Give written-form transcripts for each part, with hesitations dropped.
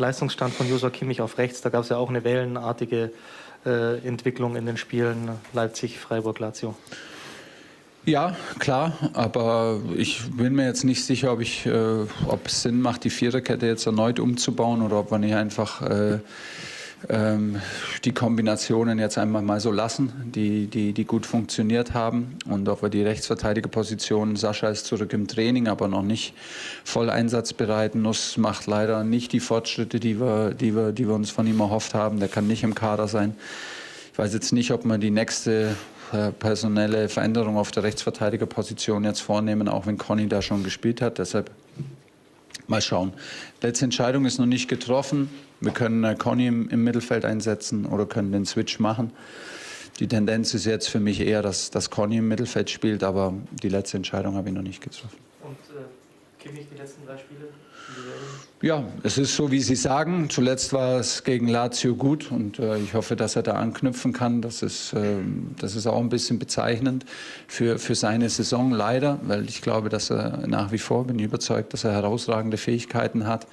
Leistungsstand von Joshua Kimmich auf rechts? Da gab es ja auch eine wellenartige Entwicklung in den Spielen Leipzig, Freiburg, Lazio. Ja, klar, aber ich bin mir jetzt nicht sicher, ob es Sinn macht, die Viererkette jetzt erneut umzubauen oder ob wir nicht einfach die Kombinationen jetzt einmal mal so lassen, die gut funktioniert haben, und ob wir die Rechtsverteidigerposition, Sascha ist zurück im Training, aber noch nicht voll einsatzbereit. Nuss macht leider nicht die Fortschritte, die wir uns von ihm erhofft haben. Der kann nicht im Kader sein. Ich weiß jetzt nicht, ob wir die nächste personelle Veränderung auf der Rechtsverteidigerposition jetzt vornehmen, auch wenn Conny da schon gespielt hat. Deshalb mal schauen. Letzte Entscheidung ist noch nicht getroffen. Wir können Conny im Mittelfeld einsetzen oder können den Switch machen. Die Tendenz ist jetzt für mich eher, dass Conny im Mittelfeld spielt, aber die letzte Entscheidung habe ich noch nicht getroffen. Und Kimmich die letzten 3 Spiele? Ja, es ist so, wie Sie sagen. Zuletzt war es gegen Lazio gut und ich hoffe, dass er da anknüpfen kann. Das ist auch ein bisschen bezeichnend für seine Saison, leider, weil ich glaube, dass er nach wie vor, bin ich überzeugt, dass er herausragende Fähigkeiten hat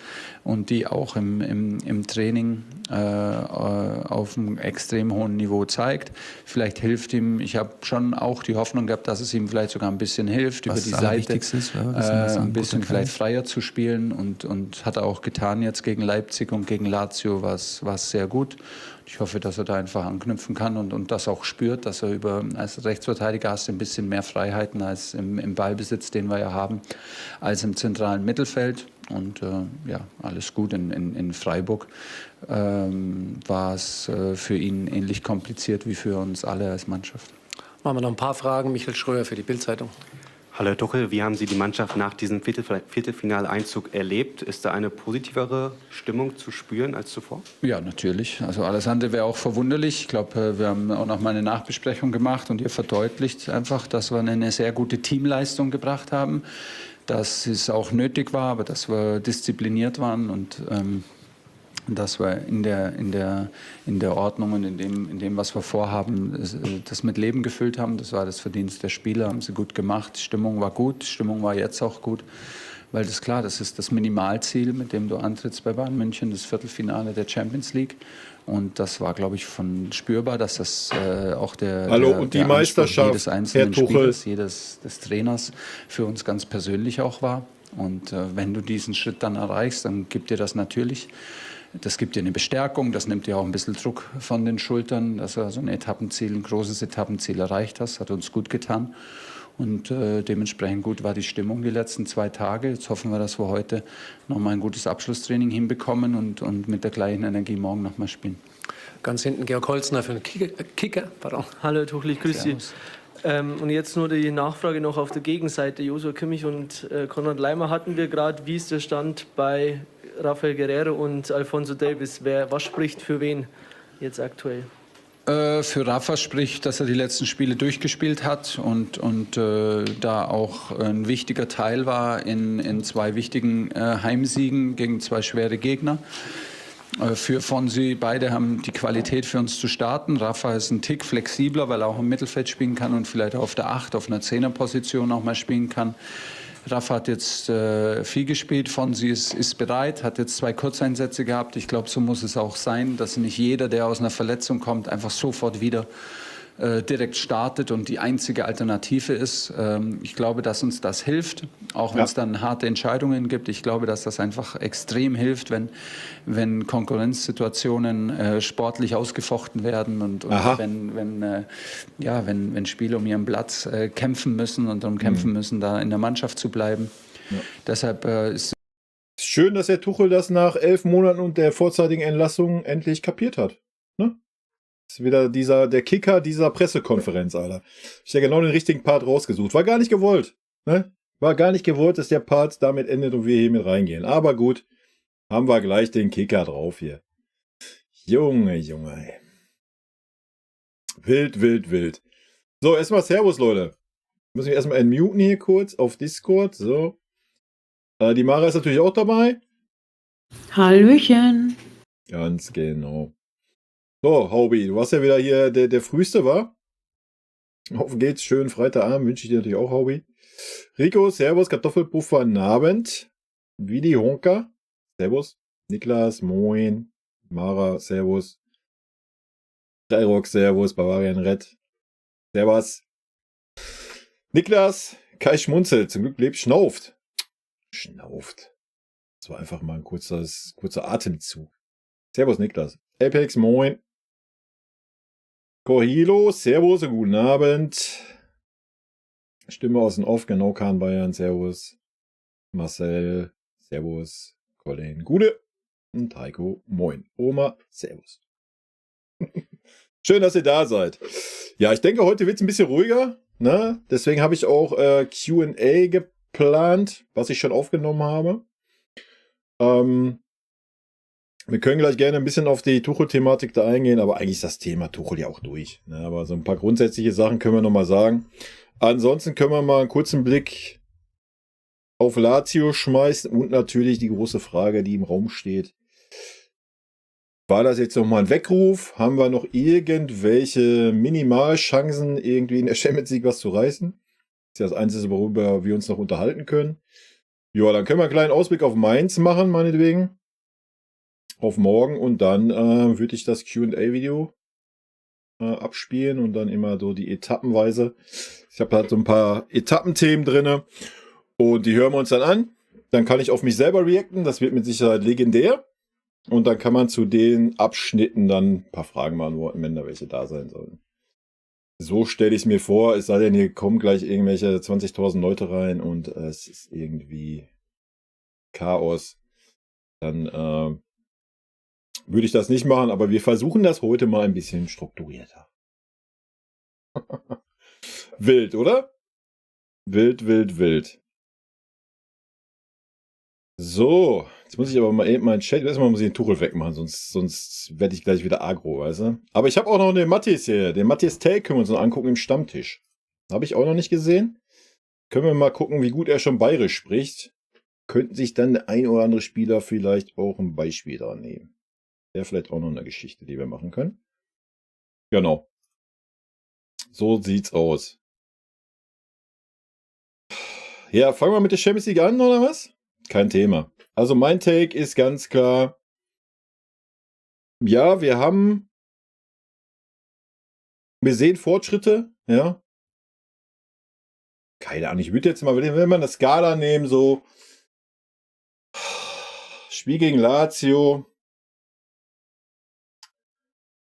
und die auch im Training auf einem extrem hohen Niveau zeigt. Vielleicht hilft ihm, ich habe schon auch die Hoffnung gehabt, dass es ihm vielleicht sogar ein bisschen hilft, über die Seite ist, ja, ein bisschen vielleicht freier zu spielen und hat er auch getan jetzt gegen Leipzig und gegen Lazio, war es sehr gut. Ich hoffe, dass er da einfach anknüpfen kann und das auch spürt, dass er als Rechtsverteidiger hast ein bisschen mehr Freiheiten als im Ballbesitz, den wir ja haben, als im zentralen Mittelfeld. Und ja, alles gut. In Freiburg war es für ihn ähnlich kompliziert wie für uns alle als Mannschaft. Machen wir noch ein paar Fragen. Michael Schröer für die Bild-Zeitung. Hallo Herr Tuchel, wie haben Sie die Mannschaft nach diesem Viertelfinaleinzug erlebt? Ist da eine positivere Stimmung zu spüren als zuvor? Ja, natürlich. Also alles andere wäre auch verwunderlich. Ich glaube, wir haben auch noch mal eine Nachbesprechung gemacht und ihr verdeutlicht einfach, dass wir eine sehr gute Teamleistung gebracht haben, dass es auch nötig war, aber dass wir diszipliniert waren und dass wir in der Ordnung und in dem, was wir vorhaben, das mit Leben gefüllt haben. Das war das Verdienst der Spieler, haben sie gut gemacht. Die Stimmung war gut, Stimmung war jetzt auch gut, weil das klar, das ist das Minimalziel, mit dem du antrittst bei Bayern München, das Viertelfinale der Champions League. Und das war, glaube ich, spürbar, dass das auch der Meisterschaft jedes einzelnen Spielers, des Trainers für uns ganz persönlich auch war. Und wenn du diesen Schritt dann erreichst, dann gibt dir das natürlich. Das gibt dir eine Bestärkung, das nimmt dir auch ein bisschen Druck von den Schultern, dass du so ein großes Etappenziel erreicht hast, hat uns gut getan. Und dementsprechend gut war die Stimmung die letzten 2 Tage. Jetzt hoffen wir, dass wir heute nochmal ein gutes Abschlusstraining hinbekommen und mit der gleichen Energie morgen nochmal spielen. Ganz hinten Georg Holzner für den Kicker. Pardon. Hallo Herr Tuchel, ich grüße Sie. Und jetzt nur die Nachfrage noch auf der Gegenseite. Joshua Kimmich und Konrad Laimer hatten wir gerade. Wie ist der Stand bei Rafael Guerreiro und Alphonso Davies? Was spricht für wen jetzt aktuell? Für Rafa spricht, dass er die letzten Spiele durchgespielt hat und da auch ein wichtiger Teil war in 2 wichtigen Heimsiegen gegen 2 schwere Gegner. Für Fonsi, beide haben die Qualität für uns zu starten. Rafa ist ein Tick flexibler, weil er auch im Mittelfeld spielen kann und vielleicht auf der 8, auf einer 10er-Position auch mal spielen kann. Rafa hat jetzt viel gespielt, Fonsi ist bereit, hat jetzt 2 Kurzeinsätze gehabt. Ich glaube, so muss es auch sein, dass nicht jeder, der aus einer Verletzung kommt, einfach sofort wieder direkt startet und die einzige Alternative ist. Ich glaube, dass uns das hilft, auch wenn es dann harte Entscheidungen gibt. Ich glaube, dass das einfach extrem hilft, wenn Konkurrenzsituationen sportlich ausgefochten werden und wenn Spieler um ihren Platz kämpfen müssen und darum kämpfen müssen, da in der Mannschaft zu bleiben. Ja. Deshalb ist schön, dass Herr Tuchel das nach 11 Monaten und der vorzeitigen Entlassung endlich kapiert hat. Ne? Das ist wieder der Kicker dieser Pressekonferenz, Alter. Ich habe genau den richtigen Part rausgesucht. War gar nicht gewollt. Ne? War gar nicht gewollt, dass der Part damit endet und wir hier mit reingehen. Aber gut, haben wir gleich den Kicker drauf hier. Junge. Ey. Wild. So, erstmal Servus, Leute. Müssen wir erstmal entmuten hier kurz auf Discord. So. Die Mara ist natürlich auch dabei. Hallöchen. Ganz genau. So, Haubi, du warst ja wieder hier der Frühste, wa? Auf geht's, schönen Freitagabend, wünsche ich dir natürlich auch, Haubi. Rico, Servus, Kartoffelpuffer, Abend. Vidi Honka, Servus. Niklas, moin. Mara, servus. Dreirock, servus. Bavarian Red. Servus. Niklas, Kai schmunzelt. Zum Glück lebt, schnauft. Schnauft. Das war einfach mal ein kurzer Atemzug. Servus, Niklas. Apex, moin. Kohilo, servus, guten Abend. Stimme aus dem Off, genau, Kahn Bayern, servus. Marcel, servus. Colin, Gude. Und Heiko, moin. Oma, servus. Schön, dass ihr da seid. Ja, ich denke, heute wird es ein bisschen ruhiger. Ne? Deswegen habe ich auch Q&A geplant, was ich schon aufgenommen habe. Wir können gleich gerne ein bisschen auf die Tuchel-Thematik da eingehen, aber eigentlich ist das Thema Tuchel ja auch durch. Ne? Aber so ein paar grundsätzliche Sachen können wir nochmal sagen. Ansonsten können wir mal einen kurzen Blick auf Lazio schmeißen und natürlich die große Frage, die im Raum steht. War das jetzt nochmal ein Weckruf? Haben wir noch irgendwelche Minimalchancen, irgendwie in der Champions League was zu reißen? Das ist ja das Einzige, worüber wir uns noch unterhalten können. Ja, dann können wir einen kleinen Ausblick auf Mainz machen, meinetwegen. Auf morgen und dann würde ich das Q&A-Video abspielen und dann immer so die Etappenweise. Ich habe halt so ein paar Etappenthemen drin und die hören wir uns dann an. Dann kann ich auf mich selber reacten, das wird mit Sicherheit legendär. Und dann kann man zu den Abschnitten dann ein paar Fragen beantworten, wenn da welche da sein sollen. So stelle ich es mir vor, es sei denn, hier kommen gleich irgendwelche 20.000 Leute rein und es ist irgendwie Chaos. Dann würde ich das nicht machen, aber wir versuchen das heute mal ein bisschen strukturierter. Wild, oder? Wild, wild, wild. So, jetzt muss ich aber mal eben meinen Chat, erstmal muss ich den Tuchel wegmachen, sonst werde ich gleich wieder agro, weißt du? Aber ich habe auch noch den Matthias hier, den Matthias Take können wir uns noch angucken im Stammtisch. Habe ich auch noch nicht gesehen. Können wir mal gucken, wie gut er schon bayerisch spricht. Könnten sich dann der ein oder andere Spieler vielleicht auch ein Beispiel dran nehmen. Wäre vielleicht auch noch eine Geschichte, die wir machen können. Genau. So sieht's aus. Ja, fangen wir mit der Champions League an, oder was? Kein Thema. Also mein Take ist ganz klar, ja, wir sehen Fortschritte, ja. Keine Ahnung, ich würde jetzt mal, wenn man das Skala nehmen, so Spiel gegen Lazio.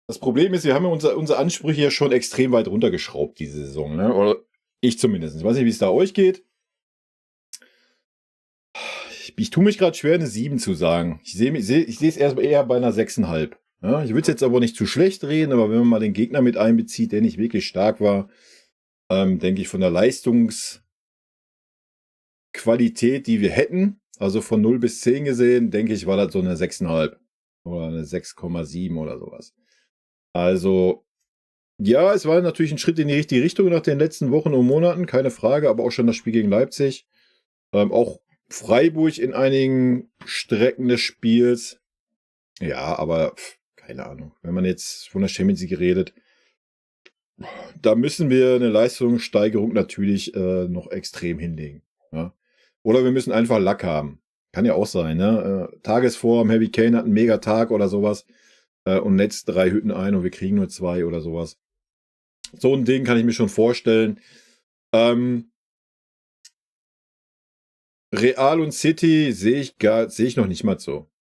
Das Problem ist, wir haben ja unsere Ansprüche ja schon extrem weit runtergeschraubt diese Saison, ne? Oder ich zumindest. Ich weiß nicht, wie es da euch geht. Ich tue mich gerade schwer, eine 7 zu sagen. Ich sehe es erst eher bei einer 6,5. Ja, ich würde es jetzt aber nicht zu schlecht reden, aber wenn man mal den Gegner mit einbezieht, der nicht wirklich stark war, denke ich von der Leistungsqualität, die wir hätten, also von 0 bis 10 gesehen, denke ich, war das so eine 6,5 oder eine 6,7 oder sowas. Also, ja, es war natürlich ein Schritt in die richtige Richtung nach den letzten Wochen und Monaten, keine Frage, aber auch schon das Spiel gegen Leipzig. Auch Freiburg in einigen Strecken des Spiels. Ja, aber keine Ahnung. Wenn man jetzt von der Champions League redet, da müssen wir eine Leistungssteigerung natürlich noch extrem hinlegen. Ja? Oder wir müssen einfach Lack haben. Kann ja auch sein, ne? Tagesform, Harry Kane hat einen Megatag oder sowas und netzt 3 Hütten ein und wir kriegen nur 2 oder sowas. So ein Ding kann ich mir schon vorstellen. Real und City sehe ich noch nicht mal so.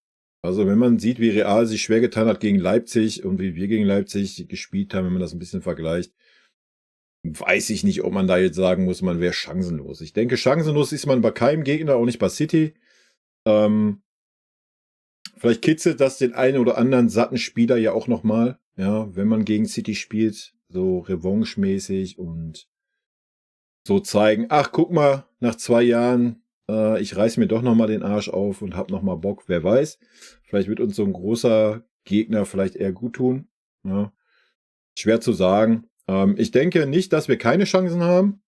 Also wenn man sieht, wie Real sich schwer getan hat gegen Leipzig und wie wir gegen Leipzig gespielt haben, wenn man das ein bisschen vergleicht, weiß ich nicht, ob man da jetzt sagen muss, man wäre chancenlos. Ich denke, chancenlos ist man bei keinem Gegner, auch nicht bei City. Vielleicht kitzelt das den einen oder anderen satten Spieler ja auch nochmal, ja, wenn man gegen City spielt, so revanche-mäßig und so zeigen, ach, guck mal, nach 2 Jahren, ich reiß mir doch nochmal den Arsch auf und hab nochmal Bock, wer weiß. Vielleicht wird uns so ein großer Gegner vielleicht eher gut tun. Ja. Schwer zu sagen. Ich denke nicht, dass wir keine Chancen haben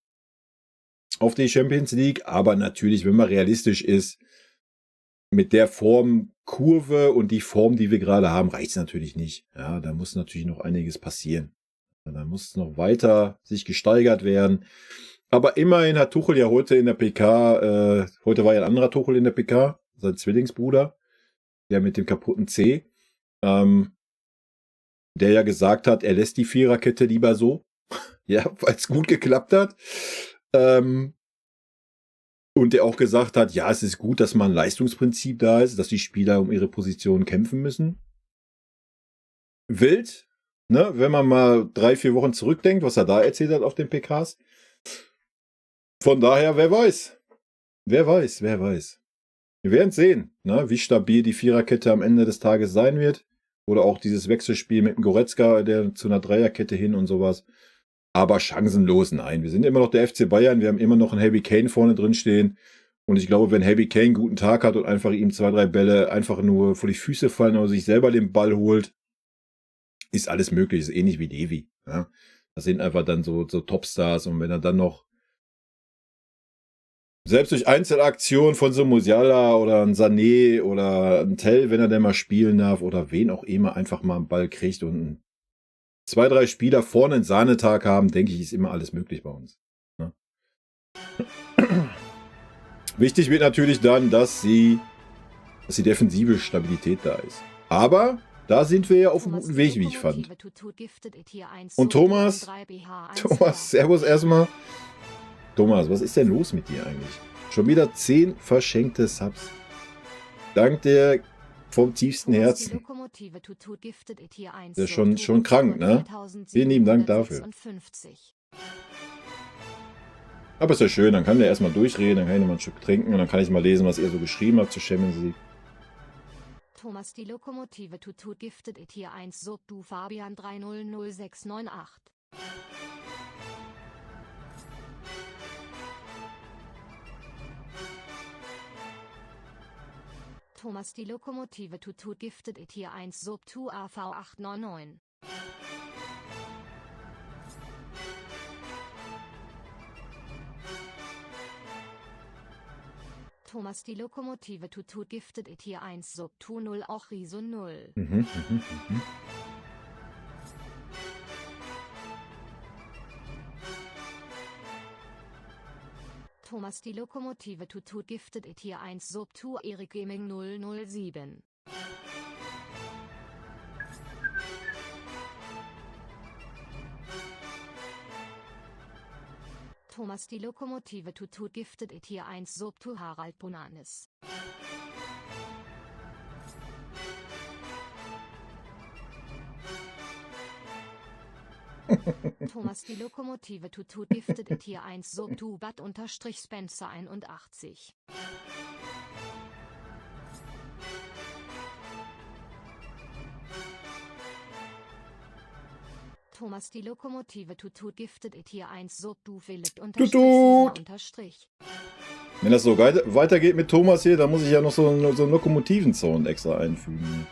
auf die Champions League, aber natürlich, wenn man realistisch ist, mit der Formkurve und die Form, die wir gerade haben, reicht es natürlich nicht. Ja, da muss natürlich noch einiges passieren. Da muss noch weiter sich gesteigert werden. Aber immerhin hat Tuchel ja heute in der PK, heute war ja ein anderer Tuchel in der PK, sein Zwillingsbruder. der mit dem kaputten C, der ja gesagt hat, er lässt die Viererkette lieber so, ja, weil es gut geklappt hat. Und der auch gesagt hat, ja, es ist gut, dass mal ein Leistungsprinzip da ist, dass die Spieler um ihre Position kämpfen müssen. Wild, ne, wenn man mal 3-4 Wochen zurückdenkt, was er da erzählt hat auf den PKs. Von daher, wer weiß. Wer weiß. Wir werden sehen, ne, wie stabil die Viererkette am Ende des Tages sein wird. Oder auch dieses Wechselspiel mit dem Goretzka, der zu einer Dreierkette hin und sowas. Aber chancenlos, nein. Wir sind immer noch der FC Bayern. Wir haben immer noch einen Harry Kane vorne drin stehen. Und ich glaube, wenn Harry Kane einen guten Tag hat und einfach ihm 2-3 Bälle einfach nur vor die Füße fallen oder sich selber den Ball holt, ist alles möglich. Ist ähnlich wie Levi. Ja. Das sind einfach dann so Topstars. Und wenn er dann noch selbst durch Einzelaktionen von so Musiala oder ein Sané oder ein Tell, wenn er denn mal spielen darf oder wen auch immer, einfach mal einen Ball kriegt und 2-3 Spieler vorne einen Sahnetag haben, denke ich, ist immer alles möglich bei uns. Ja. Wichtig wird natürlich dann, dass die defensive Stabilität da ist. Aber da sind wir ja auf einem guten Weg, wie ich fand. Und Thomas, servus erstmal. Thomas, was ist denn los mit dir eigentlich? Schon wieder 10 verschenkte Subs. Dank dir vom tiefsten Herzen. Das ist schon krank, ne? Vielen lieben Dank dafür. Aber ist ja schön, dann kann der erstmal durchreden, dann kann ich noch mal ein Stück trinken und dann kann ich mal lesen, was ihr so geschrieben habt zu Champions League. Thomas, die Lokomotive tut giftet it hier 1 Sub du Fabian 300698. Thomas, die Lokomotive tut giftet it hier 1 Sub tu AV 899. Thomas, die Lokomotive tut giftet it hier 1 Sub tu 0 auch Riso 0. Thomas, die Lokomotive tut giftet it hier 1 Sub tu Erik Gaming 007. Thomas, die Lokomotive tut giftet it hier 1 Sub tu Harald Bonanis. Thomas, die Lokomotive tut giftet it hier 1 Sub tu Bad unterstrich Spencer 81. Thomas, die Lokomotive tut giftet it hier 1 Sub du Philipp unterstrich. Wenn das so weitergeht mit Thomas hier, dann muss ich ja noch so einen Lokomotiven-Sound extra einfügen.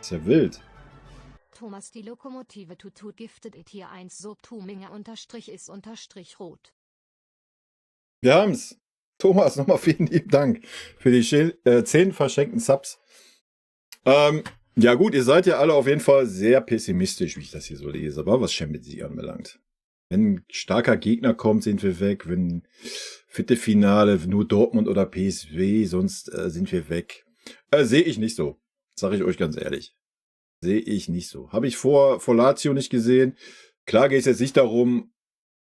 Ist ja wild. Thomas, die Lokomotive tut giftet it hier 1 Sub tu Minger unterstrich ist unterstrich rot. Wir haben's. Thomas, nochmal vielen lieben Dank für die 10 verschenkten Subs. Ja gut, ihr seid ja alle auf jeden Fall sehr pessimistisch, wie ich das hier so lese, aber was Champions League anbelangt. Wenn ein starker Gegner kommt, sind wir weg. Wenn Viertelfinale nur Dortmund oder PSV, sonst sind wir weg. Sehe ich nicht so. Sage ich euch ganz ehrlich. Sehe ich nicht so. Habe ich vor Lazio nicht gesehen. Klar geht es jetzt nicht darum,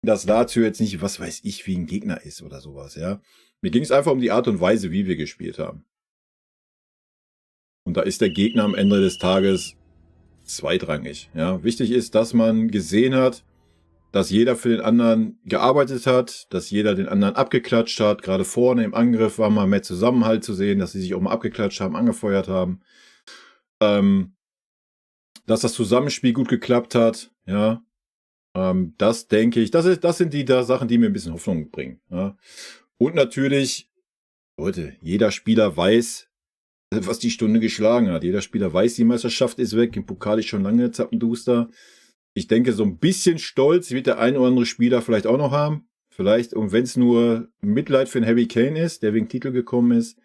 dass Lazio jetzt nicht, was weiß ich, wie ein Gegner ist oder sowas, ja. Mir ging es einfach um die Art und Weise, wie wir gespielt haben. Und da ist der Gegner am Ende des Tages zweitrangig, ja. Wichtig ist, dass man gesehen hat, dass jeder für den anderen gearbeitet hat, dass jeder den anderen abgeklatscht hat. Gerade vorne im Angriff war mal mehr Zusammenhalt zu sehen, dass sie sich auch mal abgeklatscht haben, angefeuert haben. Dass das Zusammenspiel gut geklappt hat, ja. Das denke ich, das sind die Sachen, die mir ein bisschen Hoffnung bringen. Ja. Und natürlich, Leute, jeder Spieler weiß, was die Stunde geschlagen hat. Jeder Spieler weiß, die Meisterschaft ist weg. Im Pokal ist schon lange zappenduster. Ich denke, so ein bisschen Stolz wird der ein oder andere Spieler vielleicht auch noch haben. Vielleicht, und wenn es nur Mitleid für den Harry Kane ist, der wegen Titel gekommen ist.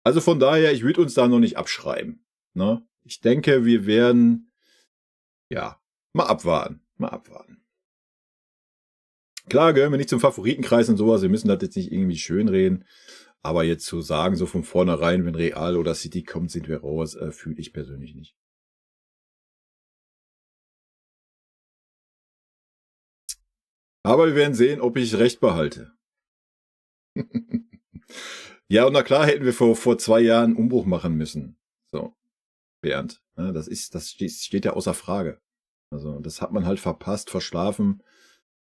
Also von daher, ich würde uns da noch nicht abschreiben. Ne? Ich denke, wir werden, ja, mal abwarten. Klar gehören wir nicht zum Favoritenkreis und sowas. Wir müssen das jetzt nicht irgendwie schönreden. Aber jetzt zu sagen, so von vornherein, wenn Real oder City kommt, sind wir raus, fühle ich persönlich nicht. Aber wir werden sehen, ob ich recht behalte. Ja, und na klar hätten wir vor 2 Jahren einen Umbruch machen müssen. So, Bernd. Ne, das steht ja außer Frage. Also, das hat man halt verpasst, verschlafen.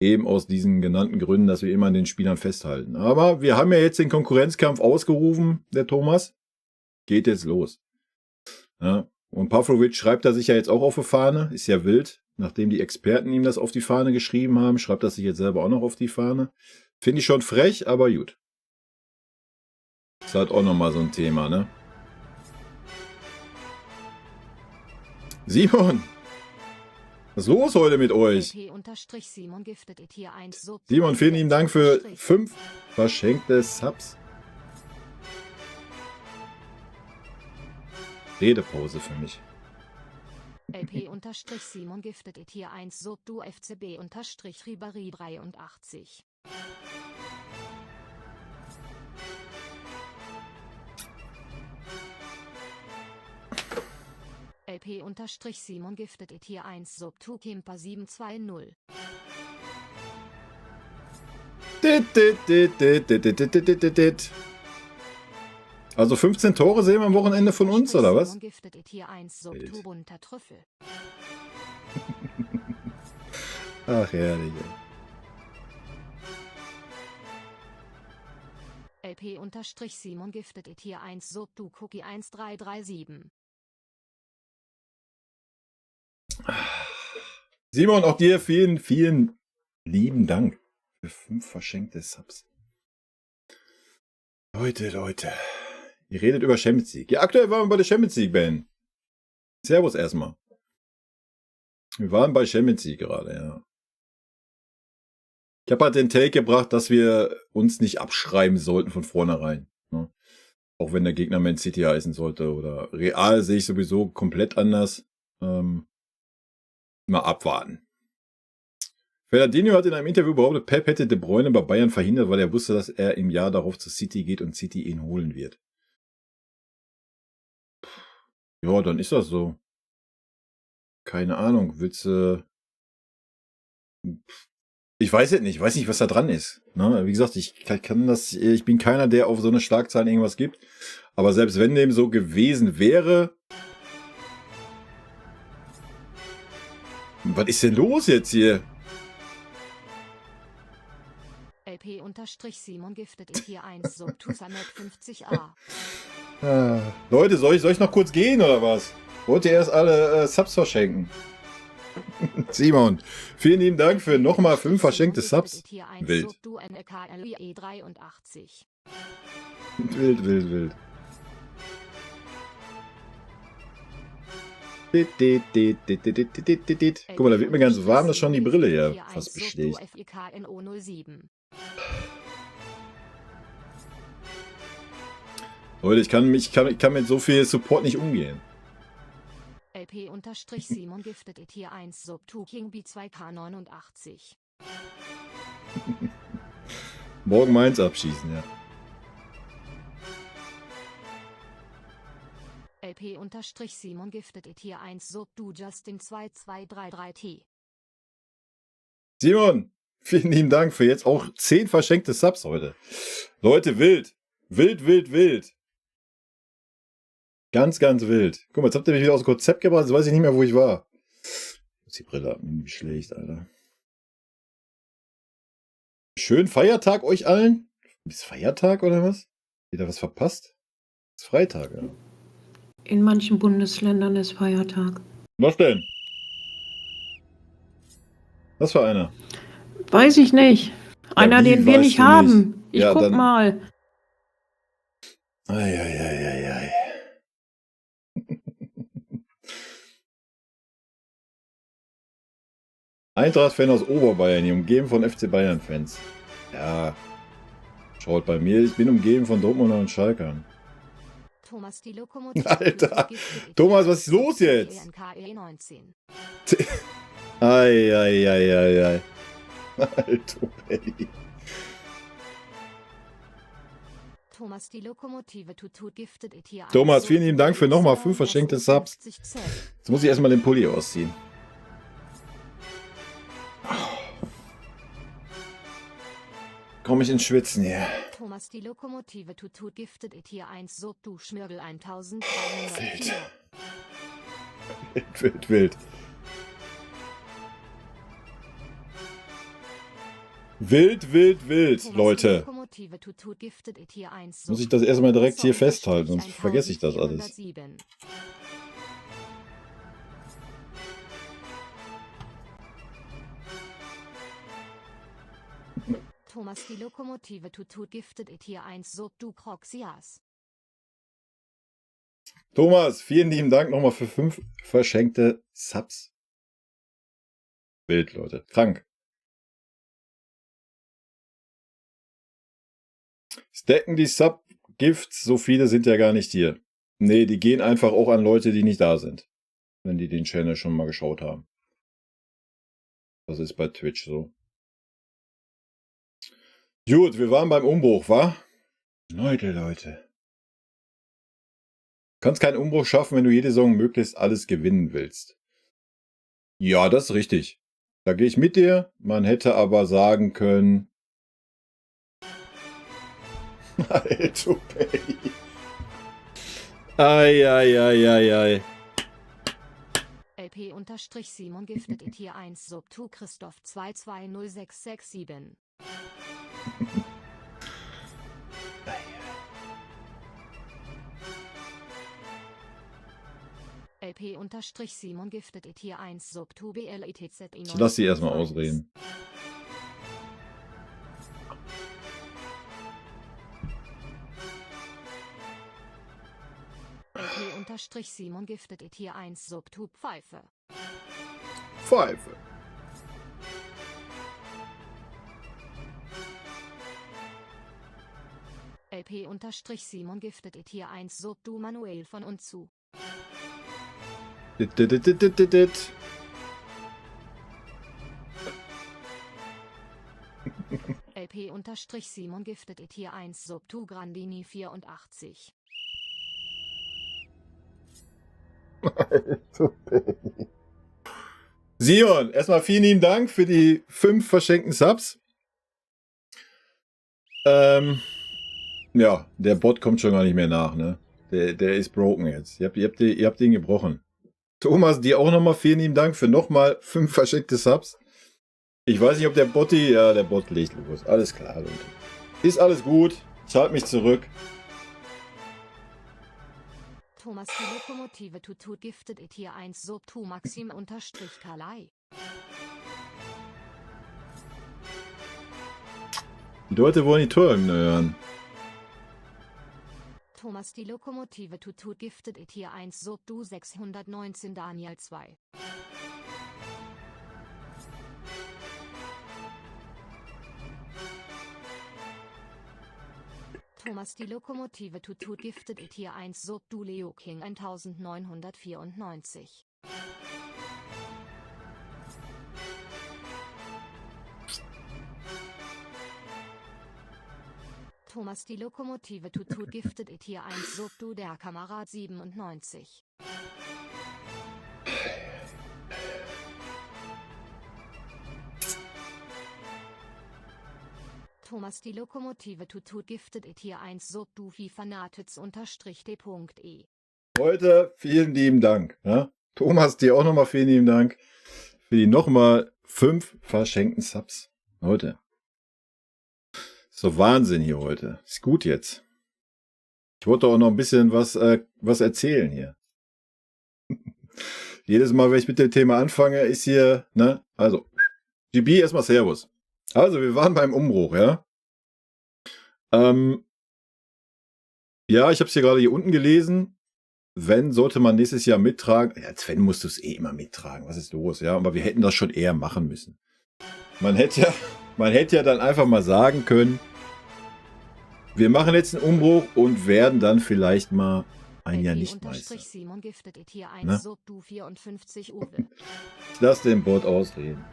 Eben aus diesen genannten Gründen, dass wir immer an den Spielern festhalten. Aber wir haben ja jetzt den Konkurrenzkampf ausgerufen, der Thomas. Geht jetzt los. Ja, und Pavlovic schreibt er sich ja jetzt auch auf die Fahne. Ist ja wild. Nachdem die Experten ihm das auf die Fahne geschrieben haben, schreibt er sich jetzt selber auch noch auf die Fahne. Finde ich schon frech, aber gut. Ist halt auch nochmal so ein Thema, ne? Simon! Was ist los heute mit euch? Simon giftet it hier 1 Sub. Simon, vielen lieben Dank für 5 verschenkte Subs. Redepause für mich. LP-Simon giftet it hier 1 Sub du FCB-Ribari 83. LP-Simon giftet it hier 1 Sub tu Kimper 720. Also 15 Tore sehen wir am Wochenende von uns, oder was? Simon giftet it hier 1 Sub tu bunter Trüffel. Ach, herrlich. LP-Simon giftet it hier 1 Sub du Cookie 1337. Simon, auch dir vielen, vielen lieben Dank für 5 verschenkte Subs. Leute. Ihr redet über Champions League. Ja, aktuell waren wir bei der Champions League, Ben. Servus erstmal. Wir waren bei Champions League gerade, ja. Ich habe halt den Take gebracht, dass wir uns nicht abschreiben sollten von vornherein. Ne? Auch wenn der Gegner Man City heißen sollte. Oder Real sehe ich sowieso komplett anders. Mal abwarten. Fernandinho hat in einem Interview behauptet, Pep hätte De Bruyne bei Bayern verhindert, weil er wusste, dass er im Jahr darauf zu City geht und City ihn holen wird. Ja, dann ist das so. Keine Ahnung. Willst du... Ich weiß es nicht. Ich weiß nicht, was da dran ist. Ne? Wie gesagt, ich bin keiner, der auf so eine Schlagzeilen irgendwas gibt. Aber selbst wenn dem so gewesen wäre... Was ist denn los jetzt hier? LP-Simon giftet it hier 1 Sub tu Samet 50a. Leute, soll ich noch kurz gehen oder was? Wollt ihr erst alle Subs verschenken? Simon, vielen lieben Dank für nochmal 5 verschenkte Subs. Wild. Wild. Guck mal, da wird mir ganz warm, dass schon die Brille hier fast besteht. Leute, ich kann mit so viel Support nicht umgehen. LP-Simon giftet it hier 1 Sub tu King B2K89. Morgen Mainz abschießen, ja. LP-Simon giftet it hier 1 Sub du Justin 2233T. Simon, vielen lieben Dank für jetzt auch 10 verschenkte Subs heute. Leute, wild. Wild. Ganz wild. Guck mal, jetzt habt ihr mich wieder aus dem Konzept gebracht, jetzt weiß ich nicht mehr, wo ich war. Ich muss die Brille abnehmen, wie schlecht, Alter. Schönen Feiertag euch allen. Ist Feiertag oder was? Wieder was verpasst? Ist Freitag, ja. In manchen Bundesländern ist Feiertag. Was denn? Was für einer? Weiß ich nicht. Einer, wie den wir weißt nicht du haben. Ich Ja, guck dann- mal. Ei. Eintracht-Fan aus Oberbayern, hier umgeben von FC Bayern-Fans. Ja, schaut bei mir, ich bin umgeben von Dortmundern und Schalkern. Thomas die Lokomotive. Alter, Thomas, was ist los jetzt? LNKE19. Ei. Alter, Belli. Thomas, die Lokomotive tut giftet it hier. Thomas, vielen lieben Dank für nochmal 5 verschenkte Subs. Jetzt muss ich erstmal den Pulli ausziehen. Komme ich ins Schwitzen hier. Thomas, die Lokomotive tut giftet it hier 1 Sub, du Schmirgel 1304. Wild. Wild, Thomas, Leute. die Lokomotive tut giftet it hier 1 Sub, Muss ich das erstmal direkt hier Sub, festhalten, sonst vergesse ich das alles. 1407. Thomas, die Lokomotive tut giftet it hier 1 Sub, du Proxias. Thomas, vielen lieben Dank nochmal für 5 verschenkte Subs. Wild, Leute. Krank. Stacken die Sub-Gifts, so viele sind ja gar nicht hier. Nee, die gehen einfach auch an Leute, die nicht da sind. Wenn die den Channel schon mal geschaut haben. Das ist bei Twitch so. Gut, wir waren beim Umbruch, wa? Leute. Du kannst keinen Umbruch schaffen, wenn du jede Saison möglichst alles gewinnen willst. Ja, das ist richtig. Da gehe ich mit dir. Man hätte aber sagen können... Alter Baby. Ei. LP-Simon giftet it hier 1 Sub, tu Christoph 220667. LP-Simon giftet it hier 1 Sub, tu BLITZ. Ich lass sie erstmal ausreden. LP-Simon giftet it hier 1 Sub, tu Pfeife. Pfeife. LP-Simon giftet it hier 1 Sub, du Manuel von und zu. LP-Simon giftet it hier 1 Sub, tu Grandini 84. Sion, erstmal vielen lieben Dank für die 5 verschenkten Subs. Ja, der Bot kommt schon gar nicht mehr nach, ne? Der ist broken jetzt. Ihr habt den gebrochen. Thomas, dir auch nochmal vielen lieben Dank für nochmal 5 verschenkte Subs. Ich weiß nicht, ob der Botti... Ja, der Bot legt los. Alles klar, Leute. Ist alles gut. Ich halte mich zurück. Thomas, die Lokomotive tut giftet it hier 1 Sub, tu Maxim_Kalei. Die Leute wollen die Torhymne hören. Thomas, die Lokomotive tut giftet it hier 1 Sub, du 619 Daniel 2. Thomas, die Lokomotive tut giftet it hier 1 Sub, du Leo King 1994. Thomas, die Lokomotive tut giftet it hier 1 Sub, du der Kamerad 97. Thomas, die Lokomotive tut giftet it hier 1 Sub, du Fanatiz_d.e. Leute, vielen lieben Dank. Ja? Thomas, dir auch nochmal vielen lieben Dank für die nochmal 5 verschenkten Subs. Leute. So Wahnsinn hier heute. Ist gut jetzt. Ich wollte auch noch ein bisschen was erzählen hier. Jedes Mal, wenn ich mit dem Thema anfange, ist hier, ne? Also, GB, erstmal Servus. Also, wir waren beim Umbruch, ja? Ja, ich habe es hier gerade hier unten gelesen. Wenn, sollte man nächstes Jahr mittragen. Ja, Sven musst du es eh immer mittragen. Was ist los, ja? Aber wir hätten das schon eher machen müssen. Man hätte ja dann einfach mal sagen können, wir machen jetzt einen Umbruch und werden dann vielleicht mal ein Jahr nicht Meister. Simon giftet it hier 1 Ne? Sub, du 54 Uwe. Ich lass den Bot ausreden.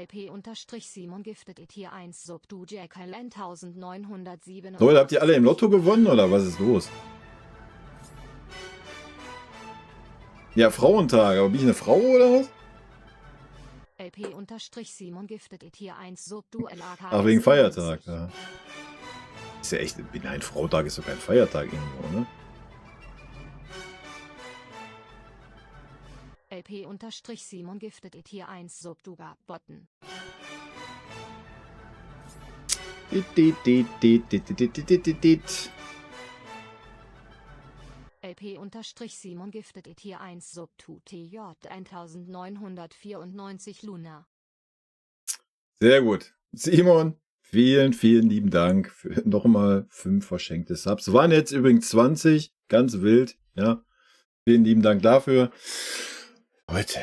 LP-Simon giftet it hier 1 Sub du Jekyll 1907. Leute, habt ihr alle im Lotto gewonnen oder was ist los? Ja, Frauentag, aber bin ich eine Frau oder was? LP-Simon giftet it hier 1 Sub du LAK. Ach, wegen Feiertag, ja. Ist ja echt, nein, Frauentag ist doch kein Feiertag irgendwo, ne? LP-Simon giftet it hier 1 Sub du Botten. LP-Simon giftet it hier 1 Sub tu TJ 1994 Luna. Sehr gut. Simon, vielen, vielen lieben Dank für nochmal 5 verschenkte Subs. Es waren jetzt übrigens 20, ganz wild, ja. Vielen lieben Dank dafür. Leute.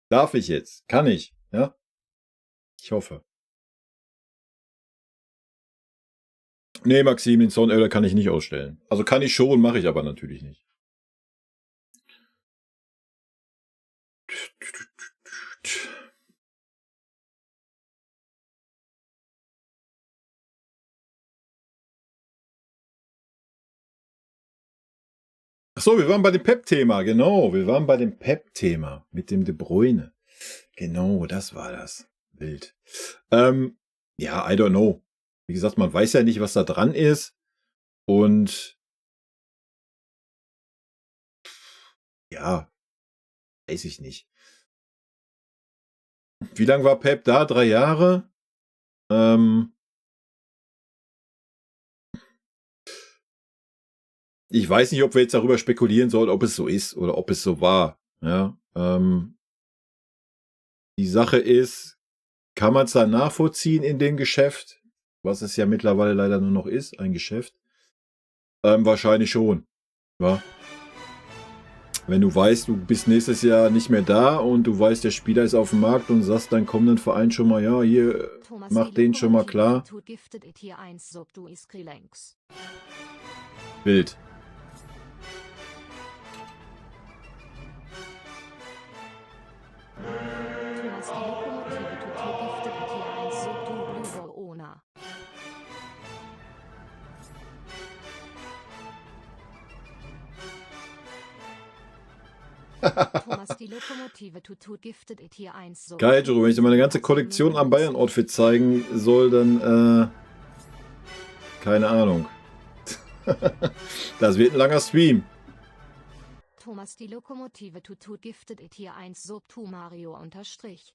Darf ich jetzt? Kann ich, ja? Ich hoffe. Nee, Maxim, den Sound Error kann ich nicht ausstellen. Also kann ich schon, mache ich aber natürlich nicht. Achso, wir waren bei dem Pep-Thema, genau. Wir waren bei dem Pep-Thema mit dem De Bruyne. Genau, das war das. Wild. Ja, I don't know. Wie gesagt, man weiß ja nicht, was da dran ist. Und ja, weiß ich nicht. Wie lange war Pep da? 3 Jahre? Ich weiß nicht, ob wir jetzt darüber spekulieren sollen, ob es so ist oder ob es so war. Ja, die Sache ist, kann man es dann nachvollziehen in dem Geschäft, was es ja mittlerweile leider nur noch ist, ein Geschäft? Wahrscheinlich schon. Ja. Wenn du weißt, du bist nächstes Jahr nicht mehr da und du weißt, der Spieler ist auf dem Markt und sagst dann kommenden Verein schon mal, ja, hier, mach den schon mal klar. Wild. Thomas die Lokomotive tut hier giftet it hier 1 Sub du Blue Ona. Thomas die Lokomotive tut giftet it hier 1 Sub. Geil, Jero, wenn ich dir meine ganze Kollektion am Bayern-Outfit zeigen soll, dann, keine Ahnung. Das wird ein langer Stream. Thomas die Lokomotive tut giftet it hier 1 Sub tu Mario unterstrich.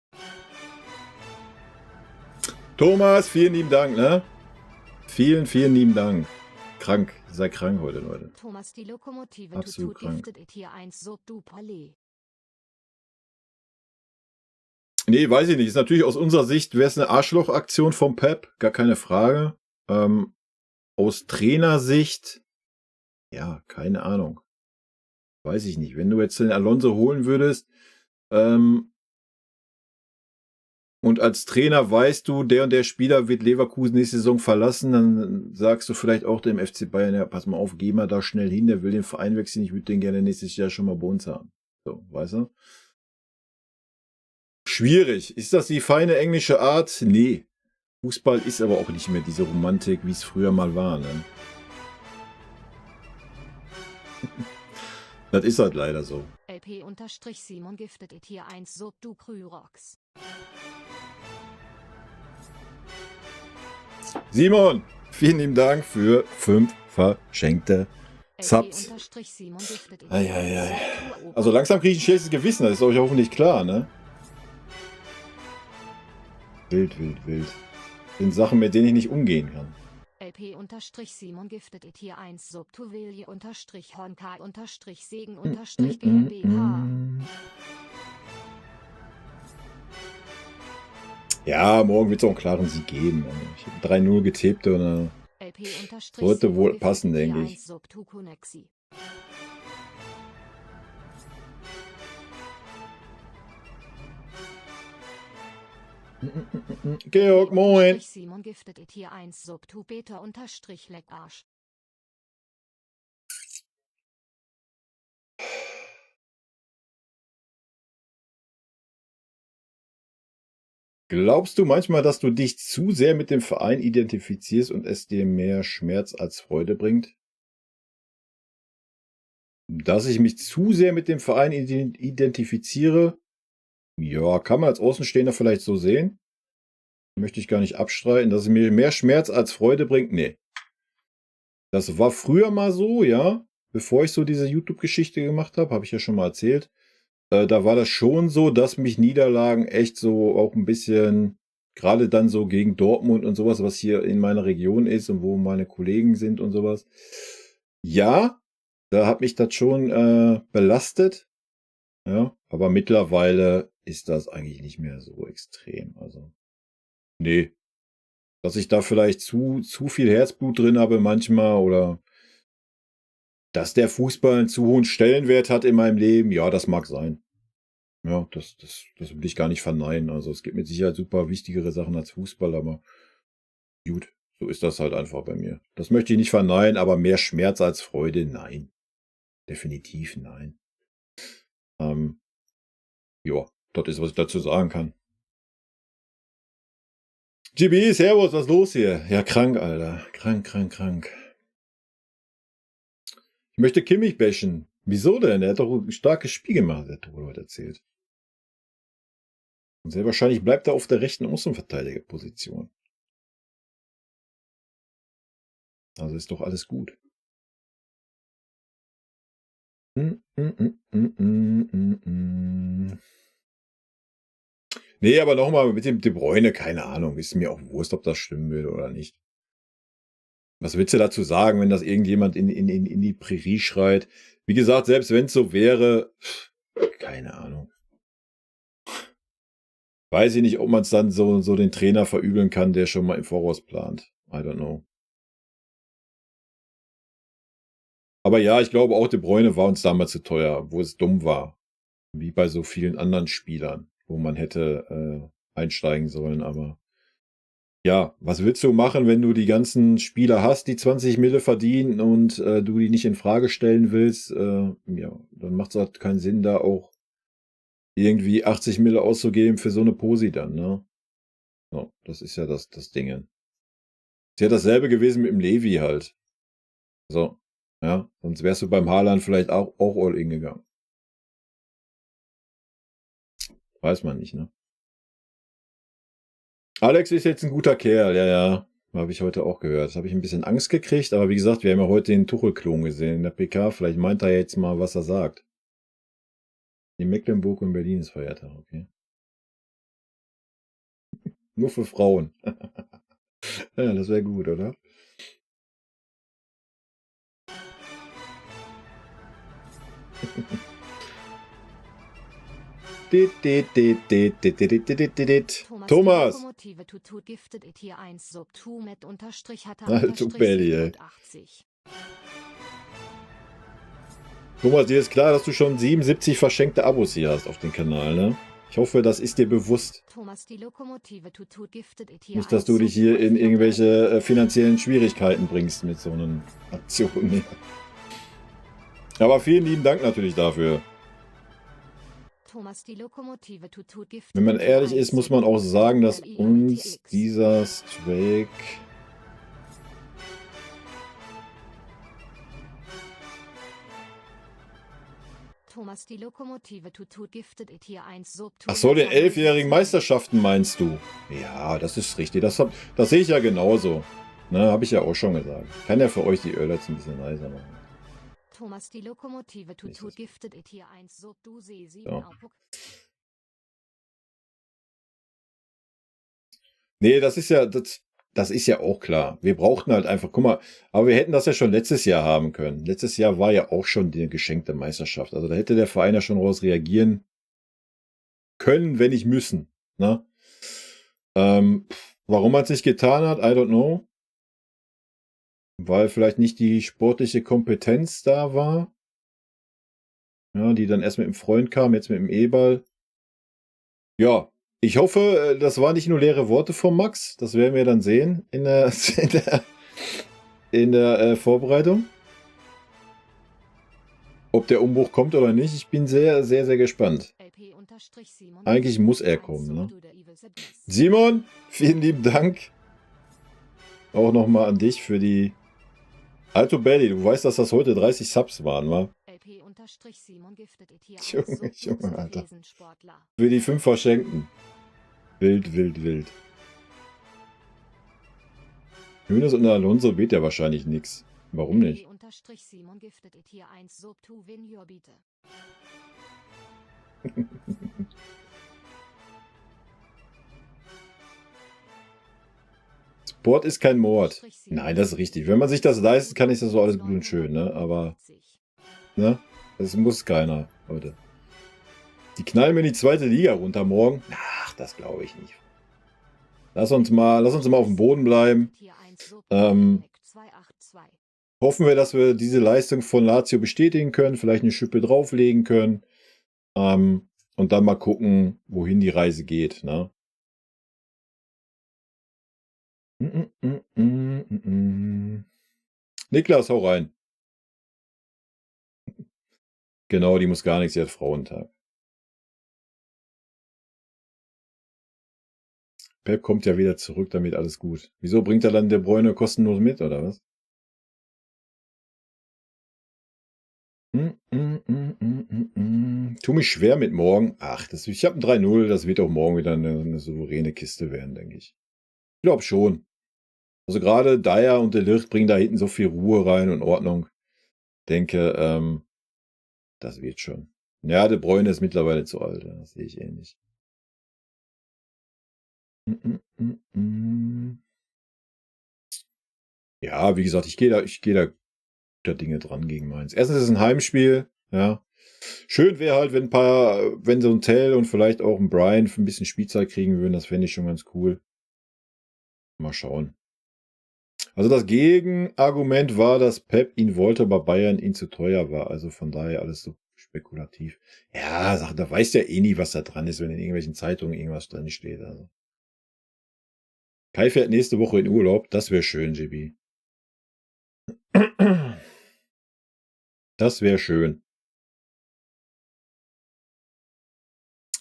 Thomas, vielen lieben Dank, ne? Vielen, vielen lieben Dank. Krank, sei krank heute, Leute. Thomas die Lokomotive Absolut tut krank. giftet it hier 1 Sub du Palais. Nee, weiß ich nicht. Ist natürlich aus unserer Sicht, wäre es eine Arschlochaktion vom Pep, gar keine Frage. Aus Trainersicht, ja, keine Ahnung. Weiß ich nicht. Wenn du jetzt den Alonso holen würdest, und als Trainer weißt du, der und der Spieler wird Leverkusen nächste Saison verlassen, dann sagst du vielleicht auch dem FC Bayern, ja, pass mal auf, geh mal da schnell hin, der will den Verein wechseln, ich würde den gerne nächstes Jahr schon mal bei uns haben. So, weißt du? Schwierig. Ist das die feine englische Art? Nee. Fußball ist aber auch nicht mehr diese Romantik, wie es früher mal war, ne? Das ist halt leider so. LP-Simon giftet it hier 1 Sub du Kryrox. Simon, vielen lieben Dank für 5 verschenkte Subs. LP-Simon giftet it Ei, hier ei, 1 ei. Sub tu Also langsam kriege ich ein schlechtes Gewissen, das ist euch hoffentlich klar, ne? Wild, wild, wild. Das sind Sachen, mit denen ich nicht umgehen kann. LP-Simon giftet it hier 1 Sub tu Vilje unterstrich Honka unterstrich Segen unterstrich GmbH. Ja, morgen wird es auch einen klaren Sieg geben. Ich habe 3-0 getippt und sollte wohl passen, denke ich. Georg, moin. Simon giftet it hier 1 Sub tu Peter unterstrich Leckarsch. Glaubst du manchmal, dass du dich zu sehr mit dem Verein identifizierst und es dir mehr Schmerz als Freude bringt? Dass ich mich zu sehr mit dem Verein identifiziere? Ja, kann man als Außenstehender vielleicht so sehen. Möchte ich gar nicht abstreiten. Dass es mir mehr Schmerz als Freude bringt? Nee. Das war früher mal so, ja. Bevor ich so diese YouTube-Geschichte gemacht habe, habe ich ja schon mal erzählt. Da war das schon so, dass mich Niederlagen echt so auch ein bisschen, gerade dann so gegen Dortmund und sowas, was hier in meiner Region ist und wo meine Kollegen sind und sowas. Ja, da hat mich das schon belastet. Ja, aber mittlerweile ist das eigentlich nicht mehr so extrem. Also, nee. Dass ich da vielleicht zu viel Herzblut drin habe manchmal oder dass der Fußball einen zu hohen Stellenwert hat in meinem Leben, ja, das mag sein. Ja, das will ich gar nicht verneinen. Also es gibt mit Sicherheit super wichtigere Sachen als Fußball, aber gut, so ist das halt einfach bei mir. Das möchte ich nicht verneinen, aber mehr Schmerz als Freude, nein. Definitiv nein. Ja, das ist, was ich dazu sagen kann. GB, servus, was ist los hier? Ja, krank, Alter. Krank. Ich möchte Kimmich bashen. Wieso denn? Er hat doch ein starkes Spiel gemacht, der Tode heute erzählt. Und sehr wahrscheinlich bleibt er auf der rechten Außenverteidigerposition. Also ist doch alles gut. Nee, aber nochmal mit dem De Bruyne, keine Ahnung. Ist mir auch Wurst, ob das stimmen würde oder nicht. Was willst du dazu sagen, wenn das irgendjemand in die Prärie schreit? Wie gesagt, selbst wenn es so wäre, keine Ahnung. Weiß ich nicht, ob man es dann so den Trainer verübeln kann, der schon mal im Voraus plant. I don't know. Aber ja, ich glaube auch, De Bruyne war uns damals zu teuer, wo es dumm war. Wie bei so vielen anderen Spielern, wo man hätte einsteigen sollen. Aber ja, was willst du machen, wenn du die ganzen Spieler hast, die 20 Mille verdienen und du die nicht in Frage stellen willst? Ja, dann macht es halt keinen Sinn, da auch irgendwie 80 Mille auszugeben für so eine Posi dann, ne? Ja, das ist ja das Ding. Ist ja dasselbe gewesen mit dem Levi halt. So, ja, sonst wärst du beim Haaland vielleicht auch all in gegangen. Weiß man nicht, ne? Alex ist jetzt ein guter Kerl, ja. Habe ich heute auch gehört. Habe ich ein bisschen Angst gekriegt, aber wie gesagt, wir haben ja heute den Tuchel-Klon gesehen in der PK. Vielleicht meint er jetzt mal, was er sagt. In Mecklenburg und Berlin ist Feiertag, okay. Nur für Frauen. Ja, das wäre gut, oder? Thomas! Lokomotive Tutut giftet it hier 1 sub 2 mit unterstrich hat Alter Belly, ey. Thomas, dir ist klar, dass du schon 77 verschenkte Abos hier hast auf dem Kanal, ne? Ich hoffe, das ist dir bewusst. Thomas, die Lokomotive Tutut giftet it hier Nicht, dass du dich hier in irgendwelche finanziellen Schwierigkeiten bringst mit so einer Aktion hier. Aber vielen lieben Dank natürlich dafür. Thomas, die Lokomotive Tutut giftet. Wenn man ehrlich ist, muss man auch sagen, dass uns dieser Strike Thomas, die Lokomotive Tutut giftet it hier 1 sub 2. Ach so, den 11-jährigen Meisterschaften meinst du? Ja, das ist richtig. Das sehe ich ja genauso. Ne, habe ich ja auch schon gesagt. Kann ja für euch die Öl jetzt ein bisschen leiser machen. Thomas, die Lokomotive Tutut giftet it hier 1 sub du sie 7 Ja. Outlook. Nee, das ist ja auch klar. Wir brauchten halt einfach, guck mal, aber wir hätten das ja schon letztes Jahr haben können. Letztes Jahr war ja auch schon die geschenkte Meisterschaft. Also da hätte der Verein ja schon raus reagieren können, wenn nicht müssen. Ne? Warum man es nicht getan hat, I don't know. Weil vielleicht nicht die sportliche Kompetenz da war. Ja, die dann erst mit dem Freund kam, jetzt mit dem E-Ball. Ja, ich hoffe, das waren nicht nur leere Worte von Max. Das werden wir dann sehen in der Vorbereitung. Ob der Umbruch kommt oder nicht, ich bin sehr, sehr, sehr gespannt. LP Eigentlich muss er kommen, ne? Simon, vielen lieben Dank. Auch nochmal an dich für die... Alto Belly, du weißt, dass das heute 30 Subs waren, wa? Junge, Alter. Für die 5 Verschenkten. Wild, wild, wild. Hönes und Alonso weht ja wahrscheinlich nix. Warum nicht? Sport ist kein Mord. Nein, das ist richtig. Wenn man sich das leisten kann, ist das so alles gut und schön, ne? Aber, ne? Das muss keiner heute. Die knallen mir in die 2. Liga runter morgen. Ach, das glaube ich nicht. Lass uns mal auf dem Boden bleiben. Hoffen wir, dass wir diese Leistung von Lazio bestätigen können, vielleicht eine Schippe drauflegen können. Und dann mal gucken, wohin die Reise geht, ne? Niklas, hau rein. Genau, die muss gar nichts, sie hat Frauentag. Pep kommt ja wieder zurück, damit alles gut. Wieso bringt er dann De Bruyne kostenlos mit, oder was? Tu mich schwer mit morgen. Ach, ich habe ein 3-0, das wird auch morgen wieder eine souveräne Kiste werden, denke ich. Ich glaube schon. Also gerade Dyer und De Ligt bringen da hinten so viel Ruhe rein und Ordnung. Denke, das wird schon. Ja, De Bruyne ist mittlerweile zu alt, das sehe ich ähnlich. Ja, wie gesagt, ich gehe da guter Dinge dran gegen Mainz. Erstens ist es ein Heimspiel, ja. Schön wäre halt, wenn so ein Tell und vielleicht auch ein Brian für ein bisschen Spielzeit kriegen würden, das fände ich schon ganz cool. Mal schauen. Also das Gegenargument war, dass Pep ihn wollte, aber Bayern ihn zu teuer war. Also von daher alles so spekulativ. Ja, da weiß ja eh nie, was da dran ist, wenn in irgendwelchen Zeitungen irgendwas drin steht. Also. Kai fährt nächste Woche in Urlaub. Das wäre schön, JB. Das wäre schön.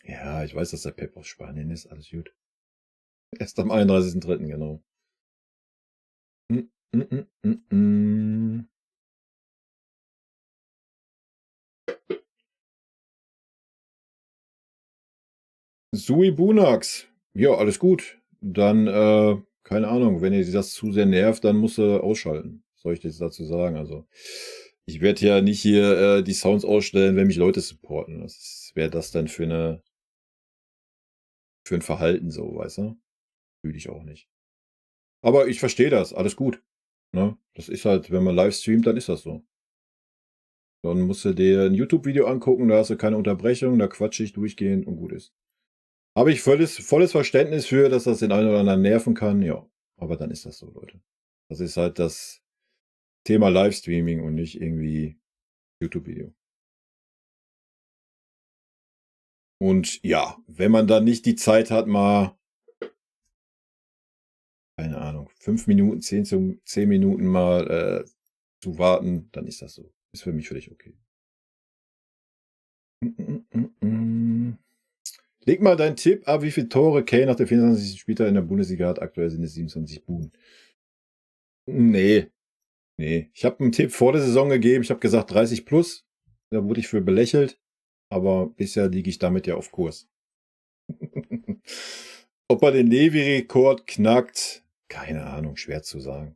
Ja, ich weiß, dass der Pep aus Spanien ist. Alles gut. Erst am 31.03. genau. Sui Bunax. Ja, alles gut. Dann, keine Ahnung, wenn ihr das zu sehr nervt, dann musst du ausschalten. Was soll ich jetzt dazu sagen? Also, ich werde ja nicht hier die Sounds ausstellen, wenn mich Leute supporten. Was wäre das denn für ein Verhalten so, weißt du? Fühle ich auch nicht. Aber ich verstehe das, alles gut. Ne? Das ist halt, wenn man live streamt, dann ist das so. Dann musst du dir ein YouTube-Video angucken, da hast du keine Unterbrechung, da quatsche ich durchgehend und gut ist. Habe ich volles Verständnis für, dass das den einen oder anderen nerven kann, ja. Aber dann ist das so, Leute. Das ist halt das Thema Livestreaming und nicht irgendwie YouTube-Video. Und ja, wenn man dann nicht die Zeit hat, mal, keine Ahnung, 5 Minuten, 10 Minuten mal zu warten, dann ist das so. Ist für mich völlig okay. Leg mal deinen Tipp ab, wie viele Tore Kane nach der 24. Spieltag in der Bundesliga hat. Aktuell sind es 27 Buden. Nee. Ich habe einen Tipp vor der Saison gegeben. Ich habe gesagt 30 plus. Da wurde ich für belächelt. Aber bisher liege ich damit ja auf Kurs. Ob er den Levi-Rekord knackt, keine Ahnung, schwer zu sagen.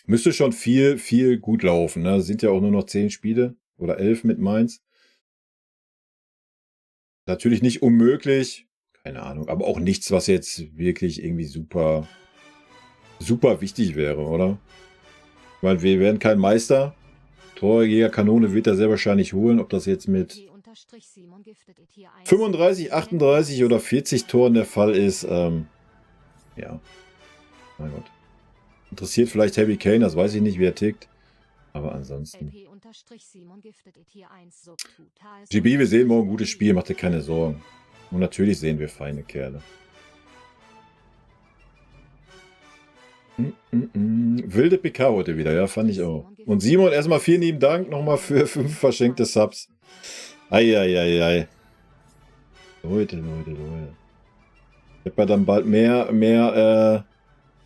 Müsste schon viel gut laufen. Ne? Sind ja auch nur noch 10 Spiele oder 11 mit Mainz. Natürlich nicht unmöglich, keine Ahnung, aber auch nichts, was jetzt wirklich irgendwie super wichtig wäre, oder? Ich meine, wir werden kein Meister. Torjägerkanone wird er sehr wahrscheinlich holen, ob das jetzt mit 35, 38 oder 40 Toren der Fall ist. Ja, mein Gott. Interessiert vielleicht Harry Kane, das weiß ich nicht, wie er tickt. Aber ansonsten. GB, wir sehen morgen ein gutes Spiel, macht dir keine Sorgen. Und natürlich sehen wir feine Kerle. Wilde PK heute wieder, ja, fand ich auch. Und Simon, erstmal vielen lieben Dank nochmal für 5 verschenkte Subs. Eieiei. Leute. Wird man dann bald mehr,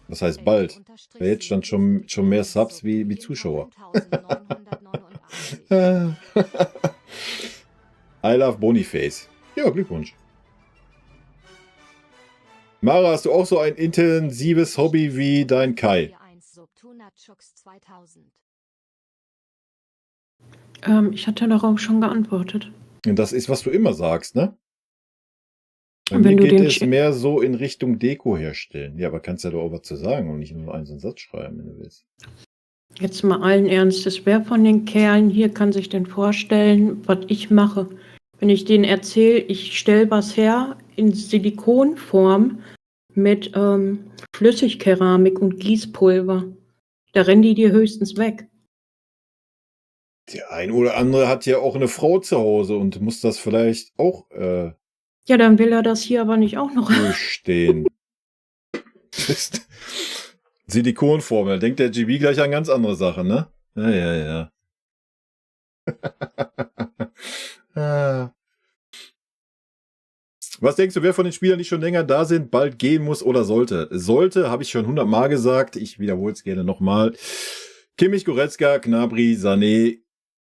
was heißt bald? Jetzt stand schon mehr Subs wie Zuschauer. I love Boniface. Ja, Glückwunsch. Mara, hast du auch so ein intensives Hobby wie dein Kai? Ich hatte darauf schon geantwortet. Und das ist, was du immer sagst, ne? Bei Und mir wenn du geht den es mehr so in Richtung Deko herstellen. Ja, aber kannst ja doch auch was zu sagen und nicht nur einen so einen Satz schreiben, wenn du willst. Jetzt mal allen Ernstes, wer von den Kerlen hier kann sich denn vorstellen, was ich mache? Wenn ich denen erzähle, ich stelle was her in Silikonform mit Flüssigkeramik und Gießpulver, da rennen die dir höchstens weg. Der ein oder andere hat ja auch eine Frau zu Hause und muss das vielleicht auch Ja, dann will er das hier aber nicht auch noch. durchstehen. Silikonformel. Denkt der GB gleich an ganz andere Sachen, ne? Ja. Ah. Was denkst du, wer von den Spielern, die schon länger da sind, bald gehen muss oder sollte? Sollte, habe ich schon 100-mal gesagt. Ich wiederhole es gerne nochmal. Kimmich, Goretzka, Gnabry, Sané,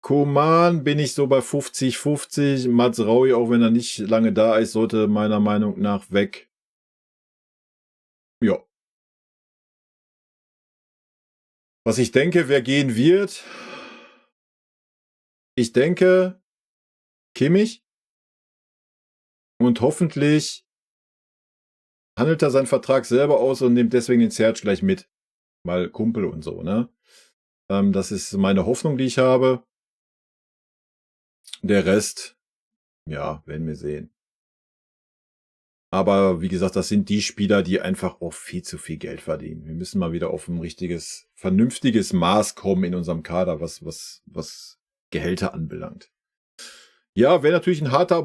Koman bin ich so bei 50-50. Mats Raui, auch wenn er nicht lange da ist, sollte meiner Meinung nach weg. Ja. Was ich denke, wer gehen wird? Ich denke, Kimmich. Und hoffentlich handelt er seinen Vertrag selber aus und nimmt deswegen den Serge gleich mit. Mal Kumpel und so, ne? Das ist meine Hoffnung, die ich habe. Der Rest, ja, werden wir sehen. Aber wie gesagt, das sind die Spieler, die einfach auch viel zu viel Geld verdienen. Wir müssen mal wieder auf ein richtiges, vernünftiges Maß kommen in unserem Kader, was Gehälter anbelangt. Ja, wäre natürlich ein harter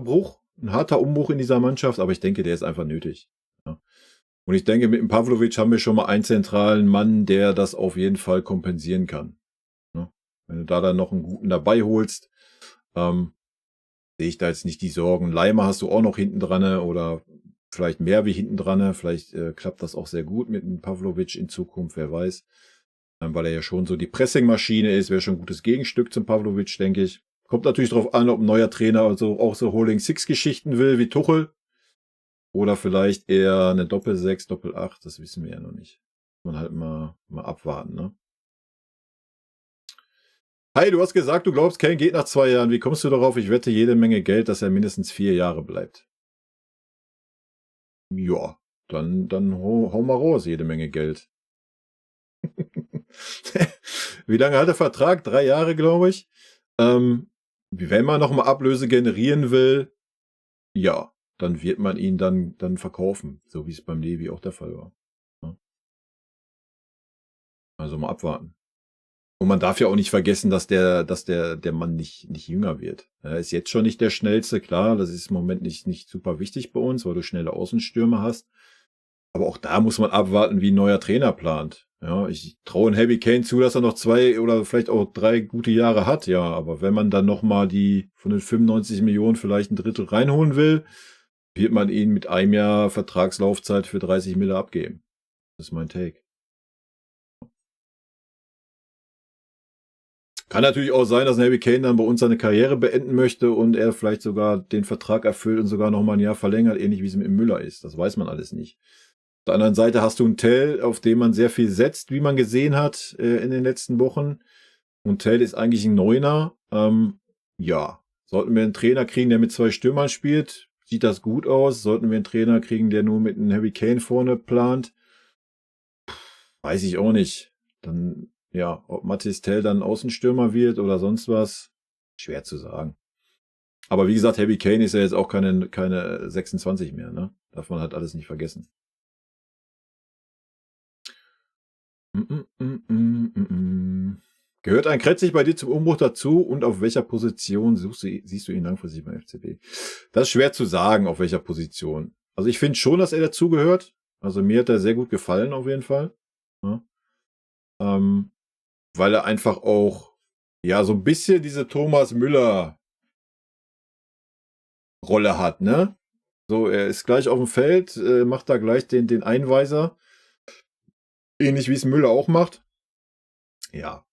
Umbruch in dieser Mannschaft, aber ich denke, der ist einfach nötig. Ja. Und ich denke, mit dem Pavlovic haben wir schon mal einen zentralen Mann, der das auf jeden Fall kompensieren kann. Ja. Wenn du da dann noch einen guten dabei holst, sehe ich da jetzt nicht die Sorgen. Leimer hast du auch noch hinten dran oder vielleicht mehr wie hinten dran. Vielleicht klappt das auch sehr gut mit dem Pavlovic in Zukunft, wer weiß. Weil er ja schon so die Pressingmaschine ist, wäre schon ein gutes Gegenstück zum Pavlovic, denke ich. Kommt natürlich darauf an, ob ein neuer Trainer also auch so Holding-Six-Geschichten will wie Tuchel. Oder vielleicht eher eine Doppel-6, Doppel-8, das wissen wir ja noch nicht. Muss man halt mal abwarten, ne? Hi, du hast gesagt, du glaubst, Kane geht nach 2 Jahren. Wie kommst du darauf? Ich wette jede Menge Geld, dass er mindestens 4 Jahre bleibt. Ja, dann hau mal raus, jede Menge Geld. Wie lange hat der Vertrag? 3 Jahre, glaube ich. Wenn man nochmal Ablöse generieren will, ja, dann wird man ihn dann verkaufen, so wie es beim Levi auch der Fall war. Ja. Also mal abwarten. Und man darf ja auch nicht vergessen, dass der Mann nicht jünger wird. Er ist jetzt schon nicht der Schnellste, klar, das ist im Moment nicht super wichtig bei uns, weil du schnelle Außenstürme hast. Aber auch da muss man abwarten, wie ein neuer Trainer plant. Ja, ich traue Harry Kane zu, dass er noch 2 oder vielleicht auch 3 gute Jahre hat, ja. Aber wenn man dann nochmal die von den 95 Millionen vielleicht ein Drittel reinholen will, wird man ihn mit einem Jahr Vertragslaufzeit für 30 Mille abgeben. Das ist mein Take. Kann natürlich auch sein, dass Harry Kane dann bei uns seine Karriere beenden möchte und er vielleicht sogar den Vertrag erfüllt und sogar nochmal ein Jahr verlängert, ähnlich wie es mit Müller ist. Das weiß man alles nicht. Auf der anderen Seite hast du einen Tell, auf den man sehr viel setzt, wie man gesehen hat in den letzten Wochen. Und Tell ist eigentlich ein Neuner. Ja, sollten wir einen Trainer kriegen, der mit 2 Stürmern spielt, sieht das gut aus. Sollten wir einen Trainer kriegen, der nur mit einem Harry Kane vorne plant, weiß ich auch nicht. Dann, ja, ob Mathis Tell dann Außenstürmer wird oder sonst was, schwer zu sagen. Aber wie gesagt, Harry Kane ist ja jetzt auch keine 26 mehr, ne? Darf man halt alles nicht vergessen. Gehört ein Kretzig bei dir zum Umbruch dazu und auf welcher Position siehst du ihn langfristig beim FCB? Das ist schwer zu sagen, auf welcher Position. Also ich finde schon, dass er dazugehört. Also mir hat er sehr gut gefallen, auf jeden Fall. Ja. Weil er einfach auch, ja, so ein bisschen diese Thomas Müller Rolle hat, ne? So, er ist gleich auf dem Feld, macht da gleich den Einweiser. Ähnlich wie es Müller auch macht. Ja.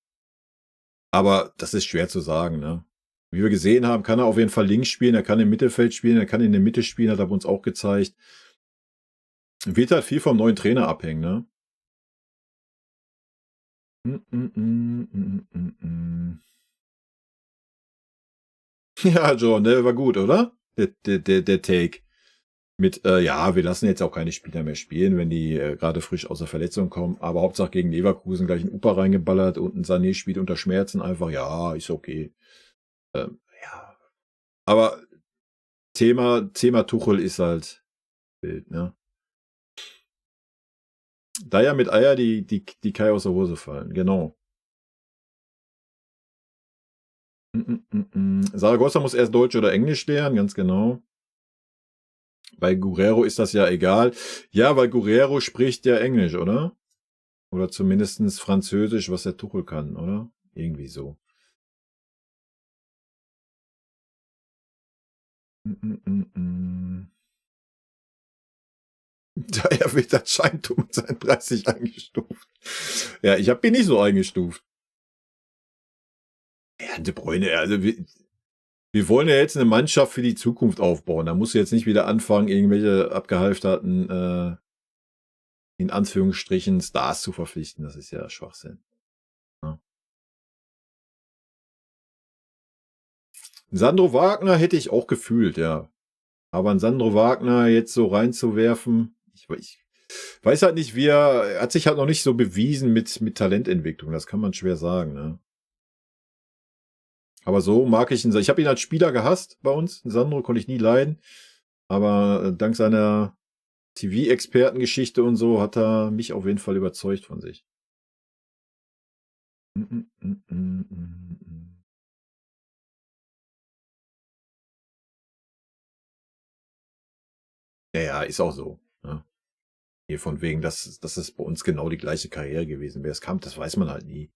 Aber das ist schwer zu sagen, ne? Wie wir gesehen haben, kann er auf jeden Fall links spielen, er kann im Mittelfeld spielen, er kann in der Mitte spielen, hat er uns auch gezeigt. Wird halt viel vom neuen Trainer abhängen, ne? Ja, John, der war gut, oder? Der Take. Mit, ja, wir lassen jetzt auch keine Spieler mehr spielen, wenn die gerade frisch aus der Verletzung kommen. Aber Hauptsache gegen Leverkusen gleich ein Upa reingeballert und ein Sané spielt unter Schmerzen einfach. Ja, ist okay. Ja. Aber Thema Tuchel ist halt wild, ne? Da ja mit Eier die Kai aus der Hose fallen, genau. Saragossa muss erst Deutsch oder Englisch lernen, ganz genau. Bei Guerrero ist das ja egal. Ja, weil Guerrero spricht ja Englisch, oder? Oder zumindest Französisch, was der Tuchel kann, oder? Irgendwie so. Daher wird das Scheintum mit seinen 30 eingestuft. Ja, ich habe ihn nicht so eingestuft. Ja, De Bruyne, also wir wollen ja jetzt eine Mannschaft für die Zukunft aufbauen. Da musst du jetzt nicht wieder anfangen, irgendwelche abgehalfterten, in Anführungsstrichen, Stars zu verpflichten. Das ist ja Schwachsinn. Ja. Sandro Wagner hätte ich auch gefühlt, ja. Aber einen Sandro Wagner jetzt so reinzuwerfen, ich weiß halt nicht, er hat sich halt noch nicht so bewiesen mit Talententwicklung. Das kann man schwer sagen, ne? Aber so mag ich ihn. Ich habe ihn als Spieler gehasst bei uns. Sandro konnte ich nie leiden. Aber dank seiner TV-Expertengeschichte und so hat er mich auf jeden Fall überzeugt von sich. Ja, ist auch so. Ne? Hier von wegen, dass es bei uns genau die gleiche Karriere gewesen wäre. Es kam, das weiß man halt nie.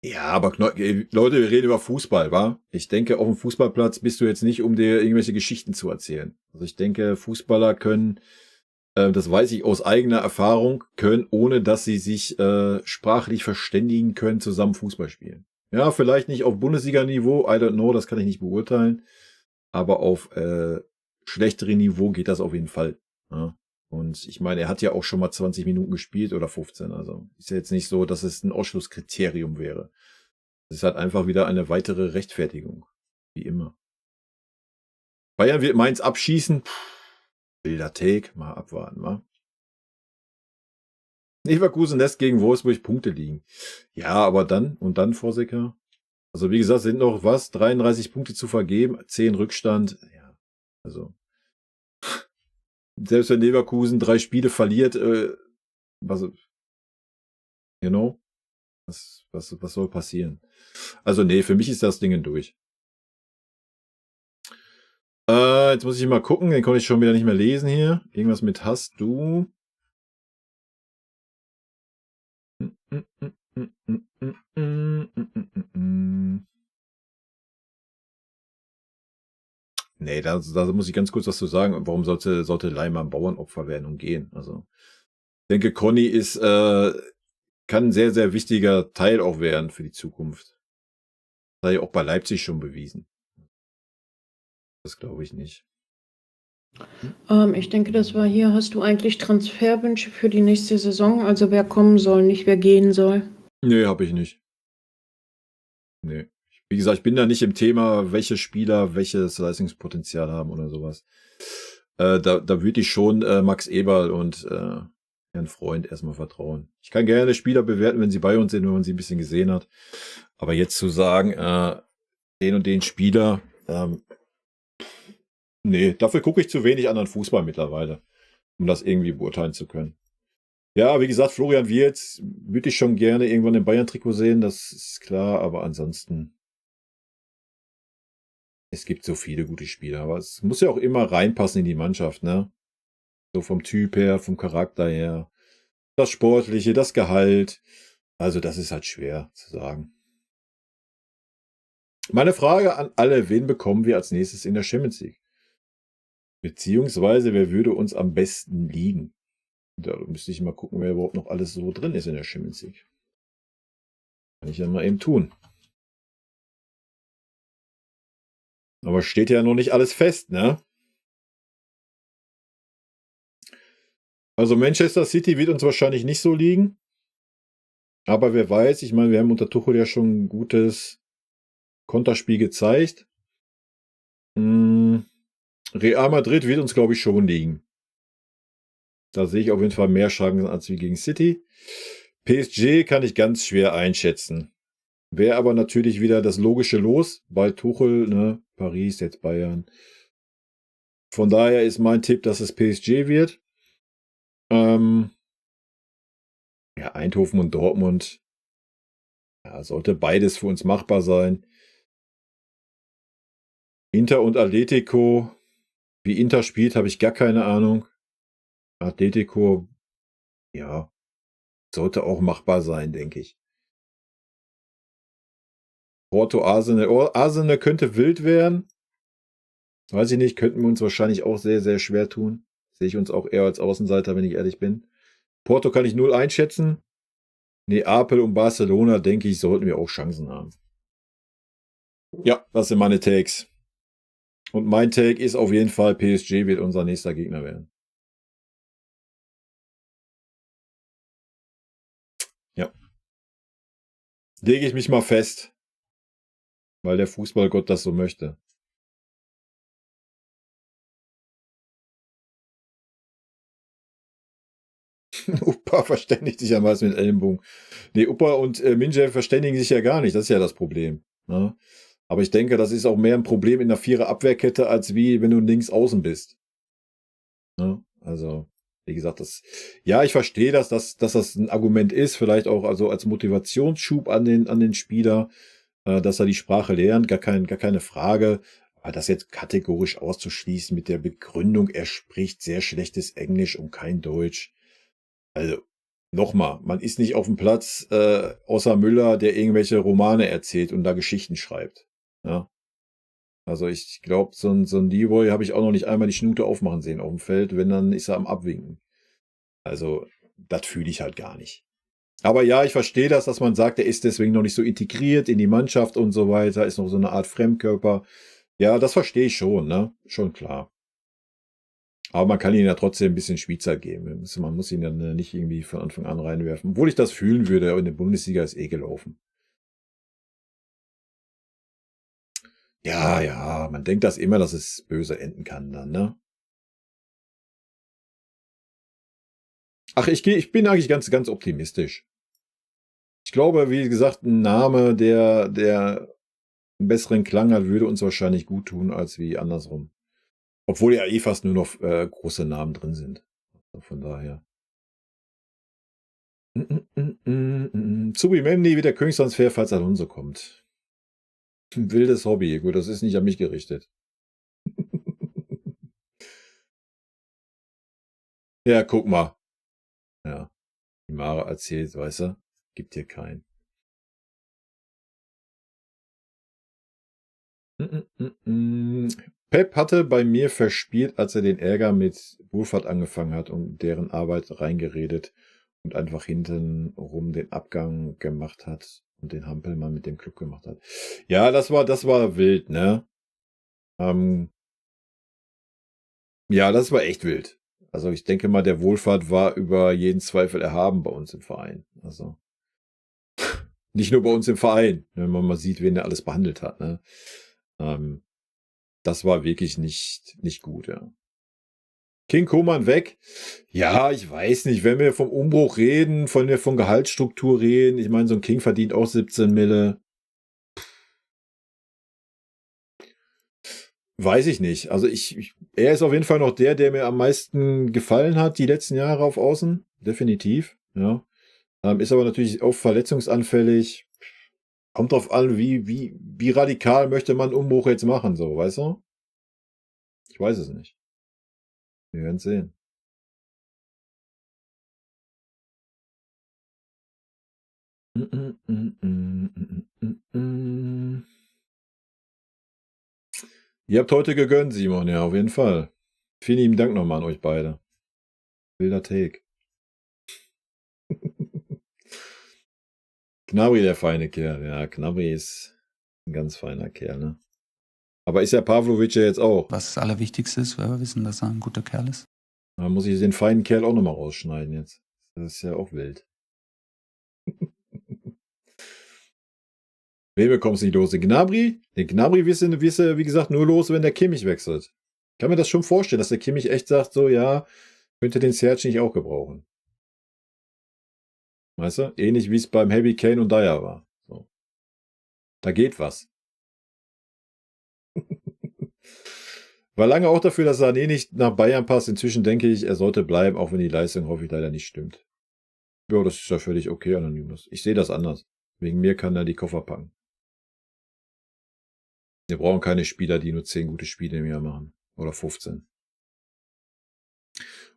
Ja, aber Leute, wir reden über Fußball, wa? Ich denke, auf dem Fußballplatz bist du jetzt nicht, um dir irgendwelche Geschichten zu erzählen. Also ich denke, Fußballer können, das weiß ich aus eigener Erfahrung, können, ohne dass sie sich sprachlich verständigen können, zusammen Fußball spielen. Ja, vielleicht nicht auf Bundesliga-Niveau, I don't know, das kann ich nicht beurteilen. Aber auf schlechterem Niveau geht das auf jeden Fall. Ja? Und ich meine, er hat ja auch schon mal 20 Minuten gespielt oder 15. Also ist ja jetzt nicht so, dass es ein Ausschlusskriterium wäre. Es ist halt einfach wieder eine weitere Rechtfertigung. Wie immer. Bayern wird Mainz abschießen. Wilder Take. Mal abwarten, wa? Leverkusen lässt gegen Wolfsburg Punkte liegen. Ja, aber dann, und dann, Vorsicker. Also wie gesagt, sind noch 33 Punkte zu vergeben, 10 Rückstand. Ja, also selbst wenn Leverkusen 3 Spiele verliert, was soll passieren? Also nee, für mich ist das Ding durch. Jetzt muss ich mal gucken, den konnte ich schon wieder nicht mehr lesen hier. Irgendwas mit hast du? Nee, da muss ich ganz kurz was zu sagen. Warum sollte Leimer ein Bauernopfer werden und gehen? Also, ich denke, Conny kann ein sehr, sehr wichtiger Teil auch werden für die Zukunft. Das hat ja auch bei Leipzig schon bewiesen. Das glaube ich nicht. Ich denke, das war hier. Hast du eigentlich Transferwünsche für die nächste Saison? Also wer kommen soll, nicht wer gehen soll? Nee, habe ich nicht. Nee. Wie gesagt, ich bin da nicht im Thema, welche Spieler welches Leistungspotenzial haben oder sowas. Da würde ich schon Max Eberl und Herrn Freund erstmal vertrauen. Ich kann gerne Spieler bewerten, wenn sie bei uns sind, wenn man sie ein bisschen gesehen hat. Aber jetzt zu sagen, den und den Spieler, nee, dafür gucke ich zu wenig anderen Fußball mittlerweile, um das irgendwie beurteilen zu können. Ja, wie gesagt, Florian Wirtz würde ich schon gerne irgendwann im Bayern-Trikot sehen, das ist klar, aber ansonsten, es gibt so viele gute Spieler, aber es muss ja auch immer reinpassen in die Mannschaft, ne? So vom Typ her, vom Charakter her, das Sportliche, das Gehalt, also das ist halt schwer zu sagen. Meine Frage an alle, wen bekommen wir als nächstes in der Champions League? Beziehungsweise, wer würde uns am besten liegen? Da müsste ich mal gucken, wer überhaupt noch alles so drin ist in der Champions League. Kann ich ja mal eben tun. Aber steht ja noch nicht alles fest, ne? Also Manchester City wird uns wahrscheinlich nicht so liegen. Aber wer weiß, ich meine, wir haben unter Tuchel ja schon ein gutes Konterspiel gezeigt. Real Madrid wird uns, glaube ich, schon liegen. Da sehe ich auf jeden Fall mehr Chancen als wie gegen City. PSG kann ich ganz schwer einschätzen. Wäre aber natürlich wieder das logische Los bei Tuchel, ne? Paris, jetzt Bayern. Von daher ist mein Tipp, dass es PSG wird. Ja, Eindhoven und Dortmund. Ja, sollte beides für uns machbar sein. Inter und Atletico. Wie Inter spielt, habe ich gar keine Ahnung. Atletico, ja, sollte auch machbar sein, denke ich. Porto, Arsenal. Oh, Arsenal könnte wild werden. Weiß ich nicht, könnten wir uns wahrscheinlich auch sehr, sehr schwer tun. Sehe ich uns auch eher als Außenseiter, wenn ich ehrlich bin. Porto kann ich 0 einschätzen. Neapel und Barcelona, denke ich, sollten wir auch Chancen haben. Ja, das sind meine Takes. Und mein Take ist auf jeden Fall, PSG wird unser nächster Gegner werden. Ja. Lege ich mich mal fest. Weil der Fußballgott das so möchte. Upa verständigt sich ja meist mit Ellenbogen. Nee, Upa und Minje verständigen sich ja gar nicht. Das ist ja das Problem. Ne? Aber ich denke, das ist auch mehr ein Problem in der Vierer-Abwehrkette, als wie wenn du links außen bist. Ne? Also, wie gesagt, ja, ich verstehe, dass das ein Argument ist, vielleicht auch also als Motivationsschub an den Spieler, dass er die Sprache lernt, gar keine Frage. Aber das jetzt kategorisch auszuschließen mit der Begründung, er spricht sehr schlechtes Englisch und kein Deutsch. Also, nochmal, man ist nicht auf dem Platz, außer Müller, der irgendwelche Romane erzählt und da Geschichten schreibt. Ja. Also ich glaube, so ein Leroy habe ich auch noch nicht einmal die Schnute aufmachen sehen auf dem Feld. Wenn, dann ist er am Abwinken. Also, das fühle ich halt gar nicht. Aber ja, ich verstehe das, dass man sagt, er ist deswegen noch nicht so integriert in die Mannschaft und so weiter, ist noch so eine Art Fremdkörper. Ja, das verstehe ich schon, ne? Schon klar. Aber man kann ihnen ja trotzdem ein bisschen Spielzeit geben. Man muss ihn dann nicht irgendwie von Anfang an reinwerfen. Obwohl ich das fühlen würde, in der Bundesliga ist gelaufen. Ja, man denkt das immer, dass es böse enden kann dann, ne? Ach, ich bin eigentlich ganz, ganz optimistisch. Ich glaube, wie gesagt, ein Name, der einen besseren Klang hat, würde uns wahrscheinlich gut tun, als wie andersrum. Obwohl ja fast nur noch große Namen drin sind. Von daher. Zubimendi wird der Königstransfer, falls Alonso kommt. Ein wildes Hobby. Gut, das ist nicht an mich gerichtet. Ja, guck mal. Ja. Die Mara erzählt, weißt du, gibt hier keinen. Pep hatte bei mir verspielt, als er den Ärger mit Wohlfahrt angefangen hat und deren Arbeit reingeredet und einfach hintenrum den Abgang gemacht hat und den Hampelmann mit dem Club gemacht hat. Ja, das war wild, ne? Ja, das war echt wild. Also ich denke mal, der Wohlfahrt war über jeden Zweifel erhaben bei uns im Verein. Also nicht nur bei uns im Verein, wenn man mal sieht, wen er alles behandelt hat. Ne? Das war wirklich nicht gut, ja. King Koman weg. Ja, ich weiß nicht, wenn wir vom Umbruch reden, von Gehaltsstruktur reden, ich meine, so ein King verdient auch 17 Mille. Weiß ich nicht. Also er ist auf jeden Fall noch der mir am meisten gefallen hat, die letzten Jahre auf Außen. Definitiv, ja. Ist aber natürlich auch verletzungsanfällig. Kommt drauf an, wie radikal möchte man Umbruch jetzt machen, so, weißt du? Ich weiß es nicht. Wir werden sehen. Ihr habt heute gegönnt, Simon, ja, auf jeden Fall. Vielen lieben Dank nochmal an euch beide. Wilder Take. Knabri, der feine Kerl. Ja, Knabri ist ein ganz feiner Kerl, ne? Aber ist ja Pavlovic ja jetzt auch. Was das Allerwichtigste ist, weil wir wissen, dass er ein guter Kerl ist. Da muss ich den feinen Kerl auch nochmal rausschneiden jetzt. Das ist ja auch wild. Wen bekommst du nicht los? Den Gnabry? Den Gnabry wirst du, wie gesagt, nur los, wenn der Kimmich wechselt. Ich kann mir das schon vorstellen, dass der Kimmich echt sagt, so, ja, könnte den Serge nicht auch gebrauchen. Weißt du? Ähnlich wie es beim Harry Kane und Dyer war. So. Da geht was. War lange auch dafür, dass Sané nicht nach Bayern passt. Inzwischen denke ich, er sollte bleiben, auch wenn die Leistung hoffentlich leider nicht stimmt. Ja, das ist ja völlig okay, Anonymous. Ich sehe das anders. Wegen mir kann er die Koffer packen. Wir brauchen keine Spieler, die nur 10 gute Spiele im Jahr machen. Oder 15.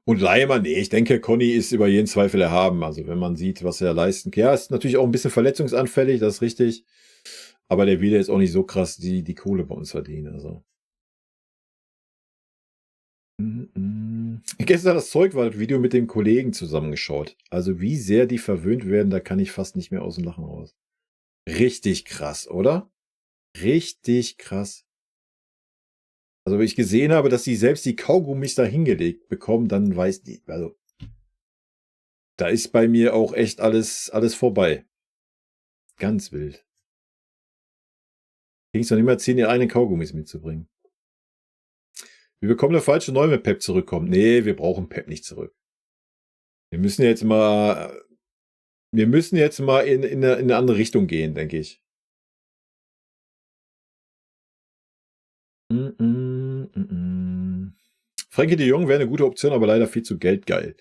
Und Leimer, nee, ich denke, Conny ist über jeden Zweifel erhaben. Also wenn man sieht, was er leisten kann. Ja, ist natürlich auch ein bisschen verletzungsanfällig, das ist richtig. Aber der will jetzt auch nicht so krass die Kohle bei uns verdienen. Also. Gestern das Zeug war das Video mit dem Kollegen zusammengeschaut. Also wie sehr die verwöhnt werden, da kann ich fast nicht mehr aus dem Lachen raus. Richtig krass, oder? Richtig krass. Also wenn ich gesehen habe, dass sie selbst die Kaugummis da hingelegt bekommen, dann weiß die, also da ist bei mir auch echt alles vorbei. Ganz wild. Kriegst du noch nicht mehr 10 eigenen Kaugummis mitzubringen. Wir bekommen eine falsche Neu, wenn Pep zurückkommt. Nee, wir brauchen Pep nicht zurück. Wir müssen jetzt mal in eine andere Richtung gehen, denke ich. Frenkie de Jong wäre eine gute Option, aber leider viel zu geldgeil.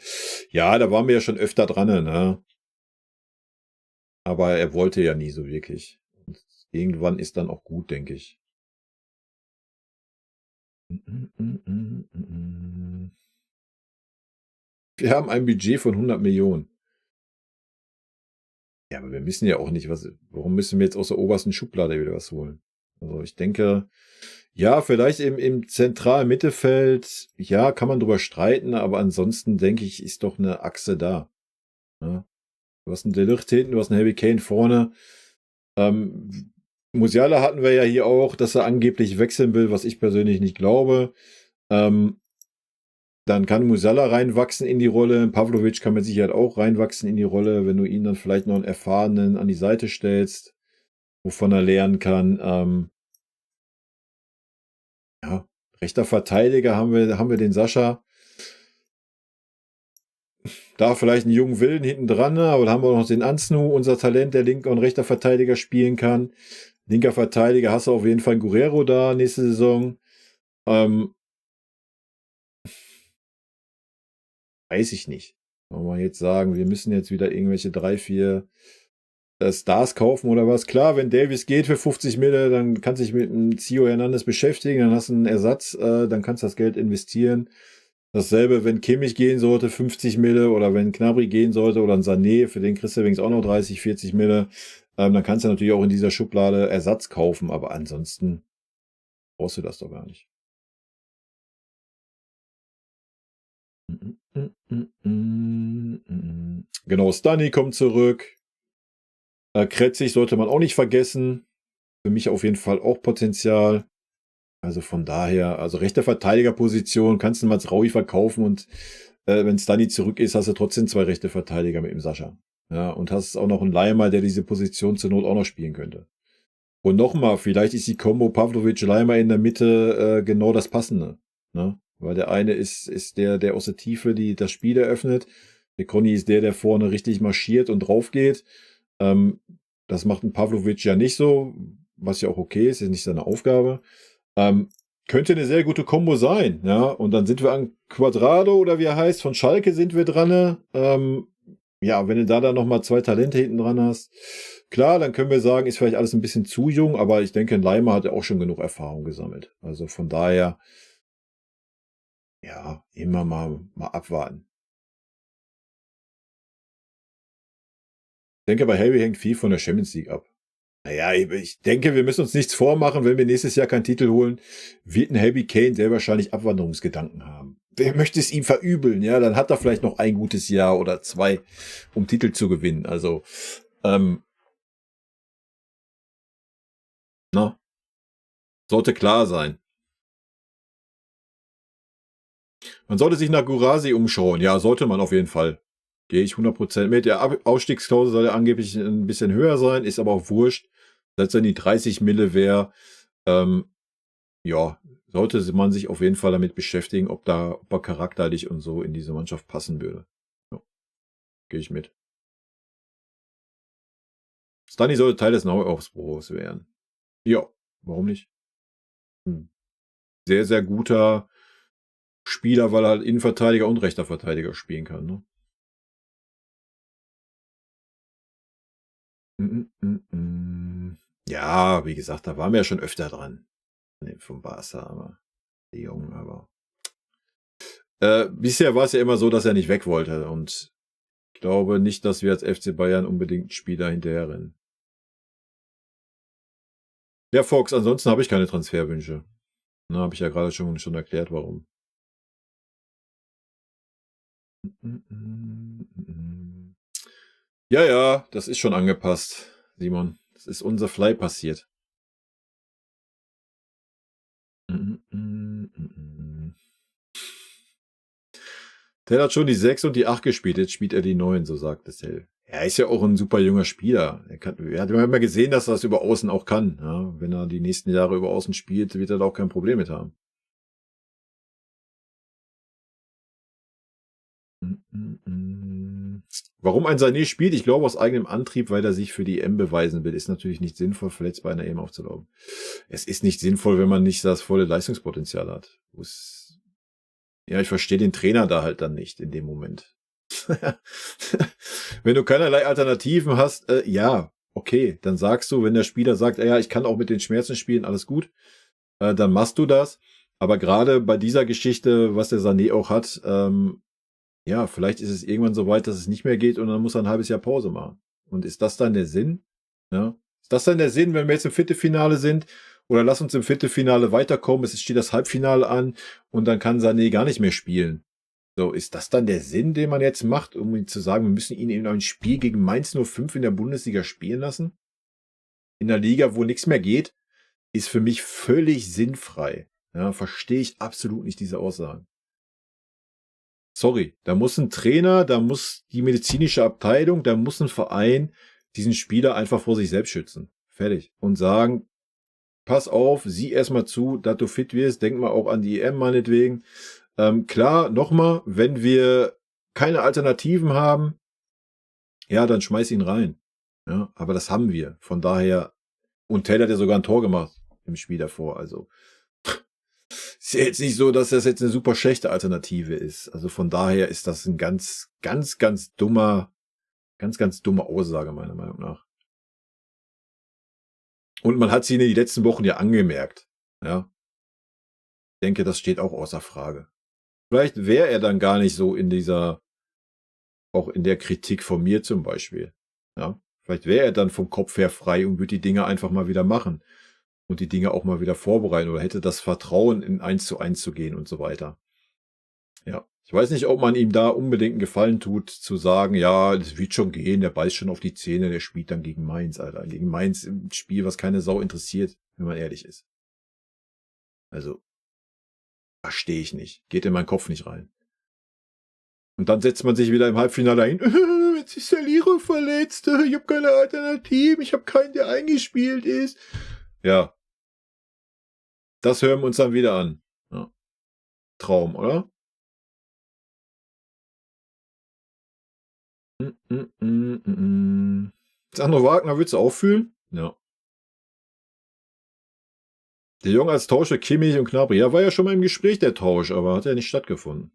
Ja, da waren wir ja schon öfter dran, ne? Aber er wollte ja nie so wirklich. Und irgendwann ist dann auch gut, denke ich. Wir haben ein Budget von 100 Millionen. Ja, aber wir müssen ja auch nicht warum müssen wir jetzt aus der obersten Schublade wieder was holen? Also ich denke, ja, vielleicht im zentralen Mittelfeld, ja, kann man drüber streiten, aber ansonsten denke ich, ist doch eine Achse da. Ja. Du hast einen De Ligt hinten, du hast einen Harry Kane vorne. Musiala hatten wir ja hier auch, dass er angeblich wechseln will, was ich persönlich nicht glaube. Dann kann Musiala reinwachsen in die Rolle. Pavlovic kann mit Sicherheit auch reinwachsen in die Rolle, wenn du ihn dann vielleicht noch einen Erfahrenen an die Seite stellst, wovon er lernen kann. Ja, rechter Verteidiger haben wir den Sascha. Da vielleicht einen jungen Wilden hinten dran, aber da haben wir noch den Ansnu, unser Talent, der linker und rechter Verteidiger spielen kann. Linker Verteidiger hast du auf jeden Fall einen Guerrero da nächste Saison. Weiß ich nicht. Wollen wir jetzt sagen, wir müssen jetzt wieder irgendwelche 3, 4 Stars kaufen oder was? Klar, wenn Davies geht für 50 Mille, dann kannst du dich mit einem Theo Hernandez beschäftigen, dann hast du einen Ersatz, dann kannst du das Geld investieren. Dasselbe, wenn Kimmich gehen sollte, 50 Mille, oder wenn Gnabry gehen sollte, oder ein Sané, für den kriegst du übrigens auch noch 30, 40 Mille, dann kannst du natürlich auch in dieser Schublade Ersatz kaufen, aber ansonsten brauchst du das doch gar nicht. Genau, Stani kommt zurück. Kretzig sollte man auch nicht vergessen. Für mich auf jeden Fall auch Potenzial. Also von daher, also rechte Verteidigerposition kannst du Mazraoui verkaufen und wenn Stani zurück ist, hast du trotzdem 2 rechte Verteidiger mit dem Sascha. Ja, und hast auch noch einen Leimer, der diese Position zur Not auch noch spielen könnte. Und nochmal, vielleicht ist die Kombo Pavlovic-Leimer in der Mitte genau das Passende. Ne? Weil der eine ist der aus der Tiefe das Spiel eröffnet. Der Conny ist der vorne richtig marschiert und drauf geht. Das macht ein Pavlovic ja nicht so, was ja auch okay ist nicht seine Aufgabe. Könnte eine sehr gute Kombo sein, ja. Und dann sind wir an Quadrado, oder wie er heißt, von Schalke sind wir dran. Ja, wenn du da dann nochmal 2 Talente hinten dran hast, klar, dann können wir sagen, ist vielleicht alles ein bisschen zu jung, aber ich denke, ein Leimer hat ja auch schon genug Erfahrung gesammelt. Also von daher, ja, immer mal abwarten. Ich denke, bei Harry hängt viel von der Champions League ab. Naja, ich denke, wir müssen uns nichts vormachen, wenn wir nächstes Jahr keinen Titel holen, wird ein Harry Kane sehr wahrscheinlich Abwanderungsgedanken haben. Wer möchte es ihm verübeln? Ja, dann hat er vielleicht noch ein gutes Jahr oder 2, um Titel zu gewinnen. Also, sollte klar sein. Man sollte sich nach Guirassy umschauen. Ja, sollte man auf jeden Fall. Gehe ich 100% mit. Der Ausstiegsklausel soll ja angeblich ein bisschen höher sein, ist aber auch wurscht. Selbst wenn die 30 Mille wäre, ja, sollte man sich auf jeden Fall damit beschäftigen, ob er charakterlich und so in diese Mannschaft passen würde. Ja, gehe ich mit. Stanley sollte Teil des Neuaufbruchs werden. Ja, warum nicht? Sehr, sehr guter Spieler, weil er halt Innenverteidiger und rechter Verteidiger spielen kann. Ne? Ja, wie gesagt, da waren wir ja schon öfter dran. Vom Barca, aber die Jungen, aber. Bisher war es ja immer so, dass er nicht weg wollte. Und ich glaube nicht, dass wir als FC Bayern unbedingt Spieler hinterherrennen. Ja, Fox, ansonsten habe ich keine Transferwünsche. Na, habe ich ja gerade schon erklärt, warum. Ja, das ist schon angepasst, Simon. Das ist unser Fly passiert. Tell hat schon die 6 und die 8 gespielt, jetzt spielt er die 9, so sagt es Tell. Er ist ja auch ein super junger Spieler. Er hat immer gesehen, dass er das über Außen auch kann. Ja, wenn er die nächsten Jahre über Außen spielt, wird er da auch kein Problem mit haben. Warum ein Sané spielt? Ich glaube aus eigenem Antrieb, weil er sich für die EM beweisen will. Ist natürlich nicht sinnvoll, verletzt bei einer EM aufzulaufen. Es ist nicht sinnvoll, wenn man nicht das volle Leistungspotenzial hat. Ja, ich verstehe den Trainer da halt dann nicht in dem Moment. Wenn du keinerlei Alternativen hast, ja, okay, dann sagst du, wenn der Spieler sagt, ja, ich kann auch mit den Schmerzen spielen, alles gut, dann machst du das. Aber gerade bei dieser Geschichte, was der Sané auch hat, ja, vielleicht ist es irgendwann so weit, dass es nicht mehr geht und dann muss er ein halbes Jahr Pause machen. Und ist das dann der Sinn? Ja? Ist das dann der Sinn, wenn wir jetzt im Viertelfinale sind? Oder lass uns im Viertelfinale weiterkommen, es steht das Halbfinale an und dann kann Sané gar nicht mehr spielen. So, ist das dann der Sinn, den man jetzt macht, um ihm zu sagen, wir müssen ihn in ein Spiel gegen Mainz 05 in der Bundesliga spielen lassen? In der Liga, wo nichts mehr geht, ist für mich völlig sinnfrei. Ja, verstehe ich absolut nicht diese Aussagen. Sorry, da muss ein Trainer, da muss die medizinische Abteilung, da muss ein Verein diesen Spieler einfach vor sich selbst schützen. Fertig. Und sagen, pass auf, sieh erstmal zu, dass du fit wirst, denk mal auch an die EM meinetwegen. Klar, nochmal, wenn wir keine Alternativen haben, ja, dann schmeiß ihn rein. Ja, aber das haben wir. Von daher, und Taylor hat ja sogar ein Tor gemacht im Spiel davor, also ist ja jetzt nicht so, dass das jetzt eine super schlechte Alternative ist. Also von daher ist das ein ganz dumme Aussage, meiner Meinung nach. Und man hat sie in den letzten Wochen ja angemerkt. Ja. Ich denke, das steht auch außer Frage. Vielleicht wäre er dann gar nicht so auch in der Kritik von mir zum Beispiel. Ja. Vielleicht wäre er dann vom Kopf her frei und würde die Dinge einfach mal wieder machen. Und die Dinge auch mal wieder vorbereiten oder hätte das Vertrauen, in 1:1 zu gehen und so weiter. Ja, ich weiß nicht, ob man ihm da unbedingt einen Gefallen tut, zu sagen, ja, das wird schon gehen, der beißt schon auf die Zähne, der spielt dann gegen Mainz, Alter. Gegen Mainz im Spiel, was keine Sau interessiert, wenn man ehrlich ist. Also, verstehe ich nicht. Geht in meinen Kopf nicht rein. Und dann setzt man sich wieder im Halbfinale ein. Jetzt ist der Liro verletzt, ich habe keine Alternative, ich habe keinen, der eingespielt ist. Ja. Das hören wir uns dann wieder an. Ja. Traum, oder? Sandro Wagner willst du auch fühlen? Ja. Der Junge als Tausch für Kimmich und Gnabry. Ja, war ja schon mal im Gespräch der Tausch, aber hat ja nicht stattgefunden.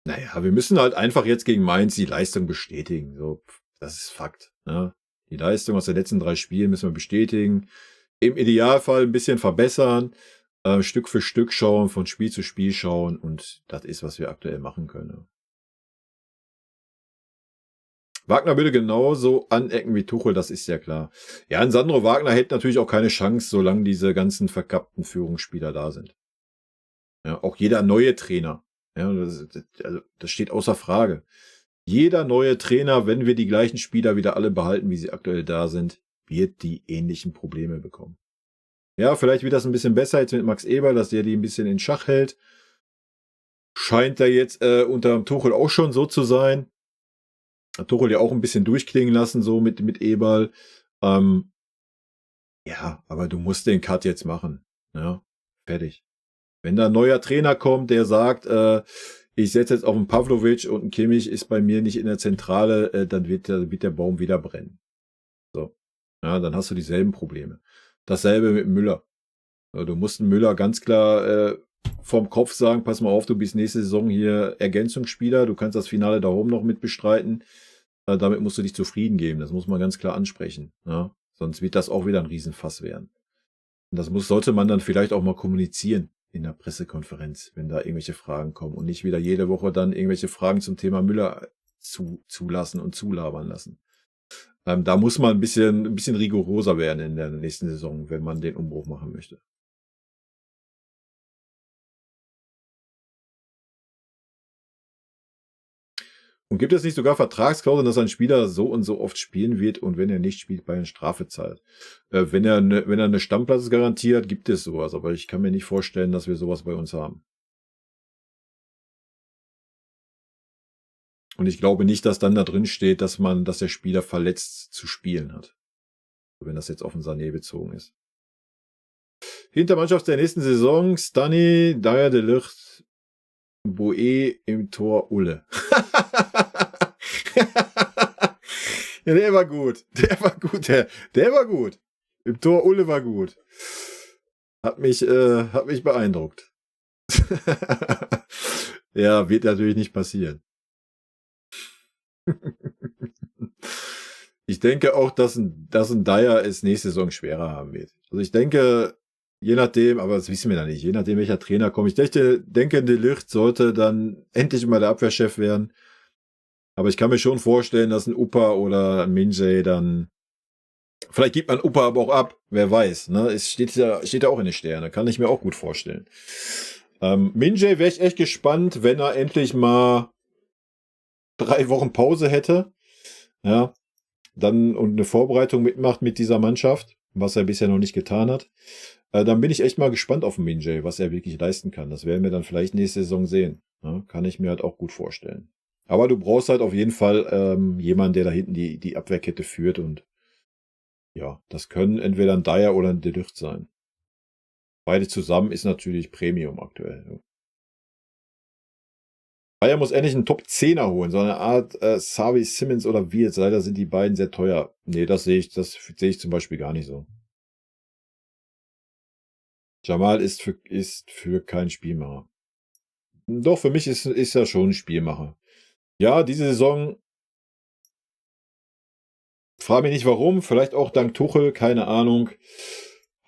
Naja, wir müssen halt einfach jetzt gegen Mainz die Leistung bestätigen. So, das ist Fakt. Ja. Die Leistung aus den letzten 3 Spielen müssen wir bestätigen. Im Idealfall ein bisschen verbessern. Stück für Stück schauen, von Spiel zu Spiel schauen. Und das ist, was wir aktuell machen können. Wagner würde genauso anecken wie Tuchel, das ist ja klar. Ja, ein Sandro Wagner hätte natürlich auch keine Chance, solange diese ganzen verkappten Führungsspieler da sind. Ja, auch jeder neue Trainer. Ja, das steht außer Frage. Jeder neue Trainer, wenn wir die gleichen Spieler wieder alle behalten, wie sie aktuell da sind, wird die ähnlichen Probleme bekommen. Ja, vielleicht wird das ein bisschen besser jetzt mit Max Eberl, dass der die ein bisschen in Schach hält. Scheint da jetzt unter Tuchel auch schon so zu sein. Hat Tuchel ja auch ein bisschen durchklingen lassen, so mit Eberl. Ja, aber du musst den Cut jetzt machen. Ja, fertig. Wenn da ein neuer Trainer kommt, der sagt, ich setze jetzt auf einen Pavlovic und ein Kimmich ist bei mir nicht in der Zentrale, dann wird der Baum wieder brennen. So. Ja, dann hast du dieselben Probleme. Dasselbe mit Müller. Du musst Müller ganz klar vom Kopf sagen, pass mal auf, du bist nächste Saison hier Ergänzungsspieler, du kannst das Finale da oben noch mit bestreiten. Damit musst du dich zufrieden geben. Das muss man ganz klar ansprechen. Ja? Sonst wird das auch wieder ein Riesenfass werden. Und das sollte man dann vielleicht auch mal kommunizieren in der Pressekonferenz, wenn da irgendwelche Fragen kommen und nicht wieder jede Woche dann irgendwelche Fragen zum Thema Müller zulassen und zulabern lassen. Da muss man ein bisschen rigoroser werden in der nächsten Saison, wenn man den Umbruch machen möchte. Und gibt es nicht sogar Vertragsklauseln, dass ein Spieler so und so oft spielen wird und wenn er nicht spielt, Bayern Strafe zahlt? Wenn er eine Stammplatz garantiert, gibt es sowas, aber ich kann mir nicht vorstellen, dass wir sowas bei uns haben. Und ich glaube nicht, dass dann da drin steht, dass der Spieler verletzt zu spielen hat. Wenn das jetzt auf den Sané bezogen ist. Hintermannschaft der nächsten Saison, Stani, Dyer de Ligt, Boe im Tor Ulle. Ja, der war gut. Der war gut. Im Tor Ulle war gut. Hat mich beeindruckt. Ja, wird natürlich nicht passieren. Ich denke auch, dass ein Dyer es nächste Saison schwerer haben wird. Also ich denke, je nachdem, aber das wissen wir da nicht, je nachdem welcher Trainer kommt. Ich denke, De Ligt sollte dann endlich mal der Abwehrchef werden. Aber ich kann mir schon vorstellen, dass ein Upa oder ein Minjay dann, vielleicht gibt man Upa aber auch ab, wer weiß. Ne? Es steht ja auch in den Sternen, kann ich mir auch gut vorstellen. Minjay wäre ich echt gespannt, wenn er endlich mal 3 Wochen Pause hätte. Ja, dann und eine Vorbereitung mitmacht mit dieser Mannschaft, was er bisher noch nicht getan hat. Dann bin ich echt mal gespannt auf den Minjay, was er wirklich leisten kann. Das werden wir dann vielleicht nächste Saison sehen. Ja, kann ich mir halt auch gut vorstellen. Aber du brauchst halt auf jeden Fall jemanden, der da hinten die Abwehrkette führt. Und ja, das können entweder ein Dyer oder ein De Ligt sein. Beide zusammen ist natürlich Premium aktuell. Ja. Bayern muss endlich einen Top-10er holen, so eine Art Xavi Simons oder Wirtz. Leider sind die beiden sehr teuer. Nee, das sehe ich zum Beispiel gar nicht so. Jamal ist für keinen Spielmacher. Doch, für mich ist er schon ein Spielmacher. Ja, diese Saison, frage mich nicht warum, vielleicht auch dank Tuchel, keine Ahnung,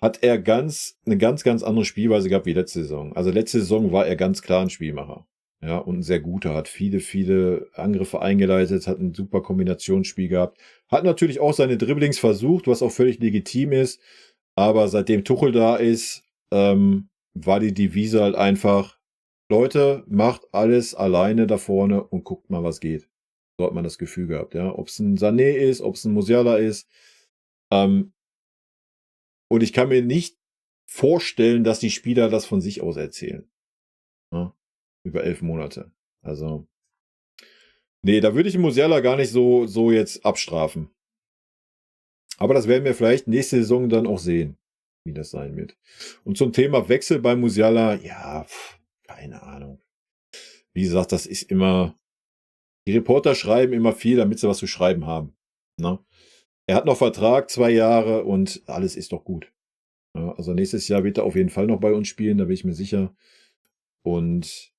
hat er eine ganz, ganz andere Spielweise gehabt wie letzte Saison. Also letzte Saison war er ganz klar ein Spielmacher. Ja, und ein sehr guter, hat viele Angriffe eingeleitet, hat ein super Kombinationsspiel gehabt. Hat natürlich auch seine Dribblings versucht, was auch völlig legitim ist. Aber seitdem Tuchel da ist, war die Devise halt einfach, Leute, macht alles alleine da vorne und guckt mal, was geht. So hat man das Gefühl gehabt, ja. Ob es ein Sané ist, ob es ein Musiala ist. Und ich kann mir nicht vorstellen, dass die Spieler das von sich aus erzählen. Ja, über 11 Monate. Also, nee, da würde ich Musiala gar nicht so jetzt abstrafen. Aber das werden wir vielleicht nächste Saison dann auch sehen, wie das sein wird. Und zum Thema Wechsel bei Musiala, ja, keine Ahnung. Wie gesagt, das ist immer, die Reporter schreiben immer viel, damit sie was zu schreiben haben. Ne? Er hat noch Vertrag, 2 Jahre und alles ist doch gut. Ja, also nächstes Jahr wird er auf jeden Fall noch bei uns spielen, da bin ich mir sicher. Und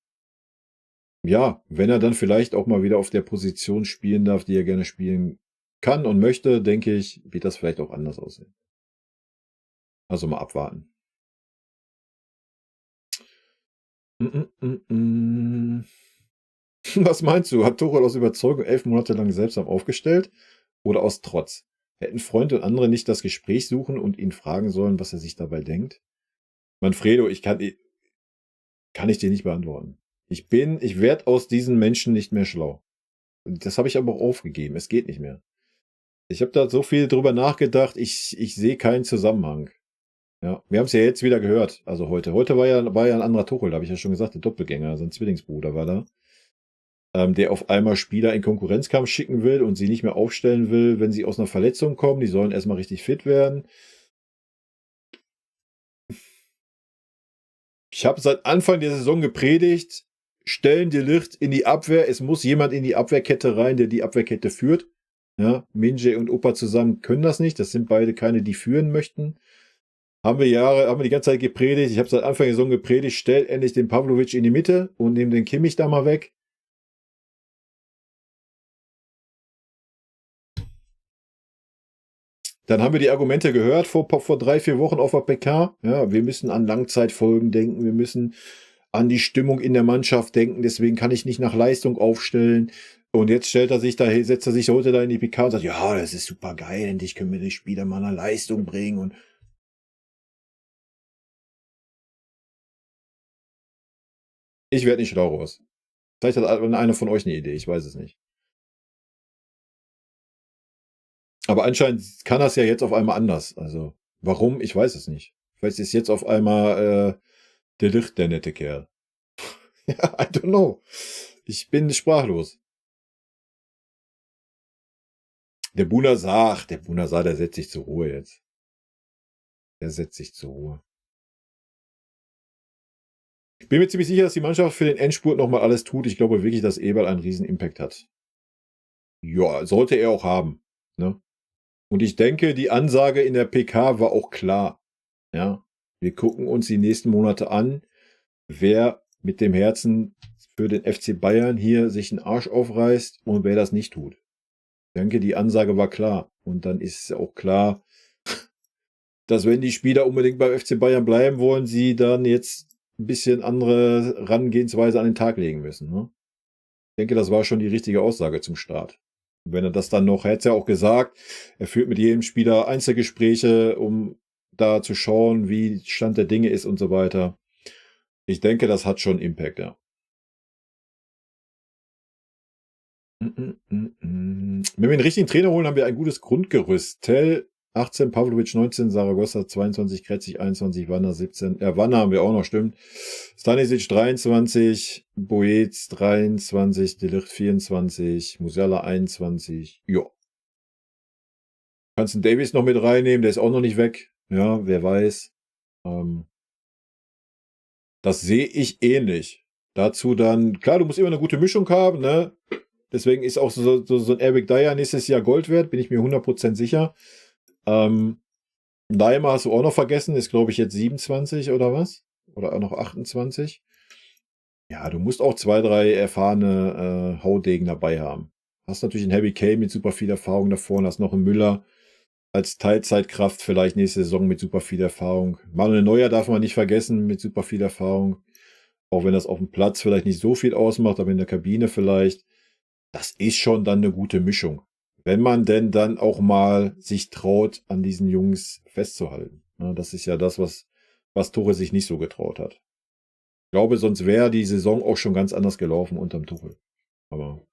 ja, wenn er dann vielleicht auch mal wieder auf der Position spielen darf, die er gerne spielen kann und möchte, denke ich, wird das vielleicht auch anders aussehen. Also mal abwarten. Was meinst du? Hat Tuchel aus Überzeugung 11 Monate lang selbstsam aufgestellt oder aus Trotz? Hätten Freunde und andere nicht das Gespräch suchen und ihn fragen sollen, was er sich dabei denkt? Manfredo, kann ich dir nicht beantworten. Ich werde aus diesen Menschen nicht mehr schlau. Das habe ich aber auch aufgegeben. Es geht nicht mehr. Ich habe da so viel drüber nachgedacht, ich sehe keinen Zusammenhang. Ja, wir haben es ja jetzt wieder gehört, also heute. Heute war ja ein anderer Tuchel, da habe ich ja schon gesagt, der Doppelgänger, sein Zwillingsbruder war da. Der auf einmal Spieler in Konkurrenzkampf schicken will und sie nicht mehr aufstellen will, wenn sie aus einer Verletzung kommen. Die sollen erstmal richtig fit werden. Ich habe seit Anfang der Saison gepredigt, stellen De Ligt in die Abwehr. Es muss jemand in die Abwehrkette rein, der die Abwehrkette führt. Ja, Minje und Opa zusammen können das nicht. Das sind beide keine, die führen möchten. Haben wir die ganze Zeit gepredigt. Ich habe seit Anfang der Saison gepredigt, stellt endlich den Pavlovic in die Mitte und nehmt den Kimmich da mal weg. Dann haben wir die Argumente gehört vor 3-4 Wochen auf der PK. Ja, wir müssen an Langzeitfolgen denken, wir müssen an die Stimmung in der Mannschaft denken, deswegen kann ich nicht nach Leistung aufstellen. Und jetzt setzt er sich heute da in die PK und sagt, ja, das ist super geil, endlich können wir die Spieler mal nach Leistung bringen. Und ich werde nicht schlau raus. Vielleicht hat einer von euch eine Idee, ich weiß es nicht. Aber anscheinend kann das ja jetzt auf einmal anders. Also, warum? Ich weiß es nicht. Vielleicht ist jetzt auf einmal De Ligt der nette Kerl. Ja, I don't know. Ich bin sprachlos. Der Bunazar, der setzt sich zur Ruhe jetzt. Der setzt sich zur Ruhe. Ich bin mir ziemlich sicher, dass die Mannschaft für den Endspurt nochmal alles tut. Ich glaube wirklich, dass Eberl einen riesen Impact hat. Ja, sollte er auch haben. Ne? Und ich denke, die Ansage in der PK war auch klar. Ja, wir gucken uns die nächsten Monate an, wer mit dem Herzen für den FC Bayern hier sich einen Arsch aufreißt und wer das nicht tut. Ich denke, die Ansage war klar. Und dann ist auch klar, dass wenn die Spieler unbedingt beim FC Bayern bleiben wollen, sie dann jetzt ein bisschen andere Herangehensweise an den Tag legen müssen. Ne? Ich denke, das war schon die richtige Aussage zum Start. Und wenn er das dann noch, er hat es ja auch gesagt, er führt mit jedem Spieler Einzelgespräche, um da zu schauen, wie Stand der Dinge ist und so weiter. Ich denke, das hat schon Impact, ja. Wenn wir den richtigen Trainer holen, haben wir ein gutes Grundgerüst. Tell 18, Pavlovic 19, Saragossa 22, Kretzig 21, Wanner 17. Wanner haben wir auch noch, stimmt. Stanisic 23, Boetz 23, De Ligt 24, Musiala 21. Jo. Kannst du Davies noch mit reinnehmen, der ist auch noch nicht weg. Ja, wer weiß. Das sehe ich ähnlich. Dazu dann, klar, du musst immer eine gute Mischung haben, ne? Deswegen ist auch so ein Eric Dyer nächstes Jahr Gold wert, bin ich mir 100% sicher. Leimer hast du auch noch vergessen, ist glaube ich jetzt 27 oder was? Oder auch noch 28. Ja, du musst auch 2, 3 erfahrene Haudegen dabei haben. Hast natürlich einen Harry Kane mit super viel Erfahrung da vorne, hast noch einen Müller als Teilzeitkraft vielleicht nächste Saison mit super viel Erfahrung. Manuel Neuer darf man nicht vergessen mit super viel Erfahrung. Auch wenn das auf dem Platz vielleicht nicht so viel ausmacht, aber in der Kabine vielleicht. Das ist schon dann eine gute Mischung. Wenn man denn dann auch mal sich traut, an diesen Jungs festzuhalten. Ja, das ist ja das, was Tuchel sich nicht so getraut hat. Ich glaube, sonst wäre die Saison auch schon ganz anders gelaufen unterm Tuchel. Aber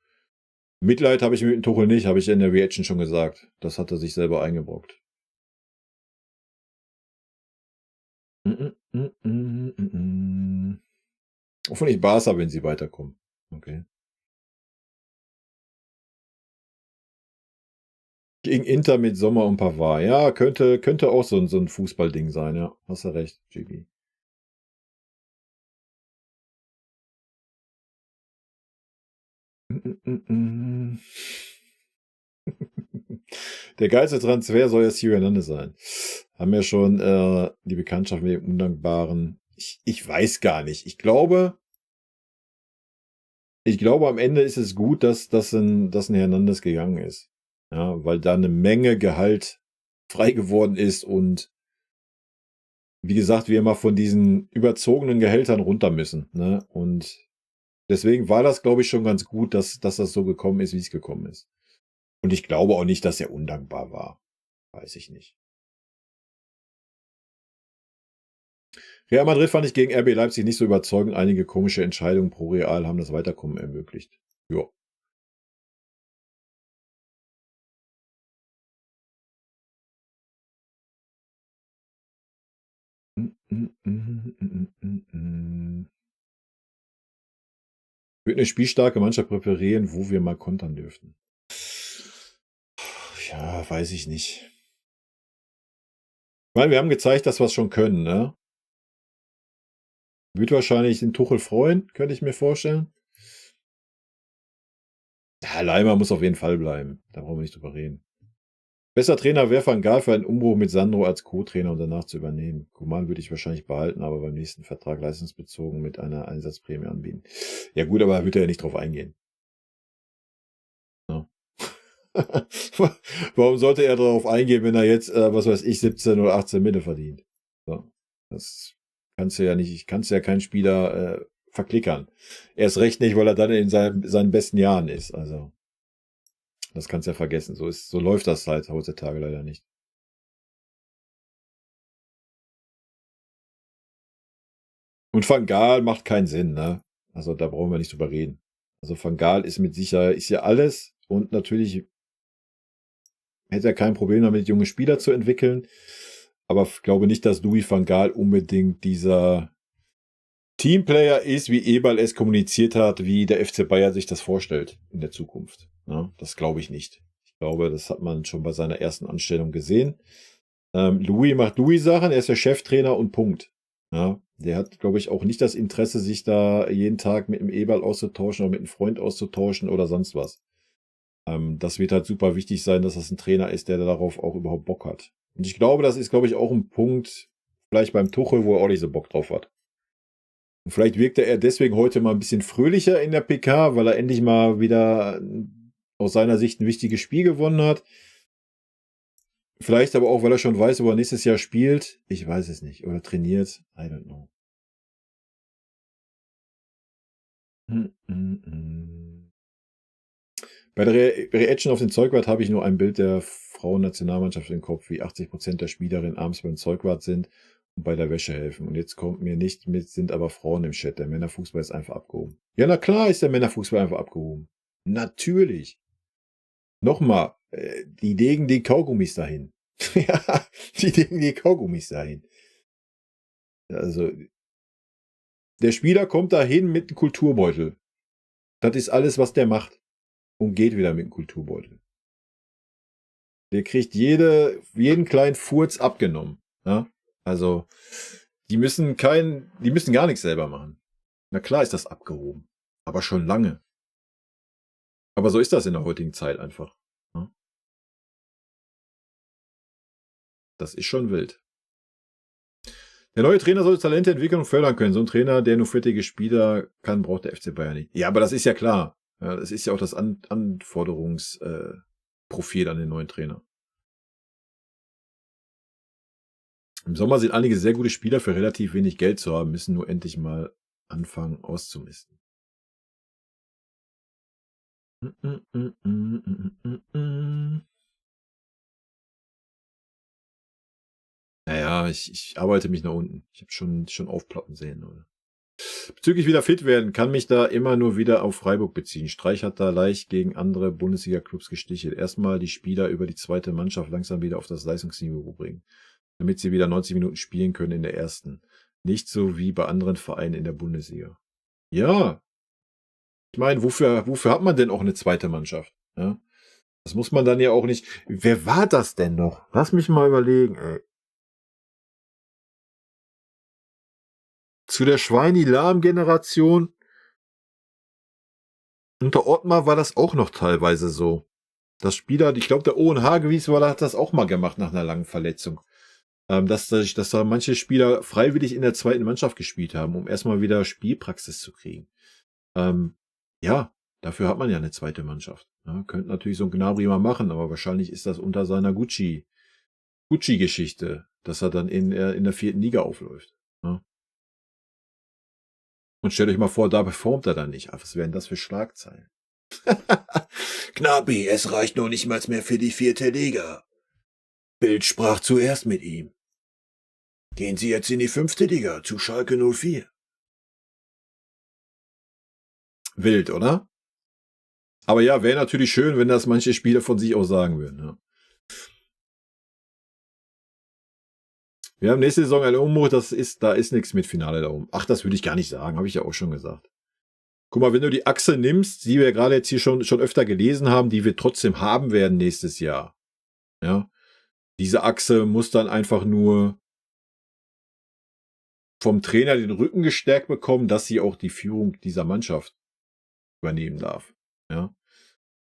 Mitleid habe ich mit dem Tuchel nicht, habe ich in der Reaction schon gesagt. Das hat er sich selber eingebrockt. Hoffentlich Barca, wenn sie weiterkommen. Okay. Gegen Inter mit Sommer und Pavard. Ja, könnte auch so ein Fußballding sein, ja. Hast du recht, GB. Der geilste Transfer soll ja Ciro Hernandez sein. Haben ja schon die Bekanntschaft mit dem Undankbaren. Ich weiß gar nicht. Ich glaube, am Ende ist es gut, dass ein Hernandez gegangen ist. Ja, weil da eine Menge Gehalt frei geworden ist und wie gesagt, wir immer von diesen überzogenen Gehältern runter müssen. Ne? Und Deswegen war das, glaube ich, schon ganz gut, dass das so gekommen ist, wie es gekommen ist. Und ich glaube auch nicht, dass er undankbar war. Weiß ich nicht. Real Madrid fand ich gegen RB Leipzig nicht so überzeugend. Einige komische Entscheidungen pro Real haben das Weiterkommen ermöglicht. Ja. Ich würde eine spielstarke Mannschaft präferieren, wo wir mal kontern dürften. Ja, weiß ich nicht. Ich meine, wir haben gezeigt, dass wir es schon können, ne? Wird wahrscheinlich den Tuchel freuen, könnte ich mir vorstellen. Ja, Leimer muss auf jeden Fall bleiben. Da brauchen wir nicht drüber reden. Besser Trainer wäre Van Gaal für einen Umbruch mit Sandro als Co-Trainer und danach zu übernehmen. Koman würde ich wahrscheinlich behalten, aber beim nächsten Vertrag leistungsbezogen mit einer Einsatzprämie anbieten. Ja gut, aber da wird er ja nicht drauf eingehen. Ja. Warum sollte er darauf eingehen, wenn er jetzt, was weiß ich, 17 oder 18 Mille verdient? So. Das kannst du ja nicht, kannst du ja keinen Spieler verklickern. Erst recht nicht, weil er dann in seinen besten Jahren ist. Also, das kannst du ja vergessen. So läuft das halt heutzutage leider nicht. Und Van Gaal macht keinen Sinn, ne? Also, da brauchen wir nicht drüber reden. Also, Van Gaal ist mit Sicherheit, ist ja alles und natürlich hätte er kein Problem damit, junge Spieler zu entwickeln. Aber ich glaube nicht, dass Louis van Gaal unbedingt dieser Teamplayer ist, wie Eberl es kommuniziert hat, wie der FC Bayern sich das vorstellt in der Zukunft. Ja, das glaube ich nicht. Ich glaube, das hat man schon bei seiner ersten Anstellung gesehen. Louis macht Louis-Sachen, er ist der Cheftrainer und Punkt. Ja, der hat, glaube ich, auch nicht das Interesse, sich da jeden Tag mit dem Eberl auszutauschen oder mit einem Freund auszutauschen oder sonst was. Das wird halt super wichtig sein, dass das ein Trainer ist, der darauf auch überhaupt Bock hat. Und ich glaube, das ist, glaube ich, auch ein Punkt, vielleicht beim Tuchel, wo er auch nicht so Bock drauf hat. Und vielleicht wirkte er deswegen heute mal ein bisschen fröhlicher in der PK, weil er endlich mal wieder aus seiner Sicht ein wichtiges Spiel gewonnen hat. Vielleicht aber auch, weil er schon weiß, wo er nächstes Jahr spielt. Ich weiß es nicht. Oder trainiert. I don't know. Bei der Reaction auf den Zeugwart habe ich nur ein Bild der Frauennationalmannschaft im Kopf, wie 80% der Spielerinnen abends beim Zeugwart sind und bei der Wäsche helfen. Und jetzt kommt mir nicht mit, sind aber Frauen im Chat. Der Männerfußball ist einfach abgehoben. Ja, na klar ist der Männerfußball einfach abgehoben. Natürlich. Nochmal, die legen die Kaugummis dahin. Ja, die legen die Kaugummis dahin. Also, der Spieler kommt dahin mit einem Kulturbeutel. Das ist alles, was der macht. Und geht wieder mit dem Kulturbeutel. Der kriegt jeden kleinen Furz abgenommen. Ja? Also, die müssen gar nichts selber machen. Na klar ist das abgehoben. Aber schon lange. Aber so ist das in der heutigen Zeit einfach. Ja? Das ist schon wild. Der neue Trainer soll Talente entwickeln und fördern können. So ein Trainer, der nur fertige Spieler kann, braucht der FC Bayern nicht. Ja, aber das ist ja klar. Ja, das ist ja auch das Anforderungsprofil an den neuen Trainer. Im Sommer sind einige sehr gute Spieler für relativ wenig Geld zu haben, müssen nur endlich mal anfangen auszumisten. Naja, ich arbeite mich nach unten. Ich habe schon aufploppen sehen, oder? Bezüglich wieder fit werden, kann mich da immer nur wieder auf Freiburg beziehen. Streich hat da leicht gegen andere Bundesliga-Clubs gestichelt. Erstmal die Spieler über die zweite Mannschaft langsam wieder auf das Leistungsniveau bringen, damit sie wieder 90 Minuten spielen können in der ersten. Nicht so wie bei anderen Vereinen in der Bundesliga. Ja. Ich meine, wofür hat man denn auch eine zweite Mannschaft? Ja? Das muss man dann ja auch nicht. Wer war das denn noch? Lass mich mal überlegen, ey. Zu der Schweini-Lahm-Generation unter Ottmar war das auch noch teilweise so. Das Spieler, ich glaube, der Owen Hagewies hat das auch mal gemacht nach einer langen Verletzung. Dass da manche Spieler freiwillig in der zweiten Mannschaft gespielt haben, um erstmal wieder Spielpraxis zu kriegen. Ja, dafür hat man ja eine zweite Mannschaft. Ja, könnte natürlich so ein Gnabry mal machen, aber wahrscheinlich ist das unter seiner Gucci-Geschichte, dass er dann in der 4. Liga aufläuft. Ja. Und stellt euch mal vor, da performt er dann nicht. Was wären das für Schlagzeilen? Gnabry, es reicht noch nicht mal mehr für die 4. Liga. Bild sprach zuerst mit ihm. Gehen Sie jetzt in die 5. Liga zu Schalke 04. Wild, oder? Aber ja, wäre natürlich schön, wenn das manche Spieler von sich auch sagen würden. Ja. Wir haben nächste Saison einen Umbruch, da ist nichts mit Finale da oben. Ach, das würde ich gar nicht sagen, habe ich ja auch schon gesagt. Guck mal, wenn du die Achse nimmst, die wir gerade jetzt hier schon öfter gelesen haben, die wir trotzdem haben werden nächstes Jahr. Ja. Diese Achse muss dann einfach nur vom Trainer den Rücken gestärkt bekommen, dass sie auch die Führung dieser Mannschaft übernehmen darf. Ja.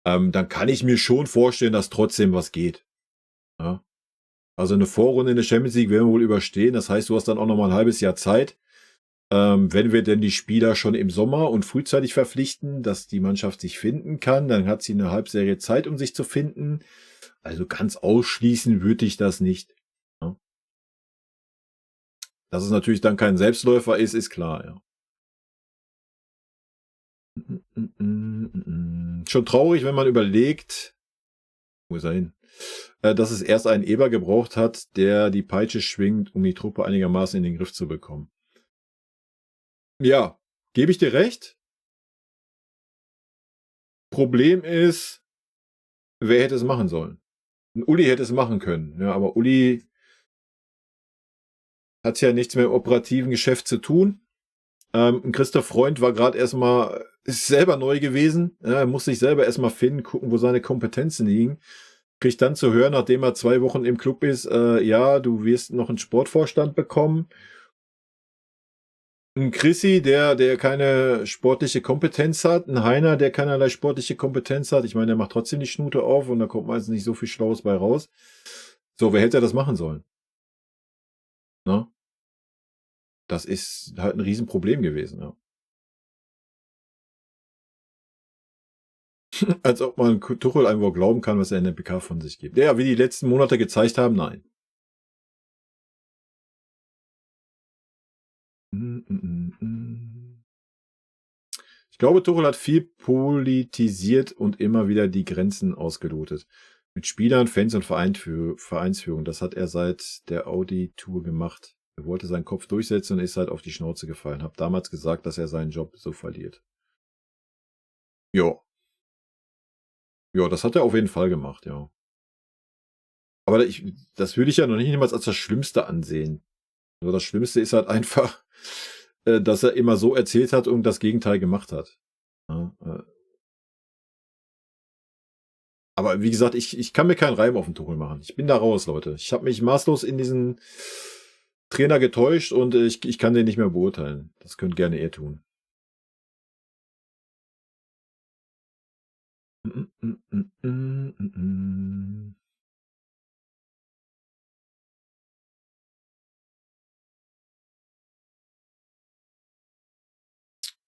Dann kann ich mir schon vorstellen, dass trotzdem was geht. Ja. Also eine Vorrunde in der Champions League werden wir wohl überstehen. Das heißt, du hast dann auch noch mal ein halbes Jahr Zeit, wenn wir denn die Spieler schon im Sommer und frühzeitig verpflichten, dass die Mannschaft sich finden kann. Dann hat sie eine Halbserie Zeit, um sich zu finden. Also ganz ausschließen würde ich das nicht. Ja. Dass es natürlich dann kein Selbstläufer ist klar, ja. Schon traurig, wenn man überlegt, wo ist er hin, dass es erst einen Eber gebraucht hat, der die Peitsche schwingt, um die Truppe einigermaßen in den Griff zu bekommen. Ja, gebe ich dir recht. Problem ist, wer hätte es machen sollen? Und Uli hätte es machen können, ja, aber Uli hat ja nichts mehr im operativen Geschäft zu tun. Christoph Freund war gerade ist selber neu gewesen, ja, muss sich selber erstmal finden, gucken, wo seine Kompetenzen liegen. Kriegt dann zu hören, nachdem er 2 Wochen im Club ist, ja, du wirst noch einen Sportvorstand bekommen. Ein Chrissy, der keine sportliche Kompetenz hat, ein Heiner, der keinerlei sportliche Kompetenz hat. Ich meine, der macht trotzdem die Schnute auf und da kommt meistens nicht so viel Schlaues bei raus. So, wer hätte das machen sollen? Na? Das ist halt ein Riesenproblem gewesen, ja. Als ob man Tuchel einfach glauben kann, was er in der PK von sich gibt. Ja, wie die letzten Monate gezeigt haben, nein. Ich glaube, Tuchel hat viel politisiert und immer wieder die Grenzen ausgelotet. Mit Spielern, Fans und Vereinsführung. Das hat er seit der Audi-Tour gemacht. Er wollte seinen Kopf durchsetzen und ist halt auf die Schnauze gefallen. Hab damals gesagt, dass er seinen Job so verliert. Ja. Ja, das hat er auf jeden Fall gemacht, ja. Aber das würde ich ja noch nicht niemals als das Schlimmste ansehen. Also das Schlimmste ist halt einfach, dass er immer so erzählt hat und das Gegenteil gemacht hat. Ja, aber wie gesagt, ich kann mir keinen Reim auf den Tuchel machen. Ich bin da raus, Leute. Ich habe mich maßlos in diesen Trainer getäuscht und ich kann den nicht mehr beurteilen. Das könnt gerne ihr tun.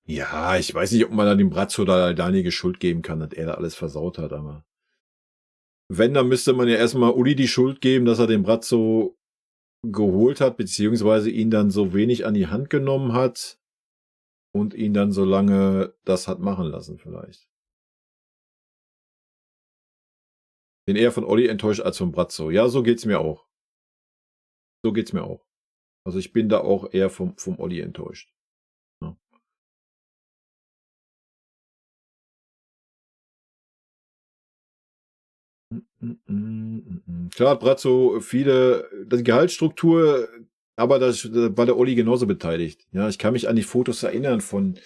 Ja, ich weiß nicht, ob man da dem Brazzo oder Daniel Schuld geben kann, dass er da alles versaut hat, aber wenn, dann müsste man ja erstmal Uli die Schuld geben, dass er den Brazzo geholt hat, beziehungsweise ihn dann so wenig an die Hand genommen hat und ihn dann so lange das hat machen lassen vielleicht. Bin eher von Olli enttäuscht als von Brazzo. Ja, so geht's mir auch. So geht's mir auch. Also ich bin da auch eher vom Olli enttäuscht. Ja. Klar hat Brazzo die Gehaltsstruktur, aber da war der Olli genauso beteiligt. Ja, ich kann mich an die Fotos erinnern von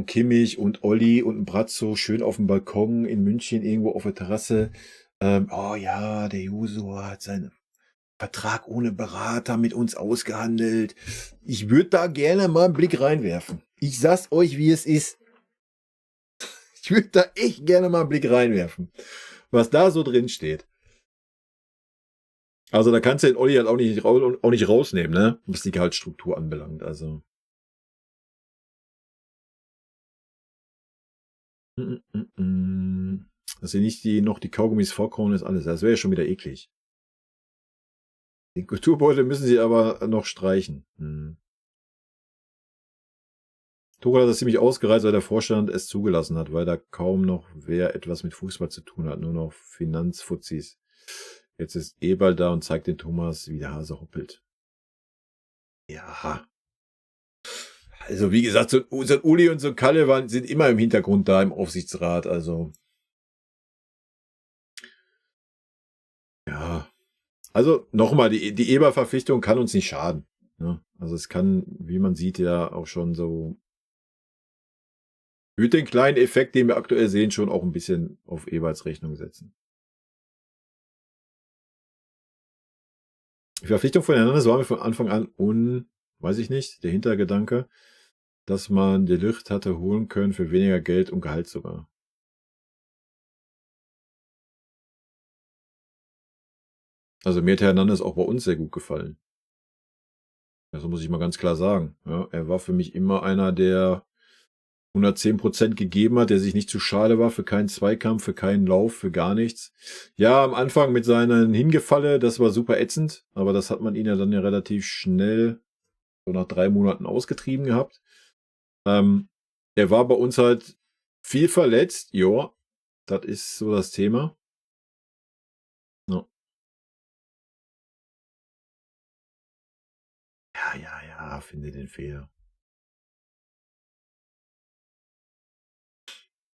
Kimmich und Olli und Brazzo schön auf dem Balkon in München irgendwo auf der Terrasse. Oh ja, der Juso hat seinen Vertrag ohne Berater mit uns ausgehandelt. Ich würde da gerne mal einen Blick reinwerfen. Ich sag's euch, wie es ist. Ich würde da echt gerne mal einen Blick reinwerfen, was da so drin steht. Also da kannst du den Olli halt auch nicht rausnehmen, ne? Was die Gehaltsstruktur anbelangt. Also. Dass sie nicht noch die Kaugummis vorkauen, ist alles. Das wäre ja schon wieder eklig. Den Kulturbeutel müssen sie aber noch streichen. Tuchel hat das ziemlich ausgereizt, weil der Vorstand es zugelassen hat, weil da kaum noch wer etwas mit Fußball zu tun hat, nur noch Finanzfuzis. Jetzt ist Eberl da und zeigt den Thomas, wie der Hase hoppelt. Ja. Also wie gesagt, so ein Uli und so ein Kalle sind immer im Hintergrund da im Aufsichtsrat. Also ja. Also nochmal, die Eberl-Verpflichtung kann uns nicht schaden. Ne? Also es kann, wie man sieht, ja auch schon so mit den kleinen Effekt, den wir aktuell sehen, schon auch ein bisschen auf Eberls Rechnung setzen. Die Verpflichtung von Hernandez war mir von Anfang an weiß ich nicht, der Hintergedanke, dass man De Ligt hatte holen können für weniger Geld und Gehalt sogar. Also mir hat Hernandez auch bei uns sehr gut gefallen. Das muss ich mal ganz klar sagen. Ja, er war für mich immer einer, der 110% gegeben hat, der sich nicht zu schade war für keinen Zweikampf, für keinen Lauf, für gar nichts. Ja, am Anfang mit seinen Hingefalle, das war super ätzend, aber das hat man ihn ja dann ja relativ schnell, so nach 3 Monaten ausgetrieben gehabt. Er war bei uns halt viel verletzt, ja, das ist so das Thema. Ja. Ja, finde den Fehler.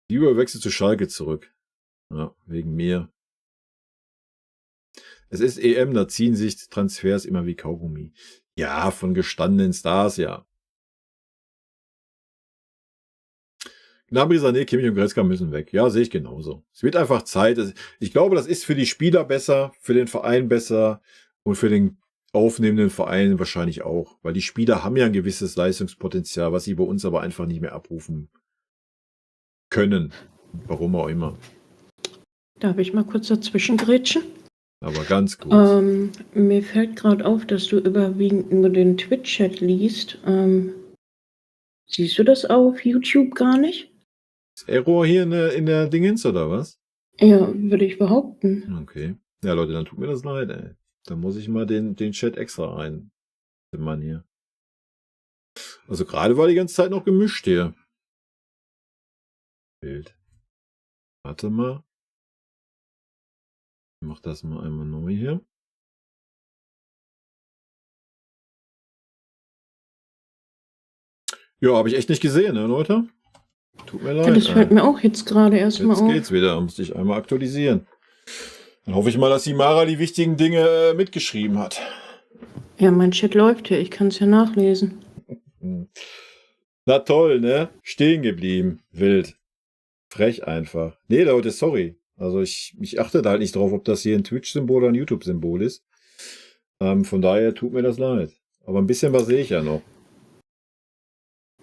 Lieber wechselt zu Schalke zurück. Ja, wegen mir. Es ist EM, da ziehen sich Transfers immer wie Kaugummi. Ja, von gestandenen Stars, ja. Gnabry, Sané, Kimmich und Goretzka müssen weg. Ja, sehe ich genauso. Es wird einfach Zeit. Ich glaube, das ist für die Spieler besser, für den Verein besser und für den aufnehmenden Verein wahrscheinlich auch. Weil die Spieler haben ja ein gewisses Leistungspotenzial, was sie bei uns aber einfach nicht mehr abrufen können. Warum auch immer. Darf ich mal kurz dazwischen grätschen? Aber ganz kurz. Mir fällt gerade auf, dass du überwiegend nur den Twitch-Chat liest. Siehst du das auf YouTube gar nicht? Ist Error hier in der Dingens oder was? Ja, würde ich behaupten. Okay. Ja, Leute, dann tut mir das leid, ey. Dann muss ich mal den Chat extra rein. Den Mann hier. Also gerade war die ganze Zeit noch gemischt hier. Bild. Warte mal. Ich mach das mal einmal neu hier. Ja, habe ich echt nicht gesehen, ne, Leute? Tut mir leid. Ja, das fällt mir auch jetzt gerade erstmal Jetzt auf. geht's wieder. Musste ich einmal aktualisieren. Dann hoffe ich mal, dass die Mara die wichtigen Dinge mitgeschrieben hat. Ja, mein Chat läuft hier, ich kann es ja nachlesen. Na toll, ne? Stehen geblieben. Wild. Frech einfach. Nee, Leute, sorry. Also ich achte da halt nicht drauf, ob das hier ein Twitch-Symbol oder ein YouTube-Symbol ist. Von daher tut mir das leid. Aber ein bisschen was sehe ich ja noch.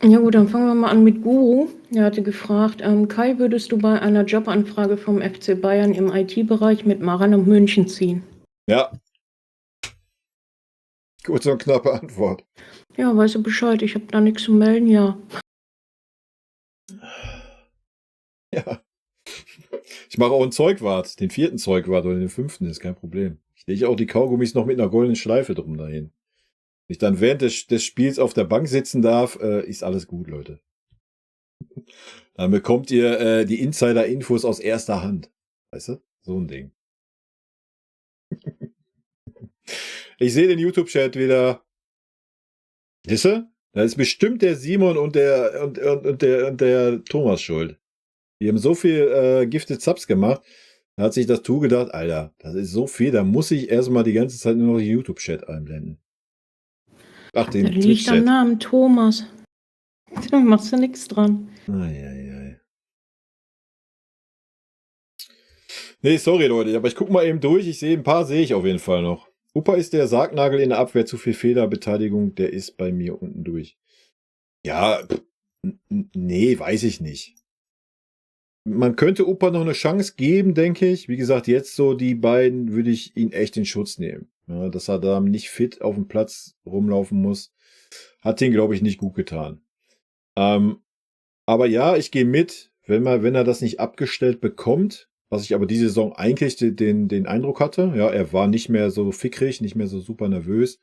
Ja gut, dann fangen wir mal an mit Guru. Er hatte gefragt, Kai, würdest du bei einer Jobanfrage vom FC Bayern im IT-Bereich mit Mara nach München ziehen? Ja. Kurze und knappe Antwort. Ja, weißt du Bescheid, ich habe da nichts zu melden, ja. Ja. Ich mache auch einen Zeugwart, den 4. Zeugwart oder den 5. ist kein Problem. Ich lege auch die Kaugummis noch mit einer goldenen Schleife drum dahin. Wenn ich dann während des Spiels auf der Bank sitzen darf, ist alles gut, Leute. Dann bekommt ihr die Insider-Infos aus erster Hand. Weißt du? So ein Ding. Ich sehe den YouTube-Chat wieder. Siehst du? Da ist bestimmt der Simon und der Thomas schuld. Die haben so viel Gifted Subs gemacht. Da hat sich das Tu gedacht, Alter, das ist so viel, da muss ich erstmal die ganze Zeit nur noch den YouTube-Chat einblenden. Ach, den Der liegt am Twitch-Chat. Namen Thomas. Da machst du nichts dran. Eieiei. Nee, sorry, Leute, aber ich gucke mal eben durch. Ich sehe ein paar, sehe ich auf jeden Fall noch. Upa ist der Sargnagel in der Abwehr, zu viel Fehlerbeteiligung, der ist bei mir unten durch. Ja, nee, weiß ich nicht. Man könnte Upa noch eine Chance geben, denke ich. Wie gesagt, jetzt so die beiden würde ich ihn echt in Schutz nehmen. Ja, dass er da nicht fit auf dem Platz rumlaufen muss, hat ihn, glaube ich, nicht gut getan. Aber ja, ich gehe mit, wenn er das nicht abgestellt bekommt, was ich aber diese Saison eigentlich den Eindruck hatte. Ja, er war nicht mehr so fickrig, nicht mehr so super nervös.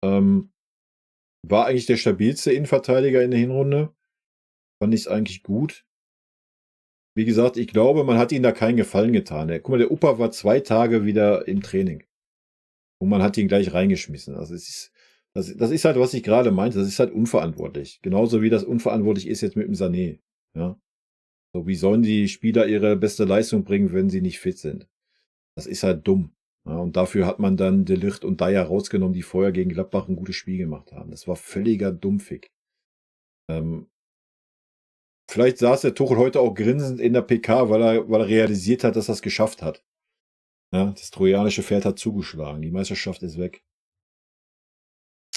War eigentlich der stabilste Innenverteidiger in der Hinrunde. fand ich es eigentlich gut. Wie gesagt, ich glaube, man hat ihm da keinen Gefallen getan. Guck mal, der Opa war 2 Tage wieder im Training. Und man hat ihn gleich reingeschmissen. Also das ist halt, was ich gerade meinte. Das ist halt unverantwortlich. Genauso wie das unverantwortlich ist jetzt mit dem Sané. Ja. So, wie sollen die Spieler ihre beste Leistung bringen, wenn sie nicht fit sind? Das ist halt dumm. Ja, und dafür hat man dann De Ligt und Dyer rausgenommen, die vorher gegen Gladbach ein gutes Spiel gemacht haben. Das war völliger Dummfick. Vielleicht saß der Tuchel heute auch grinsend in der PK, weil er realisiert hat, dass er es geschafft hat. Ja, das trojanische Pferd hat zugeschlagen. Die Meisterschaft ist weg.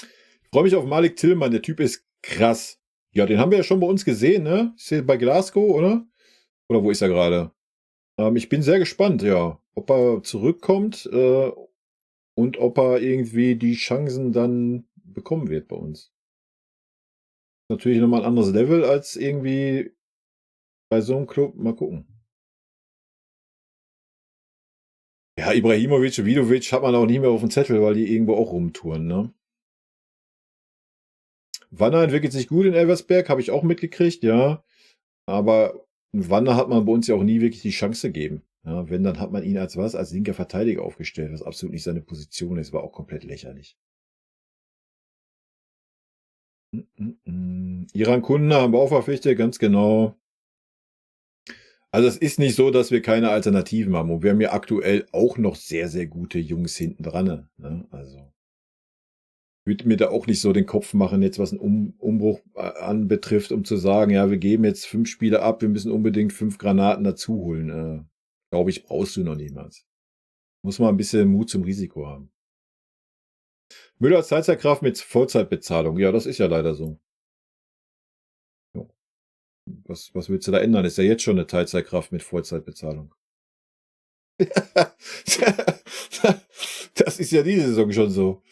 Ich freue mich auf Malik Tillmann. Der Typ ist krass. Ja, den haben wir ja schon bei uns gesehen, ne? Ist der bei Glasgow, oder? Oder wo ist er gerade? Ich bin sehr gespannt, ja. Ob er zurückkommt und ob er irgendwie die Chancen dann bekommen wird bei uns. Natürlich nochmal ein anderes Level als irgendwie bei so einem Club. Mal gucken. Ja, Ibrahimovic und Vidovic hat man auch nicht mehr auf dem Zettel, weil die irgendwo auch rumtouren, ne? Wanner entwickelt sich gut in Elversberg, habe ich auch mitgekriegt, ja. Aber Wanner hat man bei uns ja auch nie wirklich die Chance gegeben. Ja, wenn, dann hat man ihn als linker Verteidiger aufgestellt, was absolut nicht seine Position ist, war auch komplett lächerlich. Iran Kunden haben wir auch verpflichtet, ganz genau. Also es ist nicht so, dass wir keine Alternativen haben. Und wir haben ja aktuell auch noch sehr, sehr gute Jungs hinten dran. Ne? Also ich würde mir da auch nicht so den Kopf machen, jetzt was einen Umbruch anbetrifft, um zu sagen, ja, wir geben jetzt 5 Spieler ab, wir müssen unbedingt 5 Granaten dazu holen. Glaube ich, brauchst du noch niemals. Muss man ein bisschen Mut zum Risiko haben. Müller als Teilzeitkraft mit Vollzeitbezahlung. Ja, das ist ja leider so. Ja. Was willst du da ändern? Ist ja jetzt schon eine Teilzeitkraft mit Vollzeitbezahlung. Das ist ja diese Saison schon so.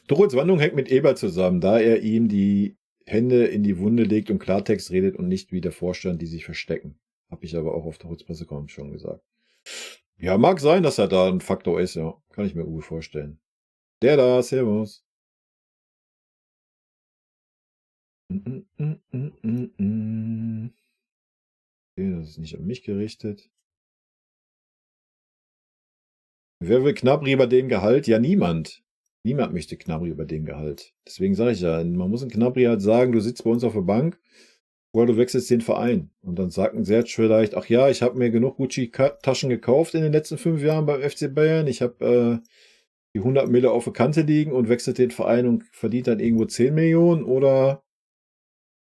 Tuchels Wandlung hängt mit Eber zusammen, da er ihm die Hände in die Wunde legt und Klartext redet und nicht wie der Vorstand, die sich verstecken. Habe ich aber auch auf Tuchels Pressekonferenz schon gesagt. Ja, mag sein, dass er da ein Faktor ist, ja. Kann ich mir gut vorstellen. Der da, servus. Okay, das ist nicht an mich gerichtet. Wer will Gnabry über den Gehalt? Ja, niemand. Niemand möchte Gnabry über den Gehalt. Deswegen sage ich ja, man muss in Gnabry halt sagen, du sitzt bei uns auf der Bank oder du wechselst den Verein. Und dann sagt ein Serge vielleicht, ach ja, ich habe mir genug Gucci-Taschen gekauft in den letzten 5 Jahren beim FC Bayern. Ich habe die 100 Mille auf der Kante liegen und wechselt den Verein und verdient dann irgendwo 10 Millionen. Oder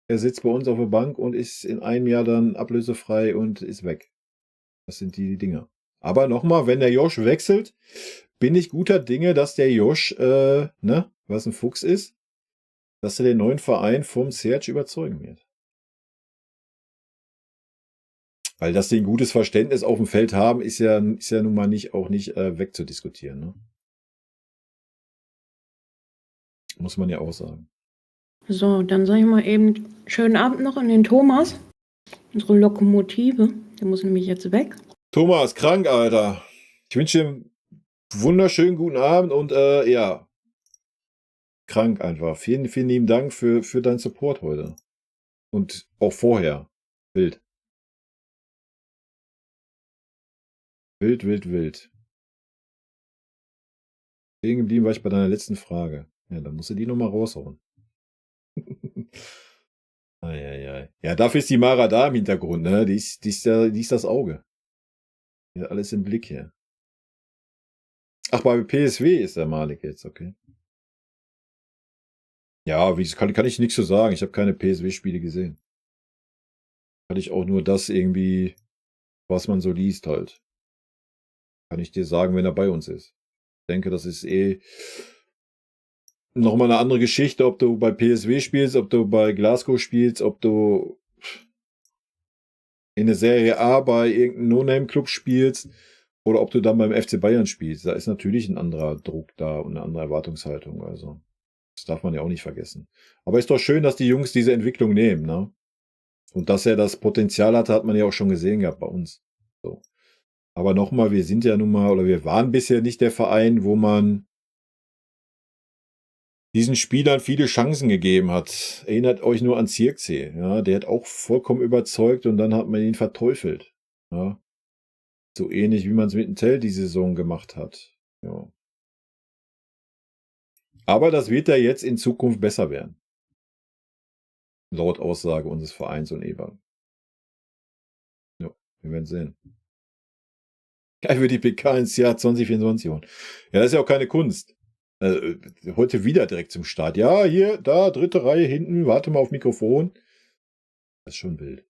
er sitzt bei uns auf der Bank und ist in einem Jahr dann ablösefrei und ist weg. Das sind die Dinger. Aber nochmal, wenn der Josh wechselt, bin ich guter Dinge, dass der Josh, was ein Fuchs ist, dass er den neuen Verein vom Serge überzeugen wird. Weil dass die ein gutes Verständnis auf dem Feld haben, ist ja nun mal nicht wegzudiskutieren. Ne? Muss man ja auch sagen. So, dann sage ich mal eben schönen Abend noch an den Thomas, unsere Lokomotive. Der muss nämlich jetzt weg. Thomas, krank, Alter. Ich wünsche dir einen wunderschönen guten Abend und ja, krank einfach. Vielen, vielen lieben Dank für deinen Support heute. Und auch vorher. Wild. Wild, wild, wild. Stehen geblieben war ich bei deiner letzten Frage. Ja, dann musst du die nochmal raushauen. Eieiei. Ja, dafür ist die Mara da im Hintergrund, ne? Die ist das Auge. Ja, alles im Blick hier. Ach, bei PSW ist der Malik jetzt, okay. Ja, kann ich nichts zu sagen. Ich habe keine PSW-Spiele gesehen. Kann ich auch nur das irgendwie, was man so liest halt. Kann ich dir sagen, wenn er bei uns ist. Ich denke, das ist nochmal eine andere Geschichte, ob du bei PSW spielst, ob du bei Glasgow spielst, ob du in der Serie A bei irgendeinem No-Name-Club spielst oder ob du dann beim FC Bayern spielst. Da ist natürlich ein anderer Druck da und eine andere Erwartungshaltung. Also, das darf man ja auch nicht vergessen. Aber ist doch schön, dass die Jungs diese Entwicklung nehmen, ne? Und dass er das Potenzial hatte, hat man ja auch schon gesehen gehabt bei uns. So. Aber nochmal, wir sind ja nun mal, oder wir waren bisher nicht der Verein, wo man diesen Spielern viele Chancen gegeben hat. Erinnert euch nur an Zirkzee. Ja, der hat auch vollkommen überzeugt und dann hat man ihn verteufelt. Ja. So ähnlich, wie man es mit dem Tell die Saison gemacht hat. Ja. Aber das wird ja jetzt in Zukunft besser werden. Laut Aussage unseres Vereins und Eberl. Ja, wir werden sehen. Er wird die PK ins Jahr 2024 holen. Ja, das ist ja auch keine Kunst. Heute wieder direkt zum Start. Ja, hier, da, 3. Reihe hinten, warte mal auf Mikrofon. Das ist schon wild.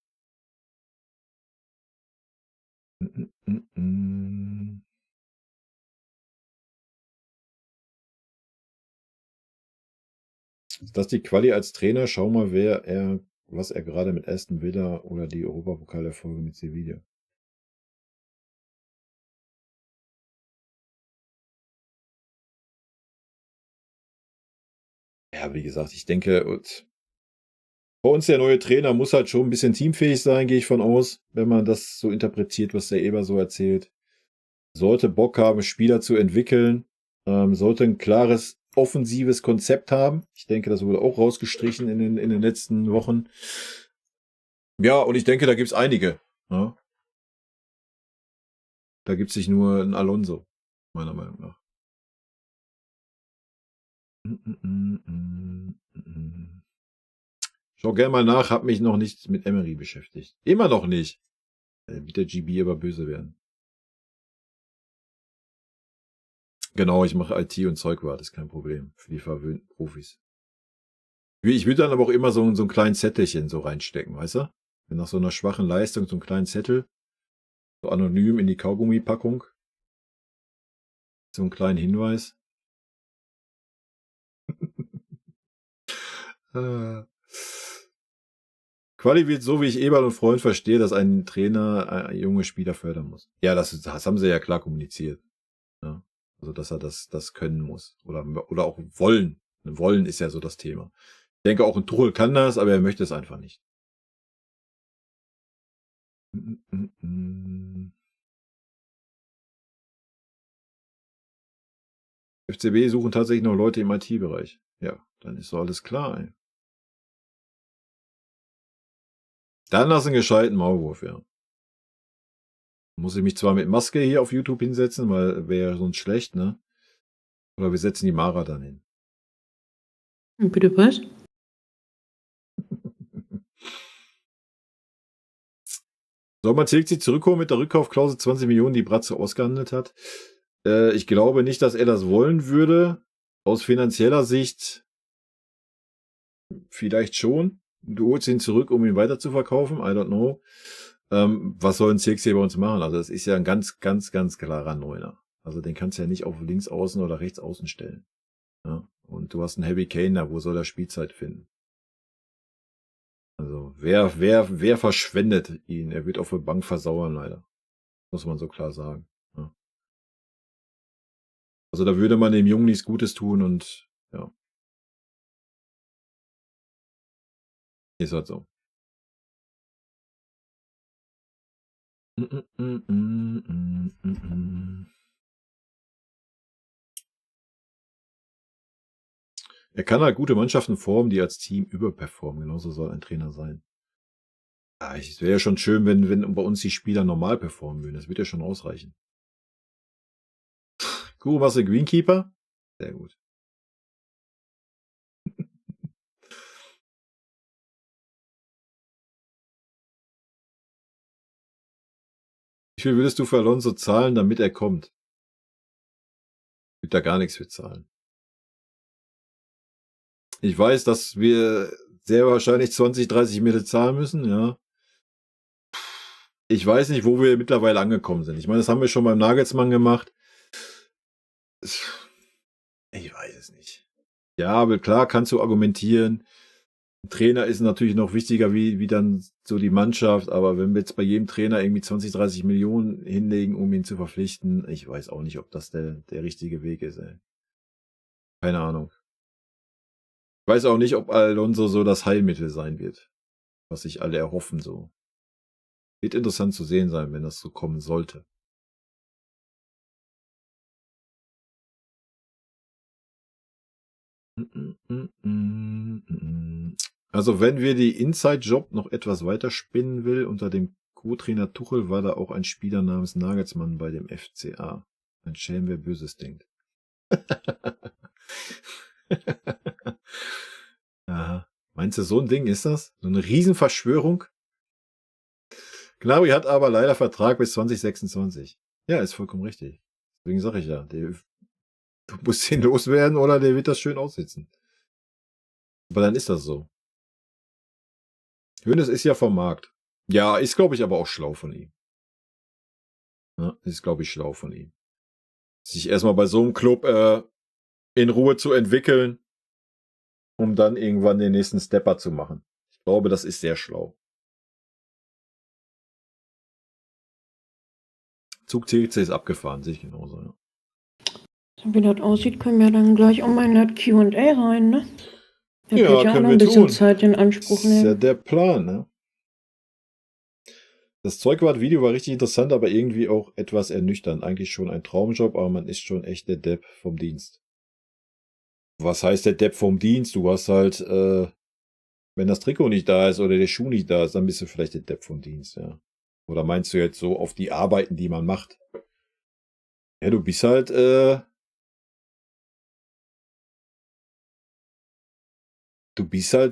Ist das die Quali als Trainer? Schau mal, was er gerade mit Aston Villa oder die Europapokalerfolge mit Sevilla. Ja, wie gesagt, ich denke, bei uns der neue Trainer muss halt schon ein bisschen teamfähig sein, gehe ich von aus, wenn man das so interpretiert, was der Eber so erzählt. Sollte Bock haben, Spieler zu entwickeln, sollte ein klares offensives Konzept haben. Ich denke, das wurde auch rausgestrichen in den letzten Wochen. Ja, und ich denke, da gibt es einige. Ja? Da gibt es nicht nur einen Alonso, meiner Meinung nach. Schau gerne mal nach, habe mich noch nicht mit Emery beschäftigt. Immer noch nicht. Wird der GB aber böse werden. Genau, ich mache IT und Zeugwart, ist kein Problem. Für die verwöhnten Profis. Ich würde dann aber auch immer so ein kleines Zettelchen so reinstecken, weißt du? Wenn nach so einer schwachen Leistung so einen kleinen Zettel, so anonym in die Kaugummipackung. So einen kleinen Hinweis. Quali wird so, wie ich Eberl und Freund verstehe, dass ein Trainer junge Spieler fördern muss. Ja, das haben sie ja klar kommuniziert. Ja, also, dass er das können muss. Oder auch wollen. Wollen ist ja so das Thema. Ich denke, auch ein Tuchel kann das, aber er möchte es einfach nicht. FCB suchen tatsächlich noch Leute im IT-Bereich. Ja, dann ist so alles klar, ey. Dann hast du einen gescheiten Maulwurf, ja. Muss ich mich zwar mit Maske hier auf YouTube hinsetzen, weil wäre sonst schlecht, ne? Oder wir setzen die Mara dann hin. Bitte was? Soll man Zirkzee zurückholen mit der Rückkaufklausel 20 Millionen, die Bratze ausgehandelt hat? Ich glaube nicht, dass er das wollen würde. Aus finanzieller Sicht vielleicht schon. Du holst ihn zurück, um ihn weiter zu verkaufen. I don't know. Was soll ein Zirkzee bei uns machen? Also das ist ja ein ganz, ganz, ganz klarer Neuner. Also den kannst du ja nicht auf links außen oder rechts außen stellen. Ja? Und du hast einen Harry Kane da, wo soll er Spielzeit finden? Also wer verschwendet ihn? Er wird auf der Bank versauern, leider. Muss man so klar sagen. Ja. Also da würde man dem Jungen nichts Gutes tun und ja. Ist halt so. Er kann halt gute Mannschaften formen, die als Team überperformen. Genauso soll ein Trainer sein. Ja, es wäre ja schon schön, wenn bei uns die Spieler normal performen würden. Das wird ja schon ausreichen. Guru, machst du Greenkeeper? Sehr gut. Wie viel würdest du für Alonso zahlen, damit er kommt? Ich würde da gar nichts für zahlen. Ich weiß, dass wir sehr wahrscheinlich 20, 30 Mille zahlen müssen, ja. Ich weiß nicht, wo wir mittlerweile angekommen sind. Ich meine, das haben wir schon beim Nagelsmann gemacht. Ich weiß es nicht. Ja, aber klar kannst du argumentieren. Ein Trainer ist natürlich noch wichtiger wie dann so die Mannschaft, aber wenn wir jetzt bei jedem Trainer irgendwie 20, 30 Millionen hinlegen, um ihn zu verpflichten, ich weiß auch nicht, ob das der richtige Weg ist, ey. Keine Ahnung. Ich weiß auch nicht, ob Alonso so das Heilmittel sein wird, was sich alle erhoffen, so. Wird interessant zu sehen sein, wenn das so kommen sollte. Also wenn wir die Inside-Job noch etwas weiter spinnen will, unter dem Co-Trainer Tuchel war da auch ein Spieler namens Nagelsmann bei dem FCA. Ein Schelm, wer Böses denkt. Aha. Meinst du, so ein Ding ist das? So eine Riesenverschwörung? Gnabry hat aber leider Vertrag bis 2026. Ja, ist vollkommen richtig. Deswegen sage ich ja, du musst ihn loswerden oder der wird das schön aussitzen. Aber dann ist das so. Hönes ist ja vom Markt. Ja, ist, glaube ich, aber auch schlau von ihm. Ja, ist, glaube ich, schlau von ihm. Sich erstmal bei so einem Club in Ruhe zu entwickeln, um dann irgendwann den nächsten Stepper zu machen. Ich glaube, das ist sehr schlau. Zug TLC ist abgefahren, sehe ich genauso. Ja. So wie das aussieht, können wir dann gleich auch mal in das Q&A rein, ne? Das Ja, wird ja auch können noch wir ein bisschen tun. Zeit in Anspruch Das ist ja nehmen. der Plan, ne? Das Zeugwart-Video war richtig interessant, aber irgendwie auch etwas ernüchternd. Eigentlich schon ein Traumjob, aber man ist schon echt der Depp vom Dienst. Was heißt der Depp vom Dienst? Du hast halt, wenn das Trikot nicht da ist oder der Schuh nicht da ist, dann bist du vielleicht der Depp vom Dienst, ja. Oder meinst du jetzt so auf die Arbeiten, die man macht? Ja, du bist halt,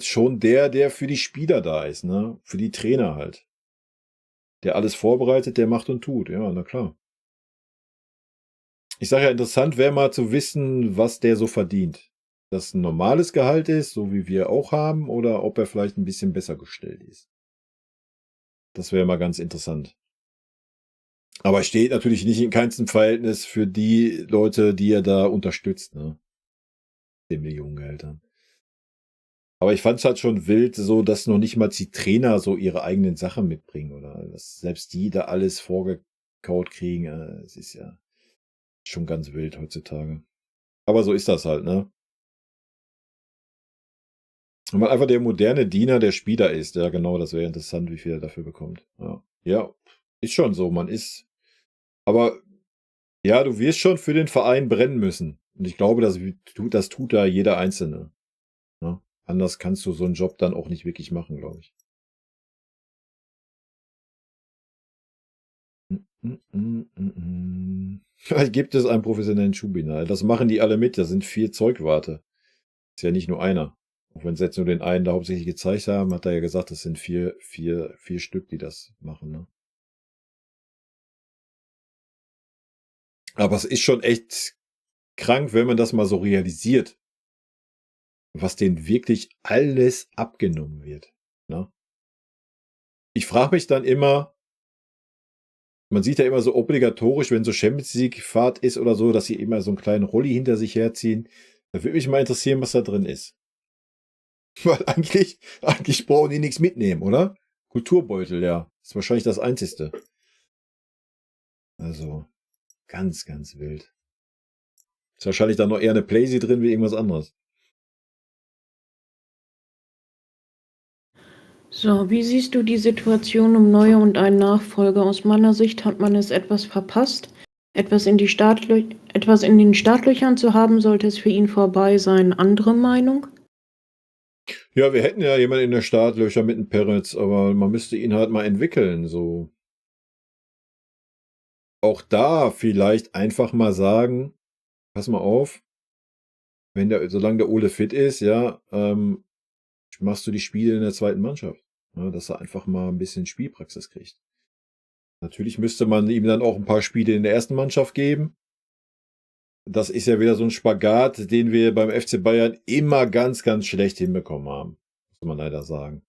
schon der für die Spieler da ist, ne? Für die Trainer halt. Der alles vorbereitet, der macht und tut. Ja, na klar. Ich sage ja, interessant wäre mal zu wissen, was der so verdient. Das ein normales Gehalt ist, so wie wir auch haben, oder ob er vielleicht ein bisschen besser gestellt ist. Das wäre mal ganz interessant. Aber steht natürlich nicht in keinem Verhältnis für die Leute, die er da unterstützt, ne? Den Millionengehältern. Aber ich fand es halt schon wild, so dass noch nicht mal die Trainer so ihre eigenen Sachen mitbringen oder dass selbst die da alles vorgekaut kriegen. Es ist ja schon ganz wild heutzutage. Aber so ist das halt, ne? Wenn man einfach der moderne Diener der Spieler ist, ja genau, das wäre interessant, wie viel er dafür bekommt. Ja. Ja, ist schon so, man ist. Aber ja, du wirst schon für den Verein brennen müssen. Und ich glaube, das tut da jeder Einzelne. Ne? Anders kannst du so einen Job dann auch nicht wirklich machen, glaube ich. Vielleicht gibt es einen professionellen Schuhbinder. Das machen die alle mit. Das sind 4 Zeugwarte. Ist ja nicht nur einer. Auch wenn sie jetzt nur den einen da hauptsächlich gezeigt haben, hat er ja gesagt, das sind 4 Stück, die das machen. Ne? Aber es ist schon echt krank, wenn man das mal so realisiert. Was denen wirklich alles abgenommen wird. Ne? Ich frage mich dann immer, man sieht ja immer so obligatorisch, wenn so Champions League Fahrt ist oder so, dass sie immer so einen kleinen Rolli hinter sich herziehen. Da würde mich mal interessieren, was da drin ist. Weil eigentlich brauchen die nichts mitnehmen, oder? Kulturbeutel, ja. Ist wahrscheinlich das Einzigste. Also, ganz, ganz wild. Ist wahrscheinlich dann noch eher eine Playsee drin wie irgendwas anderes. So, wie siehst du die Situation um Neuer und einen Nachfolger? Aus meiner Sicht hat man es etwas verpasst. Etwas in den Startlöchern zu haben, sollte es für ihn vorbei sein. Andere Meinung? Ja, wir hätten ja jemanden in der Startlöcher mit einem Peretz, aber man müsste ihn halt mal entwickeln, so. Auch da vielleicht einfach mal sagen, pass mal auf, solange der Ole fit ist, ja, machst du die Spiele in der zweiten Mannschaft. Ja, dass er einfach mal ein bisschen Spielpraxis kriegt. Natürlich müsste man ihm dann auch ein paar Spiele in der ersten Mannschaft geben. Das ist ja wieder so ein Spagat, den wir beim FC Bayern immer ganz, ganz schlecht hinbekommen haben. Muss man leider sagen.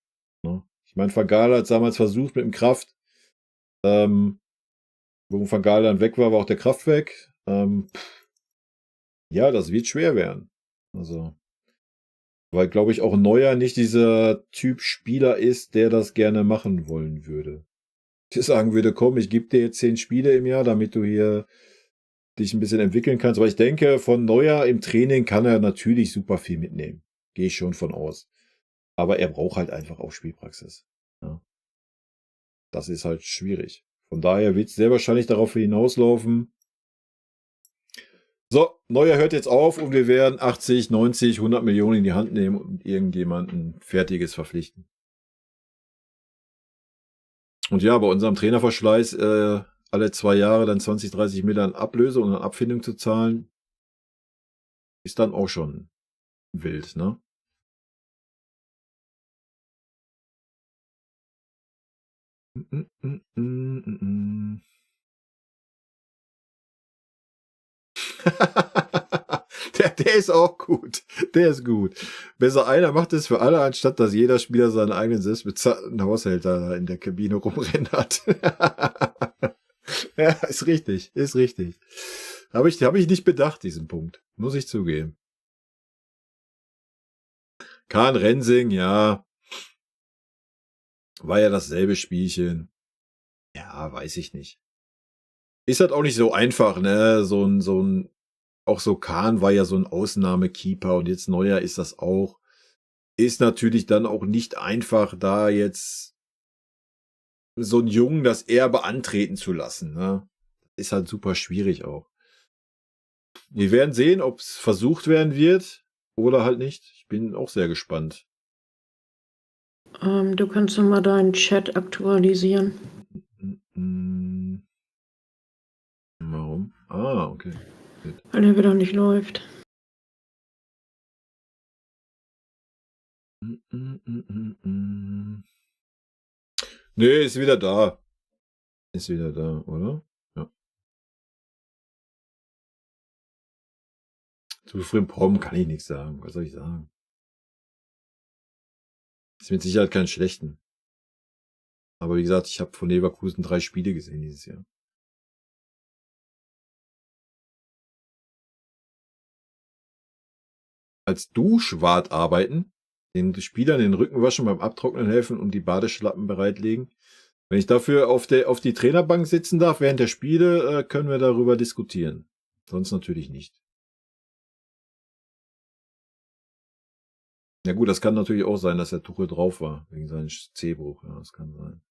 Ich meine, Van Gaal hat es damals versucht mit dem Kraft. Wo Van Gaal dann weg war auch der Kraft weg. Ja, das wird schwer werden. Also, weil, glaube ich, auch Neuer nicht dieser Typ Spieler ist, der das gerne machen wollen würde. Der sagen würde, komm, ich gebe dir jetzt 10 Spiele im Jahr, damit du hier dich ein bisschen entwickeln kannst. Aber ich denke, von Neuer im Training kann er natürlich super viel mitnehmen. Gehe ich schon von aus. Aber er braucht halt einfach auch Spielpraxis. Ja. Das ist halt schwierig. Von daher wird es sehr wahrscheinlich darauf hinauslaufen, So, Neuer hört jetzt auf und wir werden 80, 90, 100 Millionen in die Hand nehmen und irgendjemanden Fertiges verpflichten. Und ja, bei unserem Trainerverschleiß alle 2 Jahre dann 20, 30 Millionen Ablöse und eine Abfindung zu zahlen, ist dann auch schon wild, ne? Der ist auch gut. Der ist gut. Besser einer macht es für alle, anstatt dass jeder Spieler seinen eigenen selbstbezahlten Haushälter da in der Kabine rumrennen hat. Ja, ist richtig. Ist richtig. Hab ich nicht bedacht, diesen Punkt. Muss ich zugeben. Kahn Rensing, ja. War ja dasselbe Spielchen. Ja, weiß ich nicht. Ist halt auch nicht so einfach, ne? Auch so Kahn war ja so ein Ausnahmekeeper und jetzt Neuer ist das auch. Ist natürlich dann auch nicht einfach, da jetzt so einen Jungen das Erbe antreten zu lassen, ne? Ist halt super schwierig auch. Wir werden sehen, ob es versucht werden wird oder halt nicht. Ich bin auch sehr gespannt. Du kannst doch mal deinen Chat aktualisieren. Warum? Ah, okay. Weil er wieder nicht läuft. Nee, ist wieder da. Ist wieder da, oder? Ja. Zu Frimpong kann ich nichts sagen. Was soll ich sagen? Ist mit Sicherheit kein schlechten. Aber wie gesagt, ich habe von Leverkusen 3 Spiele gesehen dieses Jahr. Als Duschwart arbeiten, den Spielern den Rücken waschen, beim Abtrocknen helfen und die Badeschlappen bereitlegen. Wenn ich dafür auf die Trainerbank sitzen darf während der Spiele, können wir darüber diskutieren. Sonst natürlich nicht. Ja gut, das kann natürlich auch sein, dass der Tuchel drauf war, wegen seinem C-Bruch. Ja, das kann sein.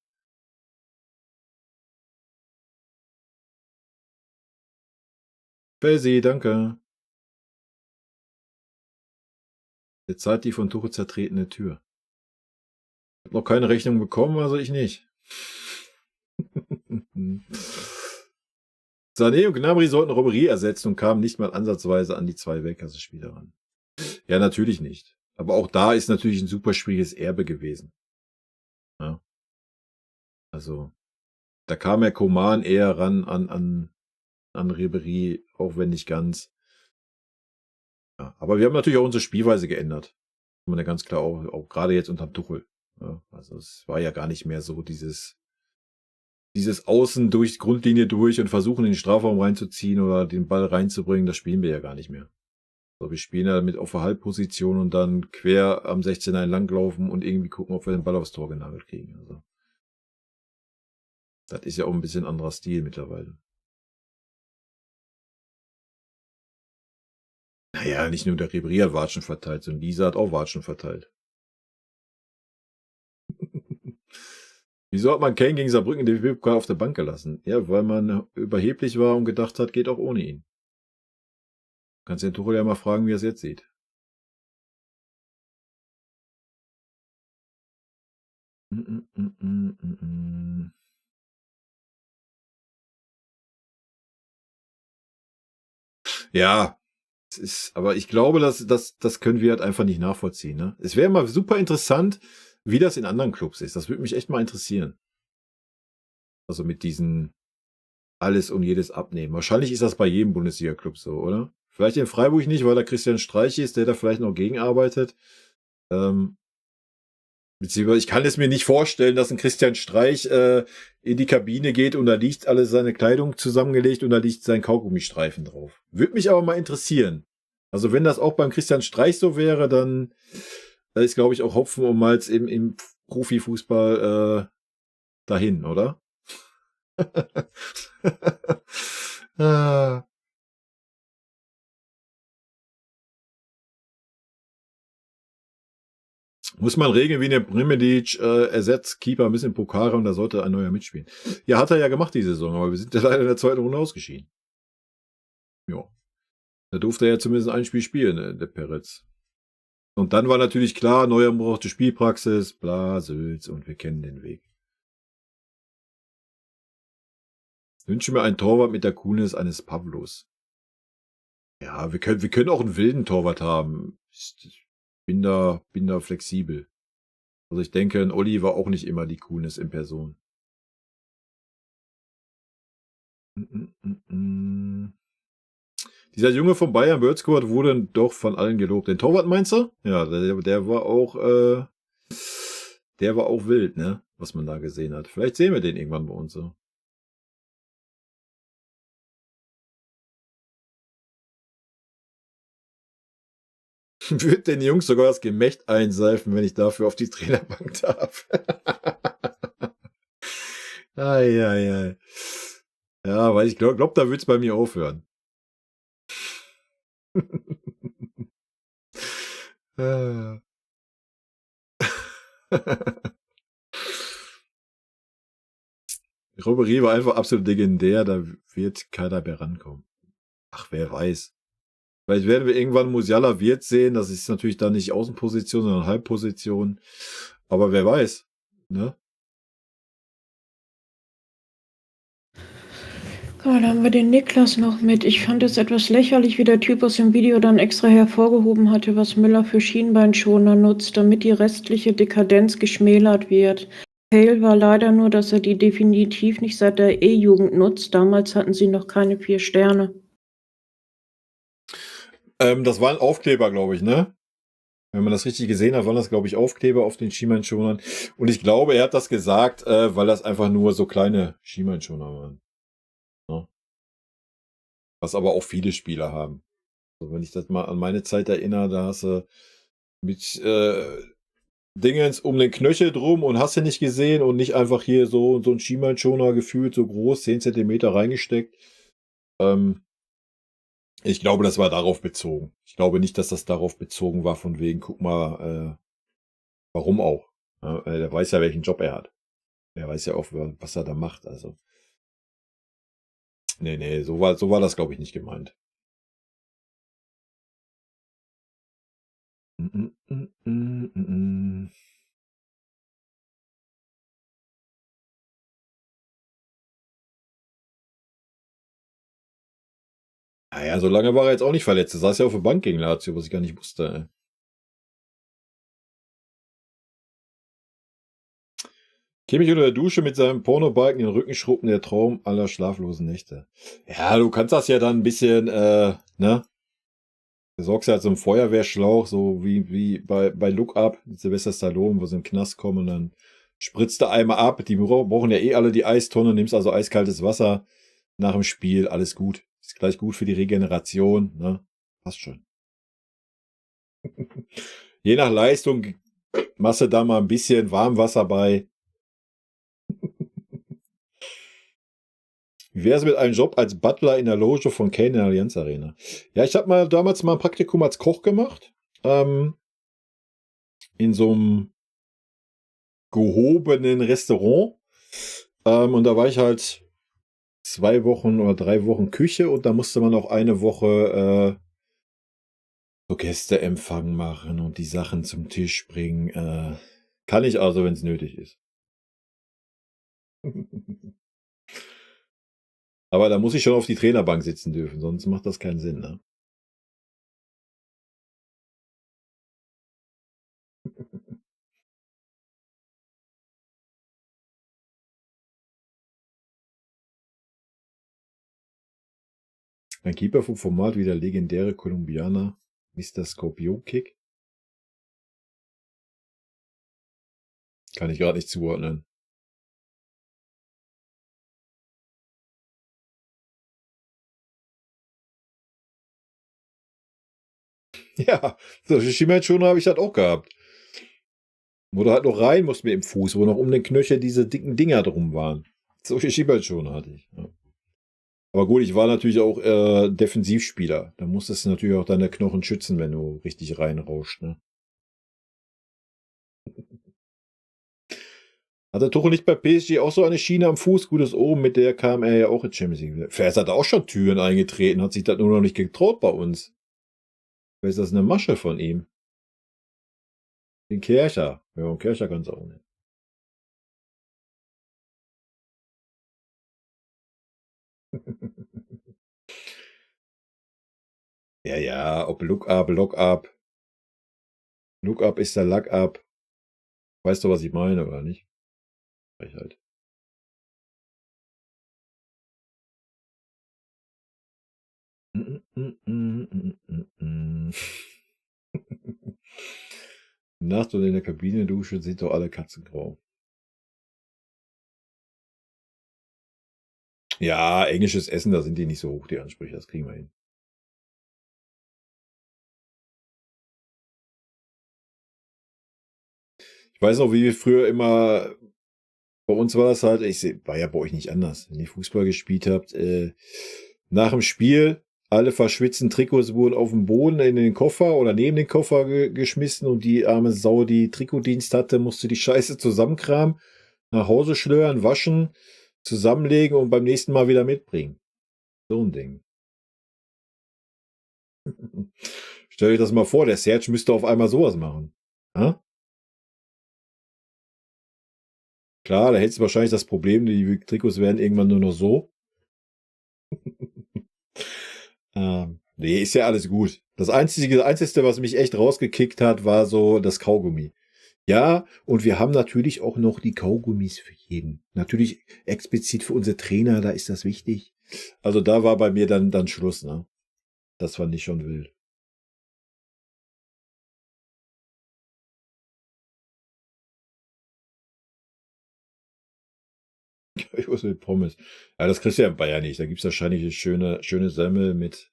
Felsi, danke. Jetzt zahlt die von Tuchel zertretene Tür. Ich habe noch keine Rechnung bekommen, also ich nicht. Sané und Gnabry sollten Ribéry ersetzen und kamen nicht mal ansatzweise an die 2 Weltklasse-Spieler ran. Ja, natürlich nicht. Aber auch da ist natürlich ein super schwieriges Erbe gewesen. Ja. Also, da kam ja Coman eher ran an Ribéry, auch wenn nicht ganz. Ja, aber wir haben natürlich auch unsere Spielweise geändert. Kann man ja ganz klar auch gerade jetzt unterm Tuchel. Ja, also es war ja gar nicht mehr so dieses Außen durch Grundlinie durch und versuchen in den Strafraum reinzuziehen oder den Ball reinzubringen, das spielen wir ja gar nicht mehr. So, wir spielen ja mit auf der Halbposition und dann quer am 16er entlanglaufen und irgendwie gucken, ob wir den Ball aufs Tor genagelt kriegen. Also, das ist ja auch ein bisschen anderer Stil mittlerweile. Naja, nicht nur der Ribéry hat Watschen verteilt, sondern Lisa hat auch Watschen verteilt. Wieso hat man Kane gegen Saarbrücken den DFB-Pokal auf der Bank gelassen? Ja, weil man überheblich war und gedacht hat, geht auch ohne ihn. Kannst den Tuchel ja mal fragen, wie er es jetzt sieht. Ja, aber ich glaube, das können wir halt einfach nicht nachvollziehen. Ne? Es wäre mal super interessant, wie das in anderen Clubs ist. Das würde mich echt mal interessieren. Also mit diesen alles und jedes abnehmen. Wahrscheinlich ist das bei jedem Bundesliga-Club so, oder? Vielleicht in Freiburg nicht, weil da Christian Streich ist, der da vielleicht noch gegenarbeitet. Beziehungsweise ich kann es mir nicht vorstellen, dass ein Christian Streich in die Kabine geht und da liegt alle seine Kleidung zusammengelegt und da liegt sein Kaugummistreifen drauf. Würde mich aber mal interessieren. Also wenn das auch beim Christian Streich so wäre, dann ist, glaube ich, auch Hopfen und Malz im Profifußball dahin, oder? Muss man regeln, wie eine Primidic Ersatzkeeper ein bisschen Pokal und da sollte ein neuer mitspielen. Ja, hat er ja gemacht die Saison, aber wir sind ja leider in der 2. Runde ausgeschieden. Ja. Da durfte er ja zumindest ein Spiel spielen, der Peretz. Und dann war natürlich klar, Neuer brauchte Spielpraxis, bla, Sülz, und wir kennen den Weg. Ich wünsche mir einen Torwart mit der Coolness eines Pavlos. Ja, wir können auch einen wilden Torwart haben. Ich bin da flexibel. Also ich denke, ein Olli war auch nicht immer die Coolness in Person. Dieser Junge von Bayern, Würzgurt, wurde doch von allen gelobt. Den Torwart meinst du? Ja, der war auch wild, ne? Was man da gesehen hat. Vielleicht sehen wir den irgendwann bei uns so. Würde den Jungs sogar das Gemächt einseifen, wenn ich dafür auf die Trainerbank darf. Ei. Ja, weil ich glaube, da würde es bei mir aufhören. Ribery war einfach absolut legendär, da wird keiner mehr rankommen. Ach, wer weiß. Vielleicht werden wir irgendwann Musiala Wirtz sehen, das ist natürlich dann nicht Außenposition, sondern Halbposition. Aber wer weiß, ne? So, da haben wir den Niklas noch mit. Ich fand es etwas lächerlich, wie der Typ aus dem Video dann extra hervorgehoben hatte, was Müller für Schienbeinschoner nutzt, damit die restliche Dekadenz geschmälert wird. Fail war leider nur, dass er die definitiv nicht seit der E-Jugend nutzt. Damals hatten sie noch keine 4 Sterne. Das waren Aufkleber, glaube ich, ne? Wenn man das richtig gesehen hat, waren das, glaube ich, Aufkleber auf den Schienbeinschonern. Und ich glaube, er hat das gesagt, weil das einfach nur so kleine Schienbeinschoner waren. Ja. Was aber auch viele Spieler haben. Also wenn ich das mal an meine Zeit erinnere, da hast du mit Dingens um den Knöchel drum und hast du nicht gesehen und nicht einfach hier so ein Schienbeinschoner gefühlt so groß, 10 Zentimeter reingesteckt. Ich glaube, das war darauf bezogen. Ich glaube nicht, dass das darauf bezogen war, von wegen, guck mal, warum auch. Ja, der weiß ja, welchen Job er hat. Er weiß ja auch, was er da macht. Also. Nee, so war das, glaube ich, nicht gemeint. Naja, so lange war er jetzt auch nicht verletzt. Er saß ja auf der Bank gegen Lazio, was ich gar nicht wusste. Ey. Kimmich unter der Dusche mit seinem Pornobalken den Rücken schrubben, der Traum aller schlaflosen Nächte. Ja, du kannst das ja dann ein bisschen, ne? Du sorgst ja halt so einen Feuerwehrschlauch, so wie bei Look Up, mit Sylvester Stallone, wo sie im Knast kommen und dann spritzt du einmal ab. Die brauchen ja eh alle die Eistonne, nimmst also eiskaltes Wasser nach dem Spiel, alles gut. Ist gleich gut für die Regeneration, ne? Passt schon. Je nach Leistung machst du da mal ein bisschen Warmwasser bei. Wie wäre es mit einem Job als Butler in der Loge von Kane in der Allianz Arena? Ja, ich habe damals mal ein Praktikum als Koch gemacht. In so einem gehobenen Restaurant. Und da war ich halt 2 Wochen oder 3 Wochen Küche und da musste man auch eine Woche so Gästeempfang machen und die Sachen zum Tisch bringen. Kann ich also, wenn es nötig ist. Aber da muss ich schon auf die Trainerbank sitzen dürfen, sonst macht das keinen Sinn, ne? Ein Keeper vom Format wie der legendäre Kolumbianer Mr. Scorpion Kick. Kann ich gerade nicht zuordnen. Ja, solche Schienbeinschoner habe ich halt auch gehabt. Wo du halt noch rein musst mit dem Fuß, wo noch um den Knöchel diese dicken Dinger drum waren. Solche Schienbeinschoner hatte ich. Ja. Aber gut, ich war natürlich auch Defensivspieler. Da musstest du natürlich auch deine Knochen schützen, wenn du richtig reinrauscht. Ne? Hatte Tuchel nicht bei PSG auch so eine Schiene am Fuß? Gutes Oben, mit der kam er ja auch in Champions League. Fers hat auch schon Türen eingetreten, hat sich das nur noch nicht getraut bei uns. Ist das eine Masche von ihm? Den Kercher. Ja, und Kercher kann es auch nicht. Ja, ja, ob Look up, Lock up. Look up ist der Luck up. Weißt du, was ich meine, oder nicht? Frechheit. Nacht und in der Kabine duschen sind doch alle katzengrau. Ja, englisches Essen, da sind die nicht so hoch, die Ansprüche. Das kriegen wir hin. Ich weiß noch, wie wir früher immer, bei uns war das halt, war ja bei euch nicht anders, wenn ihr Fußball gespielt habt, nach dem Spiel, alle verschwitzten Trikots wurden auf den Boden in den Koffer oder neben den Koffer geschmissen und die arme Sau, die Trikotdienst hatte, musste die Scheiße zusammenkramen, nach Hause schlören, waschen, zusammenlegen und beim nächsten Mal wieder mitbringen. So ein Ding. Stell dir das mal vor, der Serge müsste auf einmal sowas machen. Ha? Klar, da hättest du wahrscheinlich das Problem, die Trikots werden irgendwann nur noch so. Nee, ist ja alles gut. Das Einzige, was mich echt rausgekickt hat, war so das Kaugummi. Ja, und wir haben natürlich auch noch die Kaugummis für jeden. Natürlich explizit für unsere Trainer, da ist das wichtig. Also da war bei mir dann Schluss, ne? Das fand ich schon wild. Ich muss mit Pommes. Ja, das kriegst du ja in Bayern nicht. Da gibt es wahrscheinlich eine schöne Semmel mit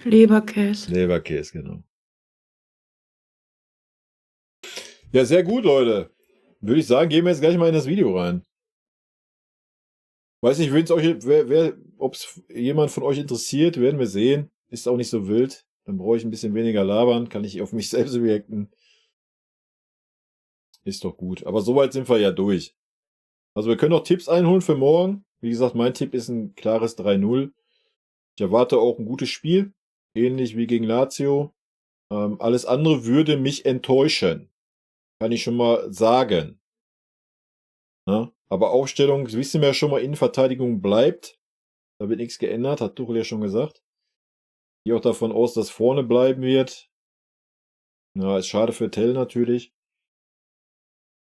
Leberkäse. Leberkäse, genau. Ja, sehr gut, Leute. Würde ich sagen, gehen wir jetzt gleich mal in das Video rein. Weiß nicht, ob es jemand von euch interessiert, werden wir sehen. Ist auch nicht so wild. Dann brauche ich ein bisschen weniger labern, kann ich auf mich selbst reacten. Ist doch gut. Aber soweit sind wir ja durch. Also wir können noch Tipps einholen für morgen. Wie gesagt, mein Tipp ist ein klares 3-0. Ich erwarte auch ein gutes Spiel. Ähnlich wie gegen Lazio. Alles andere würde mich enttäuschen. Kann ich schon mal sagen. Na? Aber Aufstellung, wissen wir ja schon mal, Innenverteidigung bleibt. Da wird nichts geändert, hat Tuchel ja schon gesagt. Ich gehe auch davon aus, dass vorne bleiben wird. Na, ist schade für Tell natürlich.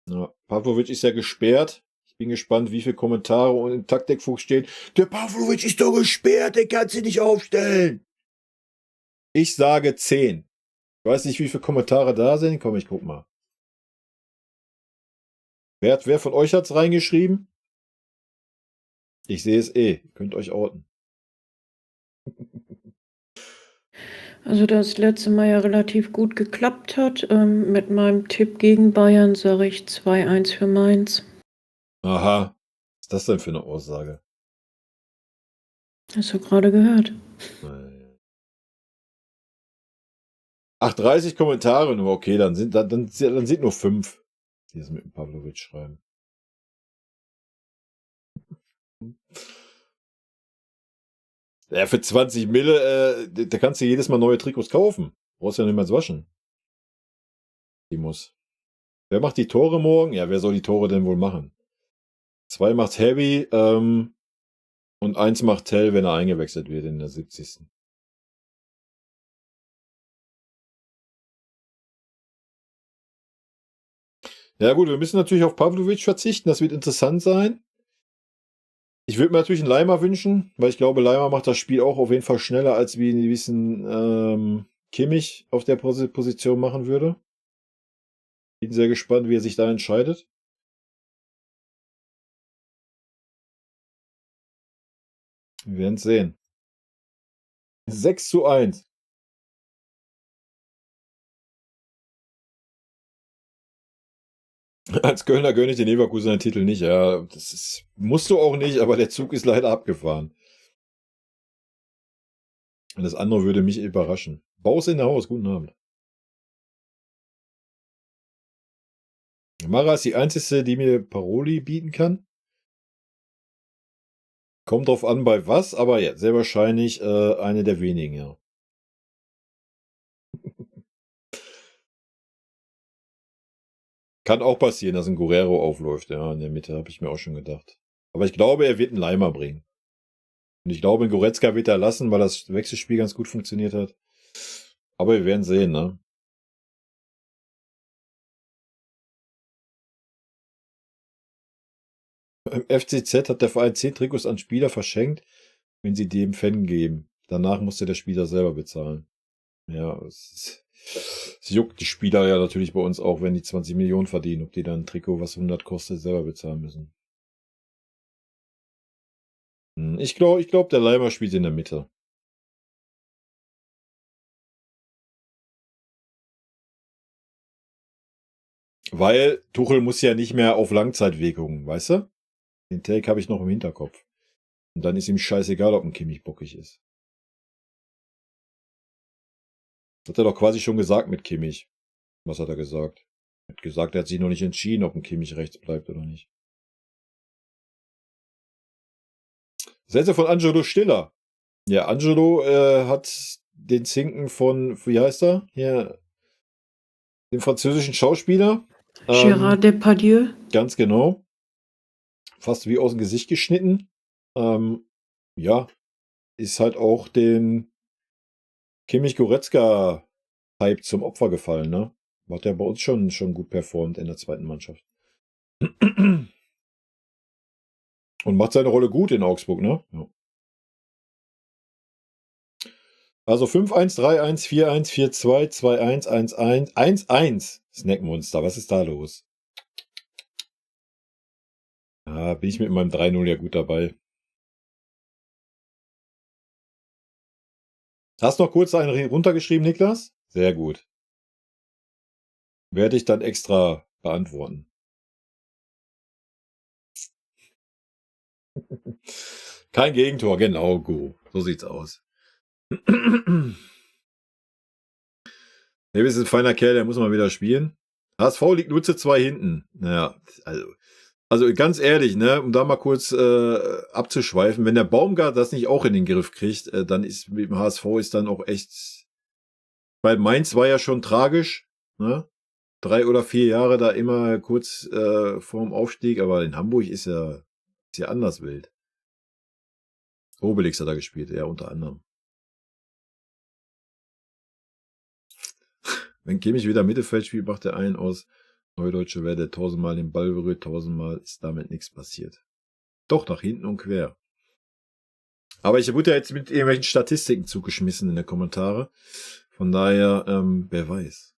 Na, Pavlovic ist ja gesperrt. Ich bin gespannt, wie viele Kommentare und im Taktikfuchs stehen. Der Pavlovic ist doch gesperrt, den kannst du nicht aufstellen. Ich sage 10. Ich weiß nicht, wie viele Kommentare da sind. Komm, ich guck mal. Wer von euch hat's reingeschrieben? Ich sehe es eh. Ihr könnt euch outen. Also das letzte Mal ja relativ gut geklappt hat. Mit meinem Tipp gegen Bayern sage ich 2-1 für Mainz. Aha. Was ist das denn für eine Aussage? Hast du gerade gehört? Ach, 30 Kommentare nur. Okay, dann sind nur 5, die es mit dem Pavlovic schreiben. Ja, für 20 Mille, da kannst du jedes Mal neue Trikots kaufen. Brauchst ja nicht mehr zu waschen. Die muss. Wer macht die Tore morgen? Ja, wer soll die Tore denn wohl machen? 2 macht Heavy, und 1 macht Tell, wenn er eingewechselt wird in der 70. Ja gut, wir müssen natürlich auf Pavlovic verzichten, das wird interessant sein. Ich würde mir natürlich einen Leimer wünschen, weil ich glaube, Leimer macht das Spiel auch auf jeden Fall schneller, als wie ein gewissen Kimmich auf der Position machen würde. Bin sehr gespannt, wie er sich da entscheidet. Wir werden es sehen. 6-1. Als Kölner gönne ich den Leverkusen den Titel nicht. Ja, musst du auch nicht, aber der Zug ist leider abgefahren. Und das andere würde mich überraschen. Baus in der Haus, guten Abend. Mara ist die einzige, die mir Paroli bieten kann. Kommt drauf an, bei was, aber ja, sehr wahrscheinlich eine der wenigen, ja. Kann auch passieren, dass ein Guerrero aufläuft, ja, in der Mitte, habe ich mir auch schon gedacht. Aber ich glaube, er wird einen Leimer bringen. Und ich glaube, Goretzka wird er lassen, weil das Wechselspiel ganz gut funktioniert hat. Aber wir werden sehen, ne? Im FCZ hat der Verein 10 Trikots an Spieler verschenkt, wenn sie dem Fan geben. Danach musste der Spieler selber bezahlen. Ja, es juckt die Spieler ja natürlich bei uns auch, wenn die 20 Millionen verdienen, ob die dann ein Trikot, was 100 kostet, selber bezahlen müssen. Ich glaub, der Leimer spielt in der Mitte. Weil Tuchel muss ja nicht mehr auf Langzeitwirkungen, weißt du? Den Take habe ich noch im Hinterkopf. Und dann ist ihm scheißegal, ob ein Kimmich bockig ist. Das hat er doch quasi schon gesagt mit Kimmich. Was hat er gesagt? Er hat gesagt, er hat sich noch nicht entschieden, ob ein Kimmich rechts bleibt oder nicht. Sätze von Angelo Stiller. Ja, Angelo hat den Zinken von, wie heißt er? Hier, dem französischen Schauspieler. Gérard Depardieu. Ganz genau. Fast wie aus dem Gesicht geschnitten. Ja, ist halt auch den Kimmich-Goretzka-Hype zum Opfer gefallen, ne? Hat ja bei uns schon gut performt in der zweiten Mannschaft. Und macht seine Rolle gut in Augsburg, ne? Ja. Also 5-1, 3-1, 4-1, 4-2, 2-1, 1-1, 1-1. Snackmonster, was ist da los? Ah, bin ich mit meinem 3-0 ja gut dabei. Hast noch kurz einen runtergeschrieben, Niklas? Sehr gut. Werde ich dann extra beantworten. Kein Gegentor, genau, go. So sieht's aus. Davis ist ein feiner Kerl, der muss mal wieder spielen. HSV liegt nur zu 2 hinten. Naja, also ganz ehrlich, ne, um da mal kurz abzuschweifen, wenn der Baumgart das nicht auch in den Griff kriegt, dann ist mit dem HSV ist dann auch echt. Bei Mainz war ja schon tragisch, ne? 3 oder 4 Jahre da immer kurz vorm Aufstieg, aber in Hamburg ist ja anders wild. Obelix hat er gespielt, ja, unter anderem. Wenn Kimmich wieder Mittelfeld spielt, macht er einen aus Neudeutsche Welle 1000-mal den Ball berührt, 1000-mal ist damit nichts passiert. Doch, nach hinten und quer. Aber ich wurde ja jetzt mit irgendwelchen Statistiken zugeschmissen in der Kommentare. Von daher, wer weiß.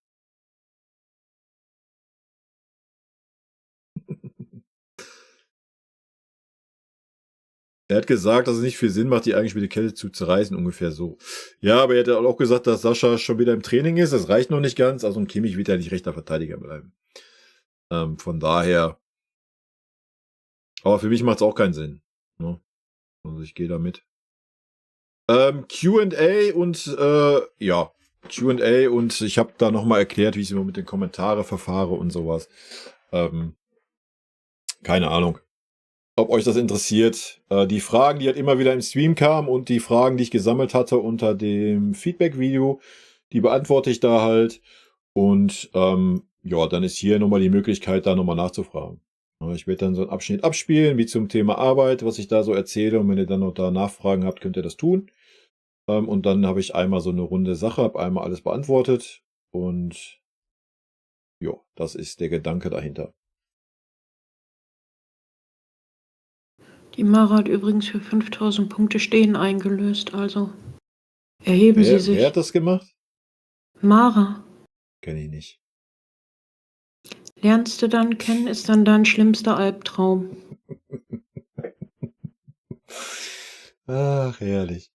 Er hat gesagt, dass es nicht viel Sinn macht, die eigentliche Kette zu zerreißen, ungefähr so. Ja, aber er hat auch gesagt, dass Sascha schon wieder im Training ist. Das reicht noch nicht ganz. Also ein Kimmich wird ja nicht rechter Verteidiger bleiben. Von daher. Aber für mich macht es auch keinen Sinn. Ne? Also ich gehe da mit. Q&A und ja, Q&A und ich habe da nochmal erklärt, wie ich immer mit den Kommentaren verfahre und sowas. Keine Ahnung, ob euch das interessiert. Die Fragen, die halt immer wieder im Stream kamen und die Fragen, die ich gesammelt hatte unter dem Feedback-Video, die beantworte ich da halt. Und ja, dann ist hier nochmal die Möglichkeit, da nochmal nachzufragen. Ich werde dann so einen Abschnitt abspielen, wie zum Thema Arbeit, was ich da so erzähle. Und wenn ihr dann noch da Nachfragen habt, könnt ihr das tun. Und dann habe ich einmal so eine runde Sache, habe einmal alles beantwortet. Und ja, das ist der Gedanke dahinter. Die Mara hat übrigens für 5000 Punkte Stehen eingelöst, also erheben Sie sich. Wer hat das gemacht? Mara. Kenne ich nicht. Lernst du dann kennen, ist dann dein schlimmster Albtraum. Ach, herrlich.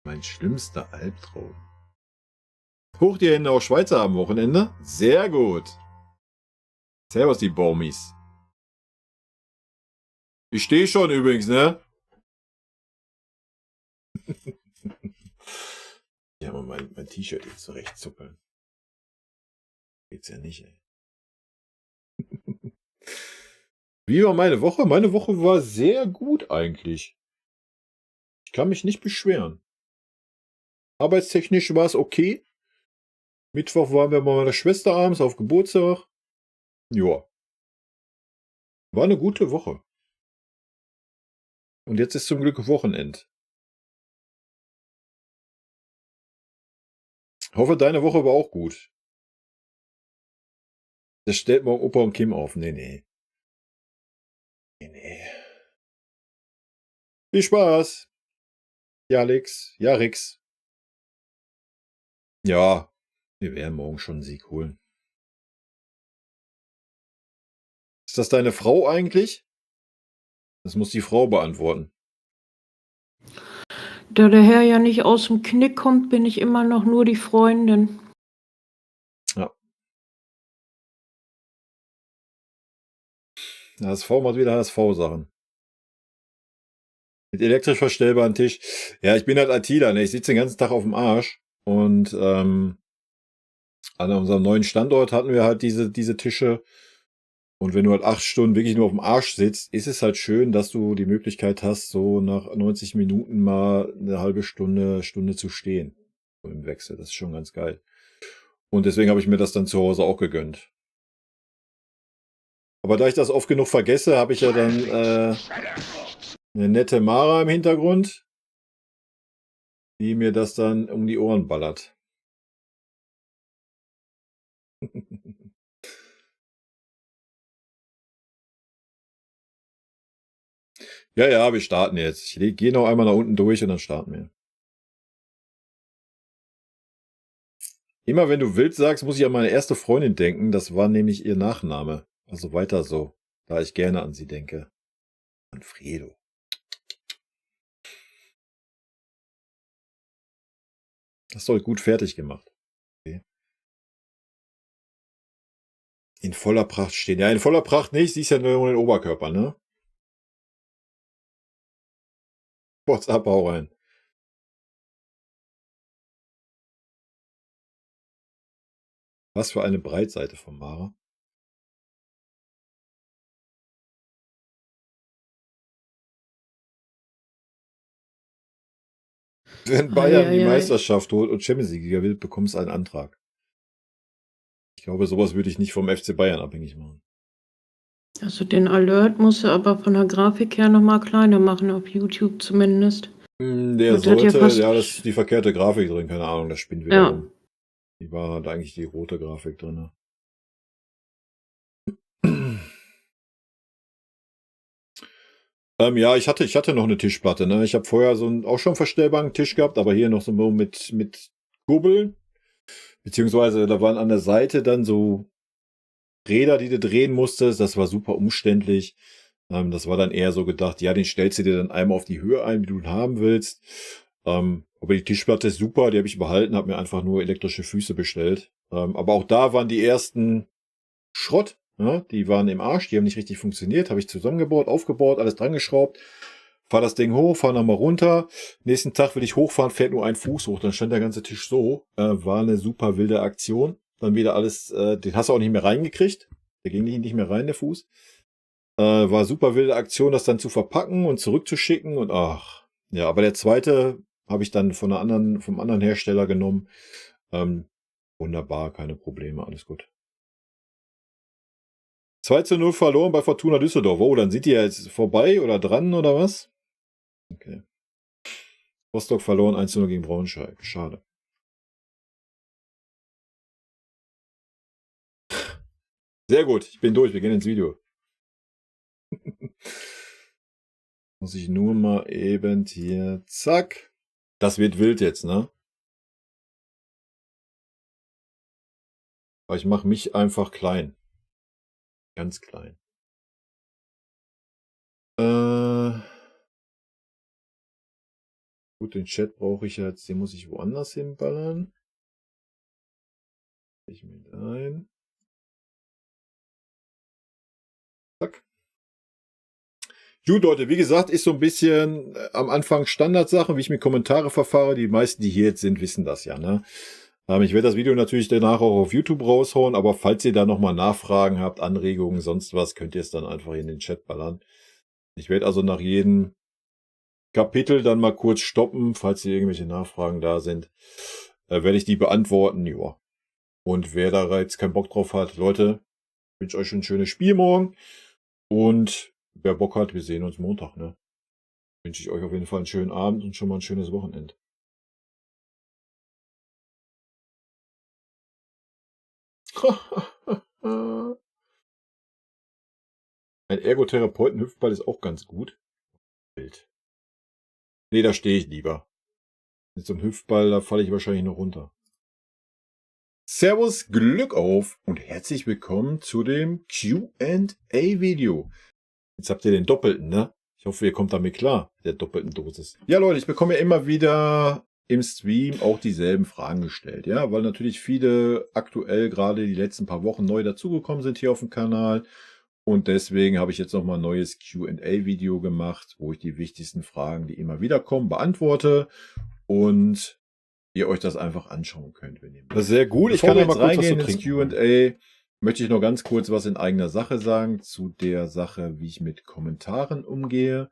Mein schlimmster Albtraum. Hoch die Hände auf Schweizer am Wochenende. Sehr gut. Servus, die Baumis. Ich stehe schon übrigens, ne? Ja, mal mein T-Shirt hier zurechtzuppeln. Geht's ja nicht, ey. Wie war meine Woche? Meine Woche war sehr gut eigentlich. Ich kann mich nicht beschweren. Arbeitstechnisch war es okay. Mittwoch waren wir bei meiner Schwester abends auf Geburtstag. Joa. War eine gute Woche. Und jetzt ist zum Glück Wochenend. Hoffe, deine Woche war auch gut. Das stellt morgen Opa und Kim auf. Nee. Viel Spaß. Ja, Alex. Ja, Rix. Ja, wir werden morgen schon einen Sieg holen. Ist das deine Frau eigentlich? Das muss die Frau beantworten. Da der Herr ja nicht aus dem Knick kommt, bin ich immer noch nur die Freundin. Ja. HSV macht wieder HSV-Sachen. Mit elektrisch verstellbaren Tisch. Ja, ich bin halt ITler, ne? Ich sitze den ganzen Tag auf dem Arsch. Und an unserem neuen Standort hatten wir halt diese Tische. Und wenn du halt 8 Stunden wirklich nur auf dem Arsch sitzt, ist es halt schön, dass du die Möglichkeit hast, so nach 90 Minuten mal eine halbe Stunde zu stehen. So im Wechsel. Das ist schon ganz geil. Und deswegen habe ich mir das dann zu Hause auch gegönnt. Aber da ich das oft genug vergesse, habe ich ja dann eine nette Mara im Hintergrund, die mir das dann um die Ohren ballert. Ja, wir starten jetzt. Ich gehe noch einmal nach unten durch und dann starten wir. Immer wenn du wild sagst, muss ich an meine erste Freundin denken. Das war nämlich ihr Nachname. Also weiter so, da ich gerne an sie denke. Manfredo. Hast du gut fertig gemacht. Okay. In voller Pracht stehen. Ja, in voller Pracht nicht. Siehst ja nur den Oberkörper, ne? WhatsApp, hau rein. Was für eine Breitseite von Mara. Wenn Bayern die Meisterschaft holt und Champions League will, bekommst du einen Antrag. Ich glaube, sowas würde ich nicht vom FC Bayern abhängig machen. Also den Alert musst du aber von der Grafik her nochmal kleiner machen, auf YouTube zumindest. Der Das hat ja sollte, fast- ja, das ist die verkehrte Grafik drin, keine Ahnung, das spinnt wieder rum. Die war halt eigentlich die rote Grafik drin. Ja, ich hatte noch eine Tischplatte, ne? Ich habe vorher auch schon verstellbaren Tisch gehabt, aber hier noch so mit Kurbeln. Beziehungsweise da waren an der Seite dann so Räder, die du drehen musstest. Das war super umständlich. Das war dann eher so gedacht, ja, den stellst du dir dann einmal auf die Höhe ein, wie du ihn haben willst. Aber die Tischplatte ist super, die habe ich behalten, habe mir einfach nur elektrische Füße bestellt. Aber auch da waren die ersten Schrott. Ja, die waren im Arsch, die haben nicht richtig funktioniert. Habe ich zusammengebaut, aufgebaut, alles dran geschraubt. Fahr das Ding hoch, fahr nochmal runter. Nächsten Tag will ich hochfahren, fährt nur ein Fuß hoch. Dann stand der ganze Tisch so. War eine super wilde Aktion. Dann wieder alles, den hast du auch nicht mehr reingekriegt. Der ging nicht mehr rein, der Fuß. War super wilde Aktion, das dann zu verpacken und zurückzuschicken. Und ach, ja, aber der zweite habe ich dann vom anderen Hersteller genommen. Wunderbar, keine Probleme, alles gut. 2:0 verloren bei Fortuna Düsseldorf. Oh, dann sind die ja jetzt vorbei oder dran oder was? Okay. Rostock verloren 1:0 gegen Braunschweig. Schade. Sehr gut, ich bin durch. Wir gehen ins Video. Muss ich nur mal eben hier. Zack. Das wird wild jetzt, ne? Aber ich mache mich einfach klein. Ganz klein. Gut, den Chat brauche ich jetzt. Den muss ich woanders hinballern. Ich mit ein. Zack. Gut, Leute, wie gesagt, ist so ein bisschen am Anfang Standardsache, wie ich mit Kommentare verfahre. Die meisten, die hier jetzt sind, wissen das ja, ne? Ich werde das Video natürlich danach auch auf YouTube raushauen, aber falls ihr da nochmal Nachfragen habt, Anregungen, sonst was, könnt ihr es dann einfach in den Chat ballern. Ich werde also nach jedem Kapitel dann mal kurz stoppen, falls hier irgendwelche Nachfragen da sind, werde ich die beantworten, ja. Und wer da jetzt keinen Bock drauf hat, Leute, ich wünsche euch ein schönes Spiel morgen und wer Bock hat, wir sehen uns Montag, ne? Wünsche ich euch auf jeden Fall einen schönen Abend und schon mal ein schönes Wochenende. Ein Ergotherapeuten-Hüpfball ist auch ganz gut. Bild. Nee, da stehe ich lieber. Mit so einem Hüpfball, da falle ich wahrscheinlich noch runter. Servus, Glück auf und herzlich willkommen zu dem Q&A-Video. Jetzt habt ihr den doppelten, ne? Ich hoffe, ihr kommt damit klar, der doppelten Dosis. Ja, Leute, ich bekomme ja immer wieder im Stream auch dieselben Fragen gestellt, ja, weil natürlich viele aktuell gerade die letzten paar Wochen neu dazugekommen sind hier auf dem Kanal. Und deswegen habe ich jetzt nochmal ein neues Q&A-Video gemacht, wo ich die wichtigsten Fragen, die immer wieder kommen, beantworte und ihr euch das einfach anschauen könnt. Wenn ihr das ist sehr gut. Ich kann jetzt reingehen ins Q&A. Möchte ich noch ganz kurz was in eigener Sache sagen zu der Sache, wie ich mit Kommentaren umgehe.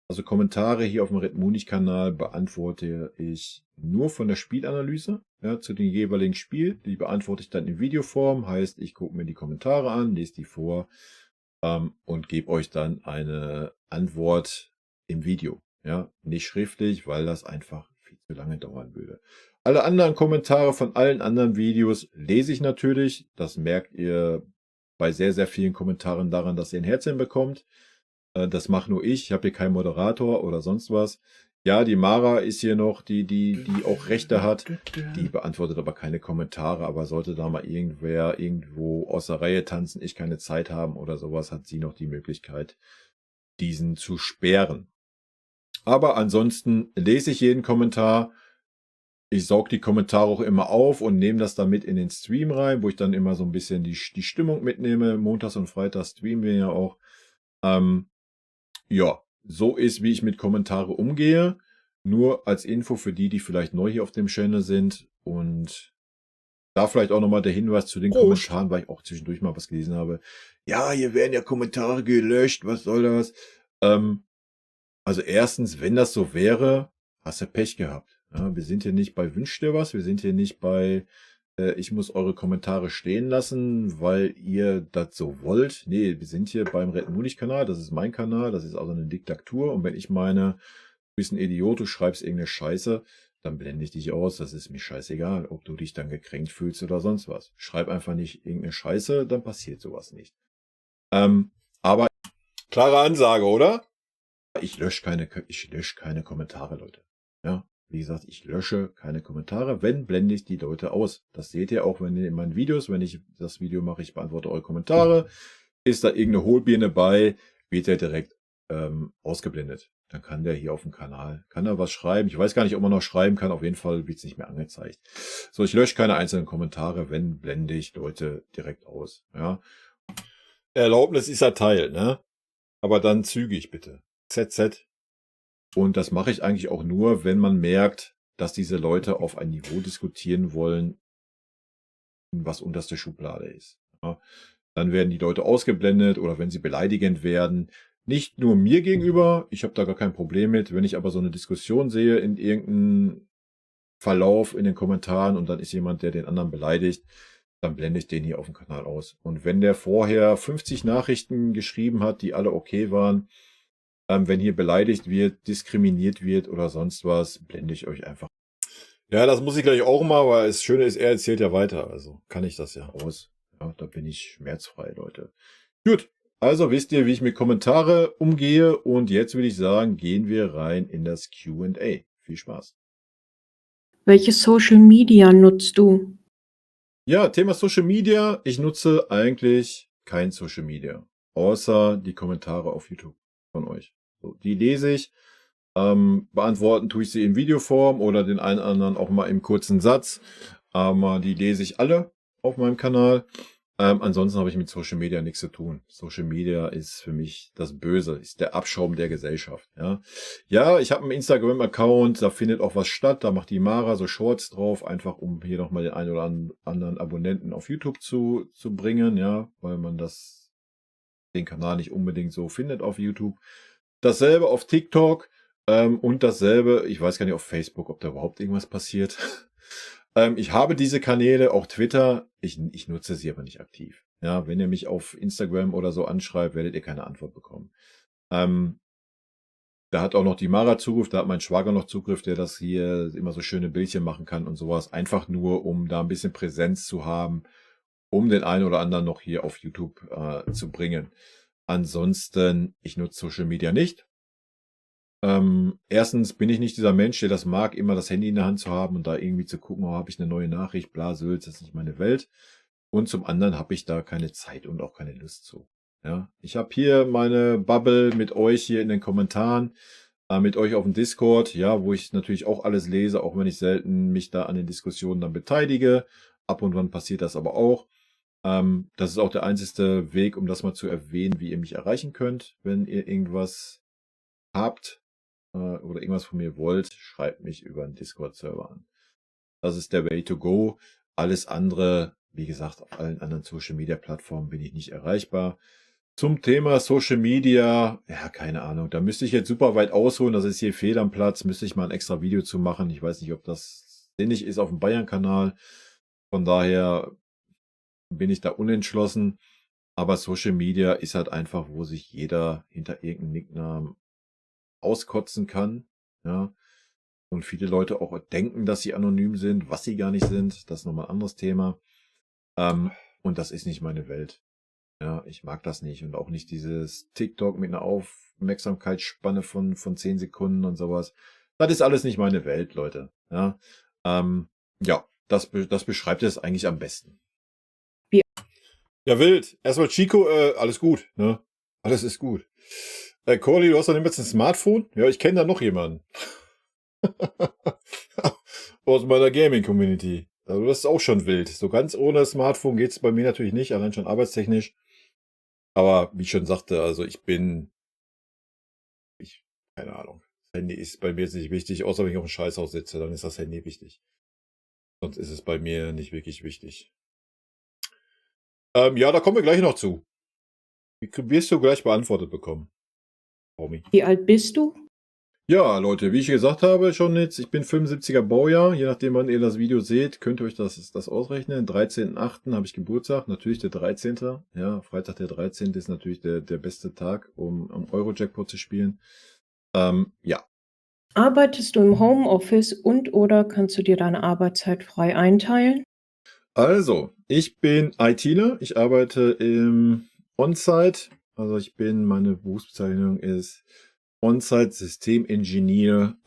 Also Kommentare hier auf dem Red Munich-Kanal beantworte ich nur von der Spielanalyse, ja, zu dem jeweiligen Spiel. Die beantworte ich dann in Videoform, heißt, ich gucke mir die Kommentare an, lese die vor und gebe euch dann eine Antwort im Video. Ja, nicht schriftlich, weil das einfach viel zu lange dauern würde. Alle anderen Kommentare von allen anderen Videos lese ich natürlich. Das merkt ihr bei sehr, sehr vielen Kommentaren daran, dass ihr ein Herzchen bekommt. Das mache nur ich. Ich habe hier keinen Moderator oder sonst was. Ja, die Mara ist hier noch, die auch Rechte hat. Die beantwortet aber keine Kommentare. Aber sollte da mal irgendwer irgendwo aus der Reihe tanzen, ich keine Zeit haben oder sowas, hat sie noch die Möglichkeit, diesen zu sperren. Aber ansonsten lese ich jeden Kommentar. Ich saug die Kommentare auch immer auf und nehme das dann mit in den Stream rein, wo ich dann immer so ein bisschen die Stimmung mitnehme. Montags und Freitags streamen wir ja auch. Ja, so ist, wie ich mit Kommentare umgehe. Nur als Info für die, die vielleicht neu hier auf dem Channel sind. Und da vielleicht auch nochmal der Hinweis zu den Kommentaren, weil ich auch zwischendurch mal was gelesen habe. Ja, hier werden ja Kommentare gelöscht, was soll das? Also erstens, wenn das so wäre, hast du Pech gehabt. Ja, wir sind hier nicht bei Wünscht dir was, wir sind hier nicht bei ich muss eure Kommentare stehen lassen, weil ihr das so wollt. Nee, wir sind hier beim Red Munich-Kanal, das ist mein Kanal, das ist also eine Diktatur. Und wenn ich meine, du bist ein Idiot, du schreibst irgendeine Scheiße, dann blende ich dich aus, das ist mir scheißegal, ob du dich dann gekränkt fühlst oder sonst was. Schreib einfach nicht irgendeine Scheiße, dann passiert sowas nicht. Aber klare Ansage, oder? Ich lösche keine Kommentare, Leute. Ja, wie gesagt, ich lösche keine Kommentare. Wenn, blende ich die Leute aus. Das seht ihr auch wenn in meinen Videos. Wenn ich das Video mache, ich beantworte eure Kommentare. Ist da irgendeine Hohlbirne bei, wird der direkt ausgeblendet. Dann kann der hier auf dem Kanal, kann er was schreiben. Ich weiß gar nicht, ob man noch schreiben kann. Auf jeden Fall wird es nicht mehr angezeigt. So, ich lösche keine einzelnen Kommentare. Wenn, blende ich Leute direkt aus. Ja. Erlaubnis ist erteilt, ne? Aber dann zügig bitte. ZZ. Und das mache ich eigentlich auch nur, wenn man merkt, dass diese Leute auf ein Niveau diskutieren wollen, was unterste Schublade ist. Ja, dann werden die Leute ausgeblendet oder wenn sie beleidigend werden. Nicht nur mir gegenüber, ich habe da gar kein Problem mit. Wenn ich aber so eine Diskussion sehe in irgendeinem Verlauf in den Kommentaren und dann ist jemand, der den anderen beleidigt, dann blende ich den hier auf dem Kanal aus. Und wenn der vorher 50 Nachrichten geschrieben hat, die alle okay waren, wenn hier beleidigt wird, diskriminiert wird oder sonst was, blende ich euch einfach. Ja, das muss ich gleich auch mal, weil das Schöne ist, er erzählt ja weiter. Also kann ich das ja aus. Ja, da bin ich schmerzfrei, Leute. Gut, also wisst ihr, wie ich mit Kommentare umgehe. Und jetzt würde ich sagen, gehen wir rein in das Q&A. Viel Spaß. Welche Social Media nutzt du? Ja, Thema Social Media. Ich nutze eigentlich kein Social Media, außer die Kommentare auf YouTube von euch. So, die lese ich. Beantworten tue ich sie in Videoform oder den einen anderen auch mal im kurzen Satz. Aber die lese ich alle auf meinem Kanal. Ansonsten habe ich mit Social Media nichts zu tun. Social Media ist für mich das Böse, ist der Abschaum der Gesellschaft. Ja, ich habe einen Instagram-Account, da findet auch was statt, da macht die Mara so Shorts drauf, einfach um hier nochmal den einen oder anderen Abonnenten auf YouTube zu bringen, ja, weil man den Kanal nicht unbedingt so findet auf YouTube. Dasselbe auf TikTok und dasselbe, ich weiß gar nicht auf Facebook, ob da überhaupt irgendwas passiert. Ich habe diese Kanäle, auch Twitter, ich nutze sie aber nicht aktiv. Ja, wenn ihr mich auf Instagram oder so anschreibt, werdet ihr keine Antwort bekommen. Da hat auch noch die Mara Zugriff, da hat mein Schwager noch Zugriff, der das hier immer so schöne Bildchen machen kann und sowas. Einfach nur, um da ein bisschen Präsenz zu haben, um den einen oder anderen noch hier auf YouTube zu bringen. Ansonsten, ich nutze Social Media nicht. Erstens bin ich nicht dieser Mensch, der das mag, immer das Handy in der Hand zu haben und da irgendwie zu gucken, habe ich eine neue Nachricht, bla, Sülz, das ist nicht meine Welt. Und zum anderen habe ich da keine Zeit und auch keine Lust zu. Ja, ich habe hier meine Bubble mit euch hier in den Kommentaren, mit euch auf dem Discord, ja, wo ich natürlich auch alles lese, auch wenn ich selten mich da an den Diskussionen dann beteilige. Ab und wann passiert das aber auch. Das ist auch der einzige Weg, um das mal zu erwähnen, wie ihr mich erreichen könnt, wenn ihr irgendwas habt oder irgendwas von mir wollt, schreibt mich über einen Discord-Server an. Das ist der Way to go. Alles andere, wie gesagt, auf allen anderen Social-Media-Plattformen bin ich nicht erreichbar. Zum Thema Social Media, ja, keine Ahnung, da müsste ich jetzt super weit ausholen, das ist hier fehl am Platz, müsste ich mal ein extra Video zu machen. Ich weiß nicht, ob das sinnig ist auf dem Bayern-Kanal. Von daher bin ich da unentschlossen. Aber Social Media ist halt einfach, wo sich jeder hinter irgendeinem Nicknamen auskotzen kann, ja, und viele Leute auch denken, dass sie anonym sind, was sie gar nicht sind, das ist nochmal ein anderes Thema, und das ist nicht meine Welt, ja, ich mag das nicht und auch nicht dieses TikTok mit einer Aufmerksamkeitsspanne von 10 Sekunden und sowas, das ist alles nicht meine Welt, Leute, ja, ja, das beschreibt es eigentlich am besten. Ja, wild, erstmal Chico, alles gut, ne, alles ist gut. Corley, du hast doch jetzt ein Smartphone? Ja, ich kenne da noch jemanden. Aus meiner Gaming-Community. Also das ist auch schon wild. So ganz ohne Smartphone geht es bei mir natürlich nicht, allein schon arbeitstechnisch. Aber wie ich schon sagte, also keine Ahnung. Das Handy ist bei mir jetzt nicht wichtig, außer wenn ich auf dem Scheißhaus sitze, dann ist das Handy wichtig. Sonst ist es bei mir nicht wirklich wichtig. Ja, da kommen wir gleich noch zu. Die wirst du gleich beantwortet bekommen. Wie alt bist du? Ja, Leute, wie ich gesagt habe, schon jetzt, ich bin 75er Baujahr, je nachdem, wann ihr das Video seht, könnt ihr euch das ausrechnen. 13.8. habe ich Geburtstag, natürlich der 13. Ja, Freitag der 13. ist natürlich der beste Tag, um Euro-Jackpot zu spielen. Ja. Arbeitest du im Homeoffice und/oder kannst du dir deine Arbeitszeit frei einteilen? Also, ich bin ITler, ich arbeite im On-Site, also meine Berufsbezeichnung ist On-Site-System-Engineer.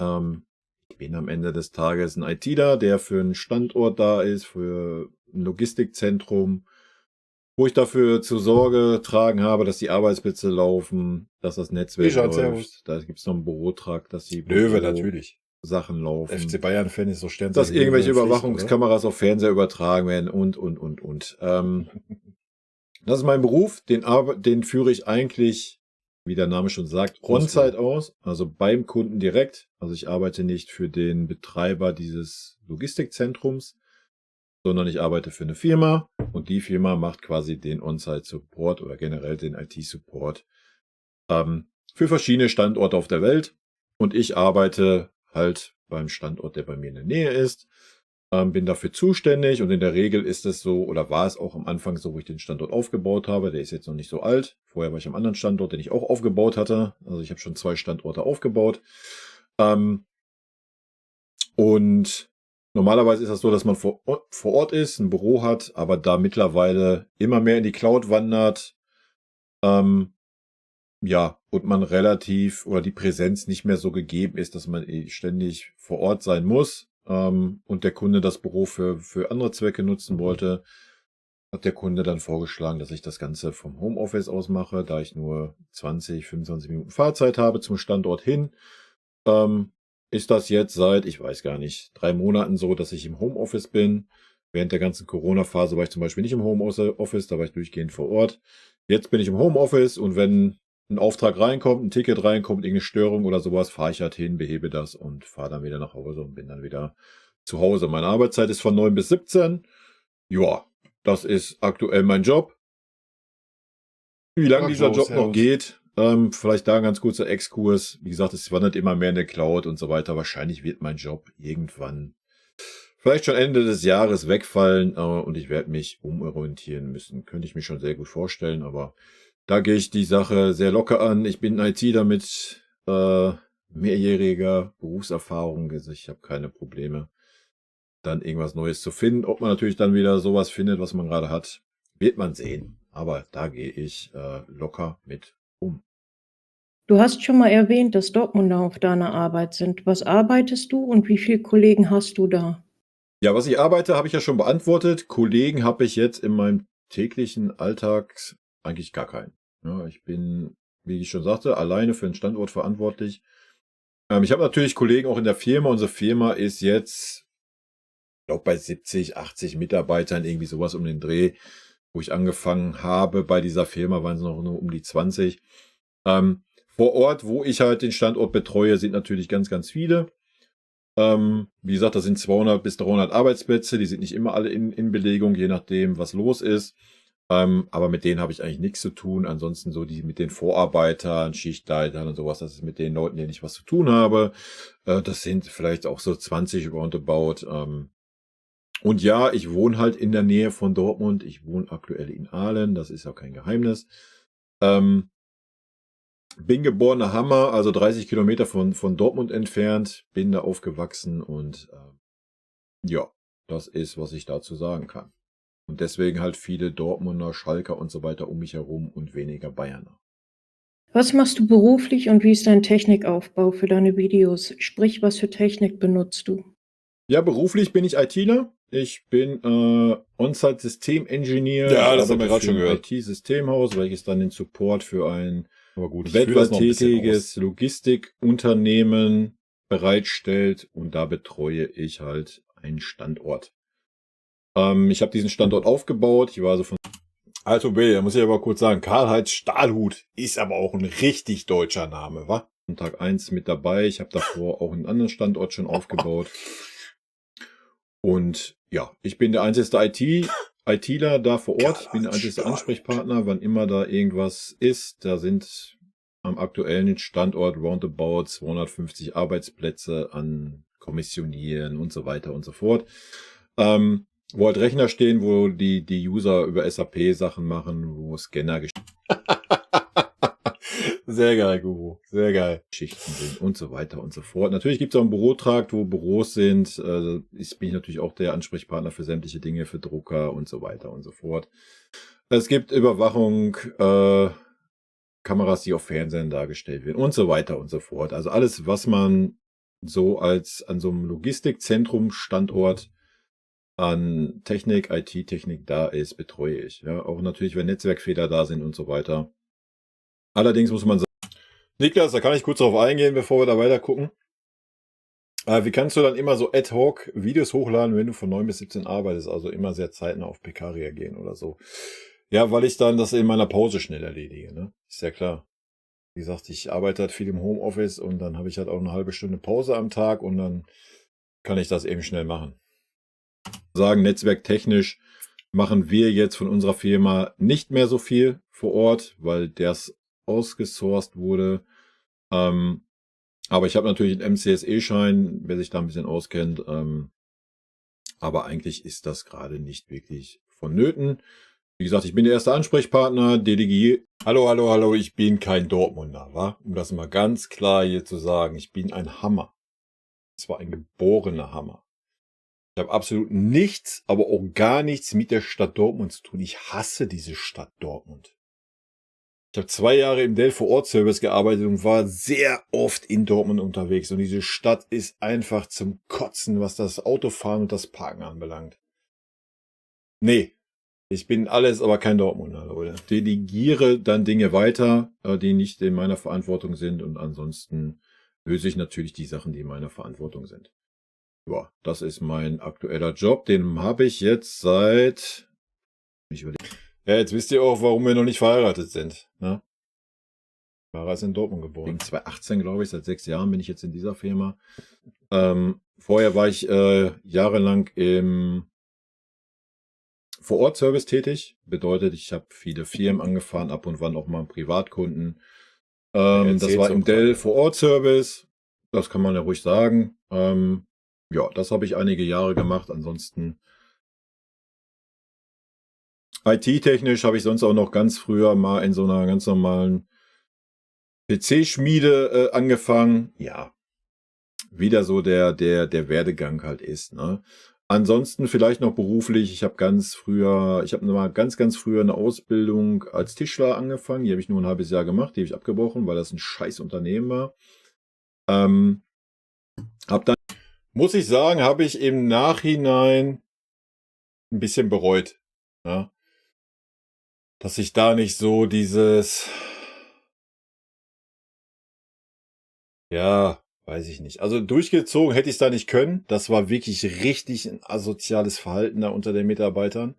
Ich bin am Ende des Tages ein ITler, der für einen Standort da ist, für ein Logistikzentrum, wo ich dafür zur Sorge getragen habe, dass die Arbeitsplätze laufen, dass das Netzwerk läuft. Da gibt es noch einen Bürotrakt, dass die Löwe natürlich Sachen laufen. FC Bayern-Fan ist so ständig. Dass irgendwelche Überwachungskameras auf Fernseher übertragen werden und. Das ist mein Beruf, den führe ich eigentlich, wie der Name schon sagt, on-site aus, also beim Kunden direkt. Also ich arbeite nicht für den Betreiber dieses Logistikzentrums, sondern ich arbeite für eine Firma und die Firma macht quasi den On-Site-Support oder generell den IT-Support für verschiedene Standorte auf der Welt und ich arbeite halt beim Standort, der bei mir in der Nähe ist. Bin dafür zuständig und in der Regel ist es so, oder war es auch am Anfang so, wo ich den Standort aufgebaut habe. Der ist jetzt noch nicht so alt. Vorher war ich am anderen Standort, den ich auch aufgebaut hatte. Also ich habe schon 2 Standorte aufgebaut. Und normalerweise ist das so, dass man vor Ort ist, ein Büro hat, aber da mittlerweile immer mehr in die Cloud wandert. Ja, und man oder die Präsenz nicht mehr so gegeben ist, dass man ständig vor Ort sein muss. Und der Kunde das Büro für andere Zwecke nutzen wollte, hat der Kunde dann vorgeschlagen, dass ich das Ganze vom Homeoffice aus mache, da ich nur 20, 25 Minuten Fahrzeit habe zum Standort hin. Ist das jetzt seit, ich weiß gar nicht, 3 Monaten so, dass ich im Homeoffice bin. Während der ganzen Corona-Phase war ich zum Beispiel nicht im Homeoffice, da war ich durchgehend vor Ort. Jetzt bin ich im Homeoffice und wenn ein Auftrag reinkommt, ein Ticket reinkommt, irgendeine Störung oder sowas, fahre ich halt hin, behebe das und fahre dann wieder nach Hause und bin dann wieder zu Hause. Meine Arbeitszeit ist von 9 bis 17. Ja, das ist aktuell mein Job. Wie lange dieser Job noch geht, vielleicht da ein ganz kurzer Exkurs. Wie gesagt, es wandert immer mehr in der Cloud und so weiter. Wahrscheinlich wird mein Job irgendwann, vielleicht schon Ende des Jahres wegfallen und ich werde mich umorientieren müssen. Könnte ich mir schon sehr gut vorstellen, aber da gehe ich die Sache sehr locker an. Ich bin ITler mit mehrjähriger Berufserfahrung. Also ich habe keine Probleme, dann irgendwas Neues zu finden. Ob man natürlich dann wieder sowas findet, was man gerade hat, wird man sehen. Aber da gehe ich locker mit um. Du hast schon mal erwähnt, dass Dortmunder auf deiner Arbeit sind. Was arbeitest du und wie viele Kollegen hast du da? Ja, was ich arbeite, habe ich ja schon beantwortet. Kollegen habe ich jetzt in meinem täglichen Alltag eigentlich gar keinen. Ja, ich bin, wie ich schon sagte, alleine für den Standort verantwortlich. Ich habe natürlich Kollegen auch in der Firma. Unsere Firma ist jetzt, ich glaube, bei 70, 80 Mitarbeitern, irgendwie sowas um den Dreh. Wo ich angefangen habe bei dieser Firma, waren es noch nur um die 20. Vor Ort, wo ich halt den Standort betreue, sind natürlich ganz, ganz viele. Wie gesagt, das sind 200 bis 300 Arbeitsplätze. Die sind nicht immer alle in Belegung, je nachdem, was los ist. Aber mit denen habe ich eigentlich nichts zu tun. Ansonsten so die mit den Vorarbeitern, Schichtleitern und sowas, das ist mit den Leuten, denen ich was zu tun habe. Das sind vielleicht auch so 20 roundabout. Und ja, ich wohne halt in der Nähe von Dortmund. Ich wohne aktuell in Aalen, das ist auch kein Geheimnis. Bin geborener Hammer, also 30 Kilometer von Dortmund entfernt. Bin da aufgewachsen und ja, das ist, was ich dazu sagen kann. Und deswegen halt viele Dortmunder, Schalker und so weiter um mich herum und weniger Bayerner. Was machst du beruflich und wie ist dein Technikaufbau für deine Videos? Sprich, was für Technik benutzt du? Ja, beruflich bin ich ITler. Ich bin On-Site-System-Engineer. Ja, das haben wir gerade schon ein gehört. IT-Systemhaus, welches dann den Support für ein Aber gut, ich führe weltweit das noch ein bisschen tätiges Logistikunternehmen bereitstellt und da betreue ich halt einen Standort. Ich habe diesen Standort aufgebaut. Ich war also von Also B, da muss ich aber kurz sagen, Karl-Heinz Stahlhut ist aber auch ein richtig deutscher Name, wa? Tag 1 mit dabei. Ich habe davor auch einen anderen Standort schon aufgebaut. Und ja, ich bin der einzige ITler da vor Ort. Ich bin der einzige Ansprechpartner, wann immer da irgendwas ist. Da sind am aktuellen Standort roundabout 250 Arbeitsplätze an Kommissionieren und so weiter und so fort. Wo halt Rechner stehen, wo die User über SAP Sachen machen, wo Scanner Sehr geil, Guru. Sehr geil. Geschichten sind und so weiter und so fort. Natürlich gibt es auch einen Bürotrakt, wo Büros sind. Bin ich natürlich auch der Ansprechpartner für sämtliche Dinge, für Drucker und so weiter und so fort. Es gibt Überwachung, Kameras, die auf Fernsehen dargestellt werden und so weiter und so fort. Also alles, was man so als an so einem Logistikzentrum Standort an Technik, IT-Technik da ist, betreue ich. Ja, auch natürlich, wenn Netzwerkfehler da sind und so weiter. Allerdings muss man sagen, Niklas, da kann ich kurz drauf eingehen, bevor wir da weiter gucken. wie kannst du dann immer so ad hoc Videos hochladen, wenn du von 9 bis 17 arbeitest, also immer sehr zeitnah auf PK reagieren oder so? Ja, weil ich dann das in meiner Pause schnell erledige, ne? Ist ja klar. Wie gesagt, ich arbeite halt viel im Homeoffice und dann habe ich halt auch eine halbe Stunde Pause am Tag und dann kann ich das eben schnell machen. Sagen, netzwerktechnisch machen wir jetzt von unserer Firma nicht mehr so viel vor Ort, weil das ausgesourced wurde. Aber ich habe natürlich einen MCSE-Schein, wer sich da ein bisschen auskennt. Aber eigentlich ist das gerade nicht wirklich vonnöten. Wie gesagt, ich bin der erste Ansprechpartner, delegiere. Hallo, ich bin kein Dortmunder, wa? Um das mal ganz klar hier zu sagen. Ich bin ein Hammer. Und zwar ein geborener Hammer. Ich habe absolut nichts, aber auch gar nichts mit der Stadt Dortmund zu tun. Ich hasse diese Stadt Dortmund. Ich habe 2 Jahre im Dell-Vor-Ort-Service gearbeitet und war sehr oft in Dortmund unterwegs. Und diese Stadt ist einfach zum Kotzen, was das Autofahren und das Parken anbelangt. Nee, ich bin alles, aber kein Dortmunder, Leute. Delegiere dann Dinge weiter, die nicht in meiner Verantwortung sind. Und ansonsten löse ich natürlich die Sachen, die in meiner Verantwortung sind. Ja, das ist mein aktueller Job. Den habe ich jetzt seit... Ja, jetzt wisst ihr auch, warum wir noch nicht verheiratet sind. Ne? Mara ist in Dortmund geboren. 2018, glaube ich, seit 6 Jahren bin ich jetzt in dieser Firma. Vorher war ich jahrelang im Vor-Ort-Service tätig. Bedeutet, ich habe viele Firmen angefahren, ab und wann auch mal einen Privatkunden. Das war im Dell Vor-Ort-Service. Das kann man ja ruhig sagen. Ja, das habe ich einige Jahre gemacht. Ansonsten IT-technisch habe ich sonst auch noch ganz früher mal in so einer ganz normalen PC-Schmiede angefangen. Ja, wieder so der Werdegang halt ist. Ne? Ansonsten vielleicht noch beruflich. Ich habe ganz früher eine Ausbildung als Tischler angefangen. Die habe ich nur ein halbes Jahr gemacht. Die habe ich abgebrochen, weil das ein scheiß Unternehmen war. Muss ich sagen, habe ich im Nachhinein ein bisschen bereut. Ja? Dass ich da nicht so dieses... Ja, weiß ich nicht. Also durchgezogen hätte ich es da nicht können. Das war wirklich richtig ein asoziales Verhalten da unter den Mitarbeitern.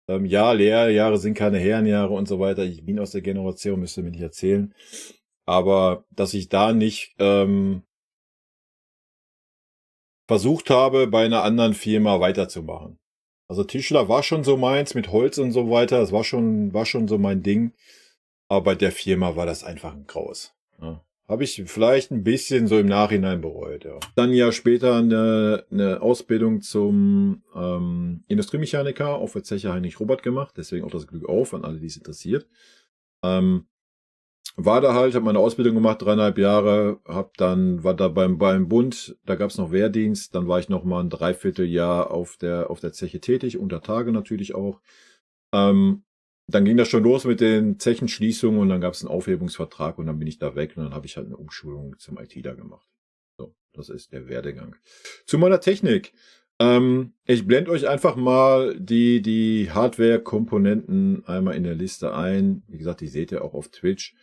Ja, Lehrjahre sind keine Herrenjahre und so weiter. Ich bin aus der Generation, müsst ihr mir nicht erzählen. Aber dass ich da nicht versucht habe, bei einer anderen Firma weiterzumachen. Also Tischler war schon so meins mit Holz und so weiter. Das war schon so mein Ding. Aber bei der Firma war das einfach ein Graus. Ja. Habe ich vielleicht ein bisschen so im Nachhinein bereut, ja. Dann ja später eine Ausbildung zum Industriemechaniker auf der Zeche Heinrich Robert gemacht. Deswegen auch das Glück auf an alle, die es interessiert. War da halt, habe meine Ausbildung gemacht, 3,5 Jahre, war da beim Bund, da gab es noch Wehrdienst, dann war ich noch mal ein Dreivierteljahr auf der Zeche tätig, unter Tage natürlich auch. Dann ging das schon los mit den Zechenschließungen und dann gab es einen Aufhebungsvertrag und dann bin ich da weg und dann habe ich halt eine Umschulung zum ITler gemacht. So, das ist der Werdegang. Zu meiner Technik. Ich blende euch einfach mal die Hardware-Komponenten einmal in der Liste ein. Wie gesagt, die seht ihr auch auf Twitch.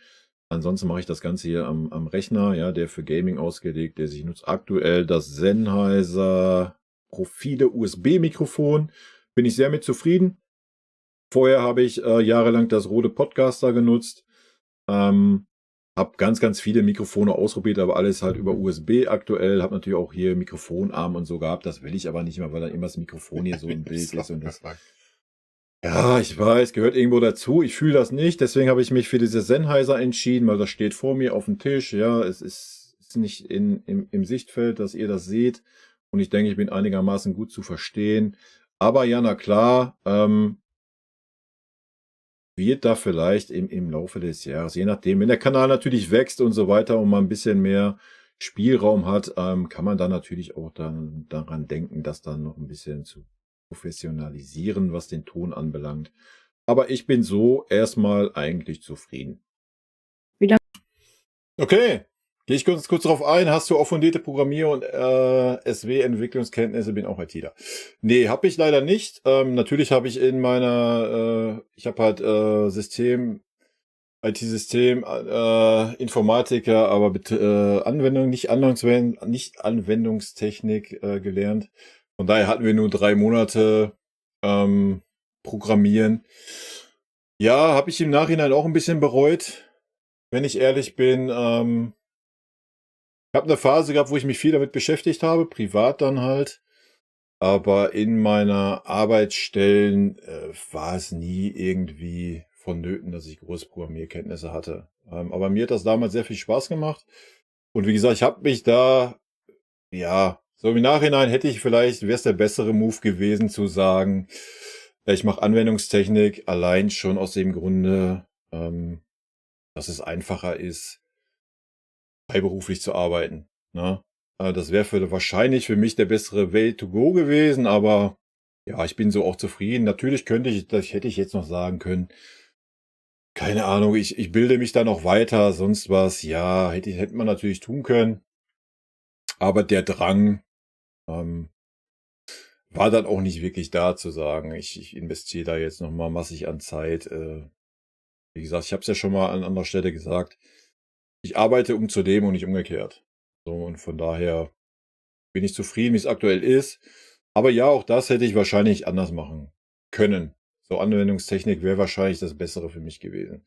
Ansonsten mache ich das Ganze hier am Rechner, ja, der für Gaming ausgelegt ist. Ich nutze aktuell das Sennheiser Profile USB-Mikrofon. Bin ich sehr mit zufrieden. Vorher habe ich jahrelang das Rode Podcaster genutzt. Habe ganz viele Mikrofone ausprobiert, aber alles halt über USB aktuell. Habe natürlich auch hier Mikrofonarm und so gehabt. Das will ich aber nicht mehr, weil dann immer das Mikrofon hier so im Bild ist. Und das, ja, ich weiß, gehört irgendwo dazu. Ich fühle das nicht. Deswegen habe ich mich für diese Sennheiser entschieden, weil das steht vor mir auf dem Tisch. Ja, es ist nicht im Sichtfeld, dass ihr das seht. Und ich denke, ich bin einigermaßen gut zu verstehen. Aber ja, na klar, wird da vielleicht im Laufe des Jahres, je nachdem, wenn der Kanal natürlich wächst und so weiter und man ein bisschen mehr Spielraum hat, kann man da natürlich auch dann daran denken, das dann noch ein bisschen zu professionalisieren, was den Ton anbelangt. Aber ich bin so erstmal eigentlich zufrieden. Okay, gehe ich kurz darauf ein. Hast du auch fundierte Programmier- und SW-Entwicklungskenntnisse? Bin auch ITler. Nee, habe ich leider nicht. Natürlich habe ich in meiner, ich habe halt IT-System, Informatiker, aber mit nicht Anwendungstechnik gelernt. Von daher hatten wir nur 3 Monate Programmieren. Ja, habe ich im Nachhinein auch ein bisschen bereut, wenn ich ehrlich bin. Ich habe eine Phase gehabt, wo ich mich viel damit beschäftigt habe, privat dann halt. Aber in meiner Arbeitsstellen war es nie irgendwie vonnöten, dass ich große Programmierkenntnisse hatte. Aber mir hat das damals sehr viel Spaß gemacht. Und wie gesagt, ich habe mich da, ja, so im Nachhinein wäre es der bessere Move gewesen zu sagen, ich mache Anwendungstechnik allein schon aus dem Grunde, dass es einfacher ist, freiberuflich zu arbeiten. Ne? Das wäre wahrscheinlich für mich der bessere Way to go gewesen, aber ja, ich bin so auch zufrieden. Natürlich hätte ich jetzt noch sagen können, keine Ahnung, ich bilde mich da noch weiter, sonst was, ja, hätte man natürlich tun können. Aber der Drang war dann auch nicht wirklich da zu sagen, ich investiere da jetzt nochmal massig an Zeit. Wie gesagt, ich habe es ja schon mal an anderer Stelle gesagt, ich arbeite um zu leben und nicht umgekehrt. So, und von daher bin ich zufrieden, wie es aktuell ist. Aber ja, auch das hätte ich wahrscheinlich anders machen können. So Anwendungstechnik wäre wahrscheinlich das Bessere für mich gewesen.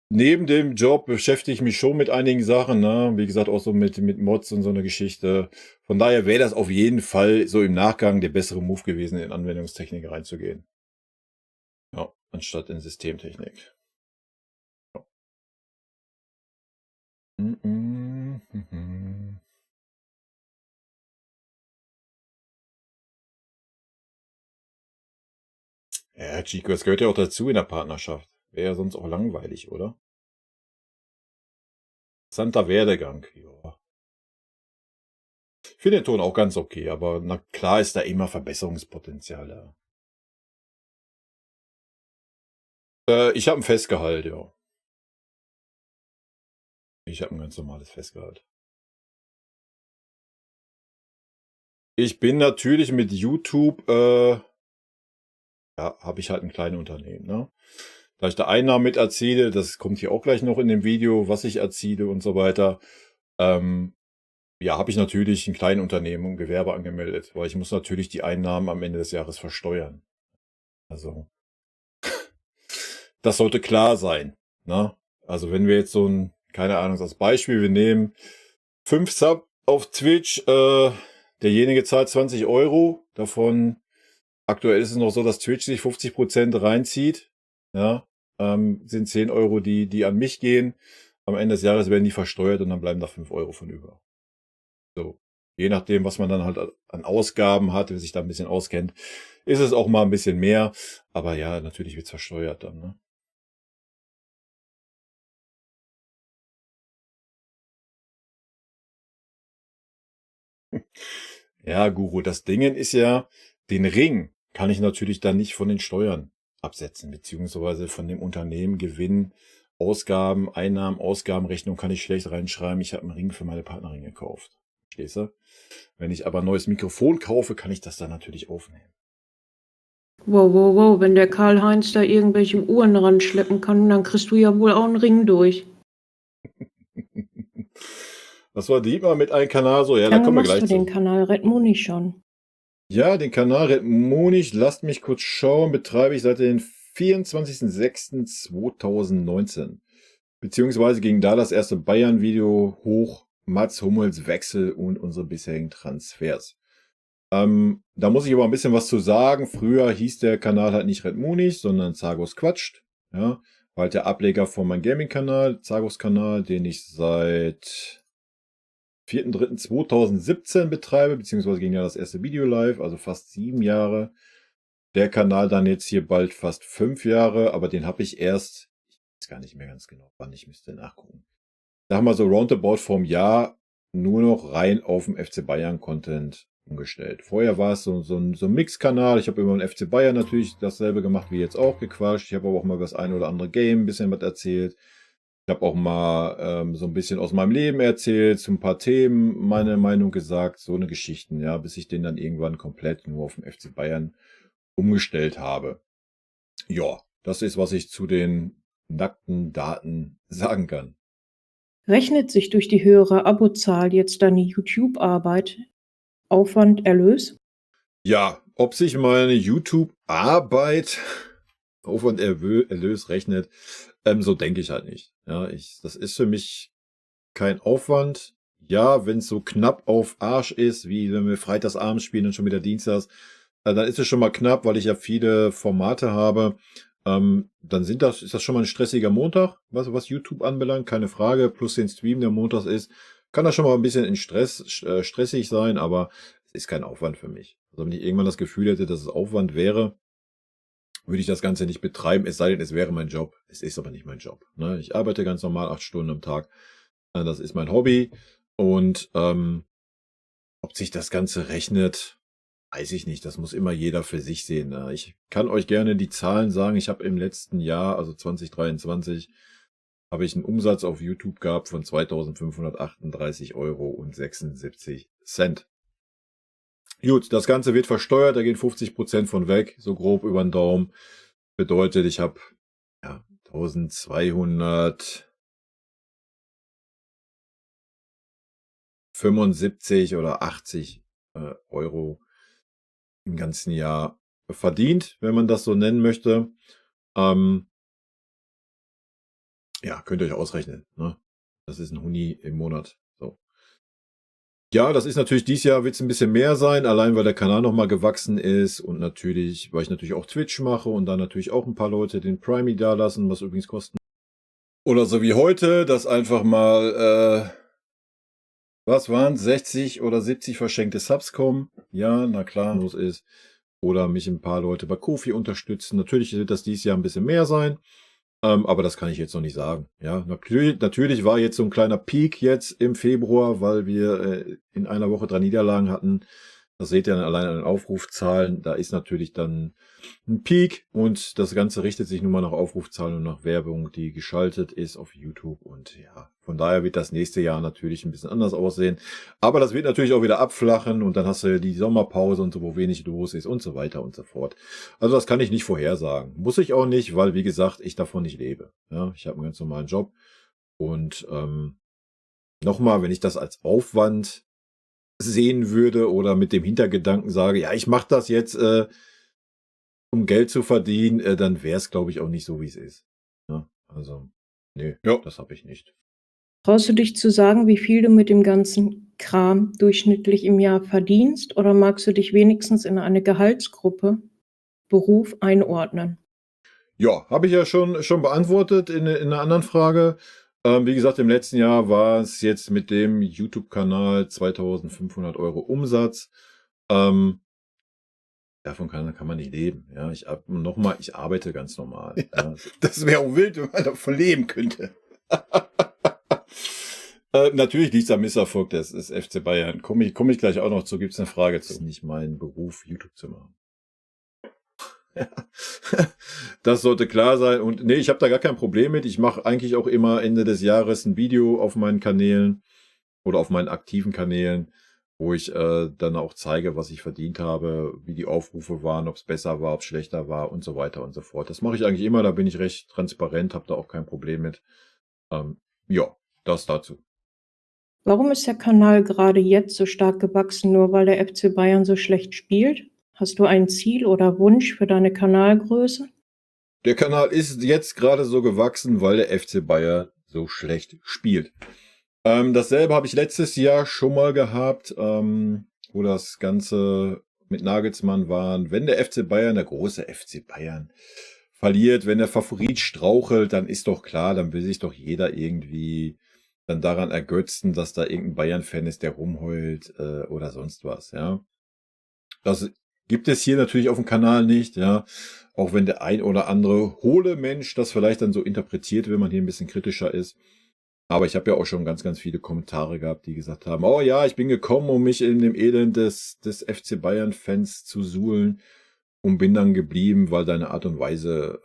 Neben dem Job beschäftige ich mich schon mit einigen Sachen, ne? Wie gesagt, auch so mit Mods und so eine Geschichte. Von daher wäre das auf jeden Fall so im Nachgang der bessere Move gewesen, in Anwendungstechnik reinzugehen. Ja, anstatt in Systemtechnik. Ja. Ja, Chico, das gehört ja auch dazu in der Partnerschaft. Wäre ja sonst auch langweilig, oder? Interessanter Werdegang, ja. Ich finde den Ton auch ganz okay, aber na klar ist da immer Verbesserungspotenzial da. Ich habe ein Festgehalt, ja. Ich habe ein ganz normales Festgehalt. Ich bin natürlich mit YouTube, ja, habe ich halt ein kleines Unternehmen, ne? Da ich da Einnahmen mit erziele, das kommt hier auch gleich noch in dem Video, was ich erziele und so weiter, ja, habe ich natürlich ein kleines Unternehmen und Gewerbe angemeldet, weil ich muss natürlich die Einnahmen am Ende des Jahres versteuern. Also, das sollte klar sein, ne? Also, wenn wir jetzt so ein, keine Ahnung, als Beispiel, wir nehmen 5 Sub auf Twitch, derjenige zahlt 20 €, davon aktuell ist es noch so, dass Twitch sich 50% reinzieht, ja, sind 10 €, die an mich gehen. Am Ende des Jahres werden die versteuert und dann bleiben da 5 € von über. So, je nachdem, was man dann halt an Ausgaben hat, wer sich da ein bisschen auskennt, ist es auch mal ein bisschen mehr. Aber ja, natürlich wird's versteuert dann, ne? Ja, Guru, das Dingen ist ja, den Ring kann ich natürlich dann nicht von den Steuern absetzen, beziehungsweise von dem Unternehmen Gewinn, Ausgaben, Einnahmen, Ausgabenrechnung kann ich schlecht reinschreiben. Ich habe einen Ring für meine Partnerin gekauft. Verstehst du? Wenn ich aber ein neues Mikrofon kaufe, kann ich das dann natürlich aufnehmen. Wow, wow, wow, wenn der Karl-Heinz da irgendwelche Uhren ranschleppen kann, dann kriegst du ja wohl auch einen Ring durch. Was war die mal mit einem Kanal so? Ja, da Lange kommen wir machst du gleich den zu. Kanal Red Moni schon? Ja, den Kanal Red Munich, lasst mich kurz schauen, betreibe ich seit dem 24.06.2019. Beziehungsweise ging da das erste Bayern-Video hoch, Mats Hummels Wechsel und unsere bisherigen Transfers. Da muss ich aber ein bisschen was zu sagen. Früher hieß der Kanal halt nicht Red Munich, sondern Zagos quatscht. Ja, war halt der Ableger von meinem Gaming-Kanal, Zagos-Kanal, den ich seit 4.3.2017 betreibe, beziehungsweise ging ja das erste Video live, also fast 7 Jahre. Der Kanal dann jetzt hier bald fast 5 Jahre, aber den habe ich erst, ich weiß gar nicht mehr ganz genau, wann, ich müsste nachgucken. Da haben wir so roundabout vom Jahr nur noch rein auf dem FC Bayern Content umgestellt. Vorher war es so ein Mix-Kanal. Ich habe immer im FC Bayern natürlich dasselbe gemacht wie jetzt auch, gequatscht. Ich habe aber auch mal über das eine oder andere Game ein bisschen was erzählt. Ich habe auch mal so ein bisschen aus meinem Leben erzählt, zu ein paar Themen meine Meinung gesagt, so eine Geschichten, ja, bis ich den dann irgendwann komplett nur auf dem FC Bayern umgestellt habe. Ja, das ist, was ich zu den nackten Daten sagen kann. Rechnet sich durch die höhere Abozahl jetzt deine YouTube-Arbeit Aufwand, Erlös? Ja, ob sich meine YouTube-Arbeit Aufwand, Erlös rechnet, so denke ich halt nicht. Ja, das ist für mich kein Aufwand. Ja, wenn es so knapp auf Arsch ist, wie wenn wir freitagsabends spielen und schon wieder dienstags, dann ist es schon mal knapp, weil ich ja viele Formate habe. Dann ist das schon mal ein stressiger Montag, was YouTube anbelangt, keine Frage. Plus den Stream, der montags ist, kann das schon mal ein bisschen stressig sein, aber es ist kein Aufwand für mich. Also wenn ich irgendwann das Gefühl hätte, dass es Aufwand wäre, würde ich das Ganze nicht betreiben, es sei denn, es wäre mein Job. Es ist aber nicht mein Job. Ne? Ich arbeite ganz normal 8 Stunden am Tag. Das ist mein Hobby. Und ob sich das Ganze rechnet, weiß ich nicht. Das muss immer jeder für sich sehen. Ich kann euch gerne die Zahlen sagen. Ich habe im letzten Jahr, also 2023, habe ich einen Umsatz auf YouTube gehabt von 2.538,76 €. Gut, das Ganze wird versteuert, da gehen 50% von weg, so grob über den Daumen. Bedeutet, ich habe ja 1.200 75 oder 80 Euro im ganzen Jahr verdient, wenn man das so nennen möchte. Ja, könnt ihr euch ausrechnen. Ne? Das ist ein Huni im Monat. So. Ja, das ist natürlich, dieses Jahr wird es ein bisschen mehr sein, allein weil der Kanal nochmal gewachsen ist und natürlich, weil ich natürlich auch Twitch mache und dann natürlich auch ein paar Leute den Prime da lassen, was übrigens kosten. Oder so wie heute, dass einfach mal, was waren 60 oder 70 verschenkte Subs kommen. Ja, na klar, los ist. Oder mich ein paar Leute bei Ko-fi unterstützen. Natürlich wird das dieses Jahr ein bisschen mehr sein. Aber das kann ich jetzt noch nicht sagen. Ja, natürlich war jetzt so ein kleiner Peak jetzt im Februar, weil wir in einer Woche 3 Niederlagen hatten. Das seht ihr dann allein an den Aufrufzahlen. Da ist natürlich dann ein Peak und das Ganze richtet sich nun mal nach Aufrufzahlen und nach Werbung, die geschaltet ist auf YouTube. Und ja, von daher wird das nächste Jahr natürlich ein bisschen anders aussehen. Aber das wird natürlich auch wieder abflachen und dann hast du die Sommerpause und so, wo wenig los ist und so weiter und so fort. Also das kann ich nicht vorhersagen. Muss ich auch nicht, weil wie gesagt, ich davon nicht lebe. Ja, ich habe einen ganz normalen Job und nochmal, wenn ich das als Aufwand sehen würde oder mit dem Hintergedanken sage, ja, ich mache das jetzt, um Geld zu verdienen, dann wäre es, glaube ich, auch nicht so, wie es ist. Ja, also, nee, ja, das habe ich nicht. Traust du dich zu sagen, wie viel du mit dem ganzen Kram durchschnittlich im Jahr verdienst, oder magst du dich wenigstens in eine Gehaltsgruppe, Beruf einordnen? Ja, habe ich ja schon beantwortet in einer anderen Frage. Wie gesagt, im letzten Jahr war es jetzt mit dem YouTube-Kanal 2.500 Euro Umsatz. Davon kann man nicht leben. Ja, ich arbeite ganz normal. Ja. Das wäre auch wild, wenn man davon leben könnte. Natürlich liegt es am Misserfolg des FC Bayern. Komme ich gleich auch noch zu. Gibt es eine Frage zu? Das ist nicht mein Beruf, YouTube zu machen. Das sollte klar sein. Und nee, ich habe da gar kein Problem mit. Ich mache eigentlich auch immer Ende des Jahres ein Video auf meinen Kanälen oder auf meinen aktiven Kanälen, wo ich dann auch zeige, was ich verdient habe, wie die Aufrufe waren, ob es besser war, ob es schlechter war und so weiter und so fort. Das mache ich eigentlich immer, da bin ich recht transparent, habe da auch kein Problem mit. Ja, das dazu. Warum ist der Kanal gerade jetzt so stark gewachsen, nur weil der FC Bayern so schlecht spielt? Hast du ein Ziel oder Wunsch für deine Kanalgröße? Der Kanal ist jetzt gerade so gewachsen, weil der FC Bayern so schlecht spielt. Dasselbe habe ich letztes Jahr schon mal gehabt, wo das Ganze mit Nagelsmann war. Wenn der FC Bayern, der große FC Bayern, verliert, wenn der Favorit strauchelt, dann ist doch klar, dann will sich doch jeder irgendwie dann daran ergötzen, dass da irgendein Bayern-Fan ist, der rumheult oder sonst was. Ja, das gibt es hier natürlich auf dem Kanal nicht, ja. Auch wenn der ein oder andere hohle Mensch das vielleicht dann so interpretiert, wenn man hier ein bisschen kritischer ist. Aber ich habe ja auch schon ganz, ganz viele Kommentare gehabt, die gesagt haben, oh ja, ich bin gekommen, um mich in dem Elend des FC Bayern-Fans zu suhlen und bin dann geblieben, weil deine Art und Weise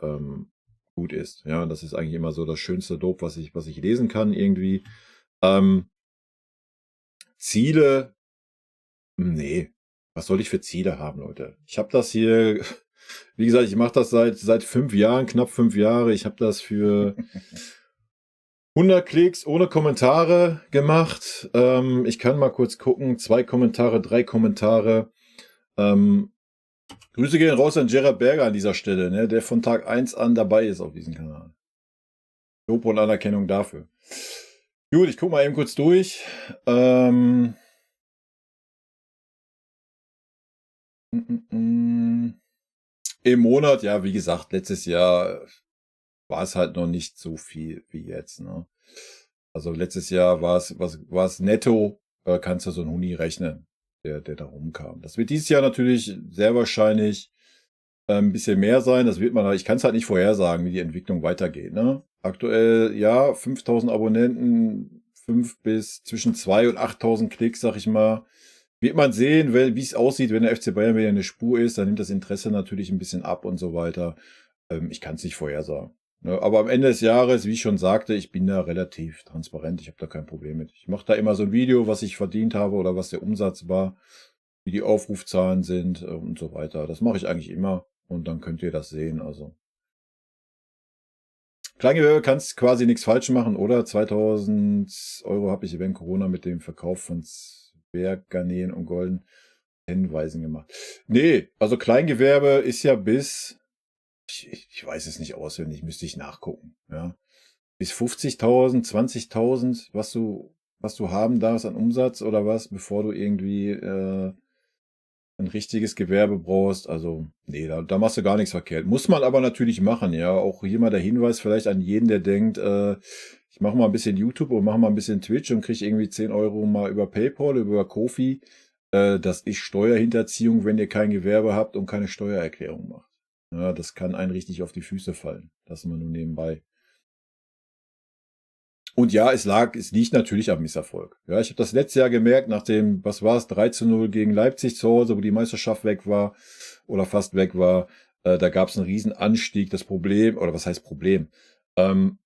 gut ist. Ja, das ist eigentlich immer so das schönste Dope, was ich lesen kann irgendwie. Ziele, nee. Was soll ich für Ziele haben, Leute? Ich habe das hier, wie gesagt, ich mache das seit 5 Jahren, knapp 5 Jahre. Ich habe das für 100 Klicks ohne Kommentare gemacht. Ich kann mal kurz gucken. 2 Kommentare, 3 Kommentare. Grüße gehen raus an Gerhard Berger an dieser Stelle, ne, der von Tag 1 an dabei ist auf diesem Kanal. Lob und Anerkennung dafür. Gut, ich gucke mal eben kurz durch. Im Monat, ja, wie gesagt, letztes Jahr war es halt noch nicht so viel wie jetzt. Ne? Also letztes Jahr war es netto, kannst du so einen Huni rechnen, der da rumkam. Das wird dieses Jahr natürlich sehr wahrscheinlich ein bisschen mehr sein. Ich kann es halt nicht vorhersagen, wie die Entwicklung weitergeht. Ne? Aktuell, ja, 5.000 Abonnenten, 5 bis zwischen 2 und 8.000 Klicks, sag ich mal. Wird man sehen, wie es aussieht, wenn der FC Bayern wieder eine Spur ist, dann nimmt das Interesse natürlich ein bisschen ab und so weiter. Ich kann es nicht vorhersagen. Ne? Aber am Ende des Jahres, wie ich schon sagte, ich bin da relativ transparent. Ich habe da kein Problem mit. Ich mache da immer so ein Video, was ich verdient habe oder was der Umsatz war, wie die Aufrufzahlen sind und so weiter. Das mache ich eigentlich immer und dann könnt ihr das sehen. Also Kleingewerbe kannst quasi nichts falsch machen, oder? 2000 € habe ich während Corona mit dem Verkauf von Zwerggarnelen und Golden Hinweisen gemacht. Nee, also Kleingewerbe ist ja bis, ich weiß es nicht auswendig, müsste ich nachgucken, ja. Bis 50.000, 20.000, was du haben darfst an Umsatz oder was, bevor du irgendwie ein richtiges Gewerbe brauchst. Also, nee, da machst du gar nichts verkehrt. Muss man aber natürlich machen, ja. Auch hier mal der Hinweis vielleicht an jeden, der denkt, ich mache mal ein bisschen YouTube und mache mal ein bisschen Twitch und kriege irgendwie 10 € mal über PayPal, über Ko-fi. Das ist Steuerhinterziehung, wenn ihr kein Gewerbe habt und keine Steuererklärung macht. Ja, das kann einen richtig auf die Füße fallen. Das mal nur nebenbei. Und ja, es liegt natürlich am Misserfolg. Ja, ich habe das letzte Jahr gemerkt, nach dem, was war es, 3:0 gegen Leipzig zu Hause, wo die Meisterschaft weg war oder fast weg war, da gab es einen riesen Anstieg. Das Problem, oder was heißt Problem? Wir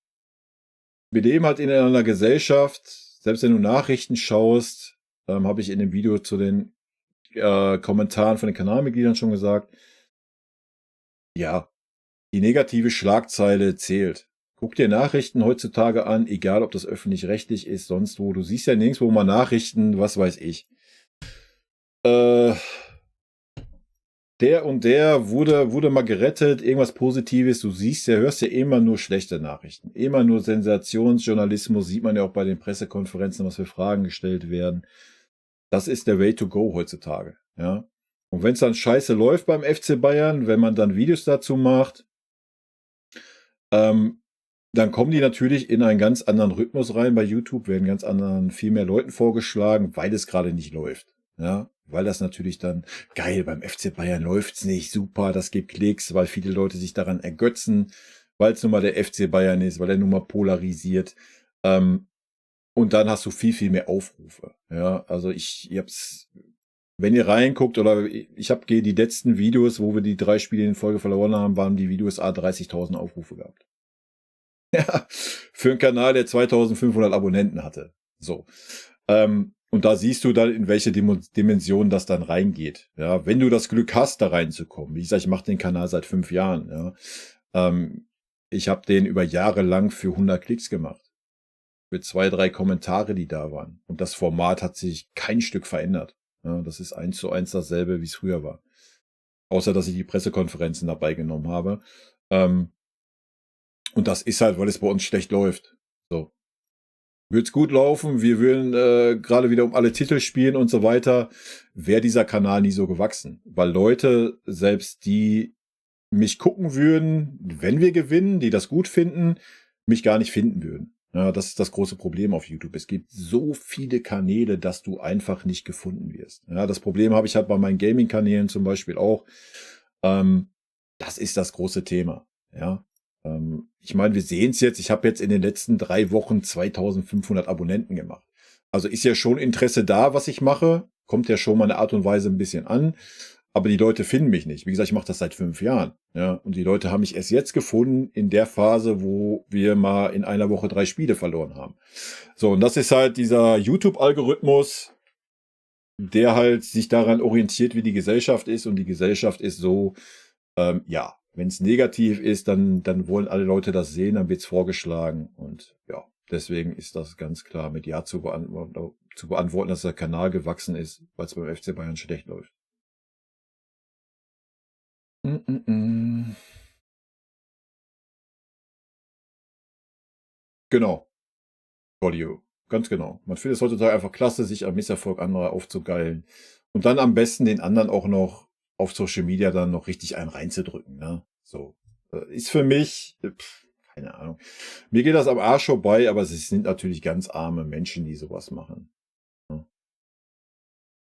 leben halt in einer Gesellschaft, selbst wenn du Nachrichten schaust, habe ich in dem Video zu den Kommentaren von den Kanalmitgliedern schon gesagt, ja, die negative Schlagzeile zählt. Guck dir Nachrichten heutzutage an, egal ob das öffentlich-rechtlich ist, sonst wo. Du siehst ja nirgendwo mal Nachrichten, was weiß ich. Der und der wurde mal gerettet, irgendwas Positives. Du siehst ja, hörst ja immer nur schlechte Nachrichten. Immer nur Sensationsjournalismus, sieht man ja auch bei den Pressekonferenzen, was für Fragen gestellt werden. Das ist der Way to go heutzutage, ja. Und wenn es dann scheiße läuft beim FC Bayern, wenn man dann Videos dazu macht, dann kommen die natürlich in einen ganz anderen Rhythmus rein bei YouTube, werden ganz anderen, viel mehr Leuten vorgeschlagen, weil es gerade nicht läuft. Ja, weil das natürlich dann, geil, beim FC Bayern läuft's nicht, super, das gibt Klicks, weil viele Leute sich daran ergötzen, weil es nun mal der FC Bayern ist, weil er nun mal polarisiert. Und dann hast du viel, viel mehr Aufrufe. Ja, also ich hab's, wenn ihr reinguckt, oder ich habe die letzten Videos, wo wir die 3 Spiele in Folge verloren haben, waren die Videos 30.000 Aufrufe gehabt. Ja, für einen Kanal, der 2.500 Abonnenten hatte. So. Und da siehst du dann, in welche Dimension das dann reingeht. Ja, wenn du das Glück hast, da reinzukommen. Wie gesagt, ich mache den Kanal seit 5 Jahren. Ja. Ich habe den über Jahre lang für 100 Klicks gemacht. Für 2, 3 Kommentare, die da waren. Und das Format hat sich kein Stück verändert. Ja, das ist 1:1 dasselbe, wie es früher war. Außer, dass ich die Pressekonferenzen dabei genommen habe. Und das ist halt, weil es bei uns schlecht läuft. So. Wird's gut laufen, wir würden gerade wieder um alle Titel spielen und so weiter, wäre dieser Kanal nie so gewachsen. Weil Leute, selbst die mich gucken würden, wenn wir gewinnen, die das gut finden, mich gar nicht finden würden. Ja, das ist das große Problem auf YouTube. Es gibt so viele Kanäle, dass du einfach nicht gefunden wirst. Ja, das Problem habe ich halt bei meinen Gaming-Kanälen zum Beispiel auch. Das ist das große Thema. Ja. Ich meine, wir sehen es jetzt. Ich habe jetzt in den letzten 3 Wochen 2.500 Abonnenten gemacht. Also ist ja schon Interesse da, was ich mache. Kommt ja schon mal eine Art und Weise ein bisschen an. Aber die Leute finden mich nicht. Wie gesagt, ich mache das seit 5 Jahren. Ja, und die Leute haben mich erst jetzt gefunden in der Phase, wo wir mal in einer Woche 3 Spiele verloren haben. So, und das ist halt dieser YouTube-Algorithmus, der halt sich daran orientiert, wie die Gesellschaft ist. Und die Gesellschaft ist so, ja, wenn es negativ ist, dann wollen alle Leute das sehen, dann wird es vorgeschlagen. Und ja, deswegen ist das ganz klar mit Ja zu beantworten, dass der Kanal gewachsen ist, weil es beim FC Bayern schlecht läuft. Genau. Audio. Ganz genau. Man findet es heutzutage einfach klasse, sich am Misserfolg anderer aufzugeilen. Und dann am besten den anderen auch noch auf Social Media dann noch richtig einen reinzudrücken. Ne? So. Ist für mich, keine Ahnung. Mir geht das am Arsch vorbei, aber es sind natürlich ganz arme Menschen, die sowas machen.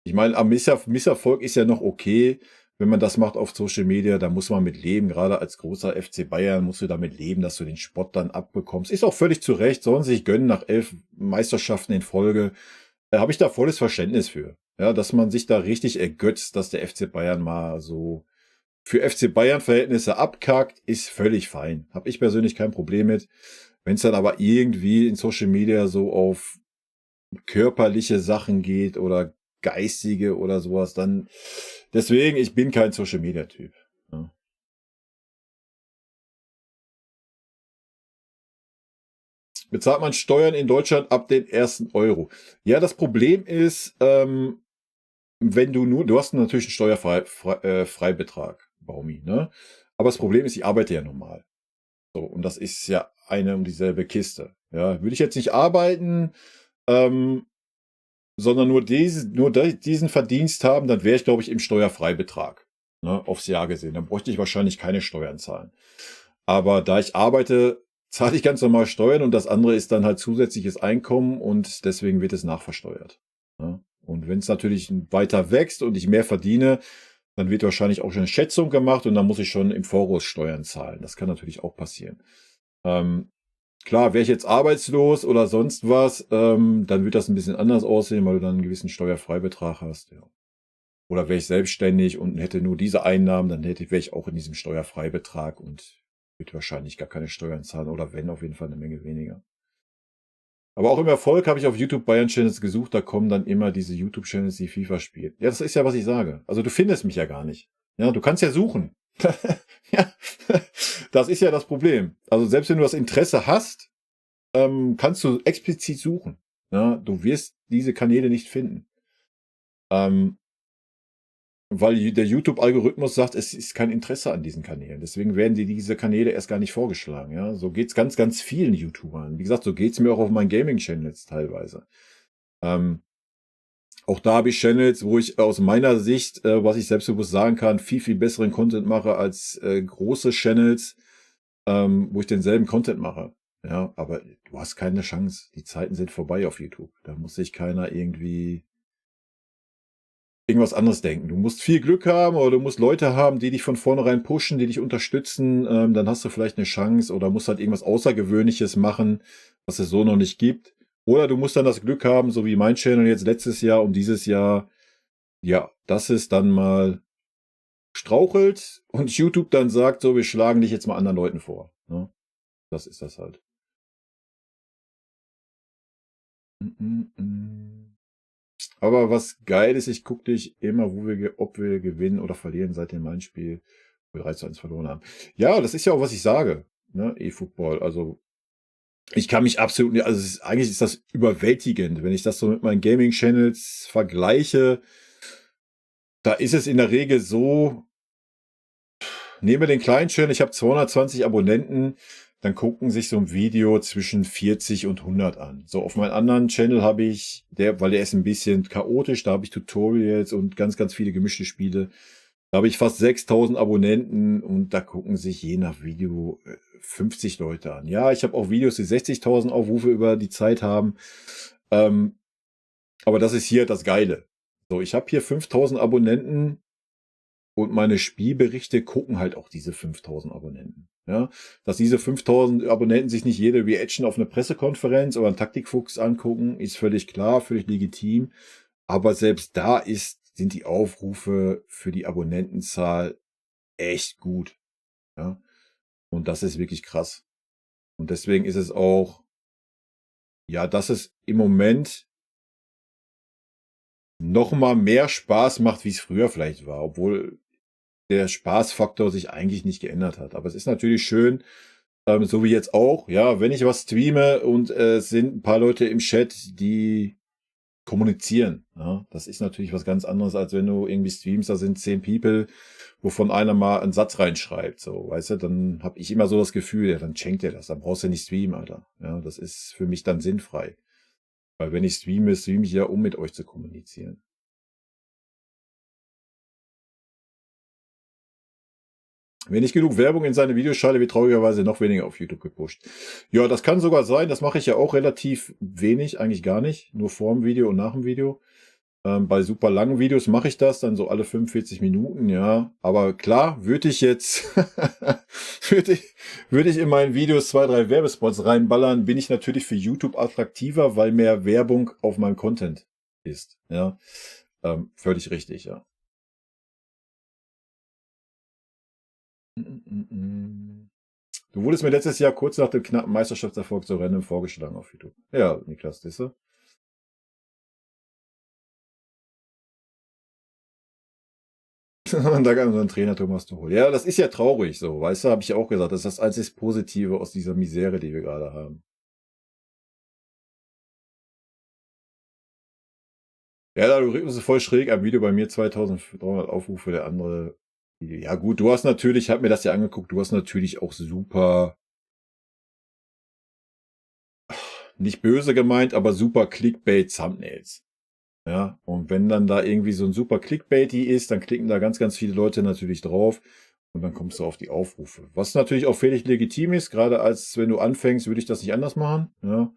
Ich meine, am Misserfolg ist ja noch okay, wenn man das macht auf Social Media, da muss man mit leben. Gerade als großer FC Bayern musst du damit leben, dass du den Spott dann abbekommst. Ist auch völlig zu Recht, sollen sie sich gönnen nach 11 Meisterschaften in Folge. Da habe ich da volles Verständnis für. Ja, dass man sich da richtig ergötzt, dass der FC Bayern mal so für FC Bayern-Verhältnisse abkackt, ist völlig fein. Habe ich persönlich kein Problem mit. Wenn es dann aber irgendwie in Social Media so auf körperliche Sachen geht oder geistige oder sowas, dann deswegen, ich bin kein Social-Media-Typ. Ja. bezahlt man Steuern in Deutschland ab den ersten Euro. Ja, das Problem ist, wenn du hast natürlich einen Steuerfreibetrag, Baumi, ne? Aber das Problem ist, ich arbeite ja normal. So, und das ist ja eine und dieselbe Kiste. Ja, würde ich jetzt nicht arbeiten, sondern nur diesen Verdienst haben, dann wäre ich, glaube ich, im Steuerfreibetrag, ne, aufs Jahr gesehen. Dann bräuchte ich wahrscheinlich keine Steuern zahlen. Aber da ich arbeite, zahle ich ganz normal Steuern und das andere ist dann halt zusätzliches Einkommen und deswegen wird es nachversteuert. Ne? Und wenn es natürlich weiter wächst und ich mehr verdiene, dann wird wahrscheinlich auch schon eine Schätzung gemacht und dann muss ich schon im Voraus Steuern zahlen. Das kann natürlich auch passieren. Klar, wäre ich jetzt arbeitslos oder sonst was, dann wird das ein bisschen anders aussehen, weil du dann einen gewissen Steuerfreibetrag hast. Ja. Oder wäre ich selbstständig und hätte nur diese Einnahmen, dann wäre ich auch in diesem Steuerfreibetrag und würde wahrscheinlich gar keine Steuern zahlen oder wenn, auf jeden Fall eine Menge weniger. Aber auch im Erfolg habe ich auf YouTube Bayern-Channels gesucht, da kommen dann immer diese YouTube-Channels, die FIFA spielen. Ja, das ist ja, was ich sage. Also du findest mich ja gar nicht. Ja, du kannst ja suchen. Ja, das ist ja das Problem. Also selbst wenn du das Interesse hast, kannst du explizit suchen. Ja, du wirst diese Kanäle nicht finden. Weil der YouTube-Algorithmus sagt, es ist kein Interesse an diesen Kanälen. Deswegen werden dir diese Kanäle erst gar nicht vorgeschlagen. Ja, so geht's ganz, ganz vielen YouTubern. Wie gesagt, so geht's mir auch auf meinen Gaming-Channels teilweise. Auch da habe ich Channels, wo ich aus meiner Sicht, was ich selbstbewusst sagen kann, viel, viel besseren Content mache als große Channels, wo ich denselben Content mache. Ja, aber du hast keine Chance. Die Zeiten sind vorbei auf YouTube. Da muss sich keiner irgendwie irgendwas anderes denken. Du musst viel Glück haben oder du musst Leute haben, die dich von vornherein pushen, die dich unterstützen. Dann hast du vielleicht eine Chance oder musst halt irgendwas Außergewöhnliches machen, was es so noch nicht gibt. Oder du musst dann das Glück haben, so wie mein Channel jetzt letztes Jahr und dieses Jahr, ja, dass es dann mal strauchelt und YouTube dann sagt, so, wir schlagen dich jetzt mal anderen Leuten vor. Ne? Das ist das halt. Aber was geil ist, ich gucke dich immer, ob wir gewinnen oder verlieren seit dem Main-Spiel, wo wir 3:1 verloren haben. Ja, das ist ja auch, was ich sage. Ne? E-Football. Also ich kann mich absolut nicht, also eigentlich ist das überwältigend, wenn ich das so mit meinen Gaming-Channels vergleiche. Da ist es in der Regel so, nehmen wir den kleinen Channel, ich habe 220 Abonnenten, dann gucken sich so ein Video zwischen 40 und 100 an. So, auf meinem anderen Channel habe ich, weil der ist ein bisschen chaotisch, da habe ich Tutorials und ganz, ganz viele gemischte Spiele. Da habe ich fast 6000 Abonnenten und da gucken sich je nach Video 50 Leute an. Ja, ich habe auch Videos, die 60.000 Aufrufe über die Zeit haben. Aber das ist hier das Geile. So, ich habe hier 5000 Abonnenten und meine Spielberichte gucken halt auch diese 5000 Abonnenten. Ja, dass diese 5000 Abonnenten sich nicht jede Reaction auf eine Pressekonferenz oder einen Taktikfuchs angucken, ist völlig klar, völlig legitim. Aber selbst da sind die Aufrufe für die Abonnentenzahl echt gut. Ja, und das ist wirklich krass. Und deswegen ist es auch, ja, dass es im Moment noch mal mehr Spaß macht, wie es früher vielleicht war, obwohl der Spaßfaktor sich eigentlich nicht geändert hat. Aber es ist natürlich schön, so wie jetzt auch, ja, wenn ich was streame und es sind ein paar Leute im Chat, die kommunizieren. Ja, das ist natürlich was ganz anderes, als wenn du irgendwie streamst, da sind 10 People, wovon einer mal einen Satz reinschreibt. So, weißt du, dann habe ich immer so das Gefühl, ja, dann schenkt er das, dann brauchst du nicht streamen, Alter. Ja, das ist für mich dann sinnfrei. Weil wenn ich streame ich ja, um mit euch zu kommunizieren. Wenn nicht genug Werbung in seine Videos schalte, wird traurigerweise noch weniger auf YouTube gepusht. Ja, das kann sogar sein. Das mache ich ja auch relativ wenig, eigentlich gar nicht. Nur vor dem Video und nach dem Video. Bei super langen Videos mache ich das dann so alle 45 Minuten, ja. Aber klar, würde ich jetzt, würde ich in meinen Videos 2, 3 Werbespots reinballern, bin ich natürlich für YouTube attraktiver, weil mehr Werbung auf meinem Content ist, ja. Völlig richtig, ja. Du wurdest mir letztes Jahr kurz nach dem knappen Meisterschaftserfolg so random vorgeschlagen auf YouTube. Ja, Niklas, siehst du? Da kann unseren Trainer Thomas Tuchel. Ja, das ist ja traurig so, weißt du, habe ich auch gesagt. Das ist das einzig Positive aus dieser Misere, die wir gerade haben. Ja, der Algorithmus ist voll schräg. Am Video bei mir 2300 Aufrufe, der andere. Ja, gut, du hast natürlich, ich habe mir das ja angeguckt, du hast natürlich auch super. Nicht böse gemeint, aber super Clickbait-Thumbnails. Ja, und wenn dann da irgendwie so ein super Clickbaity ist, dann klicken da ganz, ganz viele Leute natürlich drauf und dann kommst du auf die Aufrufe. Was natürlich auch völlig legitim ist, gerade als wenn du anfängst, würde ich das nicht anders machen. Ja,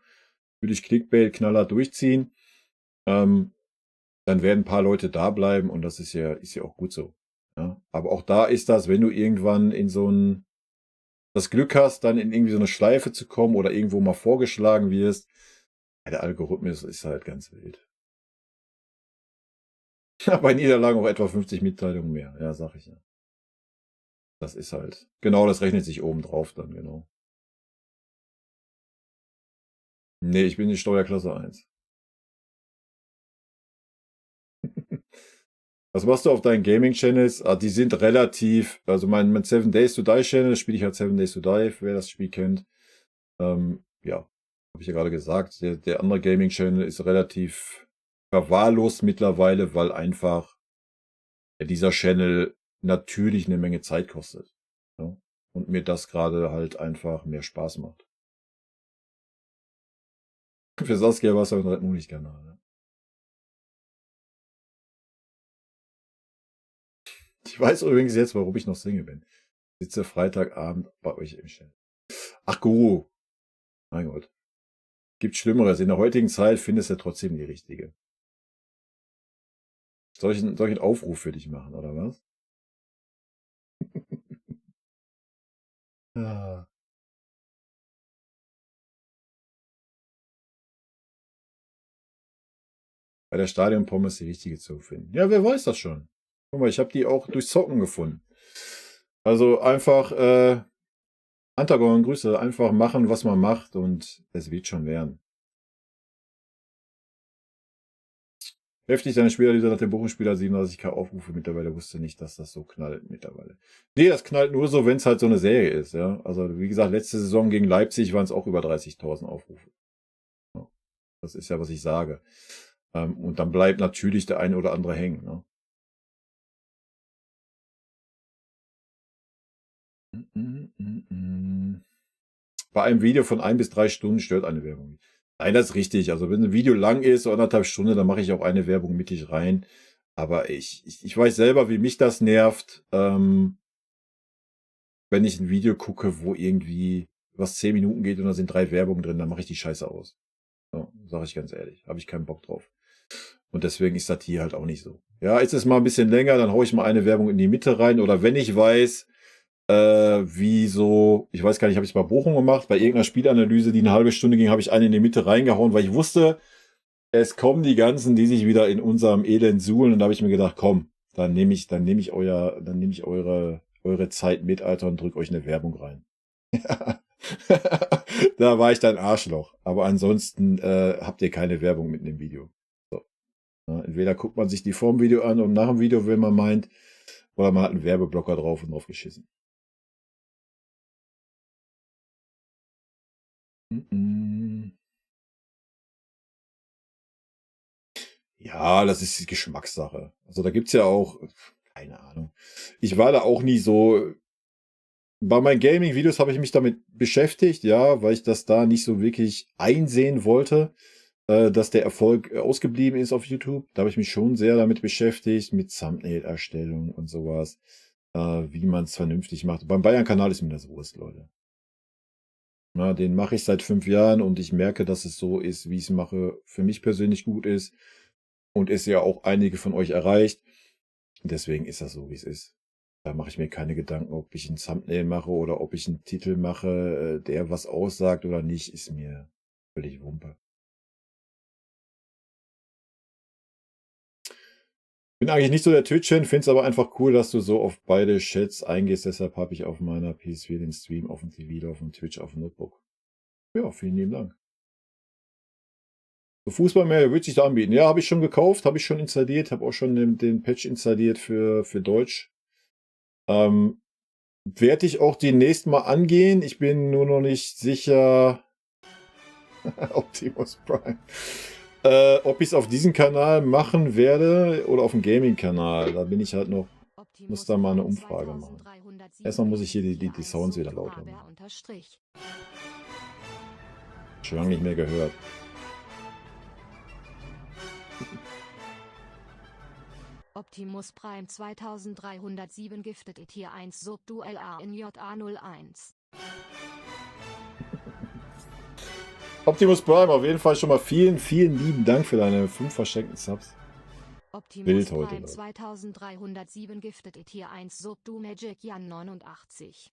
würde ich Clickbait knallhart durchziehen. Dann werden ein paar Leute da bleiben und das ist ja auch gut so. Ja, aber auch da ist das, wenn du irgendwann in so ein das Glück hast, dann in irgendwie so eine Schleife zu kommen oder irgendwo mal vorgeschlagen wirst, ja, der Algorithmus ist halt ganz wild. Bei Niederlagen auch etwa 50 Mitteilungen mehr. Ja, sag ich ja. Das ist halt. Genau, das rechnet sich oben drauf dann, genau. Nee, ich bin in Steuerklasse 1. Was machst du auf deinen Gaming-Channels? Ah, die sind relativ, also mein 7 Days to Die Channel, spiele ich halt 7 Days to Die, wer das Spiel kennt. Ja, habe ich ja gerade gesagt. Der andere Gaming-Channel ist relativ verwahrlost mittlerweile, weil einfach dieser Channel natürlich eine Menge Zeit kostet. Ja? Und mir das gerade halt einfach mehr Spaß macht. Für Saskia war es aber ein Red Monig-Kanal. Ne? Ich weiß übrigens jetzt, warum ich noch Single bin. Ich sitze Freitagabend bei euch im Channel. Ach, Guru. Mein Gott. Gibt Schlimmeres. In der heutigen Zeit findest du trotzdem die richtige. Soll ich einen Aufruf für dich machen, oder was? Ja. Bei der Stadionpommes die richtige zu finden. Ja, wer weiß das schon. Guck mal, ich habe die auch durch Zocken gefunden. Also einfach, Antagon, Grüße, einfach machen, was man macht und es wird schon werden. Heftig, deine Spieler nach dem Bochum-Spieler 37k Aufrufe mittlerweile, wusste nicht, dass das so knallt mittlerweile. Nee, das knallt nur so, wenn es halt so eine Serie ist, ja. Also, wie gesagt, letzte Saison gegen Leipzig waren es auch über 30.000 Aufrufe. Ja. Das ist ja, was ich sage. Und dann bleibt natürlich der eine oder andere hängen, ne? Bei einem Video von 1 bis 3 Stunden stört eine Werbung. Nein, das ist richtig. Also wenn ein Video lang ist, so 1,5 Stunden, dann mache ich auch eine Werbung mittig rein. Aber ich weiß selber, wie mich das nervt, wenn ich ein Video gucke, wo irgendwie was 10 Minuten geht und da sind 3 Werbungen drin, dann mache ich die Scheiße aus. So, sage ich ganz ehrlich. Habe ich keinen Bock drauf. Und deswegen ist das hier halt auch nicht so. Ja, ist es mal ein bisschen länger, dann haue ich mal eine Werbung in die Mitte rein. Oder wenn ich weiß, wie so, ich weiß gar nicht, habe ich es bei Bochum gemacht, bei irgendeiner Spielanalyse, die eine halbe Stunde ging, habe ich eine in die Mitte reingehauen, weil ich wusste, es kommen die ganzen, die sich wieder in unserem Elend suhlen. Und da habe ich mir gedacht, komm, dann nehme ich eure Zeit mit, Alter, und drück euch eine Werbung rein. Da war ich dann Arschloch. Aber ansonsten habt ihr keine Werbung mit in dem Video. So. Ja, entweder guckt man sich die vorm Video an und nach dem Video, wenn man meint, oder man hat einen Werbeblocker drauf und drauf geschissen. Ja, das ist die Geschmackssache. Also da gibt's ja auch, keine Ahnung. Ich war da auch nie so. Bei meinen Gaming-Videos habe ich mich damit beschäftigt, ja, weil ich das da nicht so wirklich einsehen wollte, dass der Erfolg ausgeblieben ist auf YouTube. Da habe ich mich schon sehr damit beschäftigt, mit Thumbnail-Erstellung und sowas, wie man es vernünftig macht. Beim Bayern-Kanal ist mir das Wurst, Leute. Na, den mache ich seit 5 Jahren und ich merke, dass es so ist, wie ich es mache, für mich persönlich gut ist und es ja auch einige von euch erreicht. Deswegen ist das so, wie es ist. Da mache ich mir keine Gedanken, ob ich ein Thumbnail mache oder ob ich einen Titel mache, der was aussagt oder nicht, ist mir völlig Wumpe. Bin eigentlich nicht so der Twitch-Fan, finde es aber einfach cool, dass du so auf beide Chats eingehst. Deshalb habe ich auf meiner PS4 den Stream auf dem TV, auf dem Twitch, auf dem Notebook. Ja, vielen lieben Dank. So Fußball mehr würde sich da anbieten. Ja, habe ich schon gekauft, habe ich schon installiert, habe auch schon den Patch installiert für Deutsch. Werde ich auch demnächst mal angehen. Ich bin nur noch nicht sicher. Optimus Prime. Ob ich es auf diesem Kanal machen werde oder auf dem Gaming-Kanal, da bin ich halt noch, muss da mal eine Umfrage machen. Erstmal muss ich hier die Sounds wieder lauter machen. Schon lange nicht mehr gehört. Optimus Prime 2307 giftet et hier 1 Subduell A in JA01. Optimus Prime, auf jeden Fall schon mal vielen, vielen lieben Dank für deine 5 verschenkten Subs. Optimus Bild heute, Prime Leute. 2307 giftet et hier 1 Subdu Magic Jan 89.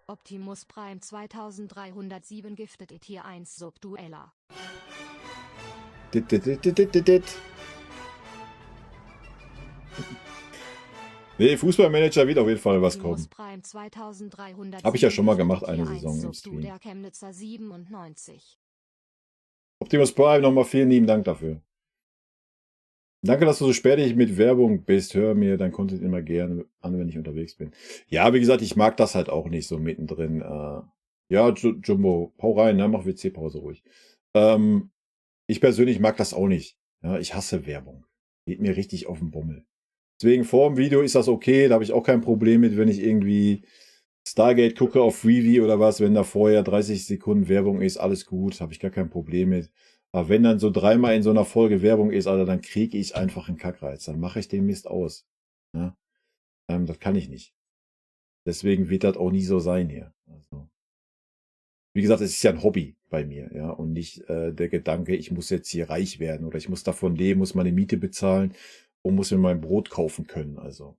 Optimus Prime 2307 giftet et hier 1 Subduella. Dit. Nee, Fußballmanager wird auf jeden Fall was kommen. Optimus Prime 2307 Hab ich ja schon mal gemacht, giftet et eine hier 1 Saison im Subdu Stream. der Chemnitzer 97. Optimus Prime, nochmal vielen lieben Dank dafür. Danke, dass du so spärlich mit Werbung bist. Hör mir dein Content immer gerne an, wenn ich unterwegs bin. Ja, wie gesagt, ich mag das halt auch nicht so mittendrin. Ja, Jumbo, hau rein, ne? Mach WC-Pause ruhig. Ich persönlich mag das auch nicht. Ja, ich hasse Werbung. Geht mir richtig auf den Bummel. Deswegen vor dem Video ist das okay, da habe ich auch kein Problem mit, wenn ich irgendwie Stargate gucke auf Freevee oder was, wenn da vorher 30 Sekunden Werbung ist, alles gut, habe ich gar kein Problem mit. Aber wenn dann so 3-mal in so einer Folge Werbung ist, Alter, dann kriege ich einfach einen Kackreiz. Dann mache ich den Mist aus. Ja? Das kann ich nicht. Deswegen wird das auch nie so sein hier. Also, wie gesagt, es ist ja ein Hobby bei mir, ja, und nicht der Gedanke, ich muss jetzt hier reich werden oder ich muss davon leben, muss meine Miete bezahlen und muss mir mein Brot kaufen können. Also,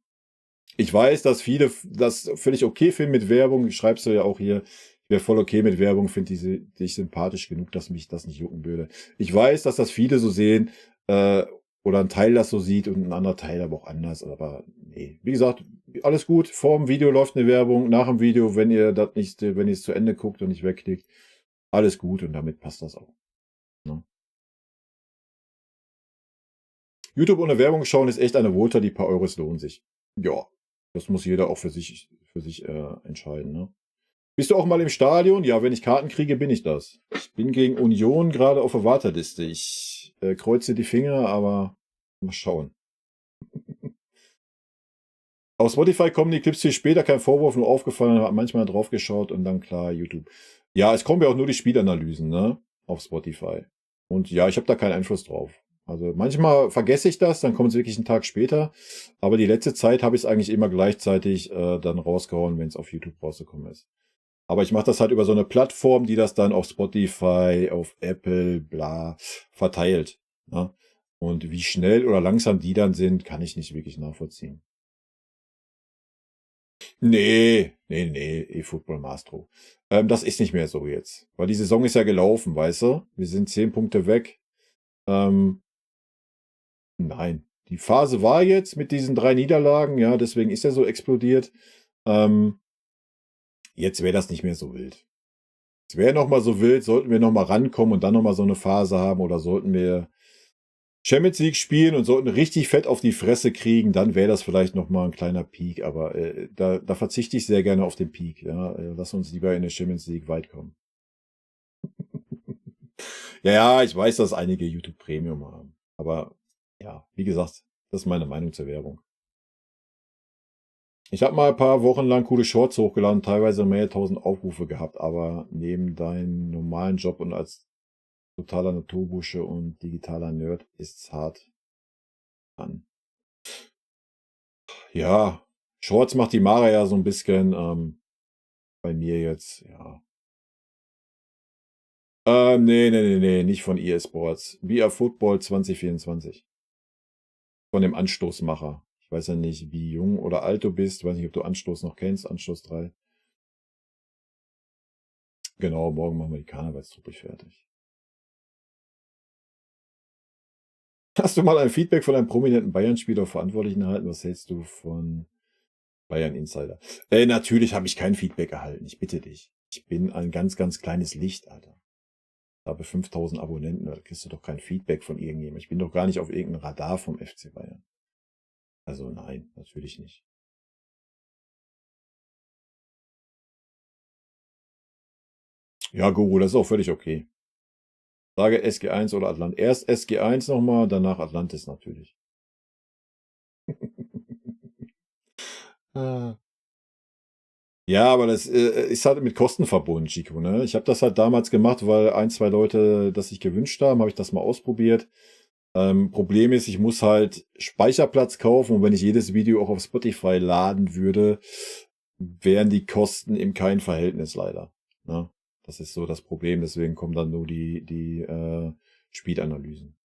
ich weiß, dass viele das völlig okay finden mit Werbung. Ich schreib's ja auch hier. Ich wäre voll okay mit Werbung, finde dich sympathisch genug, dass mich das nicht jucken würde. Ich weiß, dass das viele so sehen, oder ein Teil das so sieht und ein anderer Teil aber auch anders. Aber nee, wie gesagt, alles gut. Vor dem Video läuft eine Werbung, nach dem Video, wenn ihr es zu Ende guckt und nicht wegklickt, alles gut und damit passt das auch. Ne? YouTube ohne Werbung schauen ist echt eine Wohltat, die paar Euros lohnen sich. Ja, das muss jeder auch für sich entscheiden. Ne? Bist du auch mal im Stadion? Ja, wenn ich Karten kriege, bin ich das. Ich bin gegen Union gerade auf der Warteliste. Ich kreuze die Finger, aber mal schauen. Auf Spotify kommen die Clips viel später, kein Vorwurf, nur aufgefallen, habe manchmal drauf geschaut und dann klar YouTube. Ja, es kommen ja auch nur die Spielanalysen, ne? Auf Spotify. Und ja, ich habe da keinen Einfluss drauf. Also manchmal vergesse ich das, dann kommt es wirklich einen Tag später. Aber die letzte Zeit habe ich es eigentlich immer gleichzeitig dann rausgehauen, wenn es auf YouTube rausgekommen ist. Aber ich mache das halt über so eine Plattform, die das dann auf Spotify, auf Apple, bla, verteilt. Ne? Und wie schnell oder langsam die dann sind, kann ich nicht wirklich nachvollziehen. Nee, eFootball Mastro. Das ist nicht mehr so jetzt. Weil die Saison ist ja gelaufen, weißt du? Wir sind 10 Punkte weg. Nein. Die Phase war jetzt mit diesen 3 Niederlagen, ja, deswegen ist er so explodiert. Jetzt wäre das nicht mehr so wild. Es wäre nochmal so wild, sollten wir nochmal rankommen und dann nochmal so eine Phase haben oder sollten wir Champions League spielen und sollten richtig fett auf die Fresse kriegen, dann wäre das vielleicht nochmal ein kleiner Peak, aber da verzichte ich sehr gerne auf den Peak. Ja? Lass uns lieber in der Champions League weit kommen. Ja, ich weiß, dass einige YouTube Premium haben, aber ja, wie gesagt, das ist meine Meinung zur Werbung. Ich habe mal ein paar Wochen lang coole Shorts hochgeladen, teilweise mehr 1000 Aufrufe gehabt, aber neben deinem normalen Job und als totaler Naturbursche und digitaler Nerd ist's hart an. Ja, Shorts macht die Mara ja so ein bisschen bei mir jetzt, ja. Nee, nicht von EA Sports. VR Football 2024. Von dem Anstoßmacher. Ich weiß ja nicht, wie jung oder alt du bist. Ich weiß nicht, ob du Anstoß noch kennst. Anstoß 3. Genau, morgen machen wir die Karnevalstruppe fertig. Hast du mal ein Feedback von einem prominenten Bayern-Spieler oder Verantwortlichen erhalten? Was hältst du von Bayern Insider? Natürlich habe ich kein Feedback erhalten. Ich bitte dich. Ich bin ein ganz, ganz kleines Licht, Alter. Ich habe 5000 Abonnenten. Da kriegst du doch kein Feedback von irgendjemandem. Ich bin doch gar nicht auf irgendeinem Radar vom FC Bayern. Also nein, natürlich nicht. Ja, Guru, das ist auch völlig okay. Sage SG1 oder Atlantis. Erst SG1 nochmal, danach Atlantis natürlich. Ah. Ja, aber das ist halt mit Kosten verbunden, Chico. Ne? Ich habe das halt damals gemacht, weil 1, 2 Leute das sich gewünscht haben, habe ich das mal ausprobiert. Problem ist, ich muss halt Speicherplatz kaufen und wenn ich jedes Video auch auf Spotify laden würde, wären die Kosten in kein Verhältnis leider. Ne? Das ist so das Problem, deswegen kommen dann nur die Speed-Analysen.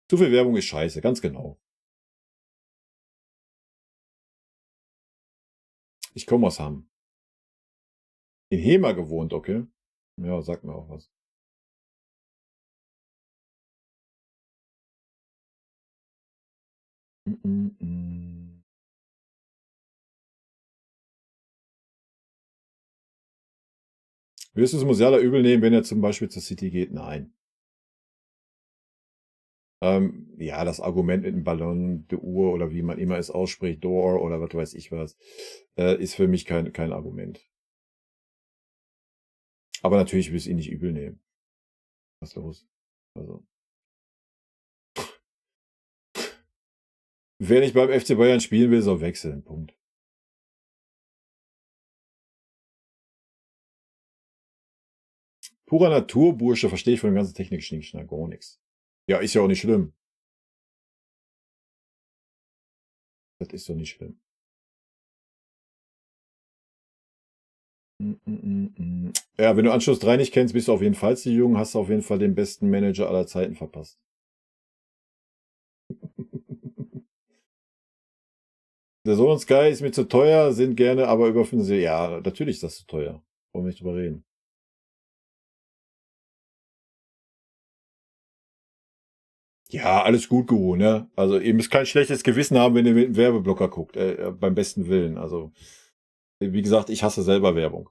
Zu viel Werbung ist scheiße, ganz genau. Ich komme aus Hamm. In Hema gewohnt, okay. Ja, sagt mir auch was. Wirst du es Musiala übel nehmen, wenn er zum Beispiel zur City geht? Nein. Ja, das Argument mit dem Ballon d'Or oder wie man immer es ausspricht, Door oder was weiß ich was, ist für mich kein Argument. Aber natürlich will ich es ihn nicht übel nehmen. Was ist los? Also. Wenn ich beim FC Bayern spielen will, soll wechseln. Punkt. Purer Naturbursche, verstehe ich von dem ganzen Technik-Schnickschnack gar nichts. Ja, ist ja auch nicht schlimm. Das ist doch nicht schlimm. Ja, wenn du Anschluss 3 nicht kennst, bist du auf jeden Fall zu jung, hast du auf jeden Fall den besten Manager aller Zeiten verpasst. Der Sohn und Sky ist mir zu teuer, sind gerne aber über 50. Ja, natürlich ist das zu teuer. Wollen wir nicht drüber reden. Ja, alles gut, Guru, ne? Also, ihr müsst kein schlechtes Gewissen haben, wenn ihr mit einem Werbeblocker guckt, beim besten Willen. Also, wie gesagt, ich hasse selber Werbung.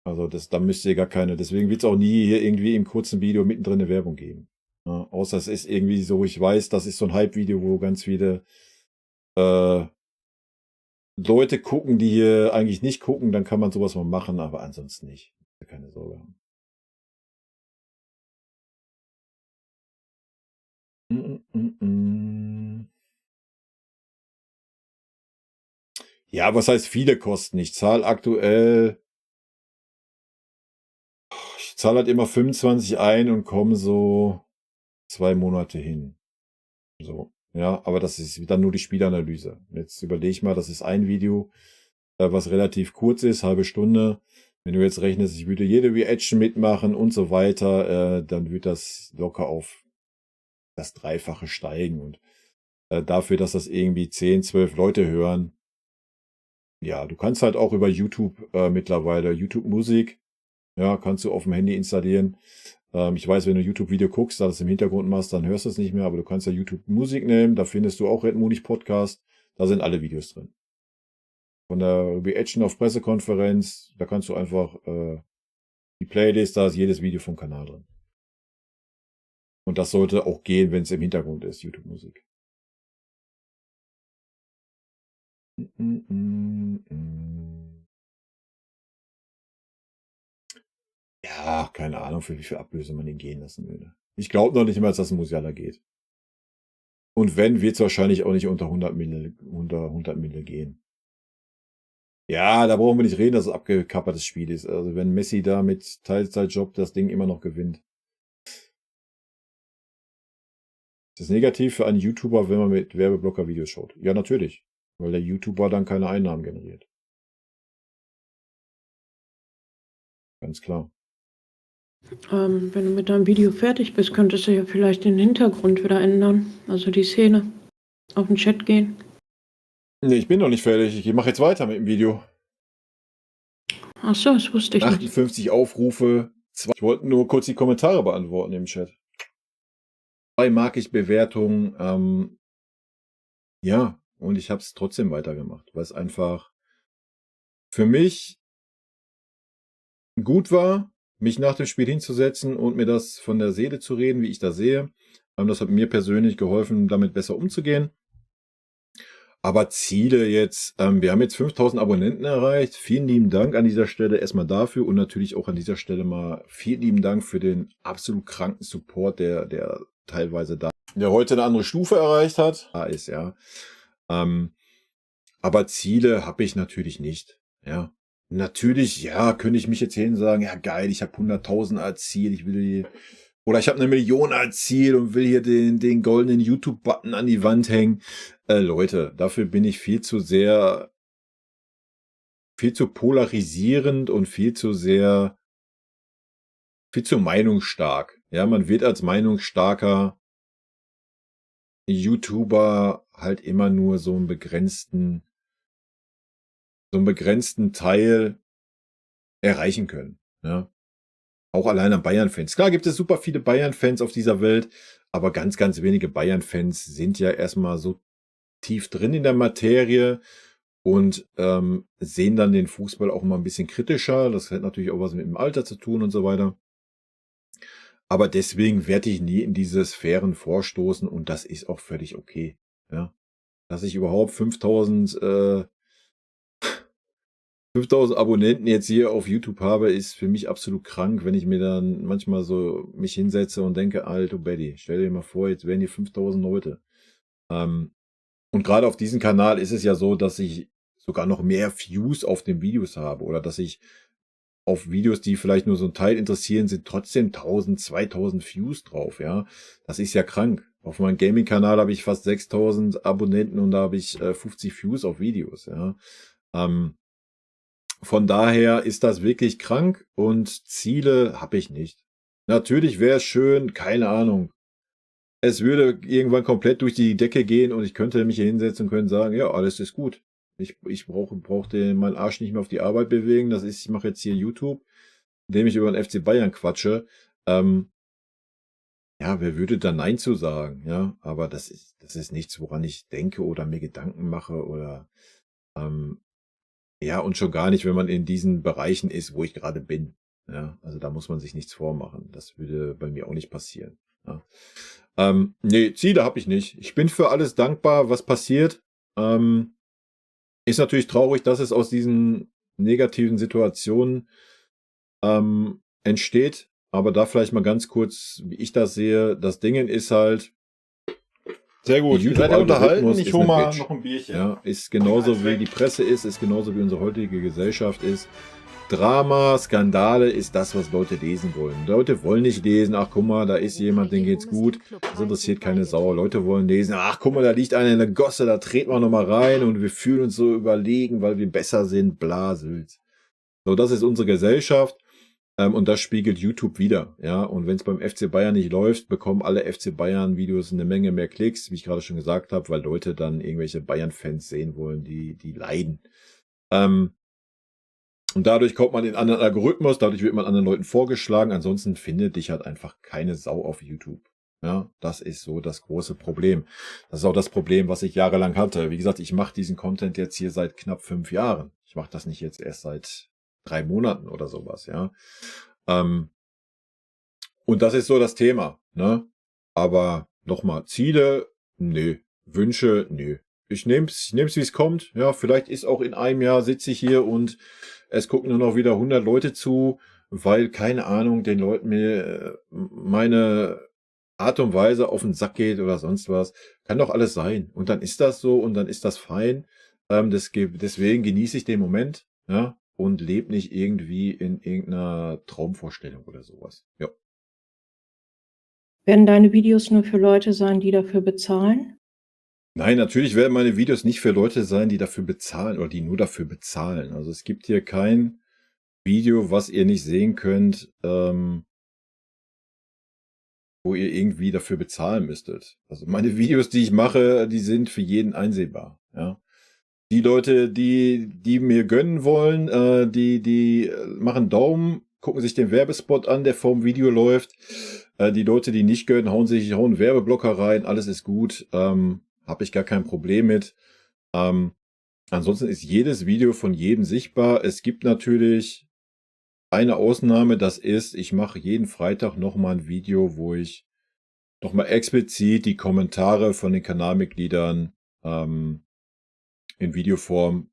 Also, da müsst ihr gar keine, deswegen wird es auch nie hier irgendwie im kurzen Video mittendrin eine Werbung geben. Ja, außer es ist irgendwie so, ich weiß, das ist so ein Hype-Video, wo ganz viele Leute gucken, die hier eigentlich nicht gucken, dann kann man sowas mal machen, aber ansonsten nicht. Keine Sorge haben. Ja, was heißt viele Kosten? Ich zahle aktuell, ich zahle halt immer 25 ein und komme so 2 Monate hin. So, ja, aber das ist dann nur die Spielanalyse. Jetzt überlege ich mal, das ist ein Video, was relativ kurz ist, halbe Stunde. Wenn du jetzt rechnest, ich würde jede Reaction mitmachen und so weiter, dann wird das locker auf das Dreifache steigen. Und dafür, dass das irgendwie 10, 12 Leute hören, ja, du kannst halt auch über YouTube mittlerweile, YouTube Musik, ja, kannst du auf dem Handy installieren. Ich weiß, wenn du ein YouTube-Video guckst, da das im Hintergrund machst, dann hörst du es nicht mehr, aber du kannst ja YouTube Musik nehmen, da findest du auch Red Munich Podcast, da sind alle Videos drin. Von der Reaction auf Pressekonferenz, da kannst du einfach die Playlist, da ist jedes Video vom Kanal drin. Und das sollte auch gehen, wenn es im Hintergrund ist, YouTube-Musik. Ja, keine Ahnung, für wie viel Ablöse man den gehen lassen würde. Ich glaube noch nicht mal, dass das ein Musiala geht. Und wenn, wird es wahrscheinlich auch nicht unter 100 Mille gehen. Ja, da brauchen wir nicht reden, dass es abgekappertes Spiel ist. Also wenn Messi da mit Teilzeitjob das Ding immer noch gewinnt. Ist das negativ für einen YouTuber, wenn man mit Werbeblocker Videos schaut? Ja, natürlich. Weil der YouTuber dann keine Einnahmen generiert. Ganz klar. Wenn du mit deinem Video fertig bist, könntest du ja vielleicht den Hintergrund wieder ändern. Also die Szene. Auf den Chat gehen. Nee, ich bin noch nicht fertig. Ich mache jetzt weiter mit dem Video. Ach so, das wusste ich nicht. 58 Aufrufe. Ich wollte nur kurz die Kommentare beantworten im Chat. 2 mag ich Bewertungen. Ja, und ich habe es trotzdem weitergemacht, weil es einfach für mich gut war, mich nach dem Spiel hinzusetzen und mir das von der Seele zu reden, wie ich das sehe. Das hat mir persönlich geholfen, damit besser umzugehen. Aber Ziele jetzt, wir haben jetzt 5000 Abonnenten erreicht. Vielen lieben Dank an dieser Stelle erstmal dafür und natürlich auch an dieser Stelle mal vielen lieben Dank für den absolut kranken Support, der teilweise da, der heute eine andere Stufe erreicht hat. Da ist, ja. Aber Ziele habe ich natürlich nicht, ja. Natürlich, ja, könnte ich mich jetzt hin und sagen, ja geil, ich habe 100.000 als Ziel, ich will hier, oder ich habe 1 Million als Ziel und will hier den goldenen YouTube-Button an die Wand hängen. Leute, dafür bin ich viel zu polarisierend und viel zu meinungsstark. Ja, man wird als meinungsstarker YouTuber halt immer nur so einen begrenzten Teil erreichen können. Ja. Auch allein an Bayern-Fans. Klar gibt es super viele Bayern-Fans auf dieser Welt, aber ganz, ganz wenige Bayern-Fans sind ja erstmal so tief drin in der Materie und sehen dann den Fußball auch immer ein bisschen kritischer. Das hat natürlich auch was mit dem Alter zu tun und so weiter. Aber deswegen werde ich nie in diese Sphären vorstoßen und das ist auch völlig okay. Ja. Dass ich überhaupt 5000 Abonnenten jetzt hier auf YouTube habe, ist für mich absolut krank, wenn ich mir dann manchmal so mich hinsetze und denke, Alter Betty, stell dir mal vor, jetzt wären hier 5000 Leute. Und gerade auf diesem Kanal ist es ja so, dass ich sogar noch mehr Views auf den Videos habe oder dass ich auf Videos, die vielleicht nur so ein Teil interessieren, sind trotzdem 1000, 2000 Views drauf, ja. Das ist ja krank. Auf meinem Gaming-Kanal habe ich fast 6000 Abonnenten und da habe ich 50 Views auf Videos, ja. Von daher ist das wirklich krank und Ziele habe ich nicht. Natürlich wäre es schön, keine Ahnung. Es würde irgendwann komplett durch die Decke gehen und ich könnte mich hier hinsetzen und könnte sagen, ja, alles ist gut. Ich brauche meinen Arsch nicht mehr auf die Arbeit bewegen. Ich mache jetzt hier YouTube, indem ich über den FC Bayern quatsche. Ja, wer würde da Nein zu sagen? Ja, aber das ist nichts, woran ich denke oder mir Gedanken mache oder ja, und schon gar nicht, wenn man in diesen Bereichen ist, wo ich gerade bin. Ja, also da muss man sich nichts vormachen. Das würde bei mir auch nicht passieren. Ja. Nee, Ziele habe ich nicht. Ich bin für alles dankbar, was passiert. Ist natürlich traurig, dass es aus diesen negativen Situationen entsteht. Aber da vielleicht mal ganz kurz, wie ich das sehe. Das Ding ist halt, Sehr gut. Die Ihr seid ja unterhalten. YouTube-Algorithmus Ich ist hole eine mal Bitch. noch ein Bierchen. ja, ist genauso wie die Presse ist genauso wie unsere heutige Gesellschaft ist. Drama, Skandale ist das, was Leute lesen wollen. Leute wollen nicht lesen, ach guck mal, da ist jemand, dem geht's gut. Das interessiert keine Sau. Leute wollen lesen, ach guck mal, da liegt einer in der Gosse, da treten wir nochmal rein und wir fühlen uns so überlegen, weil wir besser sind, bla, Sülz. So, das ist unsere Gesellschaft. Und das spiegelt YouTube wieder, ja. Und wenn es beim FC Bayern nicht läuft, bekommen alle FC Bayern Videos eine Menge mehr Klicks, wie ich gerade schon gesagt habe, weil Leute dann irgendwelche Bayern-Fans sehen wollen, die leiden. Und dadurch kommt man in einen anderen Algorithmus, dadurch wird man anderen Leuten vorgeschlagen. Ansonsten findet dich halt einfach keine Sau auf YouTube. Ja, das ist so das große Problem. Das ist auch das Problem, was ich jahrelang hatte. Wie gesagt, ich mache diesen Content jetzt hier seit knapp 5 Jahren. Ich mache das nicht jetzt erst seit 3 Monaten oder sowas, ja. Und das ist so das Thema, ne? Aber nochmal, Ziele, nö. Wünsche, nö. Ich nehm's, wie es kommt. Ja, vielleicht ist auch in einem Jahr sitze ich hier und es gucken nur noch wieder 100 Leute zu, weil, keine Ahnung, den Leuten mir meine Art und Weise auf den Sack geht oder sonst was. Kann doch alles sein. Und dann ist das so und dann ist das fein. Deswegen genieße ich den Moment, ja, und lebe nicht irgendwie in irgendeiner Traumvorstellung oder sowas. Ja. Werden deine Videos nur für Leute sein, die dafür bezahlen? Nein, natürlich werden meine Videos nicht für Leute sein, die dafür bezahlen oder die nur dafür bezahlen. Also es gibt hier kein Video, was ihr nicht sehen könnt, wo ihr irgendwie dafür bezahlen müsstet. Also meine Videos, die ich mache, die sind für jeden einsehbar. Ja. Die Leute, die mir gönnen wollen, die machen Daumen, gucken sich den Werbespot an, der vorm Video läuft. Die Leute, die nicht gönnen, hauen einen Werbeblocker rein, alles ist gut. Habe ich gar kein Problem mit. Ansonsten ist jedes Video von jedem sichtbar. Es gibt natürlich eine Ausnahme, das ist, ich mache jeden Freitag nochmal ein Video, wo ich nochmal explizit die Kommentare von den Kanalmitgliedern in Videoform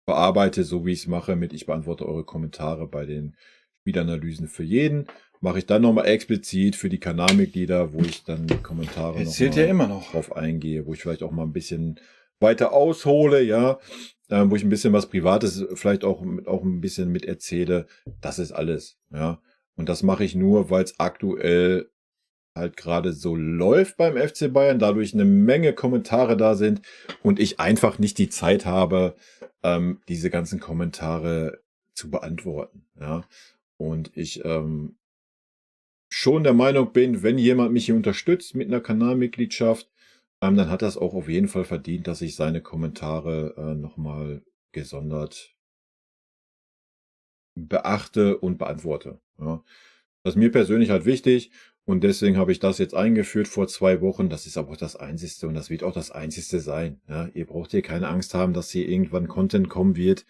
bearbeite, so wie ich es mache, mit ich beantworte eure Kommentare bei den Spielanalysen für jeden. Mache ich dann nochmal explizit für die Kanalmitglieder, wo ich dann die Kommentare Es zählt ja immer noch. drauf eingehe, wo ich vielleicht auch mal ein bisschen weiter aushole, ja, wo ich ein bisschen was Privates vielleicht auch ein bisschen mit erzähle. Das ist alles, ja. Und das mache ich nur, weil es aktuell halt gerade so läuft beim FC Bayern, dadurch eine Menge Kommentare da sind und ich einfach nicht die Zeit habe, diese ganzen Kommentare zu beantworten, ja. Und ich schon der Meinung bin, wenn jemand mich hier unterstützt mit einer Kanalmitgliedschaft, dann hat das auch auf jeden Fall verdient, dass ich seine Kommentare nochmal gesondert beachte und beantworte. Ja. Das ist mir persönlich halt wichtig und deswegen habe ich das jetzt eingeführt vor 2 Wochen. Das ist aber auch das Einzige und das wird auch das Einzige sein. Ja. Ihr braucht hier keine Angst haben, dass hier irgendwann Content kommen wird,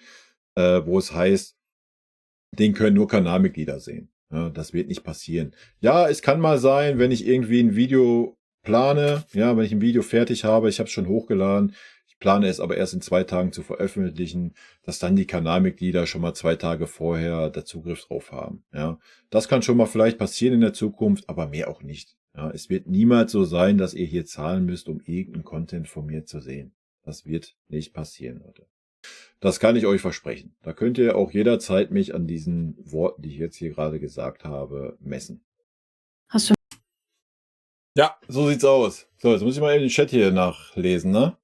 wo es heißt, den können nur Kanalmitglieder sehen. Ja, das wird nicht passieren. Ja, es kann mal sein, wenn ich irgendwie ein Video plane, ja, wenn ich ein Video fertig habe, ich habe es schon hochgeladen, ich plane es aber erst in 2 Tagen zu veröffentlichen, dass dann die Kanalmitglieder schon mal 2 Tage vorher da Zugriff drauf haben. Ja, das kann schon mal vielleicht passieren in der Zukunft, aber mehr auch nicht. Ja, es wird niemals so sein, dass ihr hier zahlen müsst, um irgendeinen Content von mir zu sehen. Das wird nicht passieren, Leute. Das kann ich euch versprechen. Da könnt ihr auch jederzeit mich an diesen Worten, die ich jetzt hier gerade gesagt habe, messen. Hast du Ja, so sieht's aus. So, jetzt muss ich mal eben den Chat hier nachlesen, ne?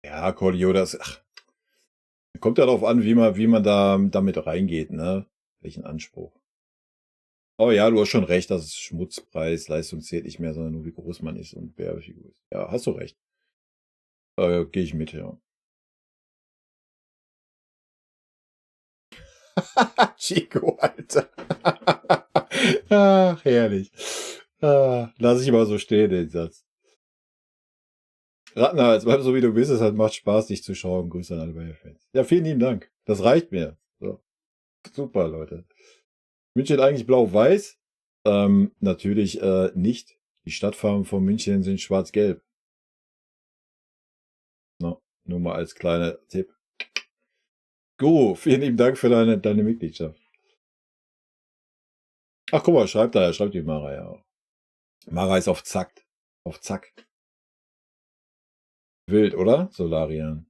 Ja, Cordio, kommt ja darauf an, wie man da damit reingeht, ne? Welchen Anspruch. Oh ja, du hast schon recht, das ist Schmutzpreis, Leistung zählt nicht mehr, sondern nur wie groß man ist und wer wie gut ist. Ja, hast du recht. Gehe ich mit, ja. Chico, Alter. Ach, herrlich. Lass ich mal so stehen, den Satz. Rattenhals, bleib so wie du bist, es hat macht Spaß, dich zu schauen. Grüße an alle Bayern-Fans. Ja, vielen lieben Dank. Das reicht mir. So. Super, Leute. München eigentlich blau-weiß? Natürlich nicht. Die Stadtfarben von München sind schwarz-gelb. No, nur mal als kleiner Tipp. Guru, vielen lieben Dank für deine Mitgliedschaft. Ach, guck mal, schreibt die Mara ja auch. Mara ist auf Zack. Auf Zack. Wild, oder? Solarian.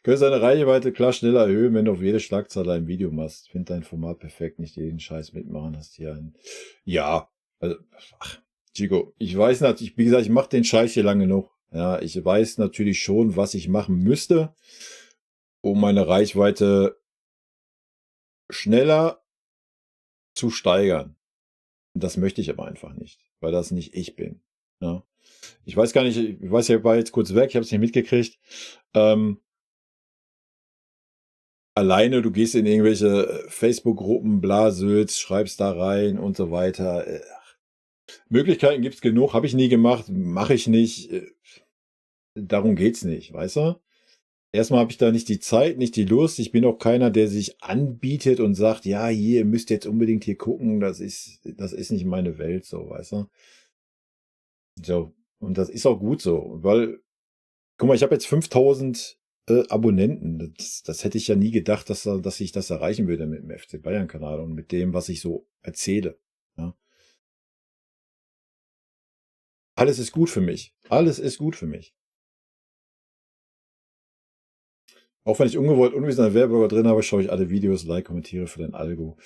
Könntest deine Reichweite klar schneller erhöhen, wenn du auf jede Schlagzeile ein Video machst. Find dein Format perfekt, nicht jeden Scheiß mitmachen. Hast hier einen. Ja, also, Chico, ich weiß natürlich, wie gesagt, ich mache den Scheiß hier lange genug. Ja, ich weiß natürlich schon, was ich machen müsste, um meine Reichweite schneller zu steigern. Und das möchte ich aber einfach nicht, weil das nicht ich bin. Ja. Ich weiß gar nicht, ich weiß, ich war jetzt kurz weg, ich habe es nicht mitgekriegt. Alleine, du gehst in irgendwelche Facebook-Gruppen, Blasülz, schreibst da rein und so weiter. Möglichkeiten gibt's genug, habe ich nie gemacht, mache ich nicht. Darum geht's nicht, weißt du? Erstmal habe ich da nicht die Zeit, nicht die Lust. Ich bin auch keiner, der sich anbietet und sagt, ja, hier, ihr müsst jetzt unbedingt hier gucken. Das ist nicht meine Welt, so, weißt du? So, und das ist auch gut so, weil, guck mal, ich habe jetzt 5000 Abonnenten. Das hätte ich ja nie gedacht, dass ich das erreichen würde mit dem FC Bayern-Kanal und mit dem, was ich so erzähle. Ja. Alles ist gut für mich. Alles ist gut für mich. Auch wenn ich ungewollt unwissend einen Werbeblocker drin habe, schaue ich alle Videos, kommentiere für den Algo.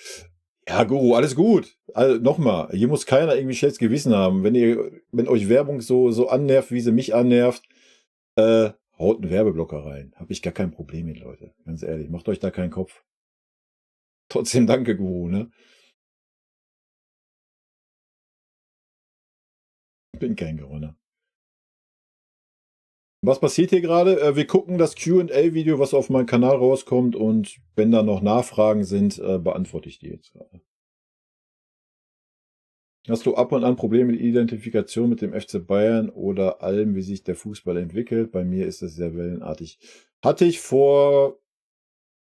Ja, Guru, alles gut. Also, nochmal, hier muss keiner irgendwie schlechtes Gewissen haben. Wenn euch Werbung so annervt, wie sie mich annervt, haut einen Werbeblocker rein. Habe ich gar kein Problem mit, Leute. Ganz ehrlich, macht euch da keinen Kopf. Trotzdem danke, Guru, ne? Bin kein Gewinner. Was passiert hier gerade? Wir gucken das Q&A-Video, was auf meinem Kanal rauskommt und wenn da noch Nachfragen sind, beantworte ich die jetzt gerade. Hast du ab und an Probleme mit Identifikation mit dem FC Bayern oder allem, wie sich der Fußball entwickelt? Bei mir ist es sehr wellenartig. Hatte ich vor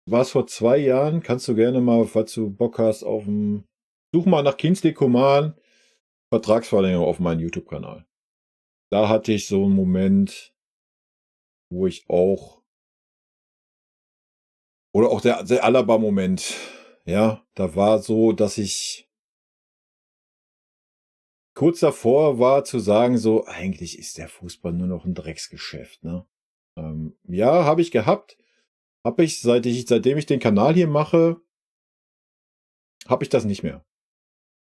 2 Jahren? Kannst du gerne mal, falls du Bock hast, such mal nach Kingsley Coman, Vertragsverlängerung auf meinem YouTube-Kanal. Da hatte ich so einen Moment, wo ich auch, oder auch der Alaba-Moment, ja, da war so, dass ich kurz davor war zu sagen, so, eigentlich ist der Fußball nur noch ein Drecksgeschäft, ne? Ja, habe ich gehabt. Habe ich, seitdem ich den Kanal hier mache, habe ich das nicht mehr.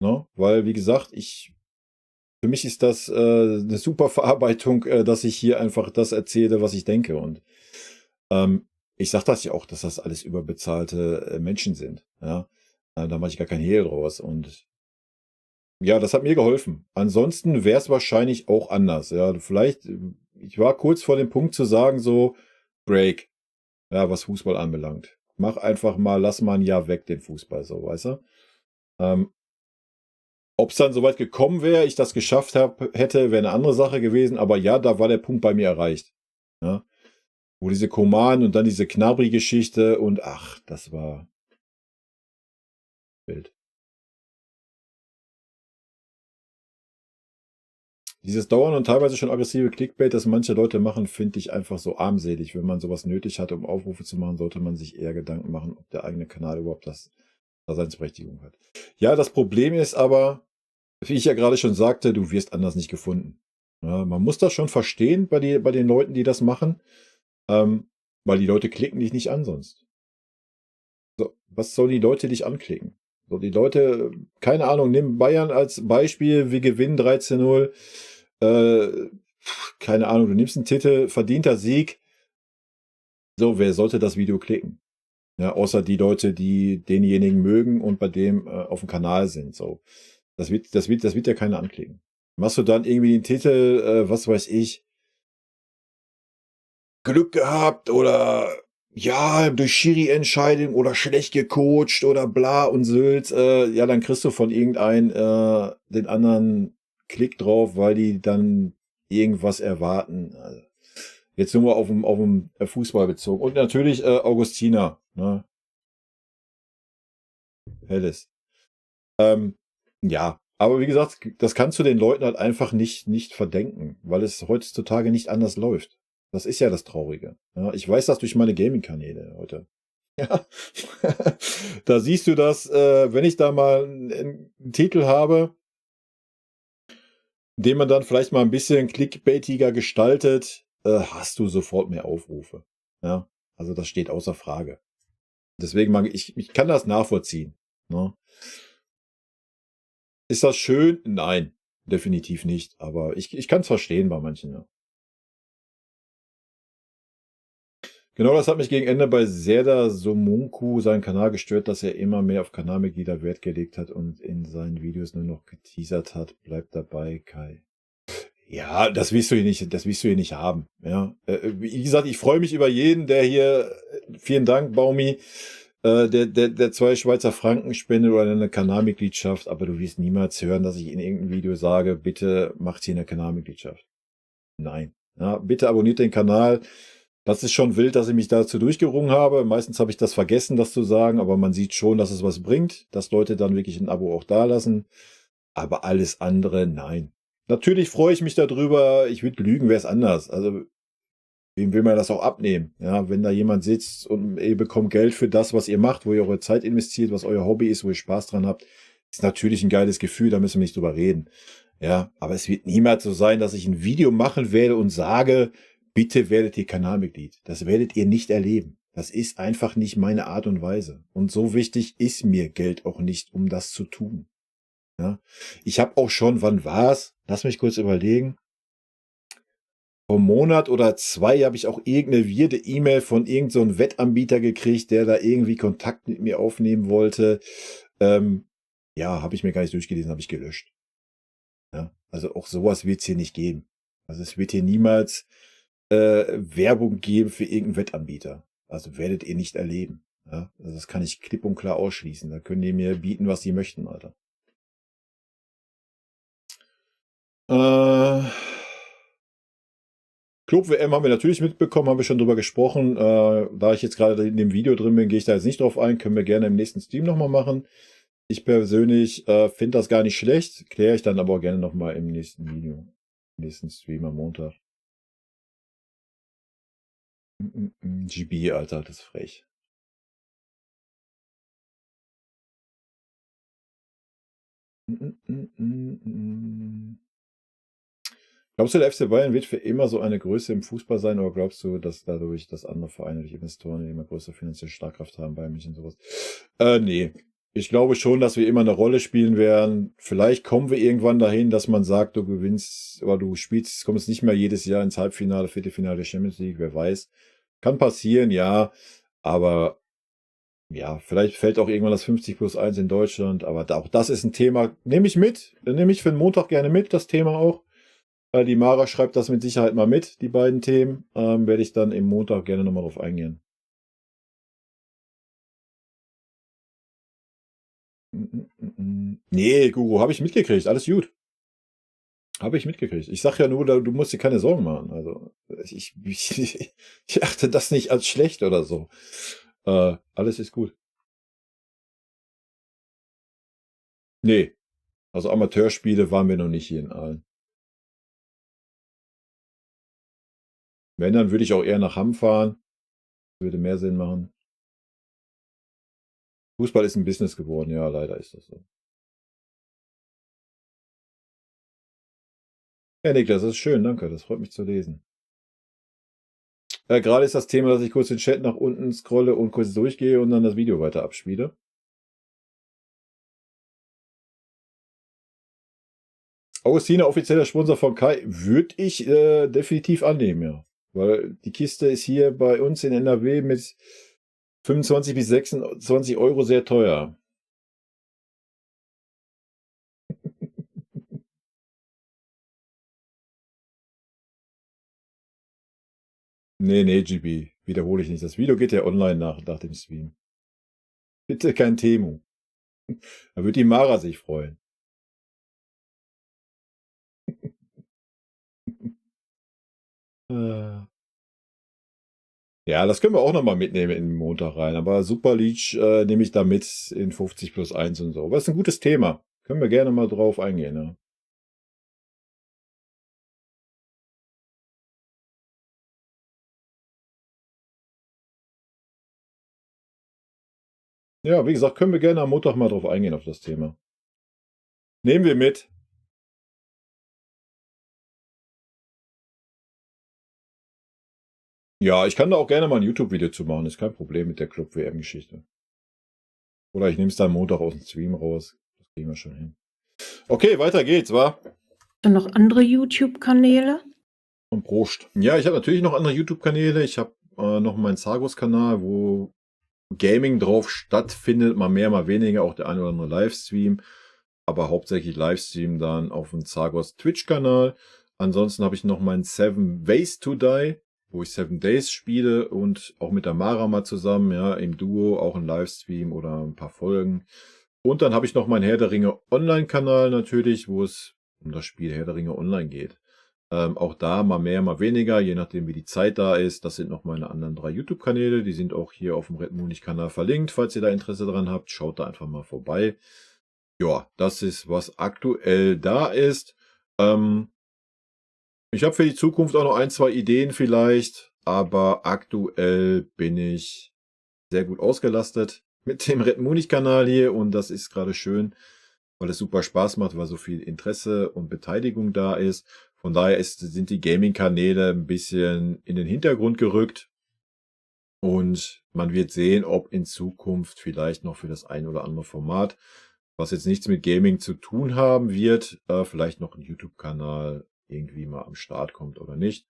Ne? Weil, wie gesagt, für mich ist das eine super Verarbeitung, dass ich hier einfach das erzähle, was ich denke. Und ich sage das ja auch, dass das alles überbezahlte Menschen sind. Ja? Da mache ich gar kein Hehl draus. Und ja, das hat mir geholfen. Ansonsten wäre es wahrscheinlich auch anders. Ja, vielleicht, ich war kurz vor dem Punkt zu sagen, so, Break. Ja, was Fußball anbelangt. Mach einfach mal, lass mal ein Jahr weg den Fußball, so, weißt du? Ob es dann soweit gekommen wäre, ich das geschafft hätte, wäre eine andere Sache gewesen. Aber ja, da war der Punkt bei mir erreicht. Ja? Wo diese Koman und dann diese Knabri-Geschichte und ach, das war wild. Dieses dauernde und teilweise schon aggressive Clickbait, das manche Leute machen, finde ich einfach so armselig. Wenn man sowas nötig hat, um Aufrufe zu machen, sollte man sich eher Gedanken machen, ob der eigene Kanal überhaupt Daseinsberechtigung hat. Ja, das Problem ist aber, wie ich ja gerade schon sagte, du wirst anders nicht gefunden. Ja, man muss das schon verstehen bei den Leuten, die das machen, weil die Leute klicken dich nicht an sonst. So, was sollen die Leute dich anklicken? So, die Leute, keine Ahnung, nimm Bayern als Beispiel, wir gewinnen 13-0. Keine Ahnung, du nimmst einen Titel, verdienter Sieg. So, wer sollte das Video klicken? Ja, außer die Leute, die denjenigen mögen und bei dem auf dem Kanal sind. So, das wird ja keiner anklicken. Machst du dann irgendwie den Titel, was weiß ich, Glück gehabt oder ja, durch Schiri-Entscheidung oder schlecht gecoacht oder bla und Sülz, ja, dann kriegst du von irgendeinem den anderen Klick drauf, weil die dann irgendwas erwarten. Also, jetzt nur mal auf dem Fußball bezogen. Und natürlich Augustina, ne? Helles. Ja, aber wie gesagt, das kannst du den Leuten halt einfach nicht verdenken, weil es heutzutage nicht anders läuft. Das ist ja das Traurige. Ja, ich weiß das durch meine Gaming-Kanäle heute. Ja. Da siehst du das, wenn ich da mal einen Titel habe, den man dann vielleicht mal ein bisschen clickbaitiger gestaltet, hast du sofort mehr Aufrufe. Ja, also das steht außer Frage. Deswegen ich kann das nachvollziehen. Ne? Ist das schön? Nein, definitiv nicht. Aber ich kann es verstehen bei manchen. Ja. Genau, das hat mich gegen Ende bei Serdar Somuncu seinen Kanal gestört, dass er immer mehr auf Kanalmitglieder Wert gelegt hat und in seinen Videos nur noch geteasert hat. Bleibt dabei, Kai. Ja, das willst du hier nicht haben. Ja, wie gesagt, ich freue mich über jeden, der hier, vielen Dank, Baumi, der 2 Schweizer Franken spendet oder eine Kanalmitgliedschaft, aber du wirst niemals hören, dass ich in irgendeinem Video sage, bitte macht hier eine Kanalmitgliedschaft. Nein. Ja, bitte abonniert den Kanal. Das ist schon wild, dass ich mich dazu durchgerungen habe. Meistens habe ich das vergessen, das zu sagen, aber man sieht schon, dass es was bringt, dass Leute dann wirklich ein Abo auch dalassen. Aber alles andere, nein. Natürlich freue ich mich darüber. Ich würde lügen, wäre es anders. Also, wem will man das auch abnehmen? Ja, wenn da jemand sitzt und ihr bekommt Geld für das, was ihr macht, wo ihr eure Zeit investiert, was euer Hobby ist, wo ihr Spaß dran habt, ist natürlich ein geiles Gefühl, da müssen wir nicht drüber reden. Ja, aber es wird niemals so sein, dass ich ein Video machen werde und sage, bitte werdet ihr Kanalmitglied. Das werdet ihr nicht erleben. Das ist einfach nicht meine Art und Weise. Und so wichtig ist mir Geld auch nicht, um das zu tun. Ja, ich habe auch schon, wann war's? Lass mich kurz überlegen. Vor einem Monat oder 2 habe ich auch irgendeine weirde E-Mail von irgendeinem so Wettanbieter gekriegt, der da irgendwie Kontakt mit mir aufnehmen wollte. Ja, habe ich mir gar nicht durchgelesen, habe ich gelöscht. Ja, also auch sowas wird es hier nicht geben. Also es wird hier niemals Werbung geben für irgendeinen Wettanbieter. Also werdet ihr nicht erleben. Ja, also das kann ich klipp und klar ausschließen. Da können die mir bieten, was sie möchten, Alter. Club-WM haben wir natürlich mitbekommen, haben wir schon drüber gesprochen. Da ich jetzt gerade in dem Video drin bin, gehe ich da jetzt nicht drauf ein. Können wir gerne im nächsten Stream nochmal machen. Ich persönlich finde das gar nicht schlecht. Kläre ich dann aber auch gerne nochmal im nächsten Video. Im nächsten Stream am Montag. GB, Alter, das ist frech. Glaubst du, der FC Bayern wird für immer so eine Größe im Fußball sein, oder glaubst du, dass dadurch, dass andere Vereine durch Investoren die immer größere finanzielle Schlagkraft haben, Bayern München und sowas? Nee. Ich glaube schon, dass wir immer eine Rolle spielen werden. Vielleicht kommen wir irgendwann dahin, dass man sagt, du gewinnst oder du spielst, kommst nicht mehr jedes Jahr ins Halbfinale, Viertelfinale der Champions League, wer weiß. Kann passieren, ja. Aber ja, vielleicht fällt auch irgendwann das 50+1 in Deutschland. Aber auch das ist ein Thema. Nehme ich mit. Nehme ich für den Montag gerne mit, das Thema auch. Die Mara schreibt das mit Sicherheit mal mit, die beiden Themen. Werde ich dann im Montag gerne nochmal drauf eingehen. Nee, Guru, habe ich mitgekriegt. Alles gut. Habe ich mitgekriegt. Ich sag ja nur, du musst dir keine Sorgen machen. Also ich achte das nicht als schlecht oder so. Alles ist gut. Nee. Also Amateurspiele waren wir noch nicht hier in Aalen. Wenn, dann würde ich auch eher nach Hamm fahren. Würde mehr Sinn machen. Fußball ist ein Business geworden, ja, leider ist das so. Ja, Niklas, das ist schön, danke, das freut mich zu lesen. Gerade ist das Thema, dass ich kurz den Chat nach unten scrolle und kurz durchgehe und dann das Video weiter abspiele. Augustina, offizieller Sponsor von Kai, würde ich definitiv annehmen, ja. Weil die Kiste ist hier bei uns in NRW mit 25 bis 26 Euro sehr teuer. Nee, GB. Wiederhole ich nicht. Das Video geht ja online nach dem Stream. Bitte kein Temu. Da wird die Mara sich freuen. Ja, das können wir auch nochmal mitnehmen in den Montag rein. Aber Super League nehme ich da mit in 50+1 und so. Aber das ist ein gutes Thema. Können wir gerne mal drauf eingehen. Ja. Ja, wie gesagt, können wir gerne am Montag mal drauf eingehen auf das Thema. Nehmen wir mit. Ja, ich kann da auch gerne mal ein YouTube-Video zu machen. Ist kein Problem mit der Club-WM-Geschichte. Oder ich nehme es dann Montag aus dem Stream raus. Das kriegen wir schon hin. Okay, weiter geht's, wa? Dann noch andere YouTube-Kanäle? Und Prost. Ja, ich habe natürlich noch andere YouTube-Kanäle. Ich habe noch meinen Zagos-Kanal, wo Gaming drauf stattfindet. Mal mehr, mal weniger. Auch der eine oder andere Livestream. Aber hauptsächlich Livestream dann auf dem Zagos Twitch-Kanal. Ansonsten habe ich noch meinen 7 Ways to Die, wo ich 7 Days spiele und auch mit der Mara mal zusammen, ja, im Duo, auch ein Livestream oder ein paar Folgen. Und dann habe ich noch meinen Herr der Ringe Online-Kanal natürlich, wo es um das Spiel Herr der Ringe Online geht. Auch da mal mehr, mal weniger, je nachdem wie die Zeit da ist. Das sind noch meine anderen 3 YouTube-Kanäle, die sind auch hier auf dem Red Munich-Kanal verlinkt. Falls ihr da Interesse dran habt, schaut da einfach mal vorbei. Ja, das ist, was aktuell da ist. Ich habe für die Zukunft auch noch 1, 2 Ideen vielleicht, aber aktuell bin ich sehr gut ausgelastet mit dem Red Munich-Kanal hier und das ist gerade schön, weil es super Spaß macht, weil so viel Interesse und Beteiligung da ist. Von daher sind die Gaming-Kanäle ein bisschen in den Hintergrund gerückt und man wird sehen, ob in Zukunft vielleicht noch für das ein oder andere Format, was jetzt nichts mit Gaming zu tun haben wird, vielleicht noch ein YouTube-Kanal irgendwie mal am Start kommt oder nicht.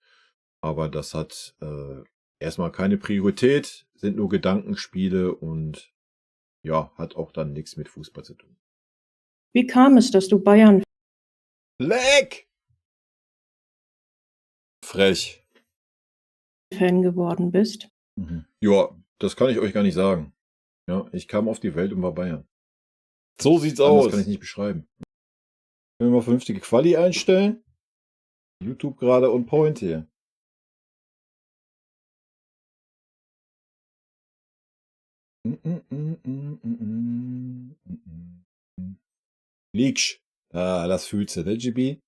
Aber das hat erstmal keine Priorität, sind nur Gedankenspiele und ja, hat auch dann nichts mit Fußball zu tun. Wie kam es, dass du Bayern Leck! Frech. Fan geworden bist? Ja, das kann ich euch gar nicht sagen. Ja, ich kam auf die Welt und war Bayern. So sieht's aus. Das kann ich nicht beschreiben. Können wir mal vernünftige Quali einstellen? YouTube gerade on point hier. Leech. Ah, das fühlst du, ne, GB?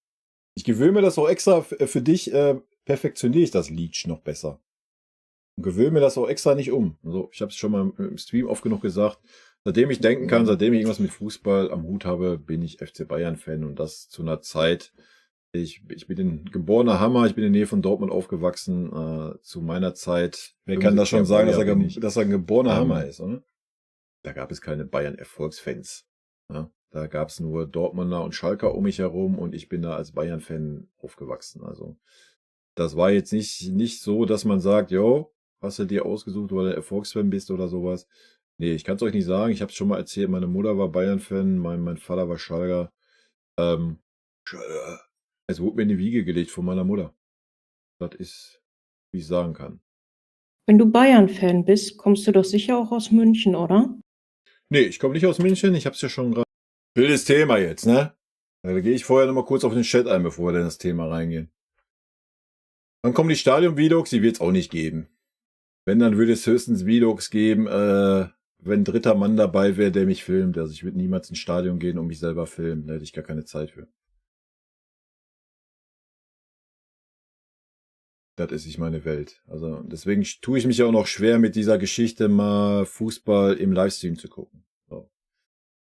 Ich gewöhne mir das auch extra für dich, perfektioniere ich das Leech noch besser. Und gewöhne mir das auch extra nicht um. Also, ich habe es schon mal im Stream oft genug gesagt. Seitdem ich denken kann, seitdem ich irgendwas mit Fußball am Hut habe, bin ich FC Bayern-Fan und das zu einer Zeit. Ich bin ein geborener Hammer, ich bin in der Nähe von Dortmund aufgewachsen. Zu meiner Zeit, wer kann das schon sagen, dass er ein geborener Hammer ist, oder? Da gab es keine Bayern-Erfolgsfans. Ja, da gab es nur Dortmunder und Schalker um mich herum und ich bin da als Bayern-Fan aufgewachsen. Also das war jetzt nicht so, dass man sagt, jo, hast du dir ausgesucht, weil du Erfolgsfan bist oder sowas. Nee, ich kann es euch nicht sagen. Ich habe es schon mal erzählt, meine Mutter war Bayern-Fan, mein Vater war Schalker. Es wurde mir in die Wiege gelegt von meiner Mutter. Das ist, wie ich sagen kann. Wenn du Bayern-Fan bist, kommst du doch sicher auch aus München, oder? Nee, ich komme nicht aus München. Ich habe es ja schon gerade. Wildes Thema jetzt, ne? Da gehe ich vorher nochmal kurz auf den Chat ein, bevor wir in das Thema reingehen. Dann kommen die Stadion-Vlogs, die wird es auch nicht geben. Wenn, dann würde es höchstens Vlogs geben, wenn ein dritter Mann dabei wäre, der mich filmt. Also ich würde niemals ins Stadion gehen und mich selber filmen. Da hätte ich gar keine Zeit für. Das ist nicht meine Welt. Also deswegen tue ich mich auch noch schwer mit dieser Geschichte, mal Fußball im Livestream zu gucken. So.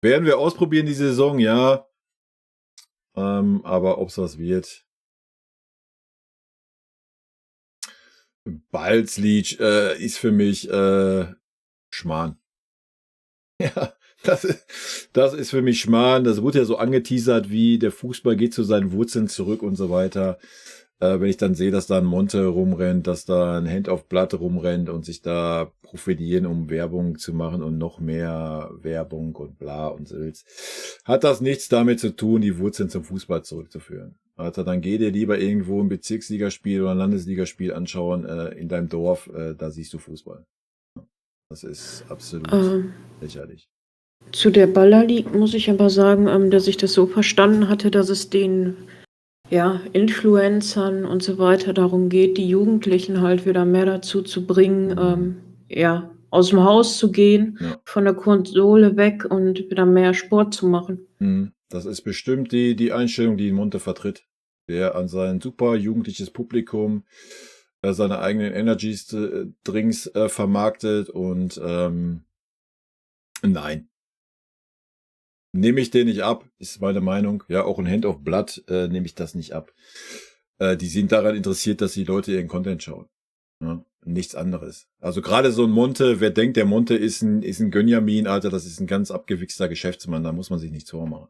Werden wir ausprobieren die Saison, ja. Aber ob es was wird. Balzlied ist für mich Schmarrn. Ja, das ist für mich Schmarrn. Das wurde ja so angeteasert, wie der Fußball geht zu seinen Wurzeln zurück und so weiter. Wenn ich dann sehe, dass da ein Monte rumrennt, dass da ein Hand auf Blatt rumrennt und sich da profitieren, um Werbung zu machen und noch mehr Werbung und bla und Sülz, hat das nichts damit zu tun, die Wurzeln zum Fußball zurückzuführen. Also dann geh dir lieber irgendwo ein Bezirksligaspiel oder ein Landesligaspiel anschauen in deinem Dorf, da siehst du Fußball. Das ist absolut lächerlich. Zu der Baller League muss ich aber sagen, dass ich das so verstanden hatte, dass es den Influencern und so weiter darum geht, die Jugendlichen halt wieder mehr dazu zu bringen, aus dem Haus zu gehen, von der Konsole weg und wieder mehr Sport zu machen. Das ist bestimmt die Einstellung, die Monte vertritt. Der an sein super jugendliches Publikum seine eigenen Energy-Drinks vermarktet und nein. Nehme ich den nicht ab, ist meine Meinung. Ja, auch ein Hand of Blood nehme ich das nicht ab. Die sind daran interessiert, dass die Leute ihren Content schauen. Ja, nichts anderes. Also gerade so ein Monte, wer denkt, der Monte ist ein Gönjamin, Alter, das ist ein ganz abgewichster Geschäftsmann, da muss man sich nichts vormachen.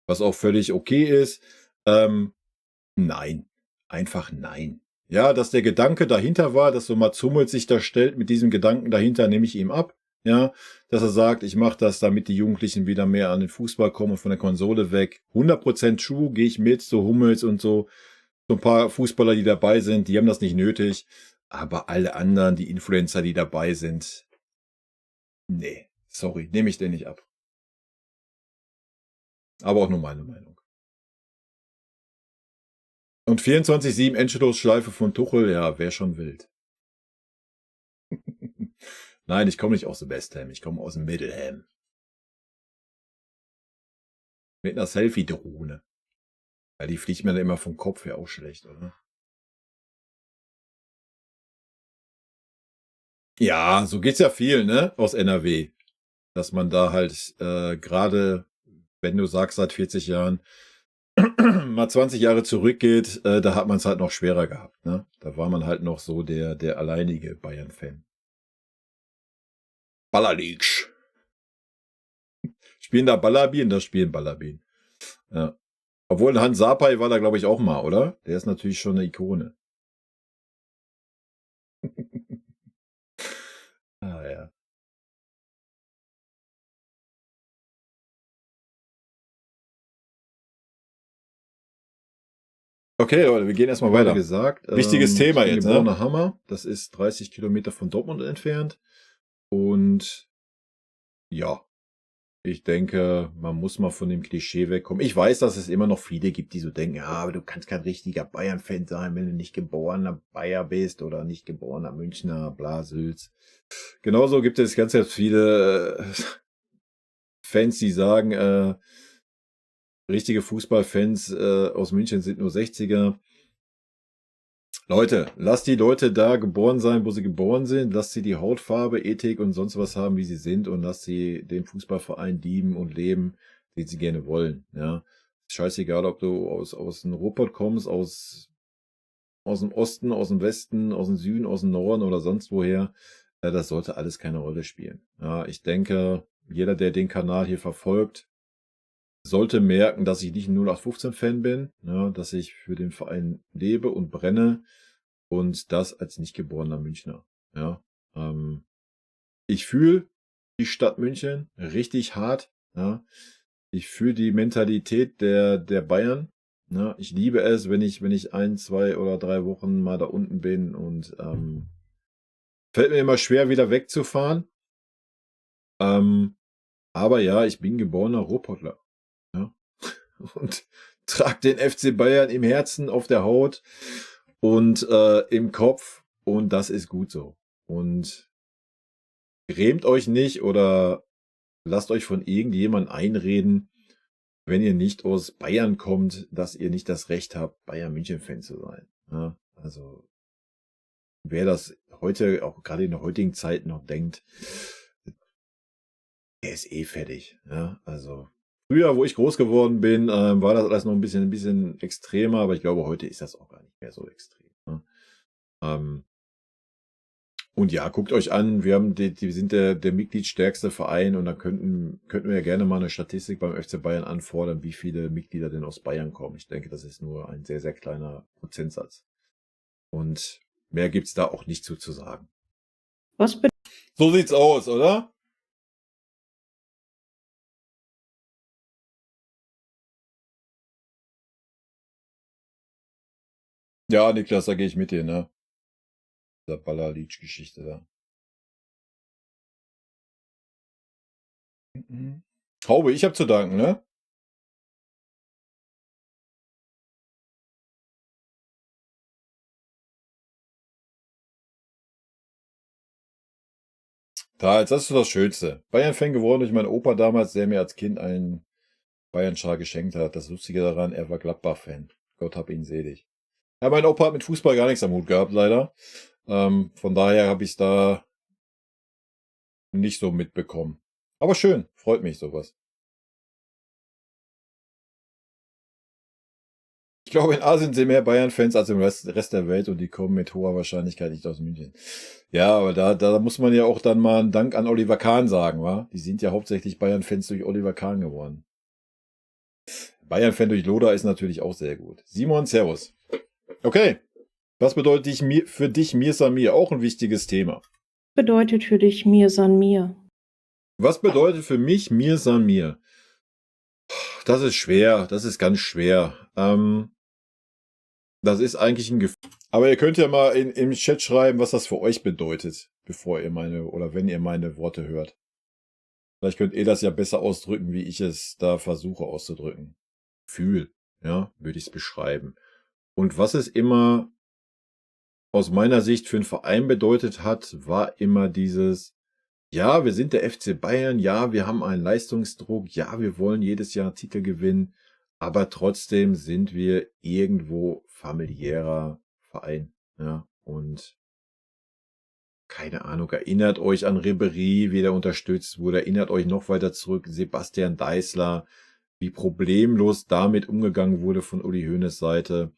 Was auch völlig okay ist. Nein. Einfach nein. Ja, dass der Gedanke dahinter war, dass so Mats Hummels sich da stellt mit diesem Gedanken dahinter, nehme ich ihm ab. Ja, dass er sagt, ich mache das, damit die Jugendlichen wieder mehr an den Fußball kommen und von der Konsole weg. 100% true, gehe ich mit, so Hummels und so. So ein paar Fußballer, die dabei sind, die haben das nicht nötig. Aber alle anderen, die Influencer, die dabei sind, nee, sorry, nehme ich den nicht ab. Aber auch nur meine Meinung. Und 24/7 Endschlussschleife von Tuchel, ja, wäre schon wild. Nein, ich komme nicht aus dem West Ham, ich komme aus dem Middle Ham. Mit einer Selfie-Drohne. Ja, die fliegt mir dann immer vom Kopf her auch schlecht, oder? Ja, so geht's ja viel, ne? Aus NRW. Dass man da halt gerade, wenn du sagst, seit 40 Jahren, mal 20 Jahre zurückgeht, da hat man es halt noch schwerer gehabt, ne? Da war man halt noch so der alleinige Bayern-Fan. Ballerleague. Spielen da Ballerbien? Das spielen Ballerbien. Ja. Obwohl Hans Sapai war da, glaube ich, auch mal, oder? Der ist natürlich schon eine Ikone. Ah, ja. Okay, Leute, wir gehen erstmal weiter. Wie gesagt, wichtiges Thema jetzt, ne? Hammer. Das ist 30 Kilometer von Dortmund entfernt. Und ja, Ich denke, man muss mal von dem Klischee wegkommen. Ich weiß, dass es immer noch viele gibt, die so denken, ja, aber du kannst kein richtiger Bayern-Fan sein, wenn du nicht geborener Bayer bist oder nicht geborener Münchner, bla, Sülz. Genauso gibt es ganz, ganz viele Fans, die sagen, richtige Fußballfans aus München sind nur 60er. Leute, lasst die Leute da geboren sein, wo sie geboren sind. Lasst sie die Hautfarbe, Ethik und sonst was haben, wie sie sind. Und lasst sie den Fußballverein lieben und leben, den sie gerne wollen. Ja, scheißegal, ob du aus dem Ruhrpott kommst, aus dem Osten, aus dem Westen, aus dem Süden, aus dem Norden oder sonst woher. Das sollte alles keine Rolle spielen. Ja, ich denke, jeder, der den Kanal hier verfolgt, sollte merken, dass ich nicht ein 0815-Fan bin, ja, dass ich für den Verein lebe und brenne und das als nicht geborener Münchner. Ja, ich fühle die Stadt München richtig hart. Ja, ich fühle die Mentalität der Bayern. Ja, ich liebe es, wenn ich 1, 2 oder 3 Wochen mal da unten bin und fällt mir immer schwer, wieder wegzufahren. Aber ja, ich bin geborener Ruhrpottler. Ja. Und trage den FC Bayern im Herzen, auf der Haut und im Kopf. Und das ist gut so. Und grämt euch nicht oder lasst euch von irgendjemandem einreden, wenn ihr nicht aus Bayern kommt, dass ihr nicht das Recht habt, Bayern-München-Fan zu sein. Ja, also wer das heute, auch gerade in der heutigen Zeit noch denkt, der ist eh fertig. Ja, also früher, wo ich groß geworden bin, war das alles noch ein bisschen extremer, aber ich glaube, heute ist das auch gar nicht mehr so extrem. Ne? Und ja, guckt euch an, wir sind der mitgliedstärkste Verein und da könnten wir ja gerne mal eine Statistik beim FC Bayern anfordern, wie viele Mitglieder denn aus Bayern kommen. Ich denke, das ist nur ein sehr, sehr kleiner Prozentsatz. Und mehr gibt's da auch nicht zu sagen. So sieht's aus, oder? Ja, Niklas, da gehe ich mit dir, ne? Dieser Ballerleach-Geschichte da. Haube, ich hab zu danken, ne? Das ist das Schönste. Bayern-Fan geworden durch meinen Opa damals, der mir als Kind einen Bayern-Schal geschenkt hat. Das Lustige daran, er war Gladbach-Fan. Gott hab ihn selig. Ja, mein Opa hat mit Fußball gar nichts am Hut gehabt, leider. Von daher habe ich es da nicht so mitbekommen. Aber schön, freut mich sowas. Ich glaube, in Asien sind mehr Bayern-Fans als im Rest der Welt und die kommen mit hoher Wahrscheinlichkeit nicht aus München. Ja, aber da muss man ja auch dann mal einen Dank an Oliver Kahn sagen, wa? Die sind ja hauptsächlich Bayern-Fans durch Oliver Kahn geworden. Bayern-Fan durch Loda ist natürlich auch sehr gut. Simon, servus. Okay, was bedeutet für dich Mir San Mir? Auch ein wichtiges Thema. Bedeutet für dich Mir San Mir? Was bedeutet für mich Mir San Mir? Das ist schwer, das ist ganz schwer. Das ist eigentlich ein Gefühl. Aber ihr könnt ja mal im Chat schreiben, was das für euch bedeutet, bevor ihr wenn ihr meine Worte hört. Vielleicht könnt ihr das ja besser ausdrücken, wie ich es da versuche auszudrücken. Gefühl, ja, würde ich es beschreiben. Und was es immer aus meiner Sicht für einen Verein bedeutet hat, war immer dieses, ja, wir sind der FC Bayern, ja, wir haben einen Leistungsdruck, ja, wir wollen jedes Jahr Titel gewinnen, aber trotzdem sind wir irgendwo familiärer Verein, ja, und keine Ahnung, erinnert euch an Ribéry, wie der unterstützt wurde, erinnert euch noch weiter zurück, Sebastian Deißler, wie problemlos damit umgegangen wurde von Uli Hoeneß Seite.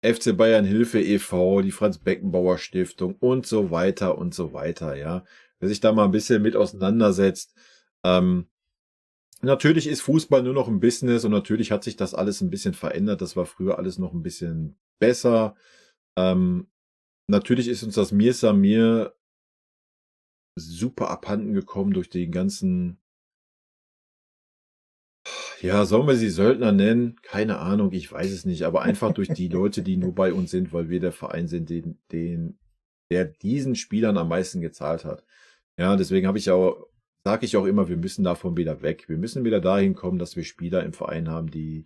FC Bayern Hilfe e.V., die Franz-Beckenbauer Stiftung und so weiter, ja. Wer sich da mal ein bisschen mit auseinandersetzt. Natürlich ist Fußball nur noch ein Business und natürlich hat sich das alles ein bisschen verändert. Das war früher alles noch ein bisschen besser. Natürlich ist uns das Mir San Mir super abhanden gekommen durch den ganzen, ja, sollen wir sie Söldner nennen? Keine Ahnung, ich weiß es nicht, aber einfach durch die Leute, die nur bei uns sind, weil wir der Verein sind, der diesen Spielern am meisten gezahlt hat. Ja, deswegen sage ich auch immer, wir müssen davon wieder weg. Wir müssen wieder dahin kommen, dass wir Spieler im Verein haben, die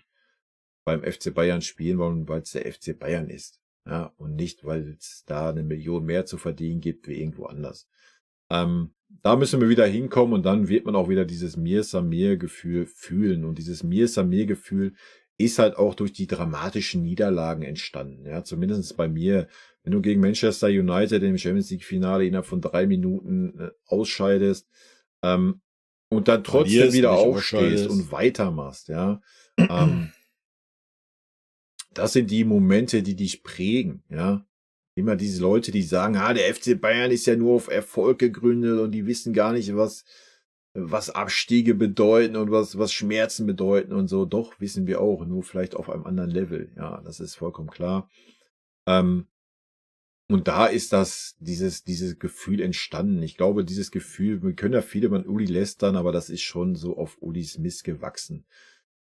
beim FC Bayern spielen wollen, weil es der FC Bayern ist. Ja, und nicht, weil es da 1 Million mehr zu verdienen gibt wie irgendwo anders. Da müssen wir wieder hinkommen und dann wird man auch wieder dieses Mir-Samir-Gefühl fühlen. Und dieses Mir-Samir-Gefühl ist halt auch durch die dramatischen Niederlagen entstanden. Ja, zumindest bei mir. Wenn du gegen Manchester United im Champions League-Finale innerhalb von 3 Minuten ausscheidest und dann trotzdem Verlierst, wieder nicht aufstehst ausscheidest. und weitermachst, ja. Das sind die Momente, die dich prägen, ja. Immer diese Leute, die sagen, der FC Bayern ist ja nur auf Erfolg gegründet und die wissen gar nicht, was Abstiege bedeuten und was Schmerzen bedeuten und so. Doch, wissen wir auch, nur vielleicht auf einem anderen Level. Ja, das ist vollkommen klar. Und da ist dieses Gefühl entstanden. Ich glaube, dieses Gefühl, wir können ja viele über Uli lästern, aber das ist schon so auf Ulis Mist gewachsen.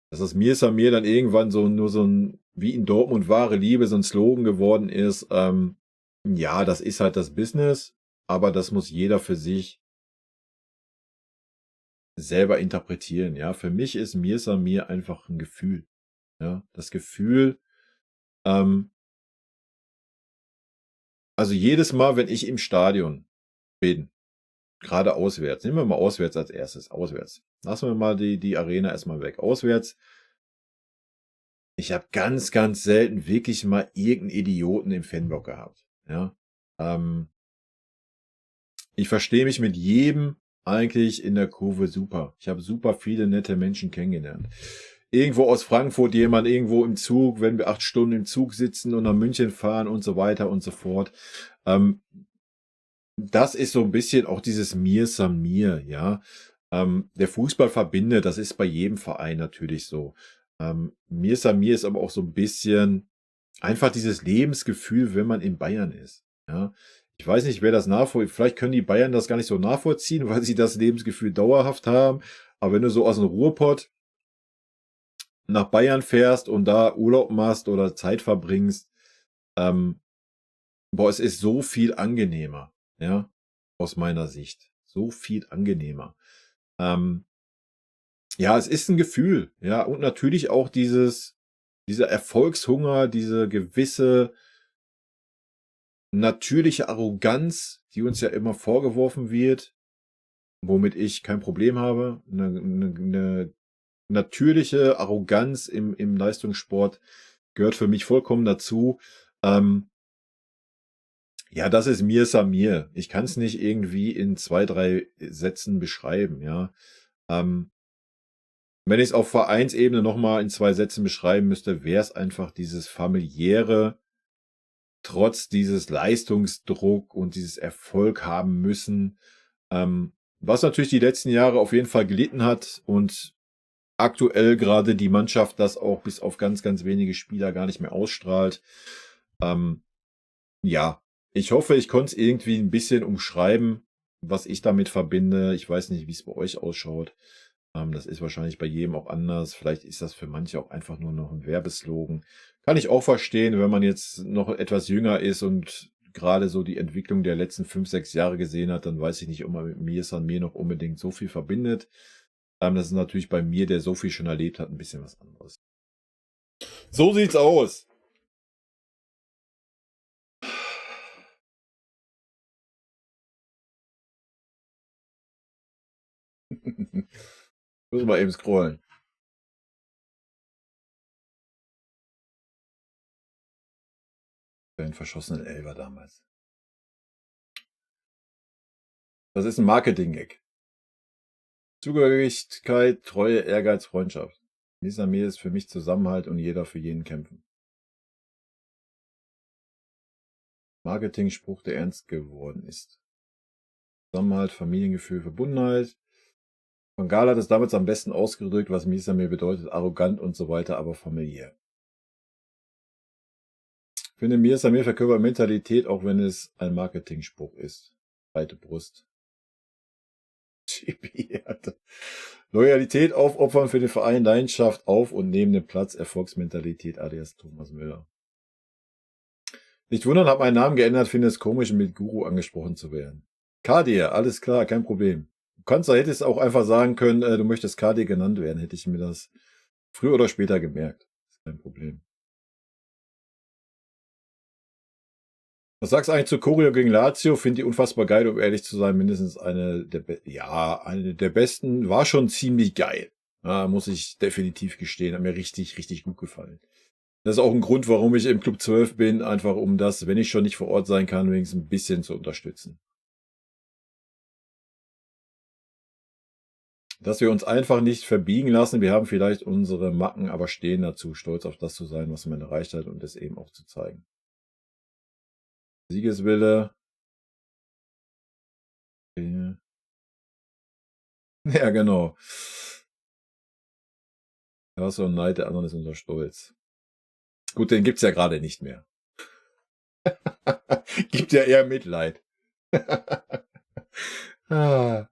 Dass das Mir Samir dann irgendwann nur so ein, wie in Dortmund wahre Liebe, so ein Slogan geworden ist. Ja, das ist halt das Business, aber das muss jeder für sich selber interpretieren. Ja, für mich ist Mir Samir einfach ein Gefühl. Ja, das Gefühl, also jedes Mal, wenn ich im Stadion bin, gerade auswärts, nehmen wir mal auswärts als erstes, auswärts. Lassen wir mal die Arena erstmal weg. Auswärts. Ich habe ganz, ganz selten wirklich mal irgendeinen Idioten im Fanblock gehabt. Ja. Ich verstehe mich mit jedem eigentlich in der Kurve super. Ich habe super viele nette Menschen kennengelernt. Irgendwo aus Frankfurt jemand, irgendwo im Zug, wenn wir 8 Stunden im Zug sitzen und nach München fahren und so weiter und so fort. Das ist so ein bisschen auch dieses Mir Samir, ja. Der Fußball verbindet, das ist bei jedem Verein natürlich so. Mir Samir ist aber auch so ein bisschen einfach dieses Lebensgefühl, wenn man in Bayern ist, ja. Ich weiß nicht, wer das vielleicht können die Bayern das gar nicht so nachvollziehen, weil sie das Lebensgefühl dauerhaft haben. Aber wenn du so aus dem Ruhrpott nach Bayern fährst und da Urlaub machst oder Zeit verbringst, es ist so viel angenehmer, ja, aus meiner Sicht. So viel angenehmer. Ja, es ist ein Gefühl, ja, und natürlich auch dieser Erfolgshunger, diese gewisse natürliche Arroganz, die uns ja immer vorgeworfen wird, womit ich kein Problem habe. Eine natürliche Arroganz im Leistungssport gehört für mich vollkommen dazu. Ja, das ist Mir Samir. Ich kann es nicht irgendwie in 2, 3 Sätzen beschreiben, ja. Wenn ich es auf Vereinsebene nochmal in 2 Sätzen beschreiben müsste, wäre es einfach dieses familiäre, trotz dieses Leistungsdruck und dieses Erfolg haben müssen, was natürlich die letzten Jahre auf jeden Fall gelitten hat und aktuell gerade die Mannschaft das auch bis auf ganz, ganz wenige Spieler gar nicht mehr ausstrahlt. Ja, ich hoffe, ich konnte es irgendwie ein bisschen umschreiben, was ich damit verbinde. Ich weiß nicht, wie es bei euch ausschaut. Das ist wahrscheinlich bei jedem auch anders. Vielleicht ist das für manche auch einfach nur noch ein Werbeslogan. Kann ich auch verstehen, wenn man jetzt noch etwas jünger ist und gerade so die Entwicklung der letzten 5, 6 Jahre gesehen hat, dann weiß ich nicht, ob man mit Mir Samir noch unbedingt so viel verbindet. Das ist natürlich bei mir, der so viel schon erlebt hat, ein bisschen was anderes. So sieht's aus. Muss mal eben scrollen. Den verschossenen Elfer damals. Das ist ein Marketing-Gag. Zugehörigkeit, Treue, Ehrgeiz, Freundschaft. Mir Samir ist für mich Zusammenhalt und jeder für jeden kämpfen. Marketing-Spruch, der ernst geworden ist. Zusammenhalt, Familiengefühl, Verbundenheit. Van Gaal hat es damals am besten ausgedrückt, was Mir Samir bedeutet, arrogant und so weiter, aber familiär. Ich finde, Mir Samir verkörpert Mentalität, auch wenn es ein Marketing-Spruch ist. Breite Brust. Loyalität aufopfern für den Verein, Leidenschaft auf und neben dem Platz, Erfolgsmentalität, alias Thomas Müller. Nicht wundern, habe meinen Namen geändert, finde es komisch, mit Guru angesprochen zu werden. Kadir, alles klar, kein Problem. Hättest auch einfach sagen können, du möchtest Kadir genannt werden, hätte ich mir das früher oder später gemerkt. Kein Problem. Was sagst du eigentlich zu Choreo gegen Lazio? Finde die unfassbar geil, um ehrlich zu sein. Mindestens eine der besten. War schon ziemlich geil. Ja, muss ich definitiv gestehen. Hat mir richtig, richtig gut gefallen. Das ist auch ein Grund, warum ich im Club 12 bin. Einfach um das, wenn ich schon nicht vor Ort sein kann, wenigstens ein bisschen zu unterstützen. Dass wir uns einfach nicht verbiegen lassen. Wir haben vielleicht unsere Macken, aber stehen dazu, stolz auf das zu sein, was man erreicht hat und es eben auch zu zeigen. Siegeswille. Okay. Ja, genau. Hass und Neid, der anderen ist unser Stolz. Gut, den gibt's ja gerade nicht mehr. Gibt ja eher Mitleid. Ah.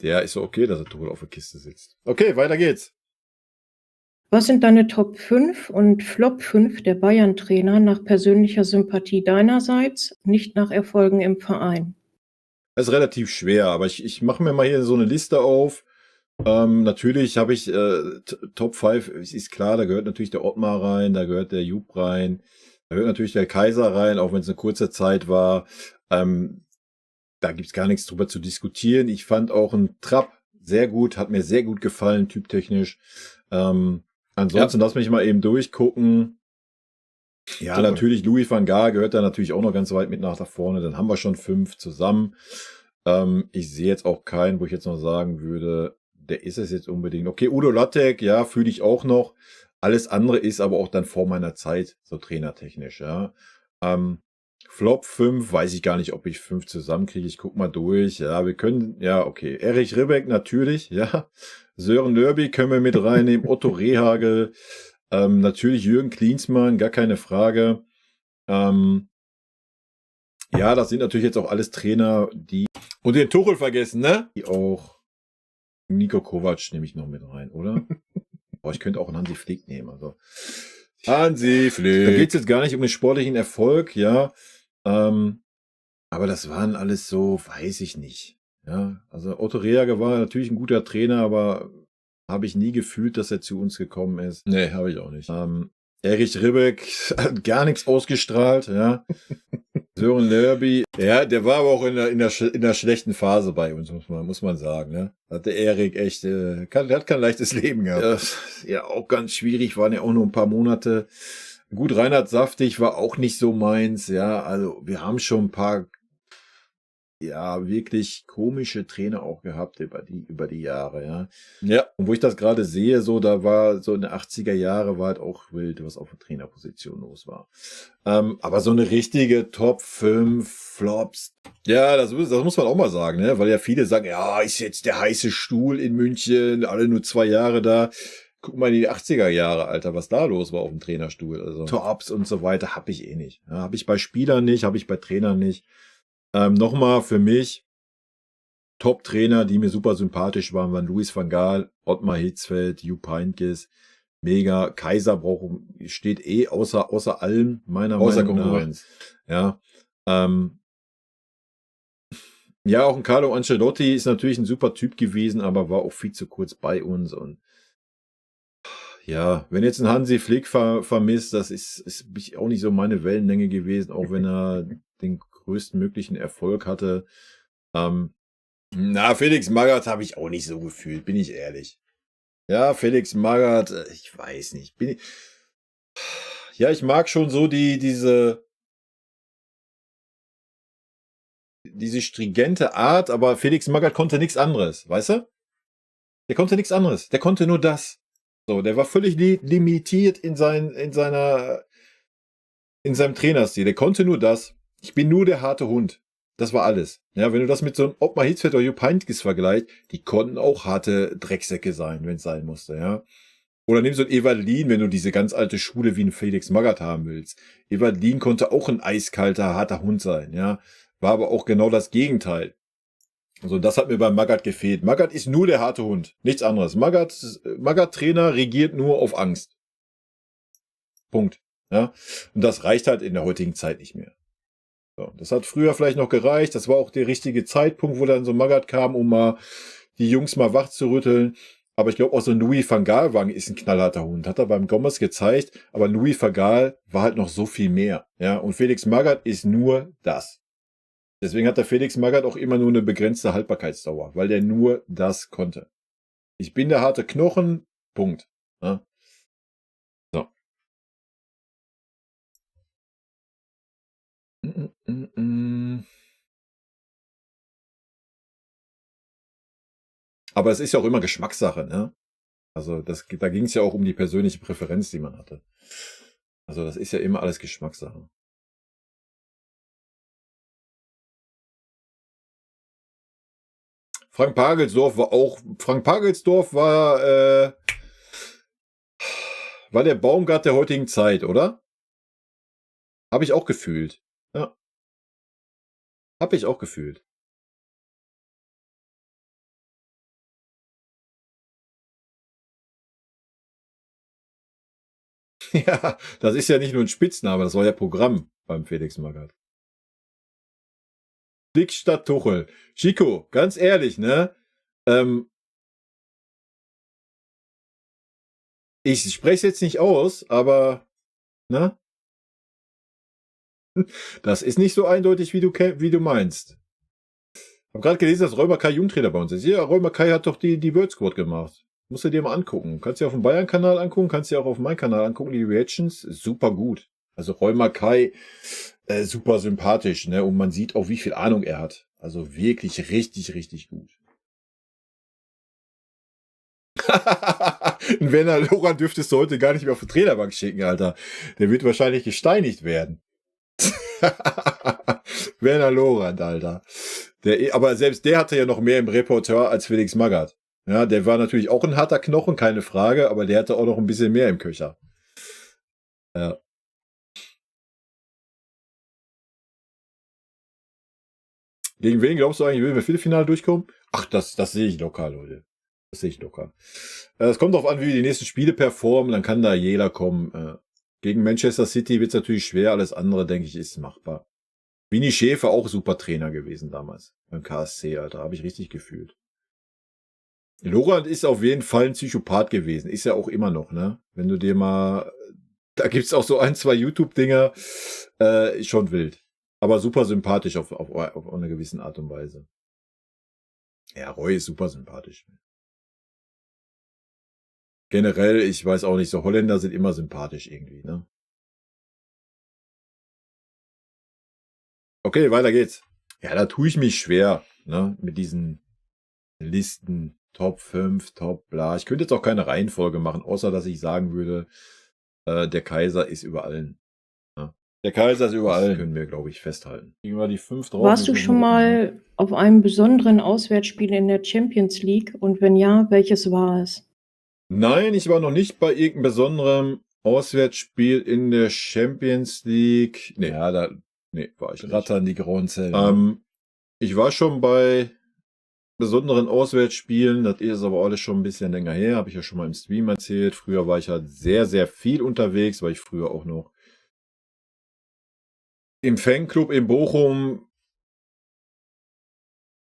Ja, ist so okay, dass er Tuchel auf der Kiste sitzt. Okay, weiter geht's. Was sind deine Top 5 und Flop 5 der Bayern-Trainer nach persönlicher Sympathie deinerseits, nicht nach Erfolgen im Verein? Das ist relativ schwer, aber ich mache mir mal hier so eine Liste auf. Natürlich habe ich Top 5, ist klar, da gehört natürlich der Ottmar rein, da gehört der Jupp rein, da gehört natürlich der Kaiser rein, auch wenn es eine kurze Zeit war. Da gibt's gar nichts drüber zu diskutieren. Ich fand auch einen Trapp sehr gut, hat mir sehr gut gefallen, typtechnisch. Ansonsten lass mich mal eben durchgucken. Ja, Super. natürlich, Louis van Gaal gehört da natürlich auch noch ganz weit mit nach vorne. Dann haben wir schon 5 zusammen. Ich sehe jetzt auch keinen, wo ich jetzt noch sagen würde, der ist es jetzt unbedingt. Okay, Udo Lattek, ja, fühle ich auch noch. Alles andere ist aber auch dann vor meiner Zeit, so trainertechnisch, ja. Flop 5, weiß ich gar nicht, ob ich 5 zusammenkriege. Ich guck mal durch. Ja, wir können, ja, okay. Erich Ribbeck natürlich, ja. Sören Lörby können wir mit reinnehmen. Otto Rehagel. Natürlich Jürgen Klinsmann, gar keine Frage. Ja, das sind natürlich jetzt auch alles Trainer, die... Und den Tuchel vergessen, ne? Die auch... Niko Kovac nehme ich noch mit rein, oder? Boah, ich könnte auch einen Hansi Flick nehmen. Also Hansi Flick. Da geht es jetzt gar nicht um den sportlichen Erfolg, ja. Aber das waren alles so, weiß ich nicht. Ja, also Otto Rehagel war natürlich ein guter Trainer, aber habe ich nie gefühlt, dass er zu uns gekommen ist. Nee, habe ich auch nicht. Erich Ribbeck hat gar nichts ausgestrahlt, ja. Sören Lörby, ja, der war aber auch in der schlechten Phase bei uns, muss man sagen, ne. Hat der Erik echt, hat kein leichtes Leben gehabt. Ja, auch ganz schwierig, waren ja auch nur ein paar Monate. Gut, Reinhard Saftig war auch nicht so meins, ja, also wir haben schon ein paar, ja, wirklich komische Trainer auch gehabt über die Jahre, ja. Ja, und wo ich das gerade sehe, so, da war so in den 80er Jahre war halt auch wild, was auf der Trainerposition los war. Aber so eine richtige Top 5 Flops, ja, das muss man auch mal sagen, ne, weil ja viele sagen, ja, ist jetzt der heiße Stuhl in München, alle nur 2 Jahre da. Guck mal in die 80er Jahre, Alter, was da los war auf dem Trainerstuhl. Also Tops und so weiter habe ich eh nicht. Ja, habe ich bei Spielern nicht, habe ich bei Trainern nicht. Nochmal für mich, Top-Trainer, die mir super sympathisch waren Louis van Gaal, Ottmar Hitzfeld, Jupp Heynckes, mega. Kaiser steht eh außer allem, meiner Meinung nach. Konkurrenz. Ja. Ja, auch ein Carlo Ancelotti ist natürlich ein super Typ gewesen, aber war auch viel zu kurz bei uns und ja, wenn jetzt ein Hansi Flick vermisst, das ist auch nicht so meine Wellenlänge gewesen, auch wenn er den größtmöglichen Erfolg hatte. Felix Magath habe ich auch nicht so gefühlt, bin ich ehrlich. Ja, Felix Magath, ich weiß nicht. Ja, ich mag schon so diese stringente Art, aber Felix Magath konnte nichts anderes, weißt du? Der konnte nichts anderes, der konnte nur das. So, der war völlig limitiert in seinem Trainerstil. Der konnte nur das. Ich bin nur der harte Hund. Das war alles. Ja, wenn du das mit so einem Ottmar Hitzfeld oder Jupp Heynckes vergleichst, die konnten auch harte Drecksäcke sein, wenn es sein musste, ja. Oder nimm so ein Evalin, wenn du diese ganz alte Schule wie ein Felix Magath haben willst. Evalin konnte auch ein eiskalter, harter Hund sein, ja. War aber auch genau das Gegenteil. Also das hat mir bei Magath gefehlt. Magath ist nur der harte Hund, nichts anderes. Magath Trainer regiert nur auf Angst. Punkt. Ja? Und das reicht halt in der heutigen Zeit nicht mehr. So, das hat früher vielleicht noch gereicht. Das war auch der richtige Zeitpunkt, wo dann so Magath kam, um mal die Jungs mal wach zu rütteln. Aber ich glaube auch so ein Louis van Gaal ist ein knallharter Hund. Hat er beim Gomez gezeigt. Aber Louis van Gaal war halt noch so viel mehr. Ja, und Felix Magath ist nur das. Deswegen hat der Felix Magath auch immer nur eine begrenzte Haltbarkeitsdauer, weil der nur das konnte. Ich bin der harte Knochen, Punkt. Ja. So. Aber es ist ja auch immer Geschmackssache, ne? Also da ging es ja auch um die persönliche Präferenz, die man hatte. Also das ist ja immer alles Geschmackssache. Frank Pagelsdorf war der Baumgart der heutigen Zeit, oder? Habe ich auch gefühlt. Ja. Habe ich auch gefühlt. Ja, das ist ja nicht nur ein Spitzname, das war ja Programm beim Felix Magath. Flick statt Tuchel. Chico, ganz ehrlich, ne? Ich spreche es jetzt nicht aus, aber, ne? Das ist nicht so eindeutig, wie du meinst. Ich habe gerade gelesen, dass Römer Kai Jungtrainer bei uns ist. Ja, Römer Kai hat doch die World Squad gemacht. Musst du dir mal angucken. Kannst du dir auf dem Bayern-Kanal angucken, kannst du dir auch auf meinem Kanal angucken. Die Reactions, super gut. Also Römer Kai, super sympathisch, ne? Und man sieht auch, wie viel Ahnung er hat. Also wirklich richtig, richtig gut. Werner Lorand dürftest du heute gar nicht mehr auf die Trainerbank schicken, Alter. Der wird wahrscheinlich gesteinigt werden. Werner Lorand, Alter. Aber selbst der hatte ja noch mehr im Repertoire als Felix Magath. Ja, der war natürlich auch ein harter Knochen, keine Frage, aber der hatte auch noch ein bisschen mehr im Köcher. Ja. Gegen wen glaubst du eigentlich, will wir Viertelfinale durchkommen? Ach, das sehe ich locker, Leute. Das sehe ich locker. Es kommt darauf an, wie die nächsten Spiele performen, dann kann da jeder kommen. Gegen Manchester City wird es natürlich schwer, alles andere, denke ich, ist machbar. Winnie Schäfer, auch super Trainer gewesen damals beim KSC, Alter, habe ich richtig gefühlt. Lorand ist auf jeden Fall ein Psychopath gewesen, ist ja auch immer noch, ne? Wenn du dir mal, da gibt's auch so 1, 2 YouTube-Dinger, ist schon wild. Aber super sympathisch auf eine gewisse Art und Weise. Ja, Roy ist super sympathisch. Generell, ich weiß auch nicht, so Holländer sind immer sympathisch irgendwie, ne? Okay, weiter geht's. Ja, da tue ich mich schwer, ne? Mit diesen Listen, Top 5, Top bla. Ich könnte jetzt auch keine Reihenfolge machen, außer dass ich sagen würde, der Kaiser ist über allen. Ja? Der Kaiser ist über allen. Das können wir, glaube ich, festhalten. Kriegen wir die 5 drauf. Warst du schon mal auf einem besonderen Auswärtsspiel in der Champions League? Und wenn ja, welches war es? Nein, ich war noch nicht bei irgendeinem besonderen Auswärtsspiel in der Champions League. Nee, war ich nicht. Rattern die grauen Zellen. Ich war schon bei besonderen Auswärtsspielen, das ist aber alles schon ein bisschen länger her, habe ich ja schon mal im Stream erzählt. Früher war ich halt sehr, sehr viel unterwegs, weil ich früher auch noch im Fanclub in Bochum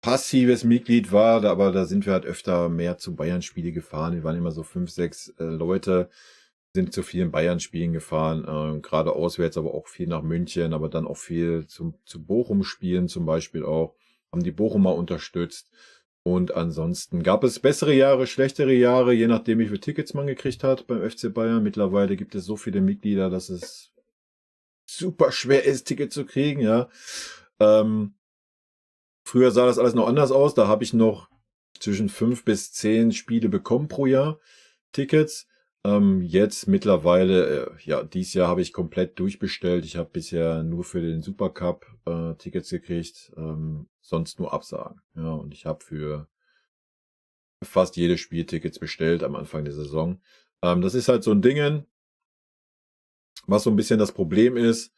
passives Mitglied war, aber da sind wir halt öfter mehr zu Bayern-Spiele gefahren. Wir waren immer so 5, 6 Leute, sind zu vielen Bayern-Spielen gefahren, gerade auswärts, aber auch viel nach München, aber dann auch viel zu Bochum-Spielen zum Beispiel auch, haben die Bochumer unterstützt. Und ansonsten gab es bessere Jahre, schlechtere Jahre, je nachdem, wie viele Tickets man gekriegt hat beim FC Bayern. Mittlerweile gibt es so viele Mitglieder, dass es super schwer ist, Tickets zu kriegen, ja. Früher sah das alles noch anders aus. Da habe ich noch zwischen 5 bis 10 Spiele bekommen pro Jahr, Tickets. Jetzt mittlerweile, dieses Jahr habe ich komplett durchbestellt. Ich habe bisher nur für den Supercup Tickets gekriegt, sonst nur Absagen. Ja, und ich habe für fast jedes Spiel Tickets bestellt am Anfang der Saison. Das ist halt so ein Ding, was so ein bisschen das Problem ist.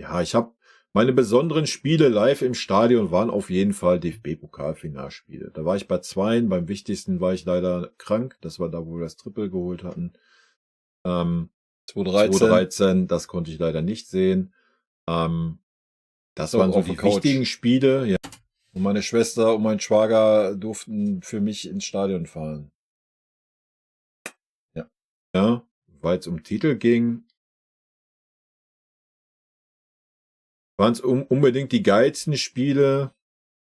Ja, ich habe meine besonderen Spiele live im Stadion waren auf jeden Fall DFB-Pokalfinalspiele. Da war ich bei 2, beim wichtigsten war ich leider krank. Das war da, wo wir das Triple geholt hatten. 2013, das konnte ich leider nicht sehen. Das waren so die wichtigen Spiele. Ja. Und meine Schwester und mein Schwager durften für mich ins Stadion fahren. Ja. Ja, weil es um Titel ging, waren es unbedingt die geilsten Spiele.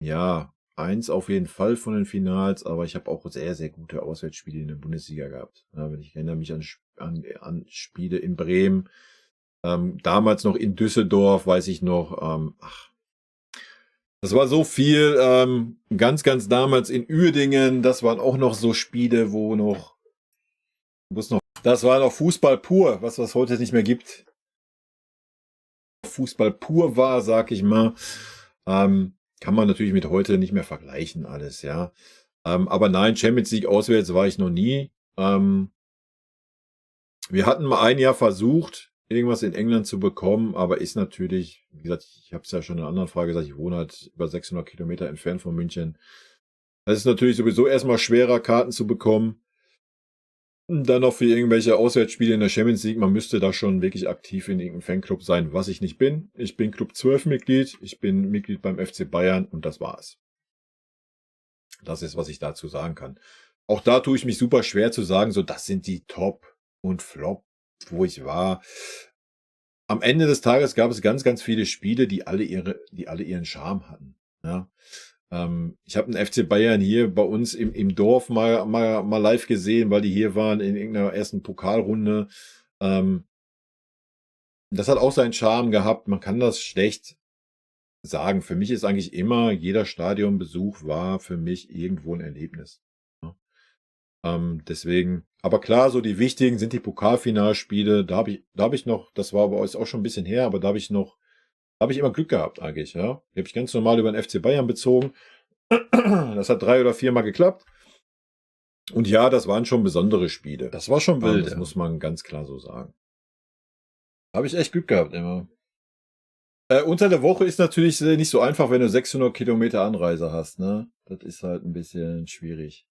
Ja, eins auf jeden Fall von den Finals, aber ich habe auch sehr, sehr gute Auswärtsspiele in der Bundesliga gehabt. Ja, ich erinnere mich an Spiele in Bremen, damals noch in Düsseldorf, weiß ich noch, das war so viel, ganz, ganz damals in Uerdingen, das waren auch noch so Spiele, das war noch Fußball pur, was es heute nicht mehr gibt. Fußball pur war, sag ich mal, kann man natürlich mit heute nicht mehr vergleichen alles, ja. Aber nein, Champions League auswärts war ich noch nie. Wir hatten mal ein Jahr versucht, irgendwas in England zu bekommen, aber ist natürlich, wie gesagt, ich habe es ja schon in einer anderen Frage gesagt, ich wohne halt über 600 Kilometer entfernt von München. Das ist natürlich sowieso erstmal schwerer, Karten zu bekommen. Und dann noch für irgendwelche Auswärtsspiele in der Champions League. Man müsste da schon wirklich aktiv in irgendeinem Fanclub sein, was ich nicht bin. Ich bin Club 12 Mitglied, ich bin Mitglied beim FC Bayern und das war's. Das ist, was ich dazu sagen kann. Auch da tue ich mich super schwer zu sagen, so das sind die Top und Flop, wo ich war. Am Ende des Tages gab es ganz, ganz viele Spiele, die alle ihren Charme hatten. Ja. Ich habe einen FC Bayern hier bei uns im Dorf mal live gesehen, weil die hier waren in irgendeiner ersten Pokalrunde. Das hat auch seinen Charme gehabt. Man kann das schlecht sagen. Für mich ist eigentlich immer, jeder Stadionbesuch war für mich irgendwo ein Erlebnis. Ja. Deswegen, aber klar, so die wichtigen sind die Pokalfinalspiele. Da habe ich noch, das war bei uns auch schon ein bisschen her, aber da habe ich immer Glück gehabt eigentlich, ja. Die habe ich ganz normal über den FC Bayern bezogen. Das hat 3 oder 4 Mal geklappt. Und ja, das waren schon besondere Spiele. Das war schon wild, das muss man ganz klar so sagen. Habe ich echt Glück gehabt immer. Unter der Woche ist natürlich nicht so einfach, wenn du 600 Kilometer Anreise hast, ne? Das ist halt ein bisschen schwierig.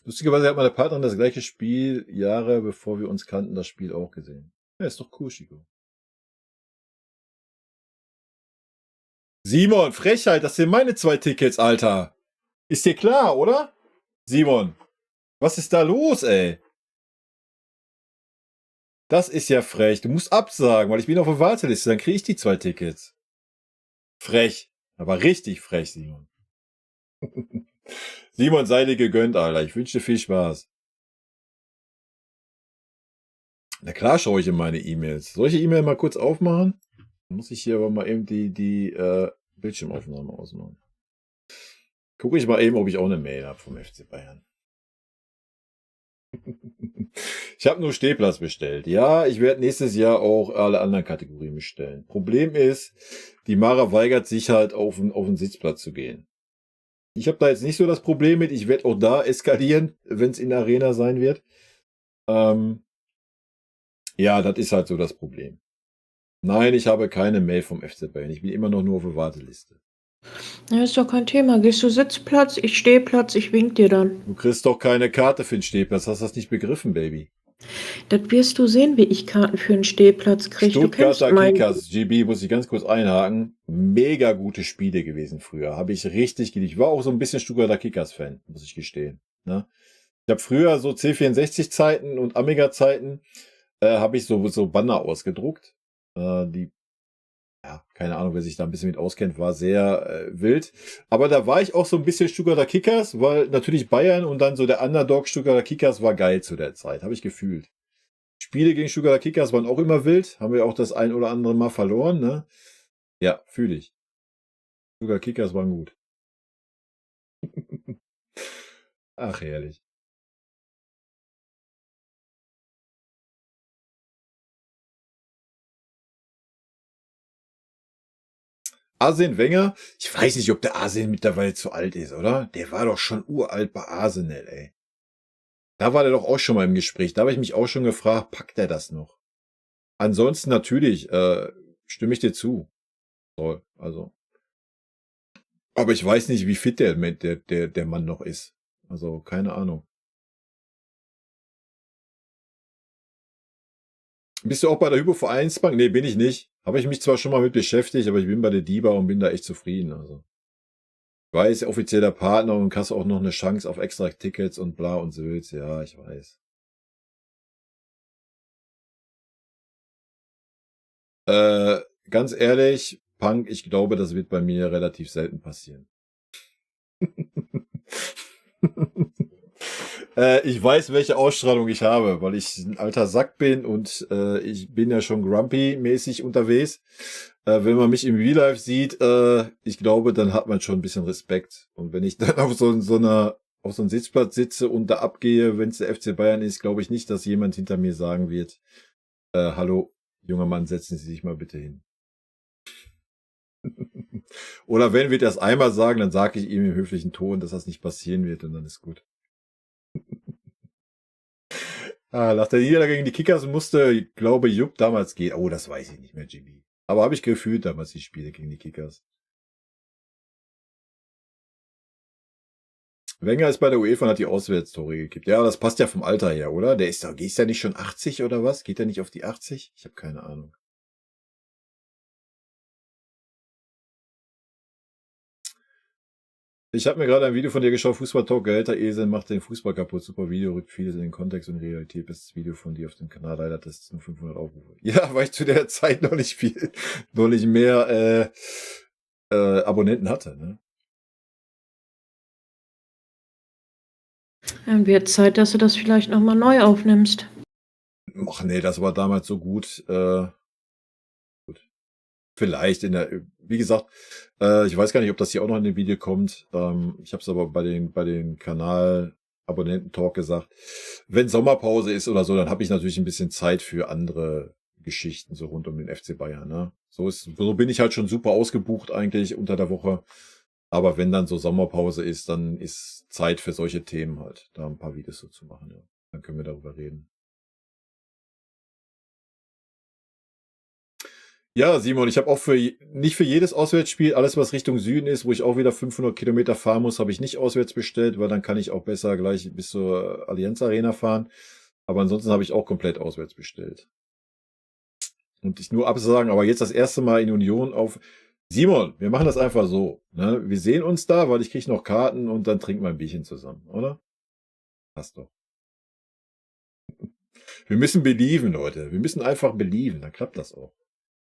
Lustigerweise hat meine Partnerin das gleiche Spiel Jahre bevor wir uns kannten, das Spiel auch gesehen. Ja, ist doch cool, Chico. Simon, Frechheit, das sind meine 2 Tickets, Alter. Ist dir klar, oder? Simon, was ist da los, ey? Das ist ja frech. Du musst absagen, weil ich bin auf der Warteliste, dann kriege ich die 2 Tickets. Frech. Aber richtig frech, Simon. Simon, sei dir gegönnt, Alter. Ich wünsche dir viel Spaß. Na klar schaue ich in meine E-Mails. Soll ich die E-Mail mal kurz aufmachen? Dann muss ich hier aber mal eben die Bildschirmaufnahme ausmachen. Gucke ich mal eben, ob ich auch eine Mail habe vom FC Bayern. Ich habe nur Stehplatz bestellt. Ja, ich werde nächstes Jahr auch alle anderen Kategorien bestellen. Problem ist, die Mara weigert sich halt auf den Sitzplatz zu gehen. Ich habe da jetzt nicht so das Problem mit. Ich werde auch da eskalieren, wenn es in der Arena sein wird. Ja, das ist halt so das Problem. Nein, ich habe keine Mail vom FC Bayern. Ich bin immer noch nur auf der Warteliste. Ja, ist doch kein Thema. Gehst du Sitzplatz, ich Stehplatz, ich wink dir dann. Du kriegst doch keine Karte für den Stehplatz. Hast du das nicht begriffen, Baby? Das wirst du sehen, wie ich Karten für einen Stehplatz kriege. Du kennst Stuttgarter meinen. Kickers, GB, muss ich ganz kurz einhaken. Mega gute Spiele gewesen früher. Habe ich richtig geliebt. Ich war auch so ein bisschen Stuttgarter Kickers-Fan, muss ich gestehen. Ne? Ich habe früher so C64-Zeiten und Amiga-Zeiten habe ich so Banner ausgedruckt. Ja, keine Ahnung, wer sich da ein bisschen mit auskennt, war sehr wild. Aber da war ich auch so ein bisschen Stuttgarter Kickers, weil natürlich Bayern und dann so der Underdog Stuttgarter Kickers war geil zu der Zeit, habe ich gefühlt. Spiele gegen Stuttgarter Kickers waren auch immer wild, haben wir auch das ein oder andere Mal verloren, ne? Ja, fühle ich. Stuttgarter Kickers waren gut. Ach, herrlich. Arsene Wenger, ich weiß nicht, ob der Arsene mittlerweile zu alt ist, oder? Der war doch schon uralt bei Arsenal, ey. Da war der doch auch schon mal im Gespräch. Da habe ich mich auch schon gefragt, packt er das noch? Ansonsten natürlich, stimme ich dir zu. Toll, also. Aber ich weiß nicht, wie fit der Mann noch ist. Also, keine Ahnung. Bist du auch bei der Hypo-Vereinsbank? Nee, bin ich nicht. Habe ich mich zwar schon mal mit beschäftigt, aber ich bin bei der DIBA und bin da echt zufrieden. Also. Ich weiß, offizieller Partner und hast auch noch eine Chance auf extra Tickets und bla und Sülz. Ja, ich weiß. Ganz ehrlich, Punk, ich glaube, das wird bei mir relativ selten passieren. Ich weiß, welche Ausstrahlung ich habe, weil ich ein alter Sack bin und ich bin ja schon grumpy-mäßig unterwegs. Wenn man mich im Real Life sieht, ich glaube, dann hat man schon ein bisschen Respekt. Und wenn ich dann auf so einem Sitzplatz sitze und da abgehe, wenn es der FC Bayern ist, glaube ich nicht, dass jemand hinter mir sagen wird, hallo, junger Mann, setzen Sie sich mal bitte hin. Oder wenn wir das einmal sagen, dann sage ich ihm im höflichen Ton, dass das nicht passieren wird und dann ist gut. Nach der Niederlage gegen die Kickers musste, glaube ich, Jupp damals gehen. Oh, das weiß ich nicht mehr, GB. Aber habe ich gefühlt damals die Spiele gegen die Kickers. Wenger ist bei der UEFA und hat die Auswärtstore gekippt. Ja, das passt ja vom Alter her, oder? Ist der nicht schon 80 oder was? Geht der nicht auf die 80? Ich habe keine Ahnung. Ich habe mir gerade ein Video von dir geschaut, Fußball-Talk, Gehälter Esel macht den Fußball kaputt. Super Video, rückt vieles in den Kontext und Realität. Bestes Video von dir auf dem Kanal, leider hat das nur 500 Aufrufe. Ja, weil ich zu der Zeit noch nicht mehr Abonnenten hatte, ne? Dann wird Zeit, dass du das vielleicht nochmal neu aufnimmst. Ach nee, das war damals so gut. Gut. Vielleicht wie gesagt, ich weiß gar nicht, ob das hier auch noch in dem Video kommt. Ich habe es aber bei den Kanal-Abonnenten-Talk gesagt. Wenn Sommerpause ist oder so, dann habe ich natürlich ein bisschen Zeit für andere Geschichten, so rund um den FC Bayern. Ne? So bin ich halt schon super ausgebucht eigentlich unter der Woche. Aber wenn dann so Sommerpause ist, dann ist Zeit für solche Themen halt, da ein paar Videos so zu machen. Ja. Dann können wir darüber reden. Ja, Simon, ich habe auch nicht für jedes Auswärtsspiel, alles was Richtung Süden ist, wo ich auch wieder 500 Kilometer fahren muss, habe ich nicht auswärts bestellt, weil dann kann ich auch besser gleich bis zur Allianz Arena fahren. Aber ansonsten habe ich auch komplett auswärts bestellt. Und ich nur absagen, aber jetzt das erste Mal in Union auf... Simon, wir machen das einfach so. Ne? Wir sehen uns da, weil ich kriege noch Karten und dann trinken wir ein Bierchen zusammen, oder? Passt doch. Wir müssen believen, Leute. Wir müssen einfach believen, dann klappt das auch.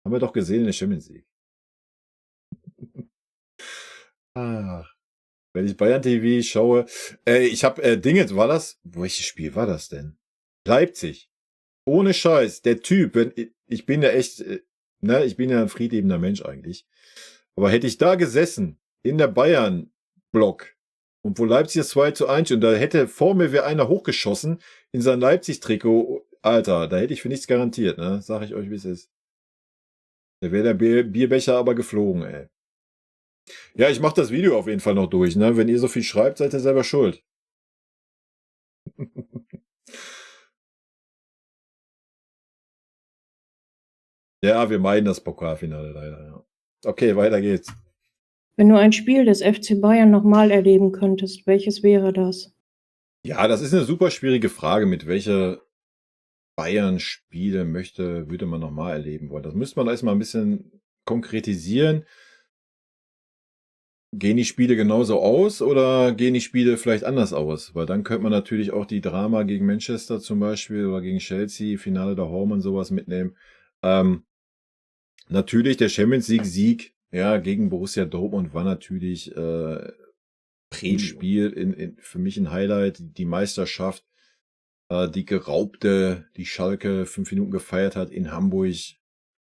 Haben wir doch gesehen in der Champions League. Wenn ich Bayern TV schaue. Ich habe Dinge, war das? Welches Spiel war das denn? Leipzig. Ohne Scheiß. Der Typ, ich bin ja echt, ne, ich bin ja ein friedliebender Mensch eigentlich. Aber hätte ich da gesessen, in der Bayern-Block, und wo Leipzig das 2:1, und da hätte vor mir wer einer hochgeschossen in sein Leipzig-Trikot, Alter, da hätte ich für nichts garantiert, ne? Sag ich euch, wie es ist. Da wäre der Bierbecher aber geflogen, ey. Ja, ich mach das Video auf jeden Fall noch durch, ne? Wenn ihr so viel schreibt, seid ihr selber schuld. Ja, wir meiden das Pokalfinale leider, ja. Okay, weiter geht's. Wenn du ein Spiel des FC Bayern nochmal erleben könntest, welches wäre das? Ja, das ist eine super schwierige Frage, mit welcher Bayern-Spiele würde man nochmal erleben wollen. Das müsste man erstmal ein bisschen konkretisieren. Gehen die Spiele genauso aus oder gehen die Spiele vielleicht anders aus? Weil dann könnte man natürlich auch die Drama gegen Manchester zum Beispiel oder gegen Chelsea, Finale der Home und sowas mitnehmen. Natürlich der Champions League-Sieg, ja, gegen Borussia Dortmund war natürlich ein Spiel, für mich ein Highlight. Die Meisterschaft, die Geraubte, die Schalke 5 Minuten gefeiert hat in Hamburg,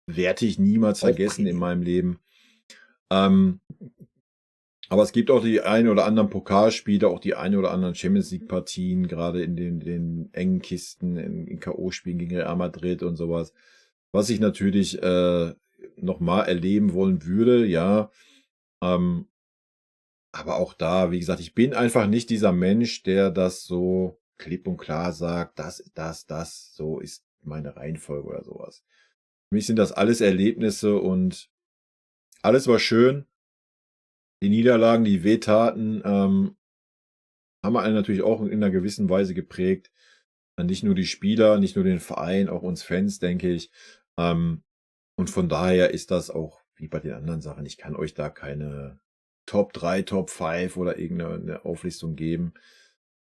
werde ich niemals vergessen in meinem Leben. Aber es gibt auch die ein oder anderen Pokalspiele, auch die ein oder anderen Champions League Partien, gerade in den engen Kisten, in K.O.-Spielen gegen Real Madrid und sowas, was ich natürlich nochmal erleben wollen würde, ja. Aber auch da, wie gesagt, ich bin einfach nicht dieser Mensch, der das so klipp und klar sagt, das, so ist meine Reihenfolge oder sowas. Für mich sind das alles Erlebnisse und alles war schön. Die Niederlagen, die wehtaten, haben einen natürlich auch in einer gewissen Weise geprägt. Nicht nur die Spieler, nicht nur den Verein, auch uns Fans, denke ich. Und von daher ist das auch wie bei den anderen Sachen. Ich kann euch da keine Top 3, Top 5 oder irgendeine Auflistung geben.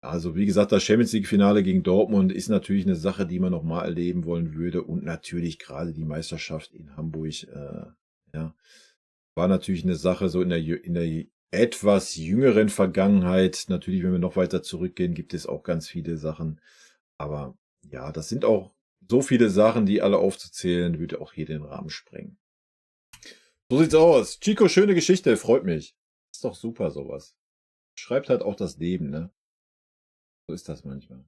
Also wie gesagt, das Champions League-Finale gegen Dortmund ist natürlich eine Sache, die man nochmal erleben wollen würde. Und natürlich gerade die Meisterschaft in Hamburg, ja, war natürlich eine Sache so in der etwas jüngeren Vergangenheit. Natürlich, wenn wir noch weiter zurückgehen, gibt es auch ganz viele Sachen. Aber ja, das sind auch so viele Sachen, die alle aufzuzählen, würde auch hier den Rahmen sprengen. So sieht's aus. Chico, schöne Geschichte, freut mich. Ist doch super sowas. Schreibt halt auch das Leben, ne? So ist das manchmal.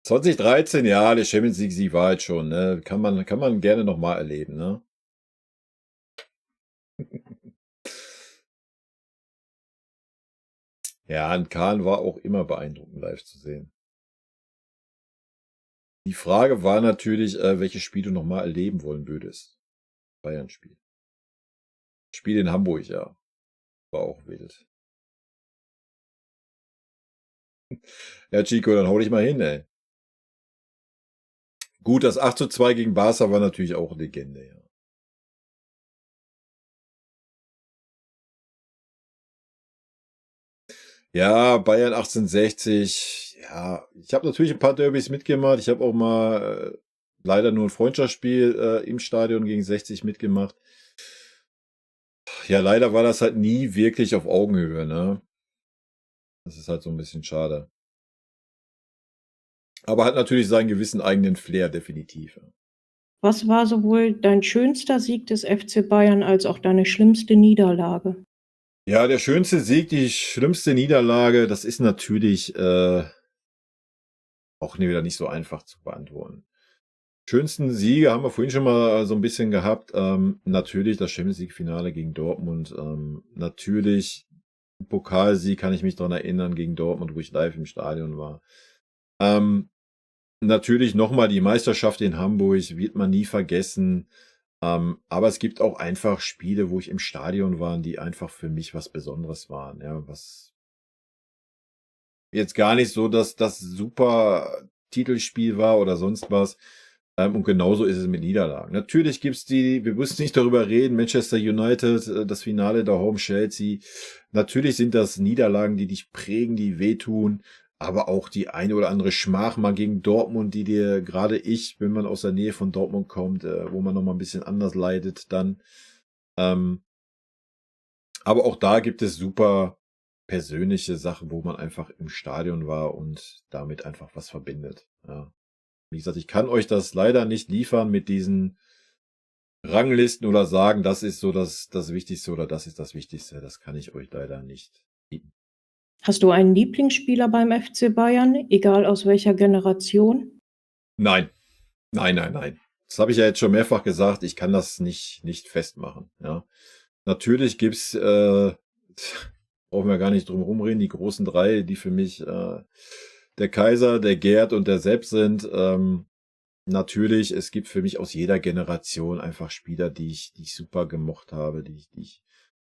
2013, ja, der Champions League-Sieg war halt schon, ne? Kann man gerne nochmal erleben, ne? Ja, und Kahn war auch immer beeindruckend live zu sehen. Die Frage war natürlich, welches Spiel du nochmal erleben wollen würdest. Bayern-Spiel. Spiel in Hamburg, ja. War auch wild. Ja, Chico, dann hau dich mal hin, ey. Gut, das 8:2 gegen Barca war natürlich auch Legende, ja. Ja, Bayern 1860. Ja, ich habe natürlich ein paar Derbys mitgemacht. Ich habe auch mal leider nur ein Freundschaftsspiel im Stadion gegen 60 mitgemacht. Ja, leider war das halt nie wirklich auf Augenhöhe, ne? Das ist halt so ein bisschen schade. Aber hat natürlich seinen gewissen eigenen Flair, definitiv. Was war sowohl dein schönster Sieg des FC Bayern als auch deine schlimmste Niederlage? Ja, der schönste Sieg, die schlimmste Niederlage, das ist natürlich auch wieder nicht so einfach zu beantworten. Schönsten Siege haben wir vorhin schon mal so ein bisschen gehabt. Natürlich das Champions League-Finale gegen Dortmund. Natürlich Pokalsieg, kann ich mich daran erinnern, gegen Dortmund, wo ich live im Stadion war. Natürlich nochmal die Meisterschaft in Hamburg, wird man nie vergessen. Aber es gibt auch einfach Spiele, wo ich im Stadion war, die einfach für mich was Besonderes waren. Ja, was jetzt gar nicht so, dass das super Titelspiel war oder sonst was. Und genauso ist es mit Niederlagen. Natürlich gibt's wir müssen nicht darüber reden, Manchester United, das Finale der Home Chelsea. Natürlich sind das Niederlagen, die dich prägen, die wehtun. Aber auch die eine oder andere Schmach mal gegen Dortmund, die dir gerade wenn man aus der Nähe von Dortmund kommt, wo man nochmal ein bisschen anders leidet, dann. Aber auch da gibt es super persönliche Sachen, wo man einfach im Stadion war und damit einfach was verbindet. Ja. Wie gesagt, ich kann euch das leider nicht liefern mit diesen Ranglisten oder sagen, das ist so das Wichtigste oder das ist das Wichtigste. Das kann ich euch leider nicht bieten. Hast du einen Lieblingsspieler beim FC Bayern, egal aus welcher Generation? Nein. Das habe ich ja jetzt schon mehrfach gesagt. Ich kann das nicht festmachen. Ja. Natürlich gibt's, brauchen wir gar nicht drum rumreden, die großen drei, die für mich der Kaiser, der Gerd und der Sepp sind. Natürlich, es gibt für mich aus jeder Generation einfach Spieler, die ich super gemocht habe,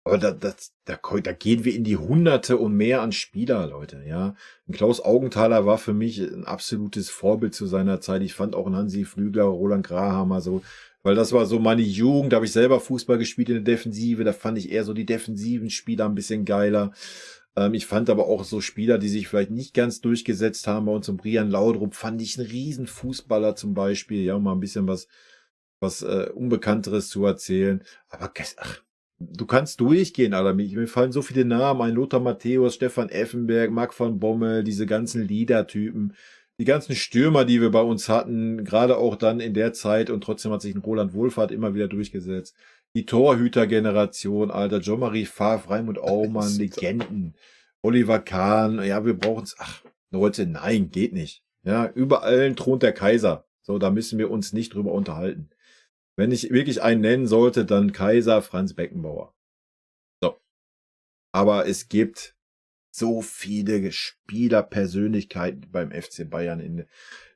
aber da gehen wir in die Hunderte und mehr an Spieler, Leute, ja. Ein Klaus Augenthaler war für mich ein absolutes Vorbild zu seiner Zeit. Ich fand auch einen Hansi Flügler, Roland Grahammer so, weil das war so meine Jugend, da habe ich selber Fußball gespielt in der Defensive, da fand ich eher so die defensiven Spieler ein bisschen geiler. Ich fand aber auch so Spieler, die sich vielleicht nicht ganz durchgesetzt haben, bei uns um Brian Laudrup fand ich einen riesen Fußballer zum Beispiel, ja, um mal ein bisschen was Unbekannteres zu erzählen. Aber du kannst durchgehen, Alter. Mir fallen so viele Namen ein. Lothar Matthäus, Stefan Effenberg, Marc van Bommel, diese ganzen Leader-Typen, die ganzen Stürmer, die wir bei uns hatten, gerade auch dann in der Zeit und trotzdem hat sich ein Roland Wohlfahrt immer wieder durchgesetzt. Die Torhüter-Generation, Alter, Jean-Marie Favre, Raimund Aumann, Legenden, Oliver Kahn, ja, wir brauchen's. Ach, Leute, nein, geht nicht. Ja, über allen thront der Kaiser. So, da müssen wir uns nicht drüber unterhalten. Wenn ich wirklich einen nennen sollte, dann Kaiser Franz Beckenbauer. So. Aber es gibt so viele Spielerpersönlichkeiten beim FC Bayern,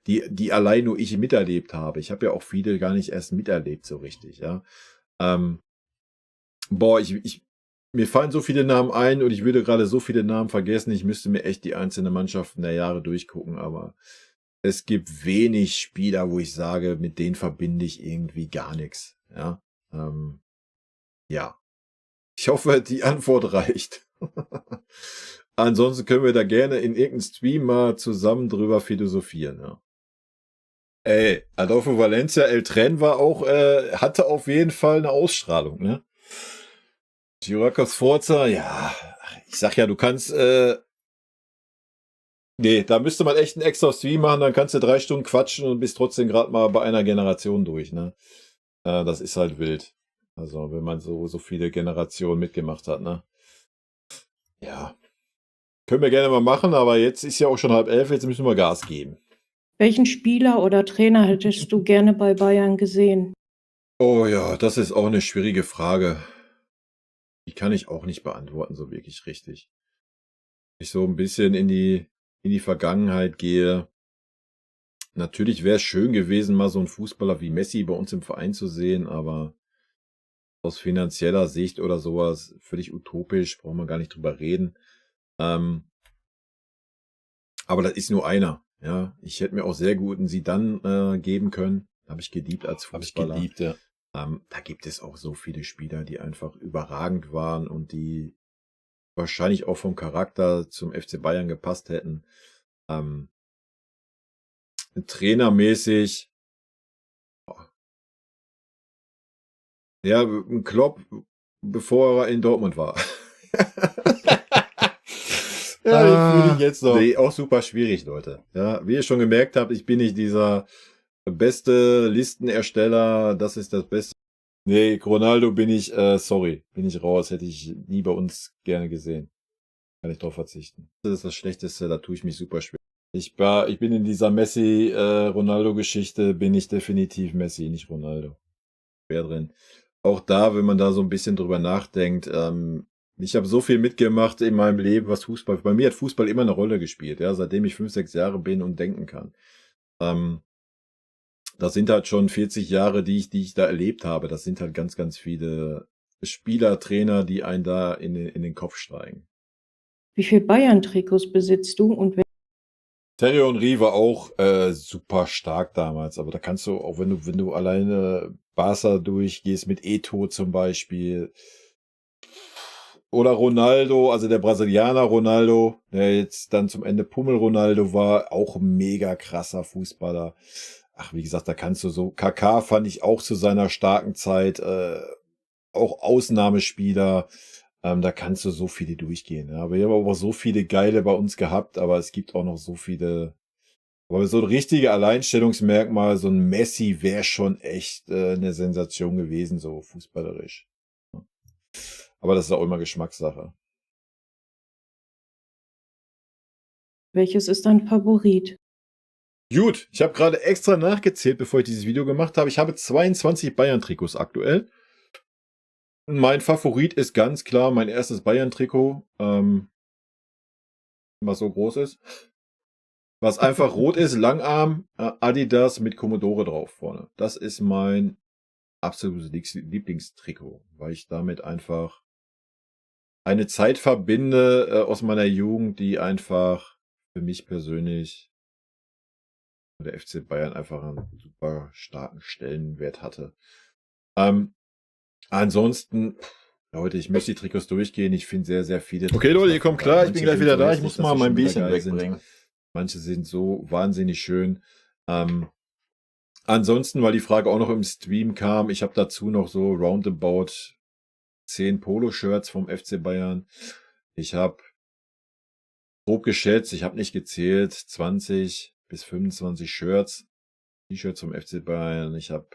die allein nur ich miterlebt habe. Ich habe ja auch viele gar nicht erst miterlebt so richtig, ja. Mir fallen so viele Namen ein und ich würde gerade so viele Namen vergessen. Ich müsste mir echt die einzelnen Mannschaften der Jahre durchgucken, aber es gibt wenig Spieler, wo ich sage, mit denen verbinde ich irgendwie gar nichts. Ja. Ja. Ich hoffe, die Antwort reicht. Ansonsten können wir da gerne in irgendeinem Stream mal zusammen drüber philosophieren. Ja. Ey, Adolfo Valencia, El Tren war auch, hatte auf jeden Fall eine Ausstrahlung, ne? Girakos Forza, ja, ich sag ja, du kannst, nee, da müsste man echt einen extra Stream machen, dann kannst du 3 Stunden quatschen und bist trotzdem gerade mal bei einer Generation durch, ne? Das ist halt wild. Also, wenn man so viele Generationen mitgemacht hat, ne? Ja. Können wir gerne mal machen, aber jetzt ist ja auch schon 10:30, jetzt müssen wir Gas geben. Welchen Spieler oder Trainer hättest du gerne bei Bayern gesehen? Oh ja, das ist auch eine schwierige Frage. Die kann ich auch nicht beantworten, so wirklich richtig. Ich so ein bisschen in die Vergangenheit gehe. Natürlich wäre es schön gewesen, mal so einen Fußballer wie Messi bei uns im Verein zu sehen, aber aus finanzieller Sicht oder sowas völlig utopisch, brauchen wir gar nicht drüber reden. Aber das ist nur einer. Ja, ich hätte mir auch sehr gut einen Zidane geben können. Habe ich geliebt als Fußballer. Habe ich geliebt, ja. Da gibt es auch so viele Spieler, die einfach überragend waren und die wahrscheinlich auch vom Charakter zum FC Bayern gepasst hätten. Trainermäßig, ja, ein Klopp, bevor er in Dortmund war. Ja, den fühle ich jetzt noch. Nee, auch super schwierig, Leute. Ja, wie ihr schon gemerkt habt, ich bin nicht dieser beste Listenersteller, das ist das Beste. Nee, Ronaldo bin ich raus, hätte ich nie bei uns gerne gesehen. Kann ich drauf verzichten. Das ist das Schlechteste, da tue ich mich super schwer. Ich bin in dieser Messi-Ronaldo-Geschichte, bin ich definitiv Messi, nicht Ronaldo. Schwer drin. Auch da, wenn man da so ein bisschen drüber nachdenkt, ich habe so viel mitgemacht in meinem Leben, was Fußball, bei mir hat Fußball immer eine Rolle gespielt, ja, seitdem ich 5, 6 Jahre bin und denken kann. Das sind halt schon 40 Jahre, die ich da erlebt habe. Das sind halt ganz, ganz viele Spieler, Trainer, die einen da in den Kopf steigen. Wie viel Bayern-Trikots besitzt du und wer? Thierry Henry war auch super stark damals, aber da kannst du, auch wenn du alleine Barca durchgehst mit Eto'o zum Beispiel, oder Ronaldo, also der Brasilianer Ronaldo, der jetzt dann zum Ende Pummel Ronaldo war, auch ein mega krasser Fußballer. Ach, wie gesagt, da kannst du so, Kaká fand ich auch zu seiner starken Zeit, auch Ausnahmespieler, da kannst du so viele durchgehen. Ja. Aber wir haben auch so viele geile bei uns gehabt, aber es gibt auch noch so viele. Aber so ein richtiges Alleinstellungsmerkmal, so ein Messi wäre schon echt eine Sensation gewesen, so fußballerisch. Aber das ist auch immer Geschmackssache. Welches ist dein Favorit? Gut, ich habe gerade extra nachgezählt, bevor ich dieses Video gemacht habe. Ich habe 22 Bayern-Trikots aktuell. Mein Favorit ist ganz klar mein erstes Bayern-Trikot, was so groß ist. Was einfach rot ist, Langarm, Adidas mit Commodore drauf vorne. Das ist mein absolutes Lieblingstrikot, weil ich damit einfach eine Zeit verbinde aus meiner Jugend, die einfach für mich persönlich der FC Bayern einfach einen super starken Stellenwert hatte. Ansonsten, Leute, ich möchte die Trikots durchgehen. Ich finde sehr, sehr viele. Okay, Leute, ihr kommt klar. Ich bin gleich wieder da. Ich muss mal mein Bierchen wegbringen. Manche sind so wahnsinnig schön. Ansonsten, weil die Frage auch noch im Stream kam, ich habe dazu noch so roundabout 10 Polo-Shirts vom FC Bayern. Ich habe grob geschätzt, ich habe nicht gezählt, 20 bis 25 Shirts, T-Shirts vom FC Bayern. Ich habe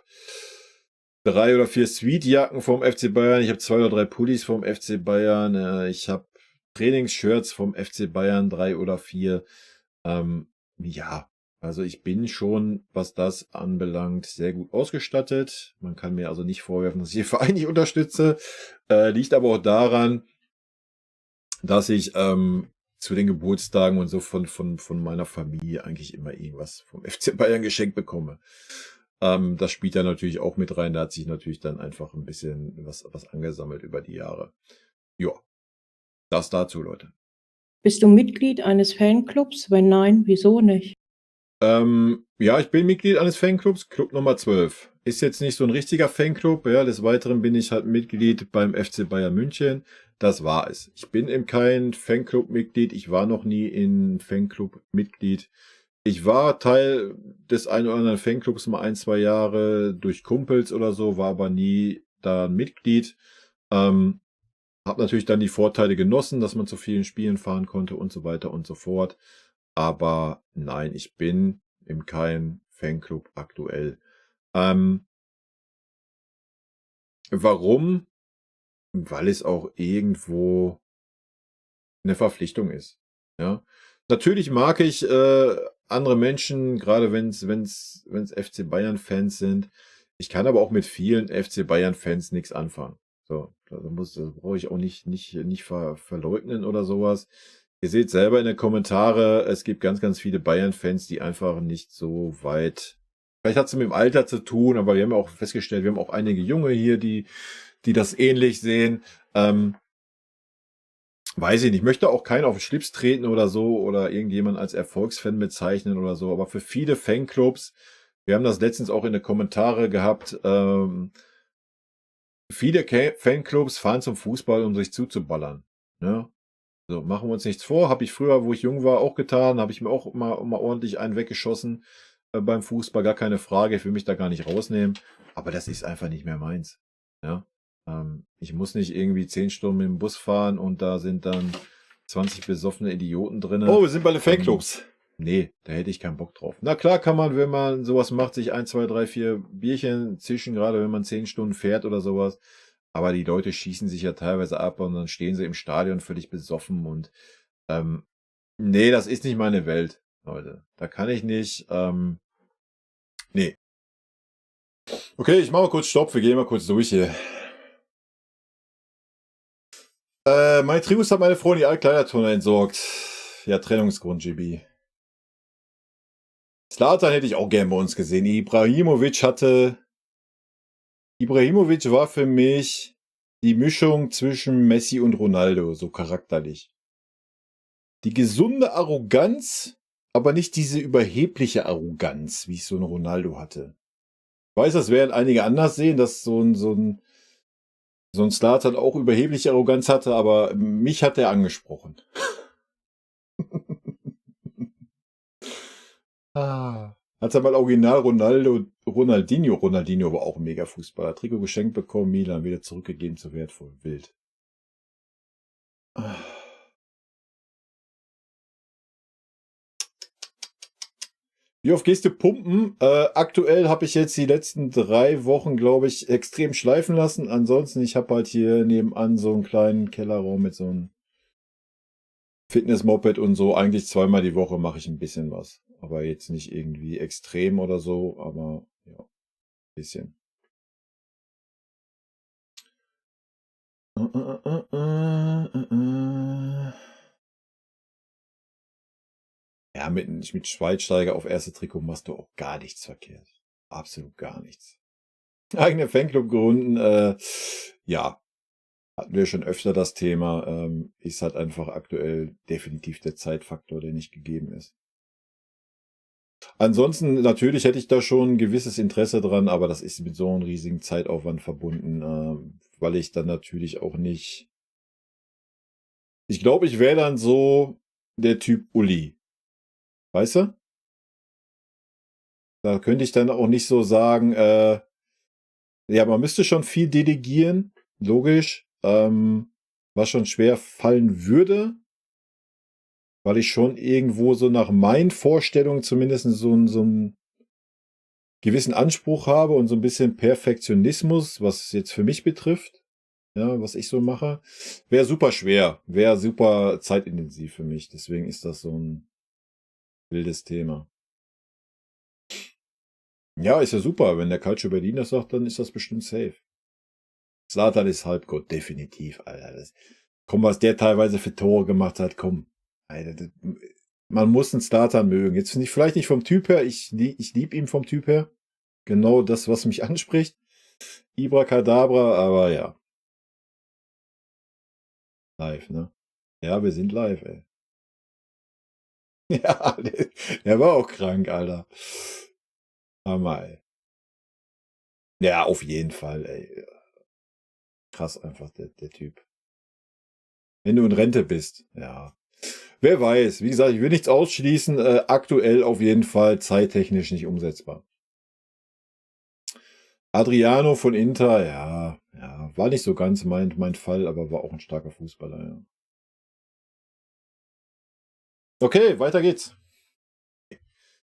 3 oder 4 Sweetjacken vom FC Bayern. Ich habe 2 oder 3 Pullis vom FC Bayern. Ich habe Trainingsshirts vom FC Bayern, 3 oder 4. Ja, also ich bin schon, was das anbelangt, sehr gut ausgestattet. Man kann mir also nicht vorwerfen, dass ich den Verein nicht unterstütze. Liegt aber auch daran, dass ich zu den Geburtstagen und so von meiner Familie eigentlich immer irgendwas vom FC Bayern geschenkt bekomme. Das spielt da natürlich auch mit rein. Da hat sich natürlich dann einfach ein bisschen was angesammelt über die Jahre. Ja, das dazu, Leute. Bist du Mitglied eines Fanclubs? Wenn nein, wieso nicht? Ja, ich bin Mitglied eines Fanclubs, Club Nummer 12. Ist jetzt nicht so ein richtiger Fanclub, ja, des Weiteren bin ich halt Mitglied beim FC Bayern München. Das war es. Ich bin eben kein Fanclub-Mitglied, ich war noch nie in Fanclub-Mitglied. Ich war Teil des einen oder anderen Fanclubs mal 1-2 Jahre durch Kumpels oder so, war aber nie da ein Mitglied. Hab natürlich dann die Vorteile genossen, dass man zu vielen Spielen fahren konnte und so weiter und so fort. Aber nein, ich bin in keinem Fanclub aktuell. Warum? Weil es auch irgendwo eine Verpflichtung ist. Ja. Natürlich mag ich andere Menschen, gerade wenn's FC Bayern-Fans sind. Ich kann aber auch mit vielen FC Bayern-Fans nichts anfangen. So, das brauche ich auch nicht verleugnen oder sowas. Ihr seht selber in den Kommentaren, es gibt ganz, ganz viele Bayern-Fans, die einfach nicht so weit. Vielleicht hat es mit dem Alter zu tun, aber wir haben auch festgestellt, wir haben auch einige Junge hier, die das ähnlich sehen. Weiß ich nicht, ich möchte auch keinen auf den Schlips treten oder so oder irgendjemand als Erfolgsfan bezeichnen oder so, aber für viele Fanclubs, wir haben das letztens auch in den Kommentaren gehabt, viele Fanclubs fahren zum Fußball, um sich zuzuballern. Ne? So, machen wir uns nichts vor, habe ich früher, wo ich jung war, auch getan, habe ich mir auch mal ordentlich einen weggeschossen beim Fußball, gar keine Frage, ich will mich da gar nicht rausnehmen, aber das ist einfach nicht mehr meins. Ja? Ich muss nicht irgendwie 10 Stunden mit dem Bus fahren und da sind dann 20 besoffene Idioten drin. Oh, wir sind bei den Fanclubs. Nee, da hätte ich keinen Bock drauf. Na klar kann man, wenn man sowas macht, sich 1, 2, 3, 4 Bierchen zischen, gerade wenn man 10 Stunden fährt oder sowas. Aber die Leute schießen sich ja teilweise ab und dann stehen sie im Stadion völlig besoffen und nee, das ist nicht meine Welt, Leute. Da kann ich nicht, nee. Okay, ich mache mal kurz Stopp, wir gehen mal kurz durch hier. Meine Tribus hat meine Frau in die Altkleidertonne entsorgt. Ja, Trennungsgrund, GB. Zlatan hätte ich auch gern bei uns gesehen. Ibrahimovic war für mich die Mischung zwischen Messi und Ronaldo, so charakterlich. Die gesunde Arroganz, aber nicht diese überhebliche Arroganz, wie es so ein Ronaldo hatte. Ich weiß, das werden einige anders sehen, dass so ein Zlatan auch überhebliche Arroganz hatte, aber mich hat er angesprochen. Hat er mal original Ronaldinho war auch ein mega Fußballer. Trikot geschenkt bekommen, Milan wieder zurückgegeben zu wertvoll. Wild. Wie oft gehst du pumpen? Aktuell habe ich jetzt die letzten 3 Wochen, glaube ich, extrem schleifen lassen. Ansonsten, ich habe halt hier nebenan so einen kleinen Kellerraum mit so einem Fitness-Moped und so. Eigentlich 2-mal die Woche mache ich ein bisschen was. Aber jetzt nicht irgendwie extrem oder so, aber ja, ein bisschen. Ja, mit Schweizsteiger auf erste Trikot machst du auch gar nichts verkehrt. Absolut gar nichts. Eigene Fanclub gründen, ja, hatten wir schon öfter das Thema, ist halt einfach aktuell definitiv der Zeitfaktor, der nicht gegeben ist. Ansonsten, natürlich hätte ich da schon ein gewisses Interesse dran, aber das ist mit so einem riesigen Zeitaufwand verbunden, weil ich dann natürlich auch nicht... Ich glaube, ich wäre dann so der Typ Uli. Weißt du? Da könnte ich dann auch nicht so sagen, ja, man müsste schon viel delegieren, logisch, was schon schwer fallen würde, weil ich schon irgendwo so nach meinen Vorstellungen zumindest so einen gewissen Anspruch habe und so ein bisschen Perfektionismus, was jetzt für mich betrifft, ja, was ich so mache, wäre super schwer, wäre super zeitintensiv für mich, deswegen ist das so ein wildes Thema. Ja, ist ja super. Wenn der Calcio Berlin das sagt, dann ist das bestimmt safe. Zlatan ist Halbgott, definitiv, Alter. Komm, was der teilweise für Tore gemacht hat, komm. Alter, man muss einen Zlatan mögen. Jetzt nicht, vielleicht nicht vom Typ her, ich liebe ihn vom Typ her. Genau das, was mich anspricht. Ibrakadabra, aber ja. Live, ne? Ja, wir sind live, ey. Ja, der war auch krank, Alter. Hammer, ey. Ja, auf jeden Fall, ey. Krass einfach, der Typ. Wenn du in Rente bist, ja. Wer weiß, wie gesagt, ich will nichts ausschließen. Aktuell auf jeden Fall zeittechnisch nicht umsetzbar. Adriano von Inter, ja, war nicht so ganz mein Fall, aber war auch ein starker Fußballer, ja. Okay, weiter geht's.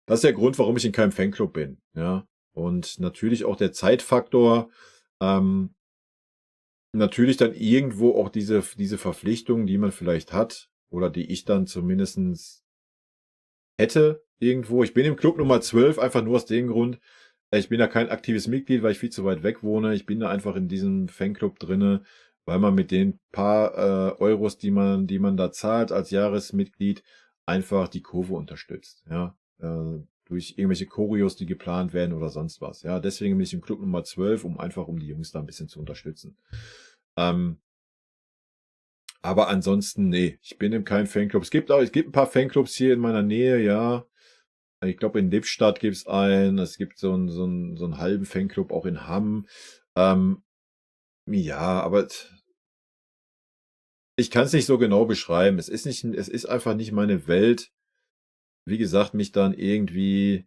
Das ist der Grund, warum ich in keinem Fanclub bin, ja. Und natürlich auch der Zeitfaktor, natürlich dann irgendwo auch diese Verpflichtungen, die man vielleicht hat, oder die ich dann zumindest hätte irgendwo. Ich bin im Club Nummer 12, einfach nur aus dem Grund, ich bin da kein aktives Mitglied, weil ich viel zu weit weg wohne. Ich bin da einfach in diesem Fanclub drinne, weil man mit den paar Euros, die man da zahlt als Jahresmitglied, einfach die Kurve unterstützt, ja. Durch irgendwelche Choreos, die geplant werden oder sonst was. Ja, deswegen bin ich im Club Nummer 12, um die Jungs da ein bisschen zu unterstützen. Aber ansonsten, nee, ich bin in keinem Fanclub. Es gibt ein paar Fanclubs hier in meiner Nähe, ja. Ich glaube, in Lippstadt gibt's einen. Es gibt so einen halben Fanclub auch in Hamm. Ja, aber ich kann es nicht so genau beschreiben. Es ist einfach nicht meine Welt. Wie gesagt, mich dann irgendwie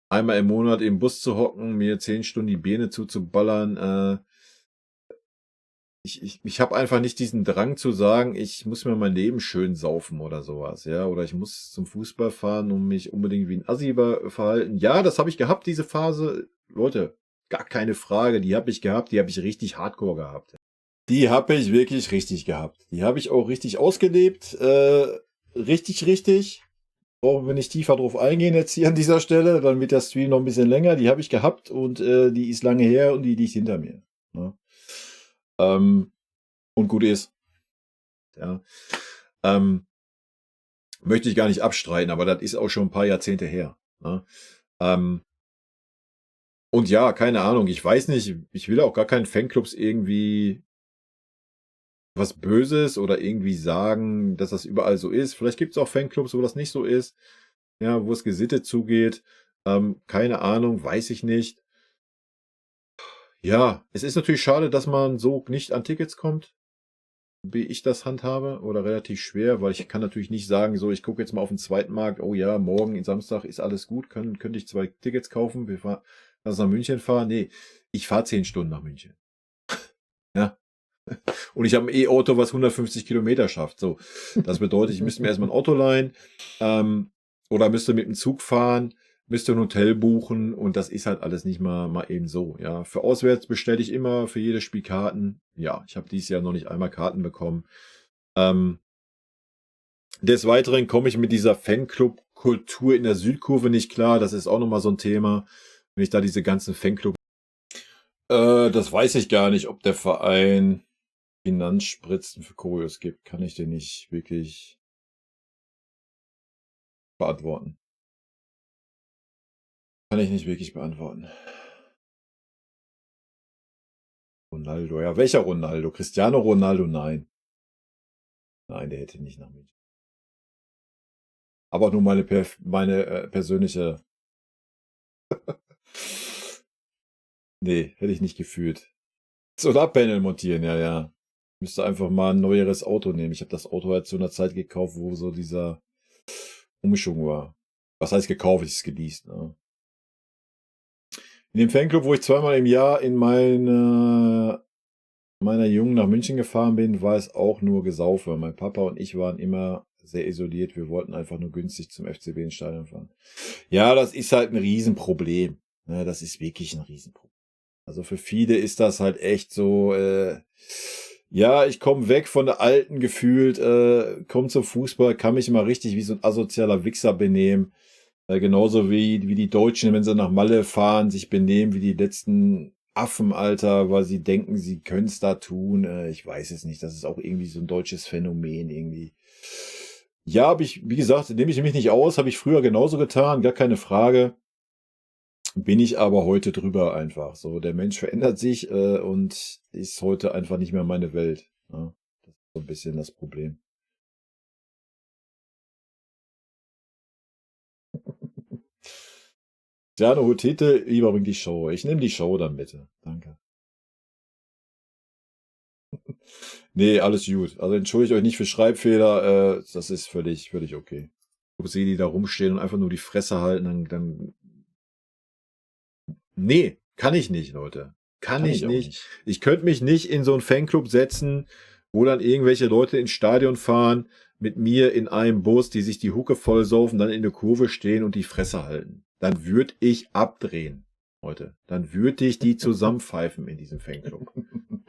einmal im Monat im Bus zu hocken, mir 10 Stunden die Birne zuzuballern. Ich habe einfach nicht diesen Drang zu sagen, ich muss mir mein Leben schön saufen oder sowas, ja. Oder ich muss zum Fußball fahren und mich unbedingt wie ein Assi verhalten. Ja, das habe ich gehabt, diese Phase. Leute, gar keine Frage, die habe ich gehabt, die habe ich richtig hardcore gehabt. Die habe ich wirklich richtig gehabt. Die habe ich auch richtig ausgelebt. Richtig. Brauchen wir nicht tiefer drauf eingehen jetzt hier an dieser Stelle, dann wird der Stream noch ein bisschen länger. Die habe ich gehabt und die ist lange her und die liegt hinter mir. Ne? Und gut ist. Ja. Möchte ich gar nicht abstreiten, aber das ist auch schon ein paar Jahrzehnte her. Ne? Und ja, keine Ahnung, ich weiß nicht, ich will auch gar keinen Fanclubs irgendwie was Böses oder irgendwie sagen, dass das überall so ist. Vielleicht gibt es auch Fanclubs, wo das nicht so ist. Ja, wo es gesittet zugeht. Keine Ahnung, weiß ich nicht. Ja, es ist natürlich schade, dass man so nicht an Tickets kommt, wie ich das handhabe, oder relativ schwer, weil ich kann natürlich nicht sagen, so, ich gucke jetzt mal auf den zweiten Markt, oh ja, morgen, Samstag ist alles gut, könnte ich 2 Tickets kaufen, lass nach München fahren. Nee, ich fahre 10 Stunden nach München. Ja. Und ich habe ein E-Auto, was 150 Kilometer schafft. So, das bedeutet, ich müsste mir erstmal ein Auto leihen, oder müsste mit dem Zug fahren, müsste ein Hotel buchen und das ist halt alles nicht mal eben so. Ja, für auswärts bestelle ich immer für jedes Spiel Karten. Ja, ich habe dieses Jahr noch nicht einmal Karten bekommen. Des Weiteren komme ich mit dieser Fanclub-Kultur in der Südkurve nicht klar. Das ist auch nochmal so ein Thema, wenn ich da diese ganzen Fanclub. Das weiß ich gar nicht, ob der Verein Finanzspritzen für Choreos gibt. Kann ich dir nicht wirklich beantworten. Kann ich nicht wirklich beantworten. Ronaldo, ja, welcher Ronaldo? Cristiano Ronaldo, nein. Nein, der hätte nicht nach München. Aber nur meine persönliche... Nee, hätte ich nicht gefühlt. Solarpanel montieren, ja. Müsste einfach mal ein neueres Auto nehmen. Ich habe das Auto halt zu einer Zeit gekauft, wo so dieser Ummischung war. Was heißt gekauft? Ich es geleast, ne? In dem Fanclub, wo ich 2-mal im Jahr in meiner Jungen nach München gefahren bin, war es auch nur Gesaufe. Mein Papa und ich waren immer sehr isoliert. Wir wollten einfach nur günstig zum FCB ins Stadion fahren. Ja, das ist halt ein Riesenproblem. Ja, das ist wirklich ein Riesenproblem. Also für viele ist das halt echt so, ja, ich komme weg von der alten gefühlt, komme zum Fußball, kann mich mal richtig wie so ein asozialer Wichser benehmen. Genauso wie die Deutschen, wenn sie nach Malle fahren, sich benehmen wie die letzten Affen, Alter, weil sie denken, sie können es da tun. Ich weiß es nicht. Das ist auch irgendwie so ein deutsches Phänomen irgendwie. Ja, wie gesagt, nehme ich mich nicht aus, habe ich früher genauso getan, gar keine Frage. Bin ich aber heute drüber einfach. So, der Mensch verändert sich und ist heute einfach nicht mehr meine Welt. Ja, das ist so ein bisschen das Problem. Jano Hutete, lieber bring die Show. Ich nehme die Show dann bitte. Danke. Nee, alles gut. Also entschuldigt euch nicht für Schreibfehler. Das ist völlig okay. Ob sie die da rumstehen und einfach nur die Fresse halten, dann nee, kann ich nicht, Leute. Kann ich auch nicht. Ich könnte mich nicht in so einen Fanclub setzen, wo dann irgendwelche Leute ins Stadion fahren, mit mir in einem Bus, die sich die Hucke vollsaufen, dann in der Kurve stehen und die Fresse halten. Dann würde ich abdrehen, Leute. Dann würde ich die zusammenpfeifen in diesem Fanclub.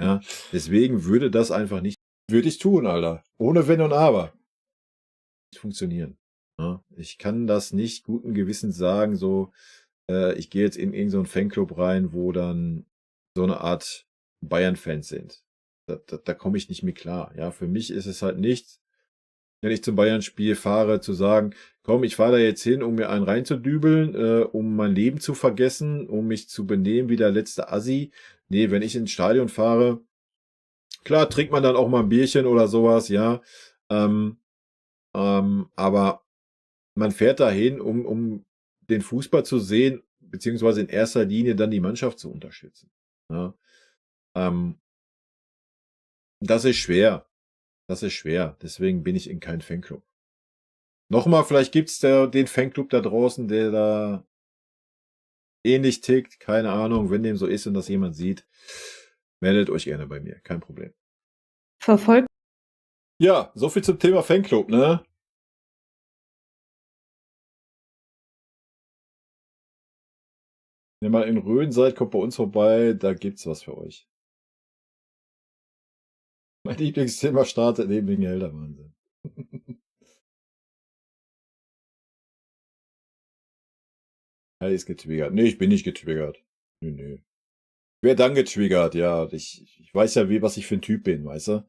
Ja, deswegen würde das einfach nicht, würde ich tun, Alter. Ohne Wenn und Aber. Nicht funktionieren. Ja, ich kann das nicht guten Gewissens sagen, so, ich gehe jetzt in irgendeinen Fanclub rein, wo dann so eine Art Bayern-Fans sind. Da komme ich nicht mehr klar. Ja, für mich ist es halt nichts, wenn ich zum Bayern-Spiel fahre, zu sagen, komm, ich fahre da jetzt hin, um mir einen reinzudübeln, um mein Leben zu vergessen, um mich zu benehmen wie der letzte Assi. Nee, wenn ich ins Stadion fahre, klar, trinkt man dann auch mal ein Bierchen oder sowas, ja. Aber man fährt dahin, um den Fußball zu sehen, beziehungsweise in erster Linie dann die Mannschaft zu unterstützen. Ja. Das ist schwer. Das ist schwer. Deswegen bin ich in keinem Fanclub. Nochmal, vielleicht gibt's den Fanclub da draußen, der da ähnlich tickt. Keine Ahnung. Wenn dem so ist und das jemand sieht, meldet euch gerne bei mir. Kein Problem. Verfolgt Ja, so viel zum Thema Fanclub, ne? Wenn ihr mal in Rhön seid, kommt bei uns vorbei. Da gibt's was für euch. Mein Lieblingsthema startet neben den Gehälter. Wahnsinn. Er ist getriggert. Nee, ich bin nicht getriggert. Nö. Wer dann getriggert? Ja, ich weiß ja, was ich für ein Typ bin, weißt du?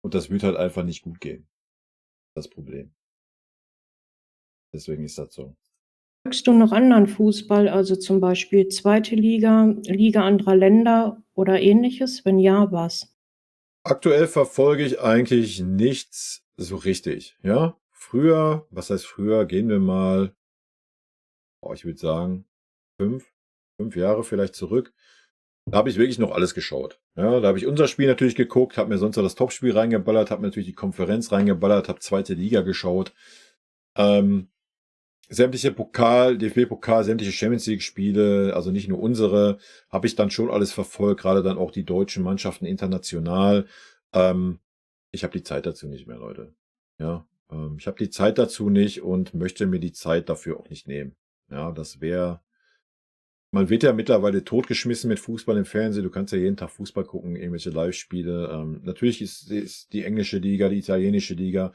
Und das wird halt einfach nicht gut gehen. Das Problem. Deswegen ist das so. du noch anderen Fußball, also zum Beispiel zweite Liga, Liga anderer Länder oder ähnliches? Wenn ja, was? Aktuell verfolge ich eigentlich nichts so richtig, ja? Früher, was heißt früher, gehen wir mal, ich würde sagen, 5 Jahre vielleicht zurück. Da habe ich wirklich noch alles geschaut. Ja, da habe ich unser Spiel natürlich geguckt, habe mir sonst noch das Topspiel reingeballert, habe mir natürlich die Konferenz reingeballert, habe zweite Liga geschaut. Sämtliche DFB-Pokal, sämtliche Champions League-Spiele, also nicht nur unsere, habe ich dann schon alles verfolgt, gerade dann auch die deutschen Mannschaften international. Ich habe die Zeit dazu nicht mehr, Leute. Ja, ich habe die Zeit dazu nicht und möchte mir die Zeit dafür auch nicht nehmen. Ja, man wird ja mittlerweile totgeschmissen mit Fußball im Fernsehen. Du kannst ja jeden Tag Fußball gucken, irgendwelche Live-Spiele. Natürlich ist die englische Liga, die italienische Liga.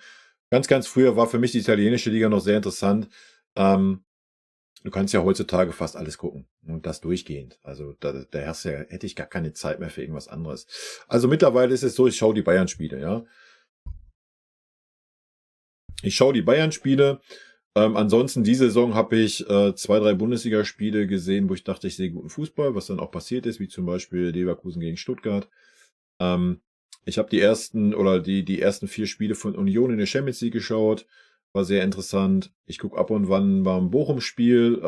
Ganz früher war für mich die italienische Liga noch sehr interessant. Du kannst ja heutzutage fast alles gucken und das durchgehend. Also da hätte ich gar keine Zeit mehr für irgendwas anderes. Also mittlerweile ist es so, ich schaue die Bayern-Spiele, ja. Ich schaue die Bayern-Spiele. Ansonsten diese Saison habe ich 2, 3 Bundesligaspiele gesehen, wo ich dachte, ich sehe guten Fußball, was dann auch passiert ist, wie zum Beispiel Leverkusen gegen Stuttgart. Ich habe die ersten 4 Spiele von Union in der Champions League geschaut. War sehr interessant. Ich gucke ab und wann mal ein Bochum-Spiel.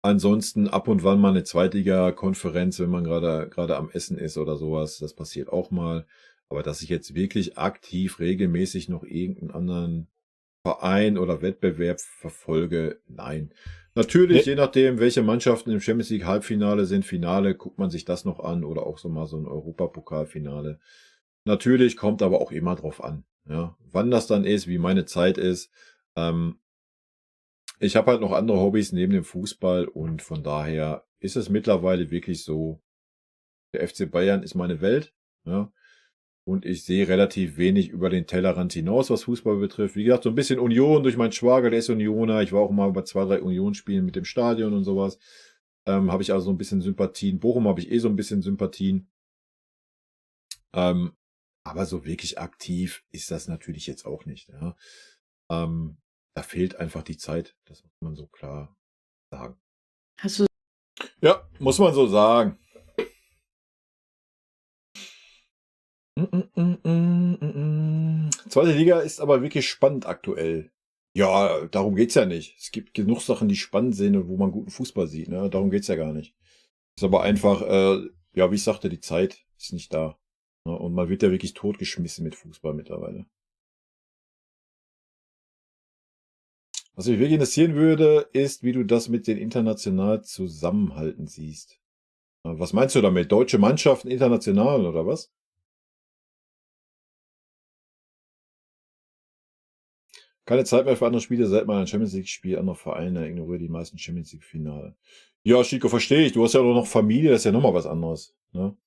Ansonsten ab und wann mal eine Zweitliga-Konferenz, wenn man gerade am Essen ist oder sowas. Das passiert auch mal. Aber dass ich jetzt wirklich aktiv regelmäßig noch irgendeinen anderen Verein oder Wettbewerb verfolge, nein. Natürlich, je nachdem, welche Mannschaften im Champions League Halbfinale sind, Finale, guckt man sich das noch an oder auch so mal so ein Europapokalfinale. Natürlich, kommt aber auch immer drauf an, ja, wann das dann ist, wie meine Zeit ist. Ich habe halt noch andere Hobbys neben dem Fußball und von daher ist es mittlerweile wirklich so, der FC Bayern ist meine Welt, ja. Und ich sehe relativ wenig über den Tellerrand hinaus, was Fußball betrifft. Wie gesagt, so ein bisschen Union durch meinen Schwager, der ist Unioner. Ich war auch mal bei 2, 3 Unionsspielen mit dem Stadion und sowas. habe ich also so ein bisschen Sympathien. Bochum habe ich so ein bisschen Sympathien. Aber so wirklich aktiv ist das natürlich jetzt auch nicht. Ja. Da fehlt einfach die Zeit. Das muss man so klar sagen. Hast du Ja, muss man so sagen. Zweite Liga ist aber wirklich spannend aktuell. Ja, darum geht's ja nicht. Es gibt genug Sachen, die spannend sind und wo man guten Fußball sieht. Ne? Darum geht's ja gar nicht. Ist aber einfach, ja, wie ich sagte, die Zeit ist nicht da. Ne? Und man wird ja wirklich totgeschmissen mit Fußball mittlerweile. Was mich wirklich interessieren würde, ist, wie du das mit den international Zusammenhalten siehst. Was meinst du damit? Deutsche Mannschaften international oder was? Keine Zeit mehr für andere Spiele, seit man ein Champions League-Spiel anderer Vereine ignoriere die meisten Champions League-Finale. Ja, Chico, verstehe ich. Du hast ja auch noch Familie, das ist ja nochmal was anderes. Ne?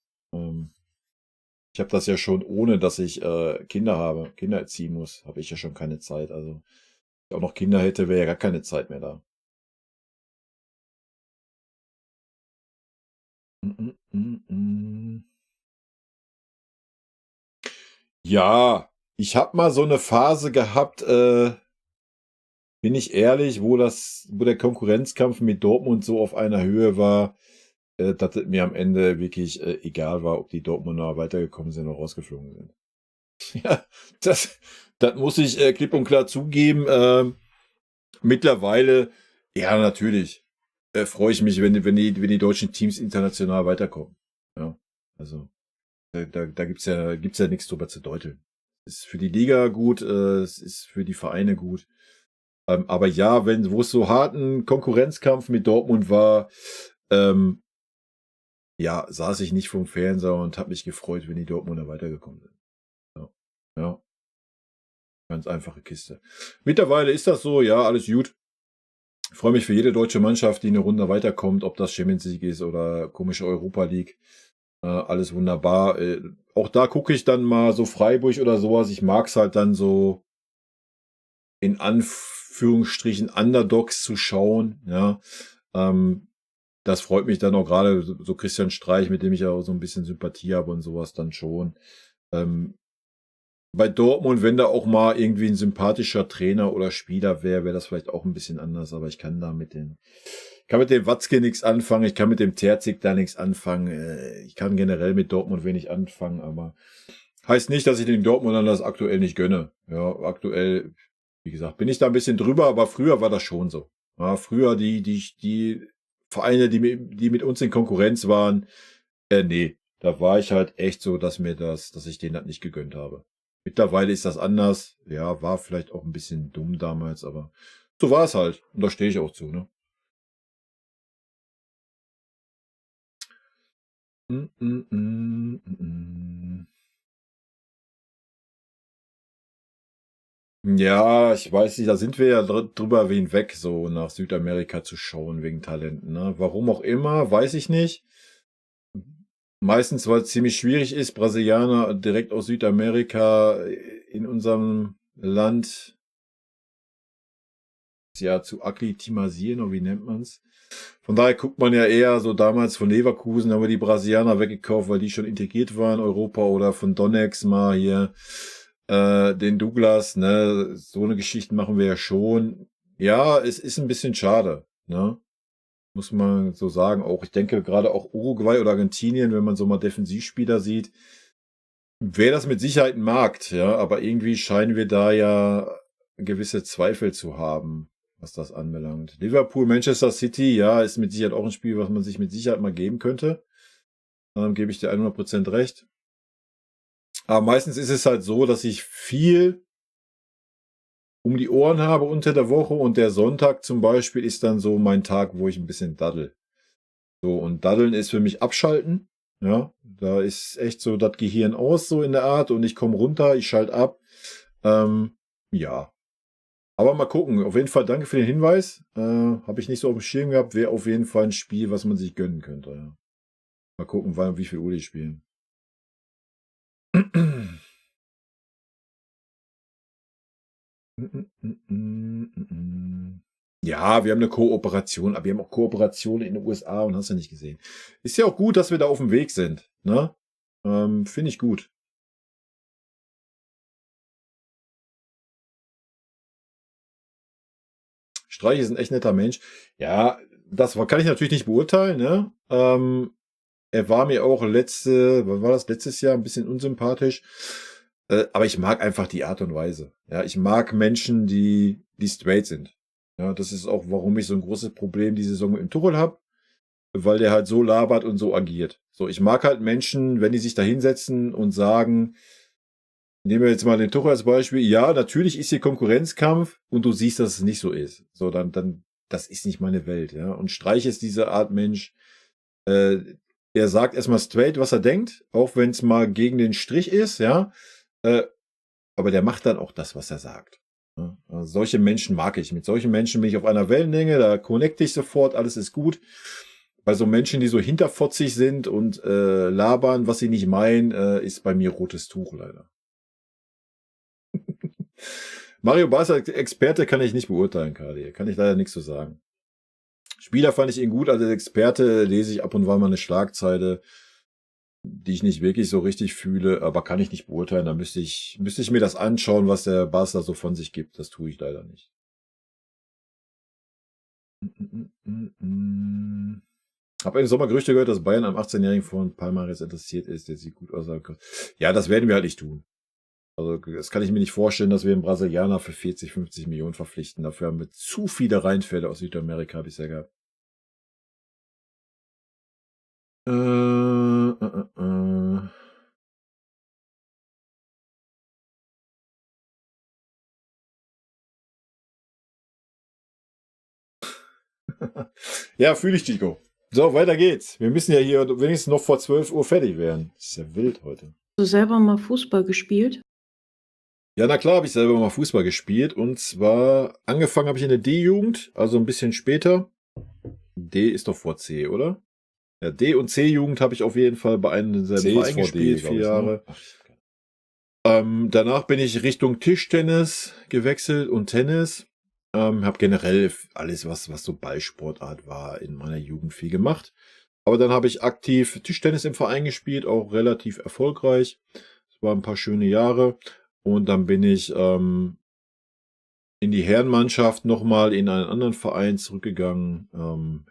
Ich habe das ja schon, ohne dass ich Kinder habe, Kinder erziehen muss, habe ich ja schon keine Zeit. Also, wenn ich auch noch Kinder hätte, wäre ja gar keine Zeit mehr da. Ja, ich habe mal so eine Phase gehabt, bin ich ehrlich, wo der Konkurrenzkampf mit Dortmund so auf einer Höhe war, dass es mir am Ende wirklich egal war, ob die Dortmunder weitergekommen sind oder rausgeflogen sind. Ja, das muss ich klipp und klar zugeben. Mittlerweile, ja, natürlich, freue ich mich, wenn die deutschen Teams international weiterkommen. Ja, also da gibt's ja nichts drüber zu deuteln. Ist für die Liga gut, es ist für die Vereine gut. Aber ja, wo es so harten Konkurrenzkampf mit Dortmund war, ja, saß ich nicht vorm Fernseher und habe mich gefreut, wenn die Dortmunder weitergekommen sind. Ja, ja. Ganz einfache Kiste. Mittlerweile ist das so, ja, alles gut. Ich freue mich für jede deutsche Mannschaft, die eine Runde weiterkommt, ob das Champions League ist oder komische Europa League. Alles wunderbar. Auch da gucke ich dann mal so Freiburg oder sowas. Ich mag es halt dann so in Anführungsstrichen Underdogs zu schauen. Ja, das freut mich dann auch gerade so Christian Streich, mit dem ich ja auch so ein bisschen Sympathie habe und sowas dann schon. Bei Dortmund, wenn da auch mal irgendwie ein sympathischer Trainer oder Spieler wäre das vielleicht auch ein bisschen anders, aber ich kann mit dem Watzke nichts anfangen, ich kann mit dem Terzic da nichts anfangen, ich kann generell mit Dortmund wenig anfangen, aber heißt nicht, dass ich den Dortmundern das aktuell nicht gönne. Ja, aktuell, wie gesagt, bin ich da ein bisschen drüber, aber früher war das schon so. Ja, früher die Vereine, die mit uns in Konkurrenz waren, nee, da war ich halt echt so, dass ich denen das nicht gegönnt habe. Mittlerweile ist das anders. Ja, war vielleicht auch ein bisschen dumm damals, aber so war es halt. Und da stehe ich auch zu, ne? Ja, ich weiß nicht, da sind wir ja drüber hinweg, so nach Südamerika zu schauen wegen Talenten, ne? Warum auch immer, weiß ich nicht. Meistens, weil es ziemlich schwierig ist, Brasilianer direkt aus Südamerika in unserem Land ja zu akklimatisieren, oder wie nennt man's? Von daher guckt man ja eher so damals von Leverkusen, haben wir die Brasilianer weggekauft, weil die schon integriert waren in Europa, oder von Donetsk mal hier den Douglas, ne? So eine Geschichte machen wir ja schon. Ja, es ist ein bisschen schade, ne? Muss man so sagen. Auch ich denke gerade auch Uruguay oder Argentinien, wenn man so mal Defensivspieler sieht, wäre das mit Sicherheit ein Markt, ja, aber irgendwie scheinen wir da ja gewisse Zweifel zu haben, was das anbelangt. Liverpool, Manchester City, ja, ist mit Sicherheit auch ein Spiel, was man sich mit Sicherheit mal geben könnte. Gebe ich dir 100% recht. Aber meistens ist es halt so, dass ich viel um die Ohren habe unter der Woche, und der Sonntag zum Beispiel ist dann so mein Tag, wo ich ein bisschen daddel. So, und daddeln ist für mich abschalten. Ja, da ist echt so das Gehirn aus, so in der Art, und ich komme runter, ich schalte ab. Ja. Aber mal gucken. Auf jeden Fall danke für den Hinweis. Habe ich nicht so auf dem Schirm gehabt. Wäre auf jeden Fall ein Spiel, was man sich gönnen könnte. Ja. Mal gucken, wie viel Uhr die spielen. Ja, Ja, wir haben eine Kooperation, aber wir haben auch Kooperationen in den USA und hast du nicht gesehen. Ist ja auch gut, dass wir da auf dem Weg sind, ne? Finde ich gut. Streich ist ein echt netter Mensch. Ja, kann ich natürlich nicht beurteilen, ne? Er war mir auch letztes Jahr ein bisschen unsympathisch. Aber ich mag einfach die Art und Weise. Ja, ich mag Menschen, die straight sind. Ja, das ist auch, warum ich so ein großes Problem die Saison mit dem Tuchel habe, weil der halt so labert und so agiert. So, ich mag halt Menschen, wenn die sich da hinsetzen und sagen, nehmen wir jetzt mal den Tuchel als Beispiel, ja, natürlich ist hier Konkurrenzkampf und du siehst, dass es nicht so ist. So, dann, das ist nicht meine Welt, ja. Und Streich ist diese Art Mensch, der sagt erstmal straight, was er denkt, auch wenn es mal gegen den Strich ist, ja. Aber der macht dann auch das, was er sagt. Ja, also solche Menschen mag ich. Mit solchen Menschen bin ich auf einer Wellenlänge, da connecte ich sofort, alles ist gut. Bei so Menschen, die so hinterfotzig sind und labern, was sie nicht meinen, ist bei mir rotes Tuch leider. Mario Basler Experte kann ich nicht beurteilen, Kadi. Kann ich leider nichts zu sagen. Spieler fand ich ihn gut, als Experte lese ich ab und an mal eine Schlagzeile, die ich nicht wirklich so richtig fühle, aber kann ich nicht beurteilen. Da müsste ich mir das anschauen, was der Basler so von sich gibt. Das tue ich leider nicht. Habe im Sommer Gerüchte gehört, dass Bayern am 18-Jährigen von Palmares interessiert ist, der sieht gut aus. Ja, das werden wir halt nicht tun. Also das kann ich mir nicht vorstellen, dass wir einen Brasilianer für 40, 50 Millionen verpflichten. Dafür haben wir zu viele Reinfälle aus Südamerika bisher gehabt. Ja, fühle ich, Chico. So, weiter geht's. Wir müssen ja hier wenigstens noch vor 12 Uhr fertig werden. Das ist ja wild heute. Hast du selber mal Fußball gespielt? Ja, na klar, habe ich selber mal Fußball gespielt. Und zwar, angefangen habe ich in der D-Jugend, also ein bisschen später. D ist doch vor C, oder? Ja, D- und C-Jugend habe ich auf jeden Fall bei einem denselben Verein gespielt, 4 Jahre. Danach bin ich Richtung Tischtennis gewechselt und Tennis. Habe generell alles, was so Ballsportart war, in meiner Jugend viel gemacht. Aber dann habe ich aktiv Tischtennis im Verein gespielt, auch relativ erfolgreich. Es waren ein paar schöne Jahre. Und dann bin ich in die Herrenmannschaft nochmal in einen anderen Verein zurückgegangen.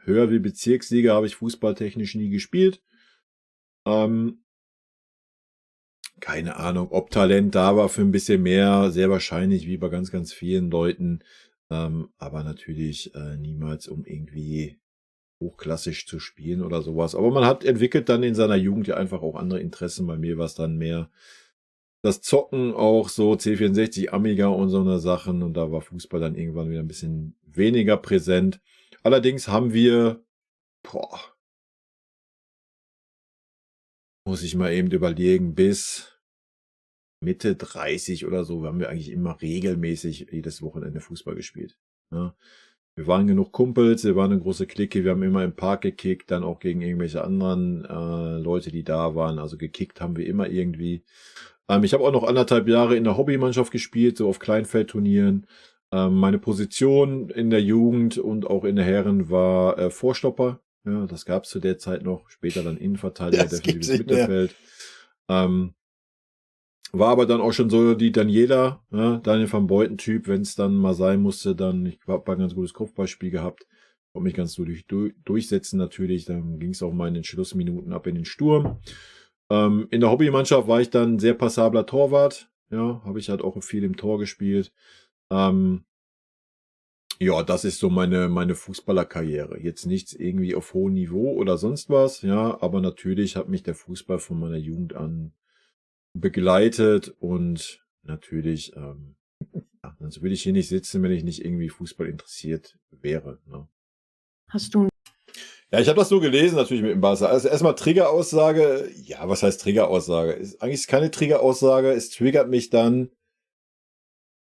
Höher wie Bezirksliga habe ich fußballtechnisch nie gespielt. Keine Ahnung, ob Talent da war für ein bisschen mehr. Sehr wahrscheinlich, wie bei ganz, ganz vielen Leuten. Aber natürlich niemals, um irgendwie hochklassisch zu spielen oder sowas. Aber man hat entwickelt dann in seiner Jugend ja einfach auch andere Interessen. Bei mir war es dann mehr das Zocken, auch so C64, Amiga und so eine Sachen. Und da war Fußball dann irgendwann wieder ein bisschen weniger präsent. Allerdings haben wir, muss ich mal eben überlegen, bis Mitte 30 oder so haben wir eigentlich immer regelmäßig jedes Wochenende Fußball gespielt. Ja. Wir waren genug Kumpels, wir waren eine große Clique, wir haben immer im Park gekickt, dann auch gegen irgendwelche anderen Leute, die da waren. Also gekickt haben wir immer irgendwie. Ich habe auch noch 1,5 Jahre in der Hobbymannschaft gespielt, so auf Kleinfeldturnieren. Meine Position in der Jugend und auch in der Herren war Vorstopper. Ja, das gab es zu der Zeit noch. Später dann Innenverteidiger, defensives Mittelfeld. War aber dann auch schon so die Daniela, ja, Daniel van Beuten-Typ, wenn es dann mal sein musste, dann, ich habe ein ganz gutes Kopfballspiel gehabt, konnte mich ganz durchsetzen natürlich, dann ging es auch mal in den Schlussminuten ab in den Sturm. In der Hobbymannschaft war ich dann sehr passabler Torwart, ja, habe ich halt auch viel im Tor gespielt. Ja, das ist so meine Fußballerkarriere. Jetzt nichts irgendwie auf hohem Niveau oder sonst was, ja, aber natürlich hat mich der Fußball von meiner Jugend an begleitet und natürlich, sonst würde ich hier nicht sitzen, wenn ich nicht irgendwie Fußball interessiert wäre. Ne? Hast du Ja, ich habe das so gelesen, natürlich mit dem Barca. Also erstmal Triggeraussage. Ja, was heißt Triggeraussage? Eigentlich ist keine Triggeraussage. Es triggert mich dann,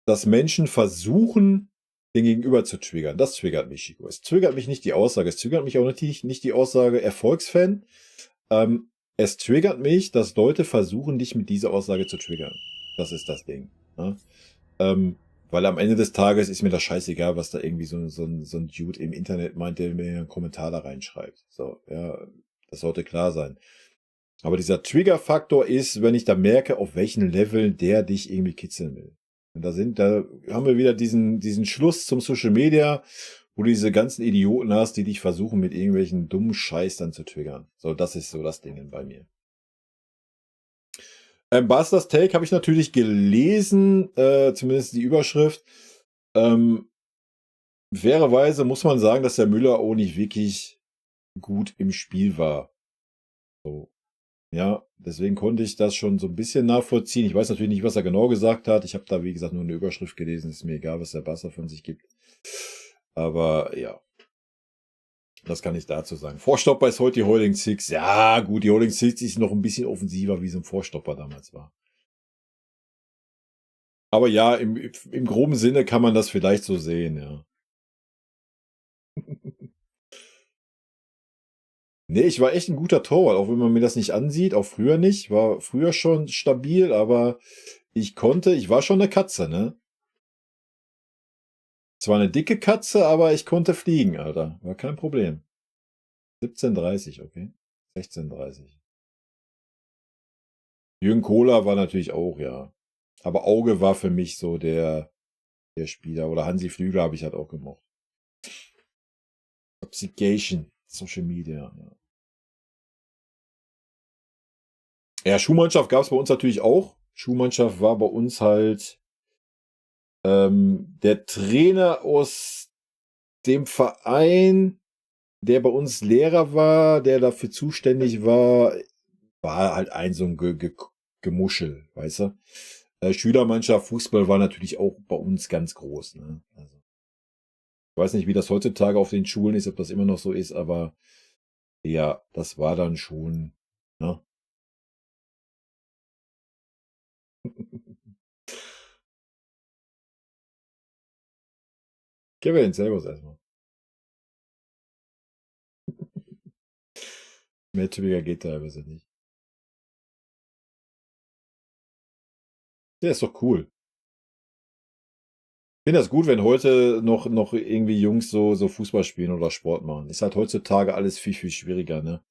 dass Menschen versuchen, den Gegenüber zu triggern. Das triggert mich, Chico. Es triggert mich nicht die Aussage. Es triggert mich auch nicht die Aussage Erfolgsfan. Es triggert mich, dass Leute versuchen, dich mit dieser Aussage zu triggern. Das ist das Ding. Ne? Weil am Ende des Tages ist mir das scheißegal, was da irgendwie so ein Dude im Internet meint, der mir einen Kommentar da reinschreibt. So, ja, das sollte klar sein. Aber dieser Trigger-Faktor ist, wenn ich da merke, auf welchen Leveln der dich irgendwie kitzeln will. Und da haben wir wieder diesen Schluss zum Social Media, wo du diese ganzen Idioten hast, die dich versuchen, mit irgendwelchen dummen Scheiß dann zu triggern. So, das ist so das Ding bei mir. Busters Take habe ich natürlich gelesen, zumindest die Überschrift. Fairerweise muss man sagen, dass der Müller auch nicht wirklich gut im Spiel war. So. Ja, deswegen konnte ich das schon so ein bisschen nachvollziehen. Ich weiß natürlich nicht, was er genau gesagt hat. Ich habe da, wie gesagt, nur eine Überschrift gelesen. Ist mir egal, was der Buster von sich gibt. Aber ja, das kann ich dazu sagen. Vorstopper ist heute die Holding Six. Ja, gut, die Holding Six ist noch ein bisschen offensiver, wie so ein Vorstopper damals war. Aber ja, im groben Sinne kann man das vielleicht so sehen, ja. Nee, ich war echt ein guter Torwart, auch wenn man mir das nicht ansieht, auch früher nicht. War früher schon stabil, aber ich war schon eine Katze, ne? Zwar eine dicke Katze, aber ich konnte fliegen, Alter. War kein Problem. 17:30, okay. 16:30. Jürgen Kohler war natürlich auch, ja. Aber Auge war für mich so der Spieler. Oder Hansi Flügel habe ich halt auch gemocht. Obligation, Social Media, ja. Ja, Schuhmannschaft gab es bei uns natürlich auch. Schuhmannschaft war bei uns halt der Trainer aus dem Verein, der bei uns Lehrer war, der dafür zuständig war halt so ein Gemuschel, weißt du? Schülermannschaft, Fußball war natürlich auch bei uns ganz groß. Ne? Also, ich weiß nicht, wie das heutzutage auf den Schulen ist, ob das immer noch so ist, aber ja, das war dann schon, ne? Kevin, servus erstmal. Mehr Typiger geht teilweise nicht. Der ist doch cool. Ich finde das gut, wenn heute noch irgendwie Jungs so Fußball spielen oder Sport machen. Ist halt heutzutage alles viel, viel schwieriger, ne?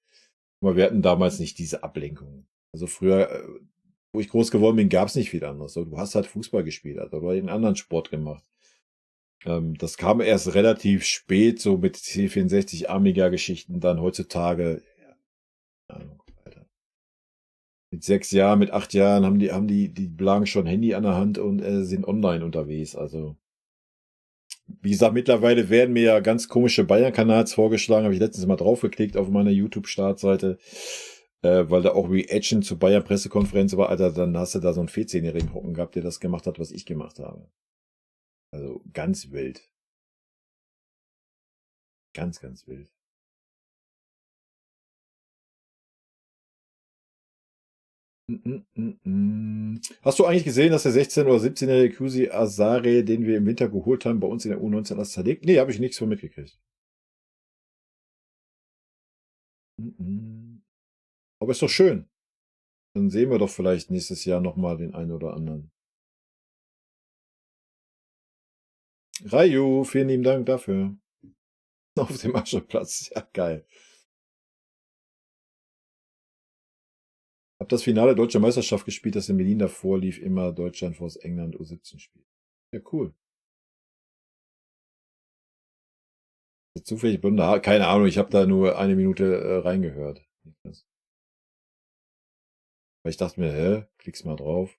Aber wir hatten damals nicht diese Ablenkung. Also früher, wo ich groß geworden bin, gab es nicht viel anderes. Du hast halt Fußball gespielt, also, oder irgendeinen anderen Sport gemacht. Das kam erst relativ spät, so mit C64 Amiga-Geschichten dann heutzutage. Ja, keine Ahnung, Alter. Mit 6 Jahren, mit 8 Jahren haben die Blanc schon Handy an der Hand und sind online unterwegs. Also, wie gesagt, mittlerweile werden mir ja ganz komische Bayern-Kanals vorgeschlagen. Habe ich letztens mal draufgeklickt auf meiner YouTube-Startseite, weil da auch Reaction zur Bayern-Pressekonferenz war. Alter, dann hast du da so einen 14-Jährigen hocken gehabt, der das gemacht hat, was ich gemacht habe. Also ganz wild. Ganz, ganz wild. Hast du eigentlich gesehen, dass der 16- oder 17-jährige Kusi Asare, den wir im Winter geholt haben, bei uns in der U19 als zerlegt? Nee, habe ich nichts von mitgekriegt. Aber ist doch schön. Dann sehen wir doch vielleicht nächstes Jahr nochmal den einen oder anderen. Rayu, vielen lieben Dank dafür. Auf dem Ascheplatz. Ja, geil. Hab das Finale Deutsche Meisterschaft gespielt, das in Berlin davor lief, immer Deutschland vs. England U17-Spiel. Ja, cool. Zufällig Bünde, keine Ahnung, ich habe da nur 1 Minute reingehört. Weil ich dachte mir, klick's mal drauf.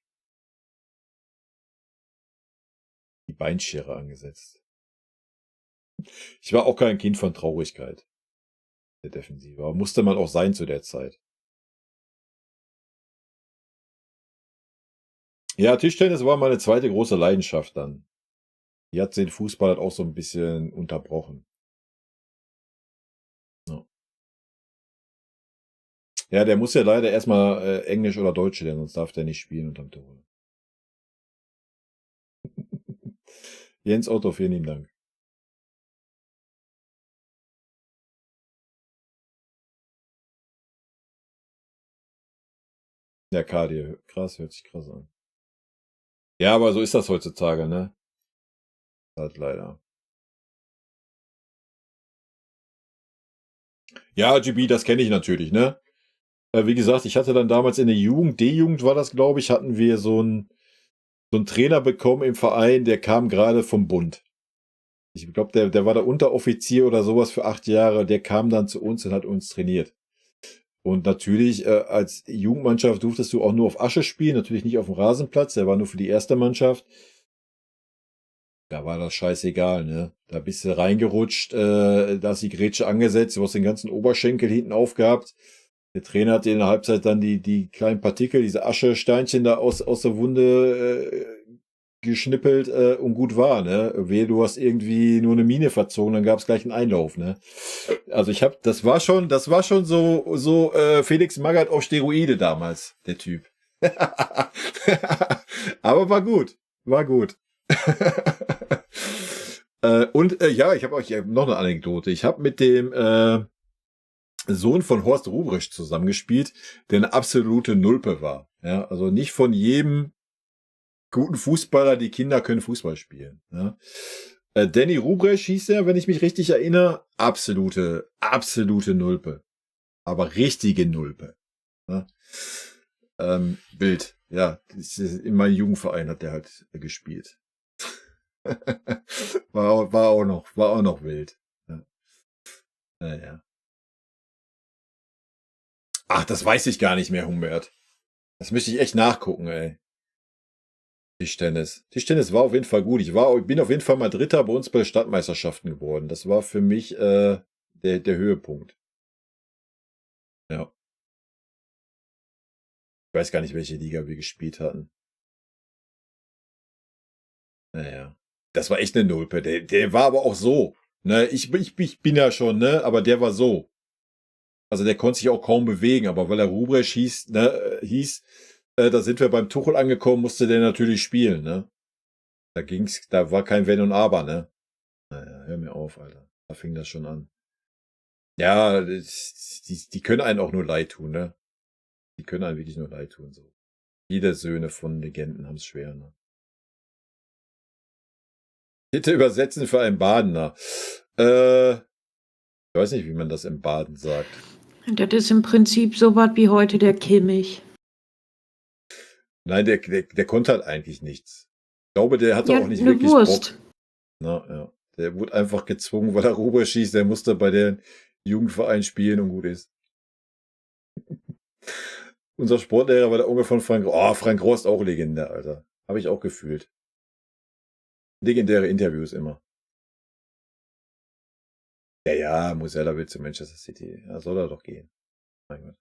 Die Beinschere angesetzt. Ich war auch kein Kind von Traurigkeit. Der Defensive. Aber musste man auch sein zu der Zeit. Ja, Tischtennis war meine zweite große Leidenschaft dann. Die hat den Fußball halt auch so ein bisschen unterbrochen. Ja, der muss ja leider erstmal Englisch oder Deutsch lernen, sonst darf der nicht spielen unterm Tor. Jens Otto, vielen lieben Dank. Ja, Cardio, krass, hört sich krass an. Ja, aber so ist das heutzutage, ne? Halt leider. Ja, GB, das kenne ich natürlich, ne? Wie gesagt, ich hatte dann damals in der Jugend, D-Jugend war das, glaube ich, hatten wir so einen Trainer bekommen im Verein, der kam gerade vom Bund. Ich glaube, der war der Unteroffizier oder sowas für 8 Jahre, der kam dann zu uns und hat uns trainiert. Und natürlich, als Jugendmannschaft durftest du auch nur auf Asche spielen, natürlich nicht auf dem Rasenplatz, der war nur für die erste Mannschaft. Da war das scheißegal, ne? Da bist du reingerutscht, da hast die Grätsche angesetzt, du hast den ganzen Oberschenkel hinten aufgehabt. Der Trainer hat dir in der Halbzeit dann die kleinen Partikel, diese Aschesteinchen da aus der Wunde geschnippelt und gut war, ne? Wehe, du hast irgendwie nur eine Mine verzogen, dann gab es gleich einen Einlauf, ne? Also das war schon so Felix Magath auf Steroide damals, der Typ. Aber war gut. Ja, ich habe euch noch eine Anekdote. Ich habe mit dem Sohn von Horst Ruprecht zusammengespielt, der eine absolute Nulpe war. Ja, also nicht von jedem guten Fußballer, die Kinder können Fußball spielen. Ja. Danny Ruprecht hieß er, wenn ich mich richtig erinnere, absolute Nulpe. Aber richtige Nulpe. Ja. Wild. Ja, in meinem Jugendverein hat der halt gespielt. war auch noch wild. Ja. Naja. Ach, das weiß ich gar nicht mehr, Humbert. Das müsste ich echt nachgucken, ey. Tischtennis. Tischtennis war auf jeden Fall gut. Ich bin auf jeden Fall mal Dritter bei uns bei Stadtmeisterschaften geworden. Das war für mich der Höhepunkt. Ja. Ich weiß gar nicht, welche Liga wir gespielt hatten. Naja. Das war echt eine Nulpe. Der war aber auch so. Ne? Ich bin ja schon, ne? Aber der war so. Also der konnte sich auch kaum bewegen, aber weil er Ruprecht hieß, da sind wir beim Tuchel angekommen, musste der natürlich spielen, ne? Da war kein Wenn und Aber, ne? Naja, hör mir auf, Alter. Da fing das schon an. Ja, die können einen auch nur leid tun, ne? Die können einen wirklich nur leid tun, so. Viele Söhne von Legenden haben es schwer, ne? Bitte übersetzen für einen Badener. Ich weiß nicht, wie man das im Baden sagt. Das ist im Prinzip so was wie heute der Kimmich. Nein, der konnte halt eigentlich nichts. Ich glaube, der hatte Ja, auch nicht eine wirklich Wurst. Bock. Na, ja. Der wurde einfach gezwungen, weil er Ruprecht schießt. Der musste bei den Jugendverein spielen und gut ist. Unser Sportlehrer war der Onkel von Frank. Oh, Frank Rost auch legendär, Alter. Habe ich auch gefühlt. Legendäre Interviews immer. Ja, Musiala will zu Manchester City. Ja, soll er doch gehen. Mein Gott.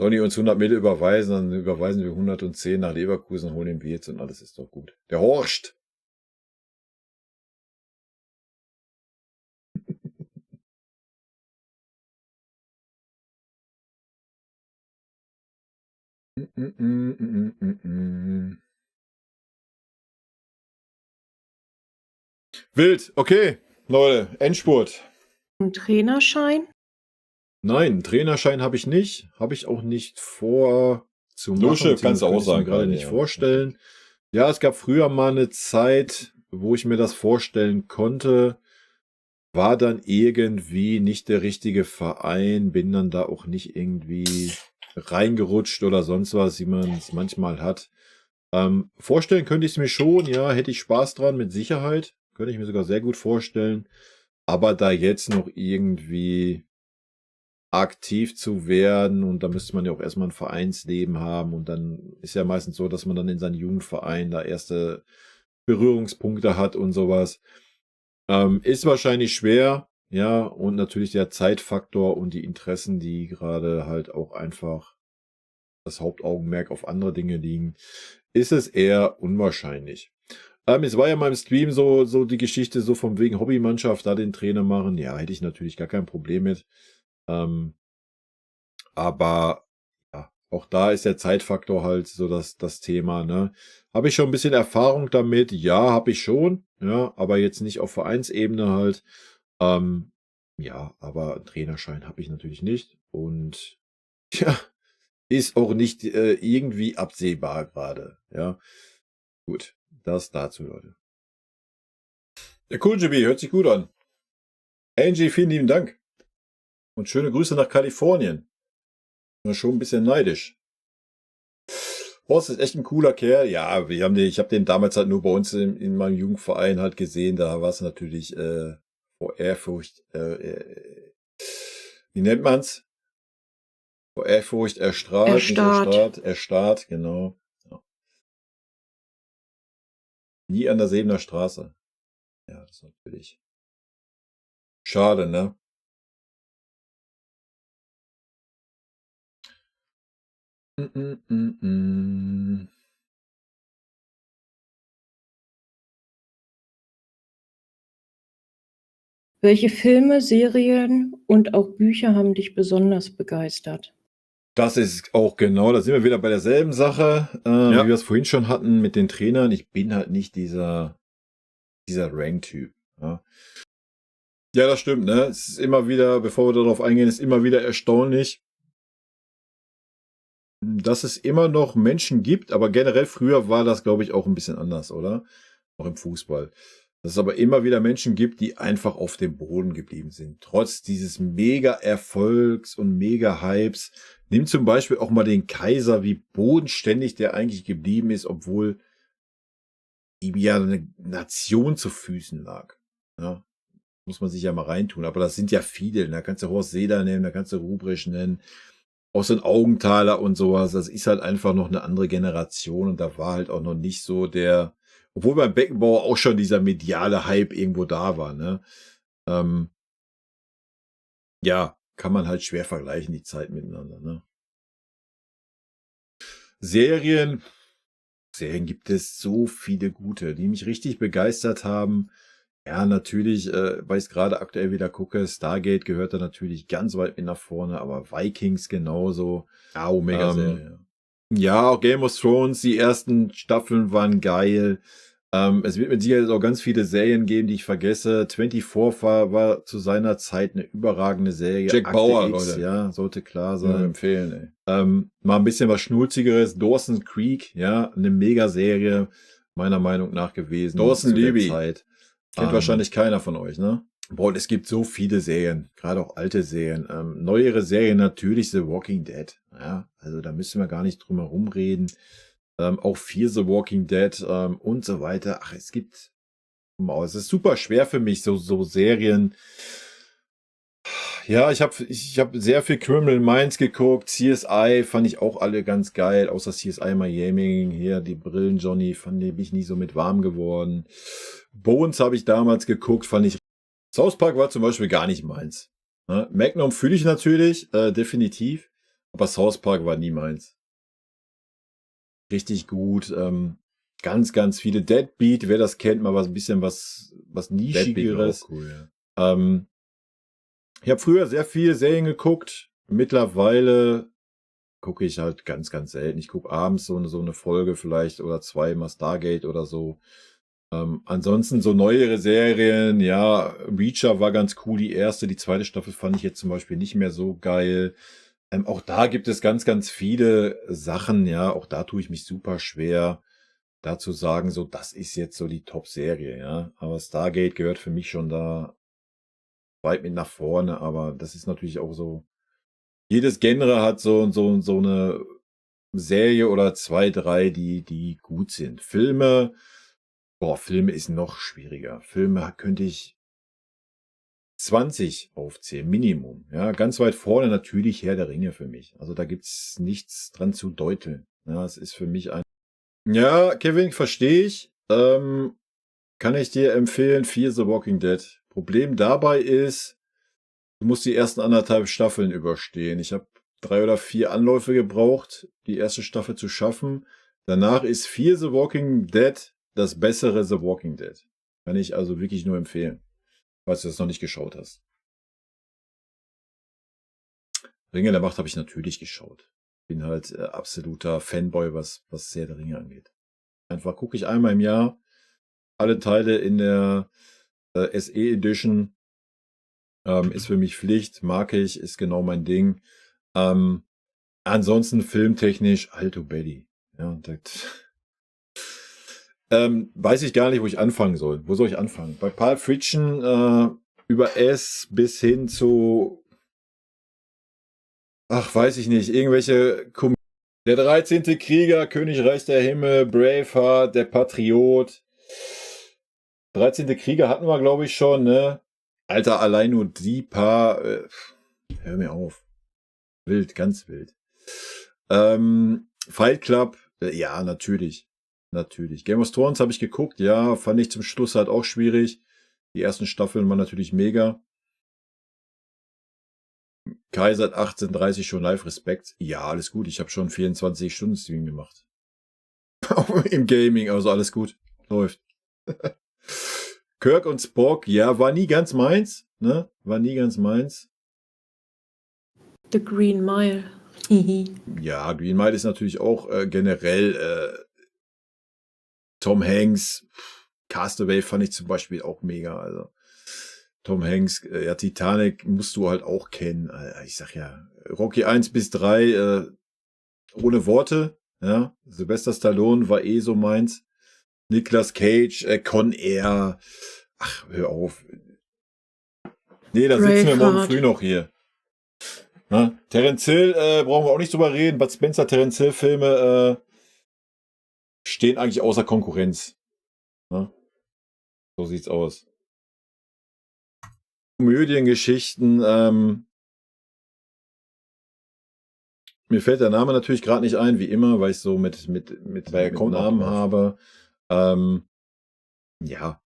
Sollen die uns 100 Mille überweisen, dann überweisen wir 110 nach Leverkusen, holen den Wirtz und alles ist doch gut. Der Horst. Wild, okay. Leute, Endspurt. Ein Trainerschein? Nein, einen Trainerschein habe ich nicht. Habe ich auch nicht vor zu machen. Dusche, kannst du auch Kann ich mir sagen, gerade gerade, nicht ja. vorstellen. Ja, es gab früher mal eine Zeit, wo ich mir das vorstellen konnte. War dann irgendwie nicht der richtige Verein, bin dann da auch nicht irgendwie reingerutscht oder sonst was, wie man es manchmal hat. Vorstellen könnte ich es mir schon, ja, hätte ich Spaß dran, mit Sicherheit. Könnte ich mir sogar sehr gut vorstellen. Aber da jetzt noch irgendwie aktiv zu werden und da müsste man ja auch erstmal ein Vereinsleben haben und dann ist ja meistens so, dass man dann in seinen Jugendverein da erste Berührungspunkte hat und sowas. Ist wahrscheinlich schwer, ja, und natürlich der Zeitfaktor und die Interessen, die gerade halt auch einfach das Hauptaugenmerk auf andere Dinge liegen, ist es eher unwahrscheinlich. Es war ja mal im Stream so die Geschichte, so von wegen Hobbymannschaft, da den Trainer machen, ja, hätte ich natürlich gar kein Problem mit. Aber ja, auch da ist der Zeitfaktor halt so das Thema, ne? Habe ich schon ein bisschen Erfahrung damit? Ja, habe ich schon, ja, aber jetzt nicht auf Vereinsebene halt. Ja, aber einen Trainerschein habe ich natürlich nicht und ja, ist auch nicht irgendwie absehbar gerade, ja. Gut, das dazu, Leute. Ja, cool, JB, hört sich gut an. Angie, vielen lieben Dank. Und schöne Grüße nach Kalifornien. Bin schon ein bisschen neidisch. Horst ist echt ein cooler Kerl. Ja, ich habe den damals halt nur bei uns in meinem Jugendverein halt gesehen. Da war es natürlich vor Ehrfurcht, wie nennt man's? Vor Ehrfurcht erstrahlt. Erstarrt, genau. Ja. Nie an der Sebener Straße. Ja, das ist natürlich schade, ne? Welche Filme, Serien und auch Bücher haben dich besonders begeistert? Das ist auch genau, da sind wir wieder bei derselben Sache, wie wir es vorhin schon hatten mit den Trainern. Ich bin halt nicht dieser Rank-Typ. Ja. Ja, das stimmt, ne? Es ist immer wieder, bevor wir darauf eingehen, ist immer wieder erstaunlich, dass es immer noch Menschen gibt, aber generell früher war das, glaube ich, auch ein bisschen anders, oder? Auch im Fußball. Dass es aber immer wieder Menschen gibt, die einfach auf dem Boden geblieben sind. Trotz dieses Mega-Erfolgs und Mega-Hypes. Nimm zum Beispiel auch mal den Kaiser, wie bodenständig der eigentlich geblieben ist, obwohl ihm ja eine Nation zu Füßen lag. Ja, muss man sich ja mal reintun. Aber das sind ja viele. Da kannst du Horst Seder nennen, da kannst du Ruprecht nennen. Auch so ein Augenthaler und sowas. Das ist halt einfach noch eine andere Generation. Und da war halt auch noch nicht so der, obwohl beim Beckenbauer auch schon dieser mediale Hype irgendwo da war, ne? Ja, kann man halt schwer vergleichen, die Zeit miteinander, ne? Serien gibt es so viele gute, die mich richtig begeistert haben. Ja, natürlich, weil ich es gerade aktuell wieder gucke, Stargate gehört da natürlich ganz weit mit nach vorne, aber Vikings genauso. Ja, Omega-Serie. Ja, auch Game of Thrones, die ersten Staffeln waren geil. Es wird mit Sicherheit auch ganz viele Serien geben, die ich vergesse. 24 war zu seiner Zeit eine überragende Serie. Jack Akte Bauer, X, Leute. ja, sollte klar Soll sein. empfehlen, ey. Mal ein bisschen was Schnulzigeres. Dawson's Creek, ja, eine Mega-Serie, meiner Meinung nach gewesen. Dawson zu der Levy. Zeit. Kennt wahrscheinlich keiner von euch, ne? Boah, und es gibt so viele Serien, gerade auch alte Serien. Neuere Serien natürlich The Walking Dead. Ja, also da müssen wir gar nicht drum herum reden. Auch Fear the Walking Dead und so weiter. Ach, es gibt, es ist super schwer für mich, so Serien. Ja, ich hab sehr viel Criminal Minds geguckt. CSI fand ich auch alle ganz geil, außer CSI Miami. Hier, die Brillen Johnny, bin ich nie so mit warm geworden. Bones habe ich damals geguckt, fand ich. South Park war zum Beispiel gar nicht meins. Ne? Magnum fühle ich natürlich, definitiv. Aber South Park war nie meins. Richtig gut. Ganz, ganz viele. Deadbeat, wer das kennt, mal ein bisschen was Nischigeres. Cool, ja. Ich habe früher sehr viele Serien geguckt. Mittlerweile gucke ich halt ganz, ganz selten. Ich gucke abends so eine Folge vielleicht oder zwei, mal Stargate oder so. Ansonsten so neuere Serien, ja, Reacher war ganz cool, die erste, die zweite Staffel fand ich jetzt zum Beispiel nicht mehr so geil. Auch da gibt es ganz, ganz viele Sachen, ja, auch da tue ich mich super schwer, da zu sagen, so, das ist jetzt so die Top-Serie, ja. Aber Stargate gehört für mich schon da weit mit nach vorne, aber das ist natürlich auch so, jedes Genre hat so eine Serie oder zwei, drei, die gut sind. Filme ist noch schwieriger. Filme könnte ich 20 aufzählen, Minimum. Ja, ganz weit vorne natürlich Herr der Ringe für mich. Also da gibt's nichts dran zu deuteln. Ja, es ist für mich ein... Ja, Kevin, verstehe ich. Kann ich dir empfehlen, Fear the Walking Dead. Problem dabei ist, du musst die ersten 1,5 Staffeln überstehen. Ich habe 3 oder 4 Anläufe gebraucht, die erste Staffel zu schaffen. Danach ist Fear the Walking Dead das bessere The Walking Dead. Kann ich also wirklich nur empfehlen, falls du das noch nicht geschaut hast. Ringe der Macht habe ich natürlich geschaut. Bin halt absoluter Fanboy, was Herr der Ringe angeht. Einfach gucke ich einmal im Jahr alle Teile in der SE Edition. Ist für mich Pflicht, mag ich, ist genau mein Ding. Ansonsten filmtechnisch, Alto Belly. Ja, Weiß ich gar nicht, wo ich anfangen soll. Wo soll ich anfangen? Bei Pulp Fiction über S bis hin zu, ach, weiß ich nicht, irgendwelche Der 13. Krieger, Königreich der Himmel, Braveheart, Der Patriot. 13. Krieger hatten wir, glaube ich, schon, ne? Alter, allein nur die paar. Hör mir auf. Wild, ganz wild. Fight Club, ja, natürlich. Natürlich. Game of Thrones habe ich geguckt, ja, fand ich zum Schluss halt auch schwierig. Die ersten Staffeln waren natürlich mega. Kai seit 18:30 schon live, Respekt. Ja, alles gut. Ich habe schon 24-Stunden-Stream gemacht. Auch im Gaming, also alles gut. Läuft. Kirk und Spock, ja, war nie ganz meins. Ne? War nie ganz meins. The Green Mile. Ja, Green Mile ist natürlich auch generell Tom Hanks. Castaway fand ich zum Beispiel auch mega. Also Tom Hanks, ja, Titanic musst du halt auch kennen. Ich sag ja, Rocky 1 bis 3 ohne Worte. Ja, Sylvester Stallone war eh so meins. Nicolas Cage, Con Air. Ach, hör auf. Nee, da sitzen wir morgen früh noch hier. Na, Terence Hill brauchen wir auch nicht drüber reden. Bud Spencer, Terence Hill Filme stehen eigentlich außer Konkurrenz. Na? So sieht's aus. Komödiengeschichten. Mir fällt der Name natürlich gerade nicht ein, wie immer, weil ich so mit Namen habe. Ja,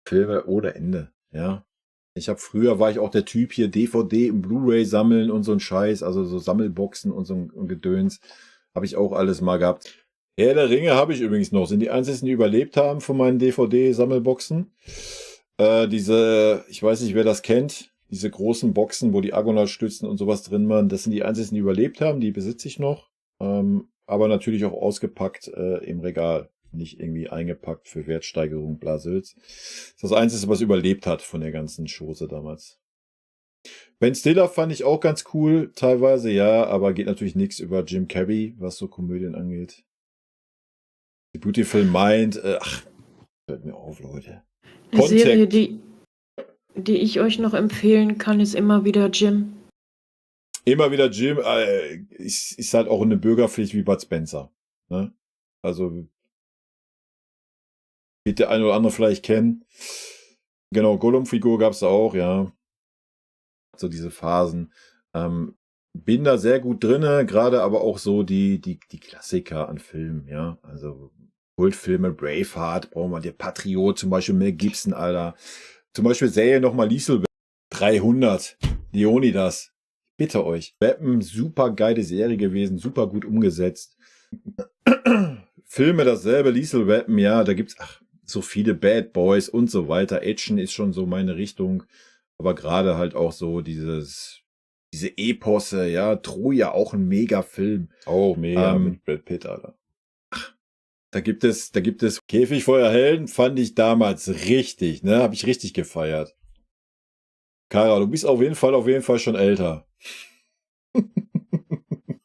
Filme ohne Ende. Ja. Früher war ich auch der Typ hier, DVD und Blu-ray sammeln und so ein Scheiß, also so Sammelboxen und so ein Gedöns. Habe ich auch alles mal gehabt. Herr der Ringe habe ich übrigens noch. Sind die einzigen, die überlebt haben von meinen DVD-Sammelboxen. Ich weiß nicht, wer das kennt, diese großen Boxen, wo die Argonaut-Stützen und sowas drin waren, das sind die einzigen, die überlebt haben, die besitze ich noch. Aber natürlich auch ausgepackt im Regal. Nicht irgendwie eingepackt für Wertsteigerung, Blasels. Das ist das Einzige, was überlebt hat von der ganzen Chose damals. Ben Stiller fand ich auch ganz cool, teilweise, ja, aber geht natürlich nichts über Jim Carrey, was so Komödien angeht. The Beautiful Mind, hört mir auf, Leute. Eine Serie, die ich euch noch empfehlen kann, ist immer wieder Jim. Immer wieder Jim, ist halt auch eine Bürgerpflicht wie Bud Spencer. Ne? Also wird der eine oder andere vielleicht kennen. Genau, Gollum-Figur gab es da auch, ja. So diese Phasen. Bin da sehr gut drinne, gerade aber auch so die Klassiker an Filmen, ja. Also Kultfilme, Braveheart, brauchen wir, der Patriot zum Beispiel, Mel Gibson, Alter. Zum Beispiel Serie nochmal Liesel 300, Leonidas. Bitte euch. Weapon, super geile Serie gewesen, super gut umgesetzt. Filme dasselbe, Liesel Weapon, ja, da gibt's so viele Bad Boys und so weiter. Action ist schon so meine Richtung, aber gerade halt auch so diese Eposse, ja, Troja, auch ein Mega-Film. Auch mega mit Brad Pitt, Alter. Da gibt es Käfigfeuer Helden, fand ich damals richtig, ne, habe ich richtig gefeiert. Kara, du bist auf jeden Fall schon älter.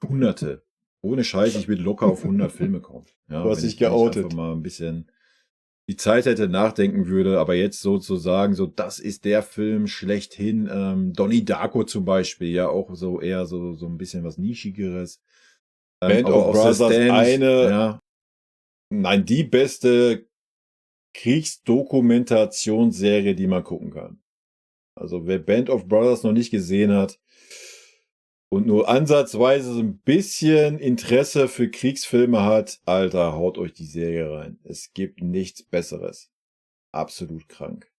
Hunderte. Ohne Scheiß, ich bin locker auf 100 Filme kommen. Ja, du hast dich geoutet. Einfach mal ein bisschen die Zeit hätte nachdenken würde, aber jetzt sozusagen, so das ist der Film schlechthin. Donnie Darko zum Beispiel, ja auch so eher so ein bisschen was Nischigeres. Band of Brothers, nein, die beste Kriegsdokumentationsserie, die man gucken kann. Also wer Band of Brothers noch nicht gesehen hat und nur ansatzweise so ein bisschen Interesse für Kriegsfilme hat, Alter, haut euch die Serie rein. Es gibt nichts Besseres. Absolut krank.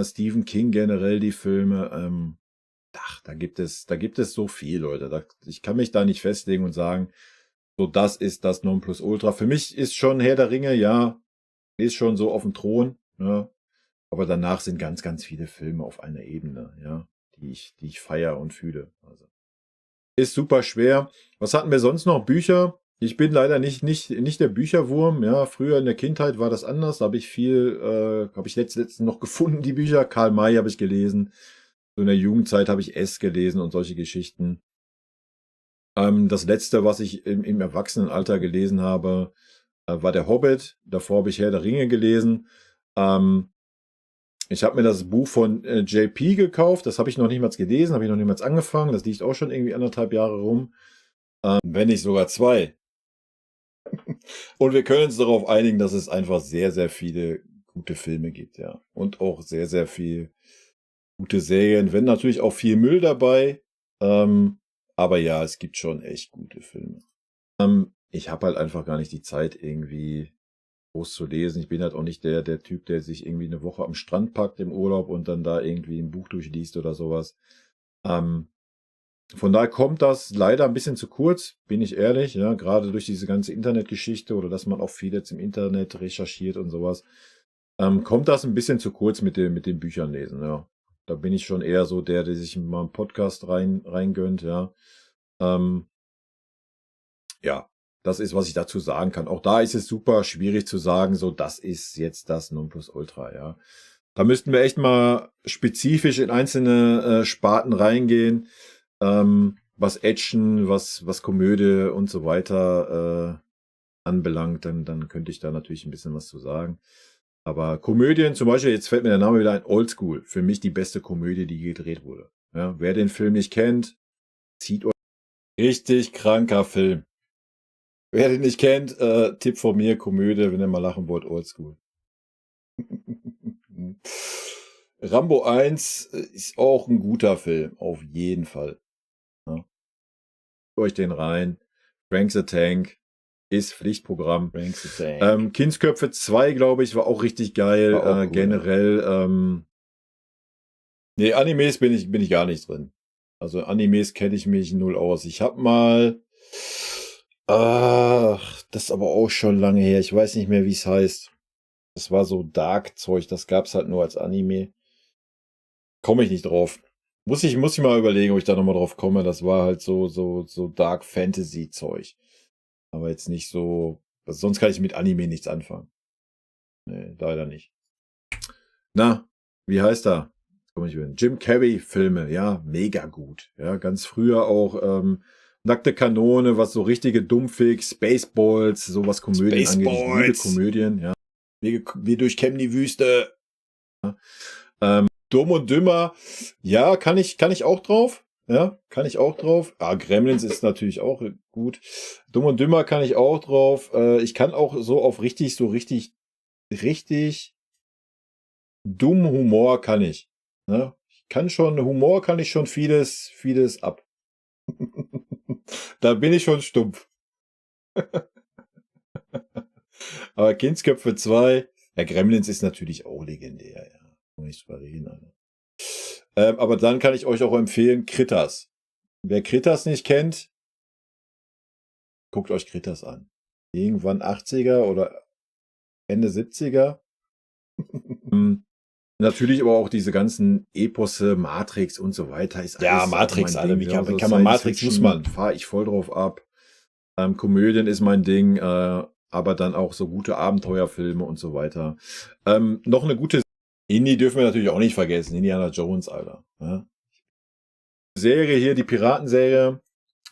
Stephen King generell die Filme, da gibt es so viel, Leute. Ich kann mich da nicht festlegen und sagen, so das ist das Nonplusultra. Für mich ist schon Herr der Ringe, ja, ist schon so auf dem Thron, ja. Aber danach sind ganz, ganz viele Filme auf einer Ebene, ja, die ich feiere und fühle. Also ist super schwer. Was hatten wir sonst noch? Bücher. Ich bin leider nicht der Bücherwurm. Ja, früher in der Kindheit war das anders. Da habe ich letztens noch gefunden, die Bücher. Karl May habe ich gelesen. So in der Jugendzeit habe ich S gelesen und solche Geschichten. Das letzte, was ich im Erwachsenenalter gelesen habe, war der Hobbit. Davor habe ich Herr der Ringe gelesen. Ich habe mir das Buch von JP gekauft. Das habe ich noch niemals gelesen, habe ich noch niemals angefangen. Das liegt auch schon irgendwie 1,5 Jahre rum. Wenn nicht sogar 2. Und wir können uns darauf einigen, dass es einfach sehr, sehr viele gute Filme gibt, ja. Und auch sehr, sehr viel gute Serien. Wenn natürlich auch viel Müll dabei. Aber ja, es gibt schon echt gute Filme. Ich habe halt einfach gar nicht die Zeit, irgendwie groß zu lesen. Ich bin halt auch nicht der Typ, der sich irgendwie eine Woche am Strand packt im Urlaub und dann da irgendwie ein Buch durchliest oder sowas. Von daher kommt das leider ein bisschen zu kurz, bin ich ehrlich, ja, gerade durch diese ganze Internetgeschichte oder dass man auch viel jetzt im Internet recherchiert und sowas, kommt das ein bisschen zu kurz mit den Büchern lesen, ja. Da bin ich schon eher so der sich mal einen Podcast reingönnt, ja. Ja, das ist, was ich dazu sagen kann. Auch da ist es super schwierig zu sagen, so, das ist jetzt das Nonplusultra, ja. Da müssten wir echt mal spezifisch in einzelne Sparten reingehen, was Action, was Komödie und so weiter anbelangt, dann könnte ich da natürlich ein bisschen was zu sagen. Aber Komödien, zum Beispiel, jetzt fällt mir der Name wieder ein, Oldschool, für mich die beste Komödie, die gedreht wurde. Ja, wer den Film nicht kennt, zieht euch. Richtig kranker Film. Wer den nicht kennt, Tipp von mir, Komödie, wenn ihr mal lachen wollt, Oldschool. Rambo 1 ist auch ein guter Film, auf jeden Fall. Ja. Euch den rein. Frank the Tank ist Pflichtprogramm. Frank the Tank. Kindsköpfe 2, glaube ich, war auch richtig geil. War auch cool, generell, nee, Animes bin ich gar nicht drin. Also Animes kenne ich mich null aus. Ich habe mal, das ist aber auch schon lange her. Ich weiß nicht mehr, wie es heißt. Das war so Dark-Zeug, das gab's halt nur als Anime. Komme ich nicht drauf. Muss ich mal überlegen, ob ich da nochmal drauf komme. Das war halt so Dark Fantasy-Zeug. Aber jetzt nicht so, also sonst kann ich mit Anime nichts anfangen. Nee, leider nicht. Na, wie heißt er? Komm ich wieder. Jim Carrey-Filme, ja, mega gut. Ja, ganz früher auch Nackte Kanone, was so richtige Dummfix, Spaceballs, sowas Komödien angeht. Ich liebe Komödien, ja. Wir durchkämmen die Wüste. Ja. Dumm und Dümmer, ja, kann ich auch drauf. Ja, kann ich auch drauf. Ah, Gremlins ist natürlich auch gut. Dumm und Dümmer kann ich auch drauf. Ich kann auch so auf richtig dumm Humor kann ich. Ne? Humor kann ich schon vieles ab. Da bin ich schon stumpf. Aber Kindsköpfe 2, ja, Gremlins ist natürlich auch legendär, ja. Nicht drüber reden, Alter. Aber dann kann ich euch auch empfehlen, Critters. Wer Critters nicht kennt, guckt euch Critters an. Irgendwann 80er oder Ende 70er. Natürlich aber auch diese ganzen Eposse, Matrix und so weiter. Ist Ja, alles Matrix, mein Alter. Ding. Wie kann Also man Matrix, Science muss man. Fahre ich voll drauf ab. Komödien ist mein Ding, aber dann auch so gute Abenteuerfilme und so weiter. Noch eine gute Indie dürfen wir natürlich auch nicht vergessen. Indiana Jones, Alter. Ja? Serie hier, die Piratenserie.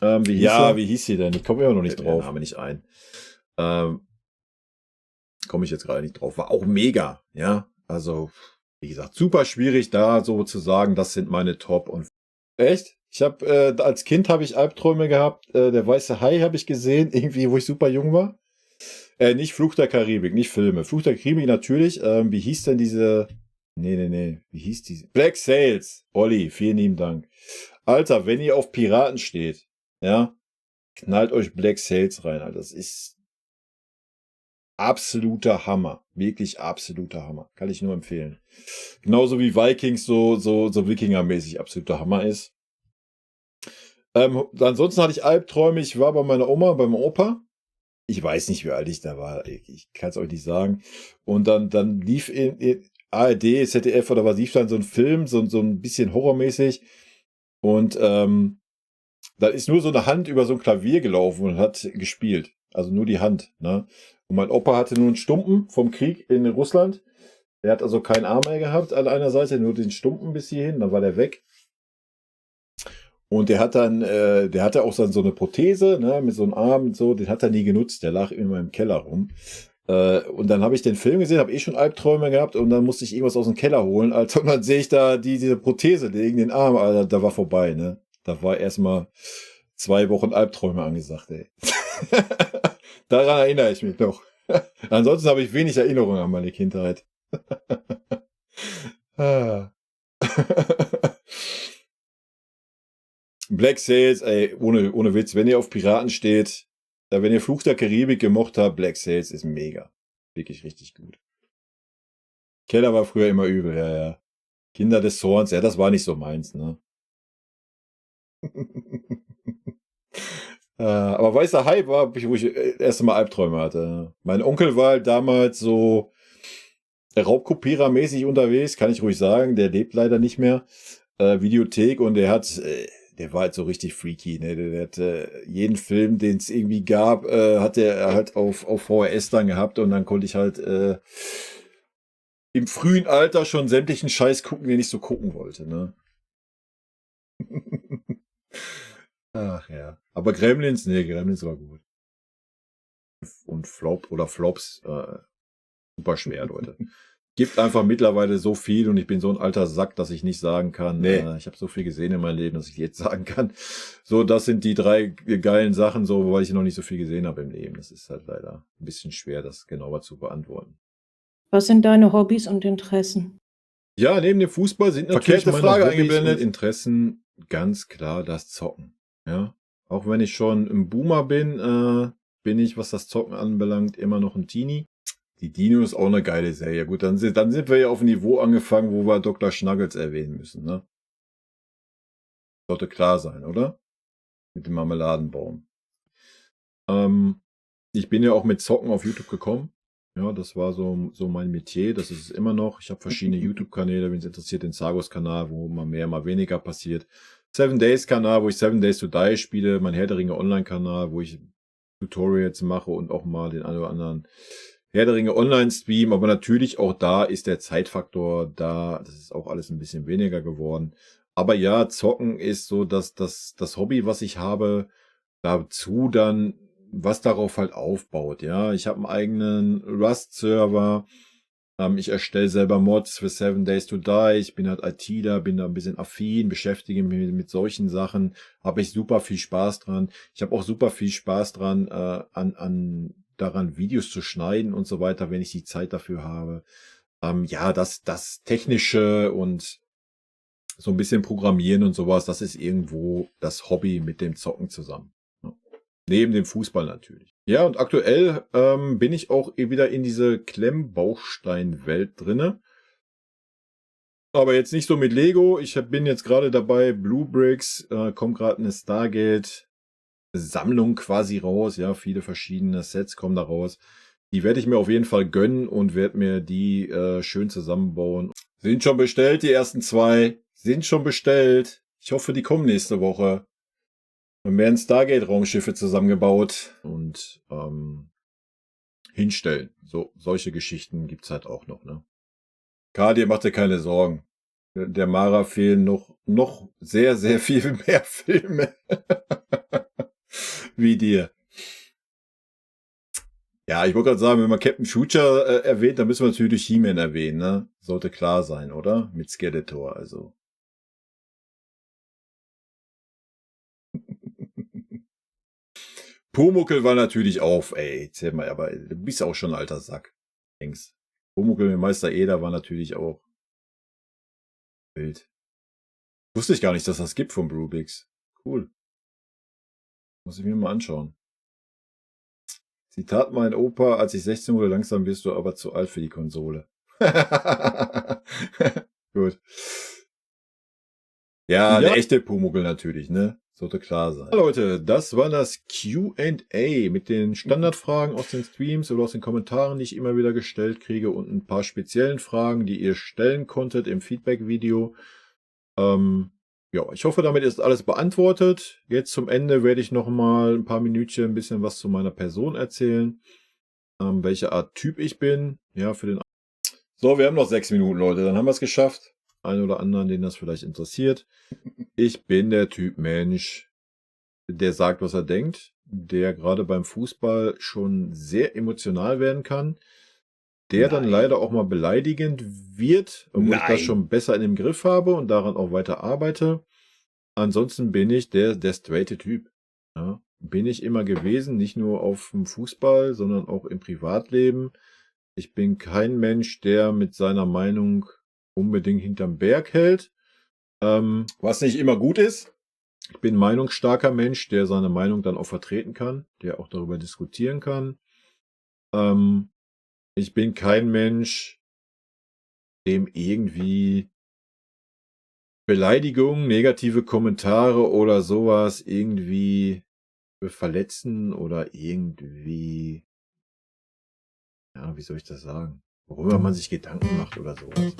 Wie hieß sie denn? Ich komme immer noch nicht drauf. Name nicht ein. Komme ich jetzt gerade nicht drauf. War auch mega, ja. Also, wie gesagt, super schwierig da so zu sagen, das sind meine Top und echt? Ich habe als Kind habe ich Albträume gehabt. Der weiße Hai habe ich gesehen, irgendwie, wo ich super jung war. Nicht Fluch der Karibik, nicht Filme. Fluch der Karibik natürlich. Wie hieß denn diese? Nee. Wie hieß diese? Black Sails. Olli, vielen lieben Dank. Alter, wenn ihr auf Piraten steht, ja, knallt euch Black Sails rein, Alter. Das ist absoluter Hammer. Wirklich absoluter Hammer. Kann ich nur empfehlen. Genauso wie Vikings so Wikinger-mäßig absoluter Hammer ist. Ansonsten hatte ich Albträume. Ich war bei meiner Oma, beim Opa. Ich weiß nicht, wie alt ich da war. Ich kann es euch nicht sagen. Und dann lief in ARD, ZDF oder was, lief dann so ein Film, so ein bisschen horrormäßig. Und da ist nur so eine Hand über so ein Klavier gelaufen und hat gespielt. Also nur die Hand. Ne? Und mein Opa hatte nur einen Stumpen vom Krieg in Russland. Er hat also keinen Arm mehr gehabt an einer Seite, nur den Stumpen bis hierhin. Dann war der weg. Und der hatte auch so eine Prothese, ne, mit so einem Arm und so, den hat er nie genutzt, der lag immer im Keller rum. Und dann habe ich den Film gesehen, habe schon Albträume gehabt und dann musste ich irgendwas aus dem Keller holen, Alter, und dann sehe ich da diese Prothese legen, den Arm, Alter, da war vorbei, ne. Da war erstmal 2 Wochen Albträume angesagt, ey. Daran erinnere ich mich noch. Ansonsten habe ich wenig Erinnerungen an meine Kindheit. Black Sails, ey, ohne Witz, wenn ihr auf Piraten steht, wenn ihr Fluch der Karibik gemocht habt, Black Sails ist mega. Wirklich richtig gut. Keller war früher immer übel, ja. Kinder des Zorns, ja, das war nicht so meins, ne. Aber weißer Hype war, wo ich erst mal Albträume hatte. Mein Onkel war halt damals so Raubkopierer-mäßig unterwegs, kann ich ruhig sagen. Der lebt leider nicht mehr. Videothek und der war halt so richtig freaky, ne? Der hat jeden Film, den es irgendwie gab, hat er halt auf VHS dann gehabt und dann konnte ich halt im frühen Alter schon sämtlichen Scheiß gucken, den ich so gucken wollte, ne? Ach ja. Aber Gremlins war gut. Und Flops, super schwer, Leute. Gibt einfach mittlerweile so viel und ich bin so ein alter Sack, dass ich nicht sagen kann, nee, ich habe so viel gesehen in meinem Leben, dass ich jetzt sagen kann, so, das sind die 3 geilen Sachen, so, weil ich noch nicht so viel gesehen habe im Leben. Das ist halt leider ein bisschen schwer, das genauer zu beantworten. Was sind deine Hobbys und Interessen? Ja, neben dem Fußball sind natürlich Verkehrte Frage Hobbys eingeblendet. und Interessen ganz klar das Zocken. Ja, auch wenn ich schon ein Boomer bin, bin ich, was das Zocken anbelangt, immer noch ein Teenie. Die Dino ist auch eine geile Serie. Gut, dann sind wir ja auf ein Niveau angefangen, wo wir Dr. Schnuggles erwähnen müssen, ne? Sollte klar sein, oder? Mit dem Marmeladenbaum. Ich bin ja auch mit Zocken auf YouTube gekommen. Ja, das war so mein Metier. Das ist es immer noch. Ich habe verschiedene YouTube-Kanäle, wenn es interessiert, den Zagos-Kanal, wo mal mehr, mal weniger passiert. 7 Days-Kanal, wo ich 7 Days to Die spiele. Mein Herr der Ringe Online-Kanal, wo ich Tutorials mache und auch mal den einen oder anderen Herr der Ringe Online-Stream. Aber natürlich auch da ist der Zeitfaktor da. Das ist auch alles ein bisschen weniger geworden. Aber ja, Zocken ist so das Hobby, was ich habe. Dazu dann, was darauf halt aufbaut. Ja, ich habe einen eigenen Rust-Server. Ich erstelle selber Mods für 7 Days to Die. Ich bin halt ITler, bin da ein bisschen affin, beschäftige mich mit solchen Sachen. Habe ich super viel Spaß dran. Ich habe auch super viel Spaß dran, daran Videos zu schneiden und so weiter, wenn ich die Zeit dafür habe. Ja, das Technische und so ein bisschen Programmieren und sowas, das ist irgendwo das Hobby mit dem Zocken zusammen. Ja. Neben dem Fußball natürlich. Ja, und aktuell bin ich auch wieder in diese Klemmbaustein-Welt drinne. Aber jetzt nicht so mit Lego. Ich bin jetzt gerade dabei, Blue Bricks, kommt gerade eine Stargate-Sammlung quasi raus. Ja, viele verschiedene Sets kommen da raus. Die werde ich mir auf jeden Fall gönnen und werde mir die schön zusammenbauen. Sind schon bestellt, die ersten 2. Sind schon bestellt. Ich hoffe, die kommen nächste Woche. Dann werden Stargate-Raumschiffe zusammengebaut und hinstellen. So, solche Geschichten gibt's halt auch noch, ne? Kadir, mach dir keine Sorgen. Der Mara fehlen noch sehr, sehr viel mehr Filme wie dir. Ja, ich wollte gerade sagen, wenn man Captain Future erwähnt, dann müssen wir natürlich He-Man erwähnen, ne? Sollte klar sein, oder? Mit Skeletor, also. Pumuckl war natürlich auf, ey, erzähl mal, aber du bist auch schon ein alter Sack. Denkst. Pumuckl mit Meister Eder war natürlich auch wild. Wusste ich gar nicht, dass das gibt von Brubix. Cool. Muss ich mir mal anschauen. Zitat mein Opa, als ich 16 wurde, langsam wirst du aber zu alt für die Konsole. Gut. Ja, der echte Pumuckl natürlich, ne? Sollte klar sein. Ja, Leute, das war das Q&A mit den Standardfragen aus den Streams oder aus den Kommentaren, die ich immer wieder gestellt kriege und ein paar speziellen Fragen, die ihr stellen konntet im Feedback-Video. Ja, ich hoffe, damit ist alles beantwortet. Jetzt zum Ende werde ich noch mal ein paar Minütchen ein bisschen was zu meiner Person erzählen. Welche Art Typ ich bin. Ja, für den. So, wir haben noch 6 Minuten, Leute. Dann haben wir es geschafft. einen oder anderen, den das vielleicht interessiert. Ich bin der Typ Mensch, der sagt, was er denkt, der gerade beim Fußball schon sehr emotional werden kann, der dann leider auch mal beleidigend wird, obwohl ich das schon besser in dem Griff habe und daran auch weiter arbeite. Ansonsten bin ich der straighte Typ. Ja, bin ich immer gewesen, nicht nur auf dem Fußball, sondern auch im Privatleben. Ich bin kein Mensch, der mit seiner Meinung unbedingt hinterm Berg hält. Was nicht immer gut ist. Ich bin ein meinungsstarker Mensch, der seine Meinung dann auch vertreten kann, der auch darüber diskutieren kann. Ich bin kein Mensch, dem irgendwie Beleidigungen, negative Kommentare oder sowas irgendwie verletzen oder irgendwie, ja, wie soll ich das sagen, worüber man sich Gedanken macht oder sowas.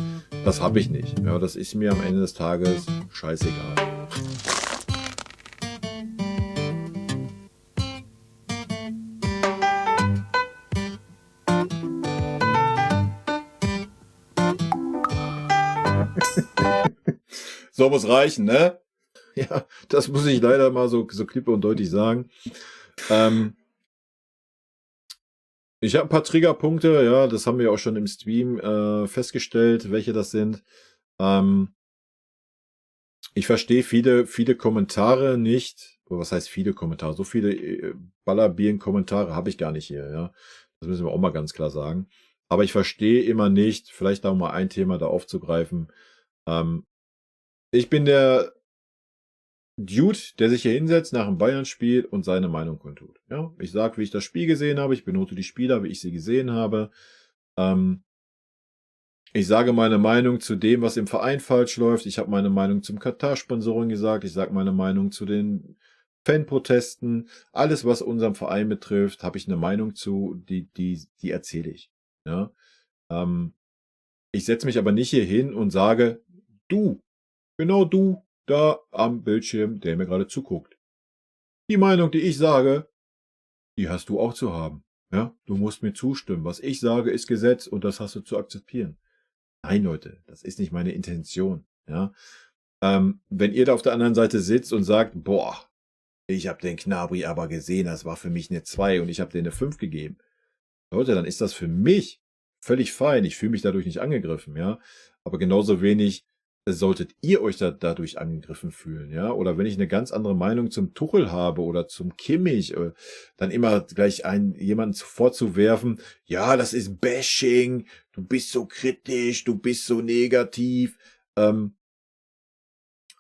Das habe ich nicht. Ja, das ist mir am Ende des Tages scheißegal. So muss reichen, ne? Ja, das muss ich leider mal so klipp und deutlich sagen. Ich habe ein paar Triggerpunkte, ja, das haben wir auch schon im Stream festgestellt, welche das sind. Ich verstehe viele Kommentare nicht. Oder was heißt viele Kommentare? So viele Ballerbieren-Kommentare habe ich gar nicht hier, ja. Das müssen wir auch mal ganz klar sagen. Aber ich verstehe immer nicht, vielleicht auch mal ein Thema da aufzugreifen. Ich bin der Dude, der sich hier hinsetzt nach einem Bayern-Spiel und seine Meinung kundtut. Ja, ich sage, wie ich das Spiel gesehen habe. Ich benote die Spieler, wie ich sie gesehen habe. Ich sage meine Meinung zu dem, was im Verein falsch läuft. Ich habe meine Meinung zum Katar-Sponsoring gesagt. Ich sage meine Meinung zu den Fanprotesten. Alles, was unseren Verein betrifft, habe ich eine Meinung zu, die erzähle ich. Ja? Ich setze mich aber nicht hier hin und sage, du, genau du, da am Bildschirm, der mir gerade zuguckt. Die Meinung, die ich sage, die hast du auch zu haben. Ja, du musst mir zustimmen. Was ich sage, ist Gesetz und das hast du zu akzeptieren. Nein, Leute, das ist nicht meine Intention. Ja, wenn ihr da auf der anderen Seite sitzt und sagt, boah, ich habe den Gnabry aber gesehen, das war für mich eine 2 und ich habe dir eine 5 gegeben. Leute, dann ist das für mich völlig fein. Ich fühle mich dadurch nicht angegriffen, ja. Aber genauso wenig solltet ihr euch dadurch angegriffen fühlen, ja? Oder wenn ich eine ganz andere Meinung zum Tuchel habe oder zum Kimmich, dann immer gleich jemanden vorzuwerfen, ja, das ist Bashing, du bist so kritisch, du bist so negativ.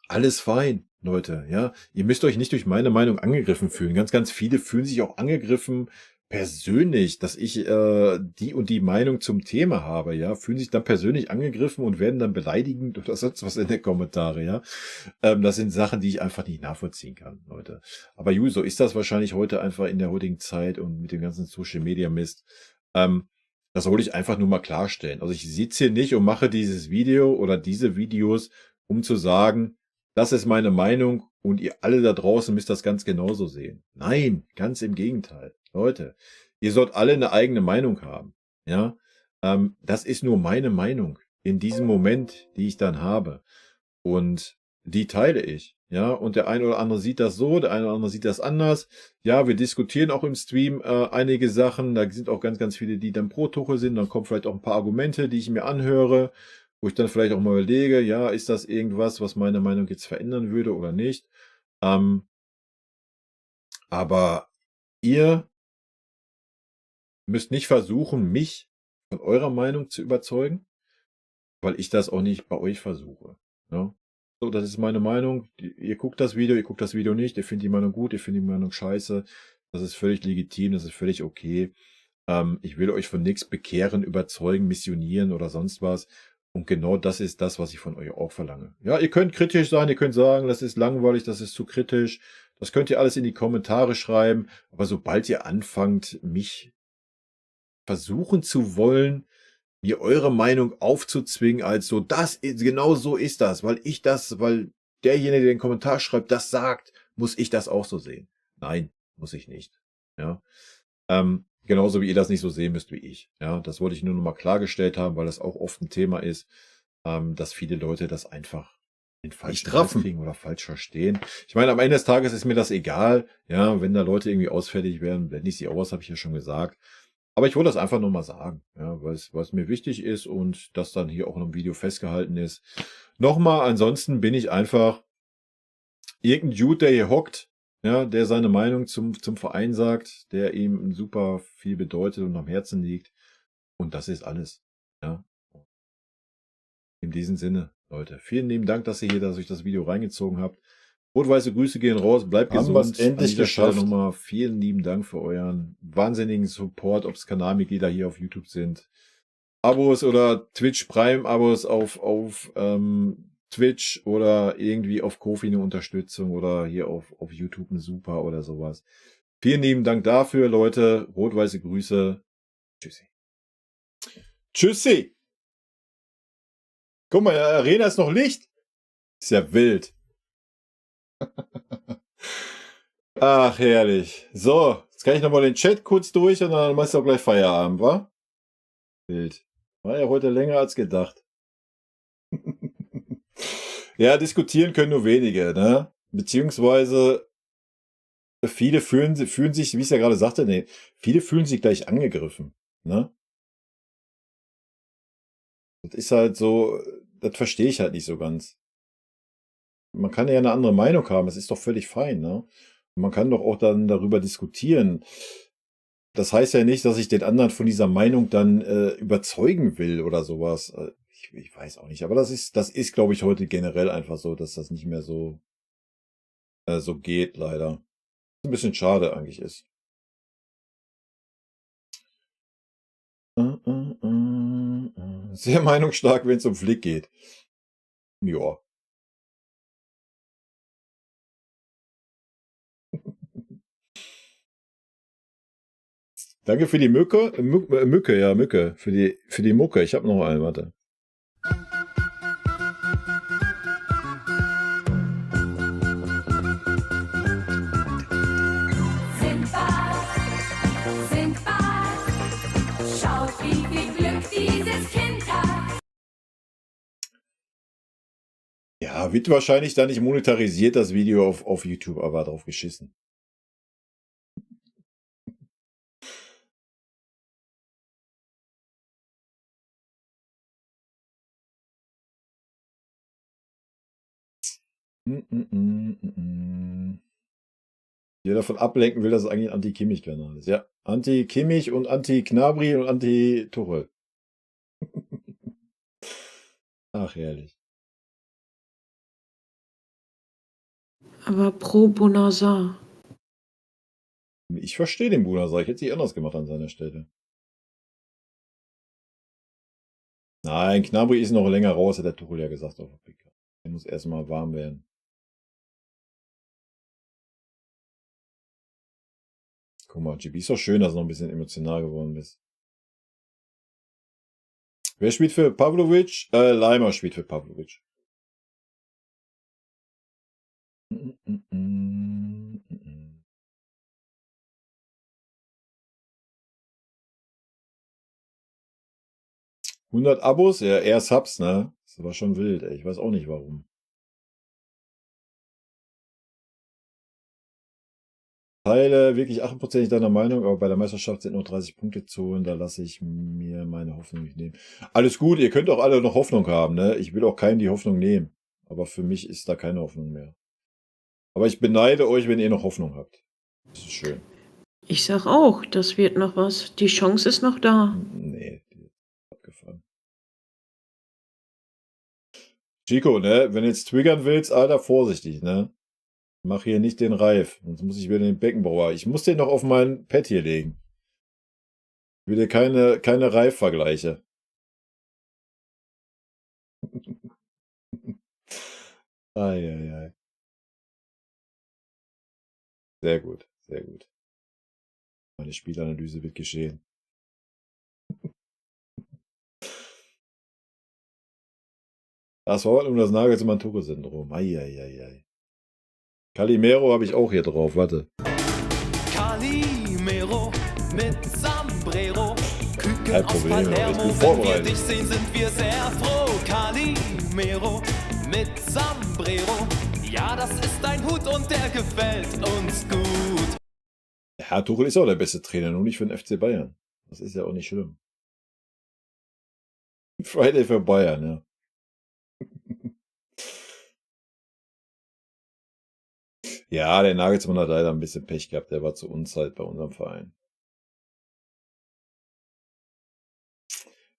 Alles fein, Leute, ja? Ihr müsst euch nicht durch meine Meinung angegriffen fühlen. Ganz viele fühlen sich auch angegriffen persönlich, dass ich die und die Meinung zum Thema habe, ja, fühlen sich dann persönlich angegriffen und werden dann beleidigend oder sonst was in den Kommentare, ja. Das sind Sachen, die ich einfach nicht nachvollziehen kann, Leute. Aber so ist das wahrscheinlich heute einfach in der heutigen Zeit und mit dem ganzen Social Media Mist. Das wollte ich einfach nur mal klarstellen. Also ich sitze hier nicht und mache dieses Video oder diese Videos, um zu sagen, das ist meine Meinung und ihr alle da draußen müsst das ganz genauso sehen. Nein, ganz im Gegenteil. Leute, ihr sollt alle eine eigene Meinung haben. Ja, das ist nur meine Meinung in diesem Moment, die ich dann habe. Und die teile ich. Ja, und der eine oder andere sieht das so, der eine oder andere sieht das anders. Ja, wir diskutieren auch im Stream einige Sachen. Da sind auch ganz viele, die dann pro Tuchel sind. Dann kommen vielleicht auch ein paar Argumente, die ich mir anhöre, wo ich dann vielleicht auch mal überlege, ja, ist das irgendwas, was meine Meinung jetzt verändern würde oder nicht? Aber ihr müsst nicht versuchen, mich von eurer Meinung zu überzeugen, weil ich das auch nicht bei euch versuche. Ja? So, das ist meine Meinung. Ihr guckt das Video nicht, ihr findet die Meinung gut, ihr findet die Meinung scheiße. Das ist völlig legitim, das ist völlig okay. Ich will euch von nichts bekehren, überzeugen, missionieren oder sonst was. Und genau das ist das, was ich von euch auch verlange. Ja, ihr könnt kritisch sein, ihr könnt sagen, das ist langweilig, das ist zu kritisch. Das könnt ihr alles in die Kommentare schreiben. Aber sobald ihr anfangt, mich versuchen zu wollen, mir eure Meinung aufzuzwingen, als so, genau so ist das, weil derjenige, der den Kommentar schreibt, das sagt, muss ich das auch so sehen. Nein, muss ich nicht. Ja. Genauso wie ihr das nicht so sehen müsst wie ich. Ja, das wollte ich nur noch mal klargestellt haben, weil das auch oft ein Thema ist. dass viele Leute das einfach den falschen Nicht raffen. Hals kriegen oder falsch verstehen. Ich meine, am Ende des Tages ist mir das egal. Ja, wenn da Leute irgendwie ausfällig werden, blende ich sie aus, habe ich ja schon gesagt. Aber ich wollte das einfach nur mal sagen, ja, weil es mir wichtig ist und das dann hier auch in einem Video festgehalten ist. Nochmal, ansonsten bin ich einfach irgendein Dude, der hier hockt, ja, der seine Meinung zum Verein sagt, der ihm super viel bedeutet und am Herzen liegt. Und das ist alles. Ja. In diesem Sinne, Leute, vielen lieben Dank, dass ihr hier durch das Video reingezogen habt. Rot-weiße Grüße gehen raus, bleibt Haben wir's gesund. endlich An dieser Stelle geschafft. nochmal vielen lieben Dank für euren wahnsinnigen Support, ob es Kanalmitglieder hier auf YouTube sind, Abos oder Twitch Prime Abos auf Twitch oder irgendwie auf Ko-fi eine Unterstützung oder hier auf YouTube eine Super oder sowas. Vielen lieben Dank dafür, Leute. Rot-weiße Grüße. Tschüssi. Tschüssi. Guck mal, in der Arena ist noch Licht. Ist ja wild. Ach, herrlich. So, jetzt kann ich nochmal den Chat kurz durch und dann machst du auch gleich Feierabend, wa? Wild. War ja heute länger als gedacht. Ja, diskutieren können nur wenige, ne? Beziehungsweise viele fühlen sich, wie ich es ja gerade sagte, nee, viele fühlen sich gleich angegriffen, ne? Das ist halt so, das verstehe ich halt nicht so ganz. Man kann ja eine andere Meinung haben, das ist doch völlig fein, ne? Man kann doch auch dann darüber diskutieren. Das heißt ja nicht, dass ich den anderen von dieser Meinung dann überzeugen will oder sowas. Ich weiß auch nicht, aber das ist, glaube ich, heute generell einfach so, dass das nicht mehr so geht, leider. Ein bisschen schade eigentlich ist. Sehr meinungsstark, wenn es um Flick geht. Ja. Danke für die Mücke. Mücke. Für die Mucke. Ich habe noch eine, warte. Sindbad, schaut, wie viel Glück dieses Kind hat. Ja, wird wahrscheinlich dann nicht monetarisiert, das Video auf YouTube, aber drauf geschissen. Der davon ablenken will, dass es eigentlich ein Anti-Kimmich-Kanal ist. Ja, Anti-Kimmich und Anti-Knabri und Anti-Tuchel. Ach, herrlich. Aber pro Bonazar. Ich verstehe den Bunasar. Ich hätte es anders gemacht an seiner Stelle. Nein, Knabri ist noch länger raus, hat der Tuchel ja gesagt auf der PK. Der muss erstmal warm werden. Guck mal, GB, ist doch schön, dass du noch ein bisschen emotional geworden bist. Wer spielt für Pavlovic? Leimer spielt für Pavlovic. $100 Abos? Ja, eher Subs, ne? Das war schon wild, ey. Ich weiß auch nicht warum. Teile wirklich 8% deiner Meinung, aber bei der Meisterschaft sind nur 30 Punkte zu holen, da lasse ich mir meine Hoffnung nicht nehmen. Alles gut, ihr könnt auch alle noch Hoffnung haben, ne? Ich will auch keinem die Hoffnung nehmen. Aber für mich ist da keine Hoffnung mehr. Aber ich beneide euch, wenn ihr noch Hoffnung habt. Das ist schön. Ich sag auch, das wird noch was. Die Chance ist noch da. Nee, die ist abgefahren. Chico, ne? Wenn du jetzt triggern willst, Alter, vorsichtig, ne? Mach hier nicht den Reif, sonst muss ich wieder den Beckenbauer. Ich muss den noch auf mein Pad hier legen. Ich will dir keine Reif-Vergleiche. Eieiei. Sehr gut, sehr gut. Meine Spielanalyse wird geschehen. Das Verordnung das Nagelsmann-Tuchel-Syndrom. Eieiei. Calimero habe ich auch hier drauf, warte. Calimero mit Sombrero Kein Problem, aber ich bin vorbereitet. dich sehen, sind wir sehr froh. Calimero mit Sombrero. Ja, das ist ein Hut und der gefällt uns gut. Herr Tuchel ist auch der beste Trainer, nur nicht für den FC Bayern. Das ist ja auch nicht schlimm. Friday für Bayern, ja. Ja, der Nagelsmann hat leider ein bisschen Pech gehabt. Der war zur Unzeit bei unserem Verein.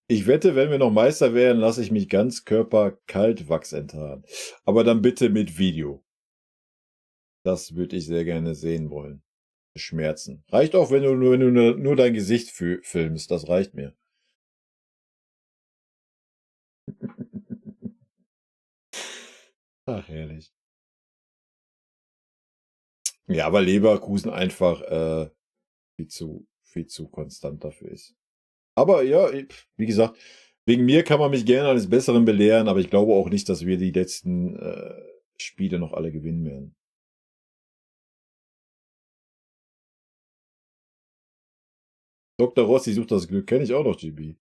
Ich wette, wenn wir noch Meister wären, lasse ich mich ganz körperkalt Wachs enthaaren. Aber dann bitte mit Video. Das würde ich sehr gerne sehen wollen. Schmerzen. Reicht auch, wenn du nur dein Gesicht filmst. Das reicht mir. Ach, herrlich. Ja, weil Leverkusen einfach viel zu konstant dafür ist. Aber ja, wie gesagt, wegen mir kann man mich gerne eines Besseren belehren, aber ich glaube auch nicht, dass wir die letzten Spiele noch alle gewinnen werden. Dr. Rossi sucht das Glück, kenne ich auch noch, GB.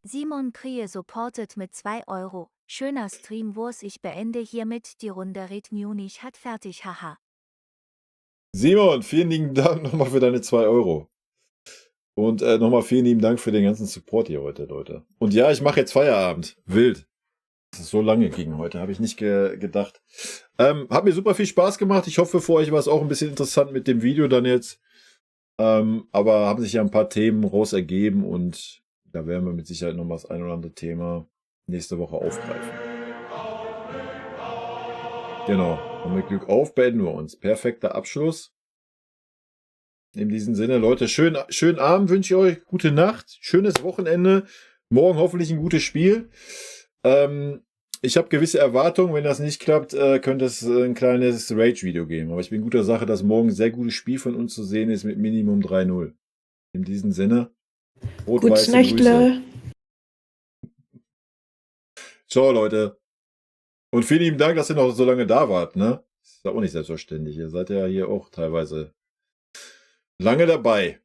Simon Krie supportet mit 2 Euro. Schöner Stream, Wurs. Ich beende hiermit die Runde. Red Munich hat fertig, haha. Simon, vielen lieben Dank nochmal für deine 2 Euro. Und nochmal vielen lieben Dank für den ganzen Support hier heute, Leute. Und ja, ich mache jetzt Feierabend. Wild. Das ist so lange ging heute, habe ich nicht gedacht. Hat mir super viel Spaß gemacht. Ich hoffe, für euch war es auch ein bisschen interessant mit dem Video dann jetzt. Aber haben sich ja ein paar Themen raus ergeben und da werden wir mit Sicherheit noch mal das ein oder andere Thema nächste Woche aufgreifen. Genau. Und mit Glück auf beenden wir uns. Perfekter Abschluss. In diesem Sinne, Leute, schönen Abend wünsche ich euch. Gute Nacht. Schönes Wochenende. Morgen hoffentlich ein gutes Spiel. Ich habe gewisse Erwartungen. Wenn das nicht klappt, könnte es ein kleines Rage-Video geben. Aber ich bin guter Sache, dass morgen ein sehr gutes Spiel von uns zu sehen ist mit Minimum 3-0. In diesem Sinne, rot-weiße Grüße. Ciao, Leute. Und vielen lieben Dank, dass ihr noch so lange da wart, ne? Ist ja auch nicht selbstverständlich. Ihr seid ja hier auch teilweise lange dabei.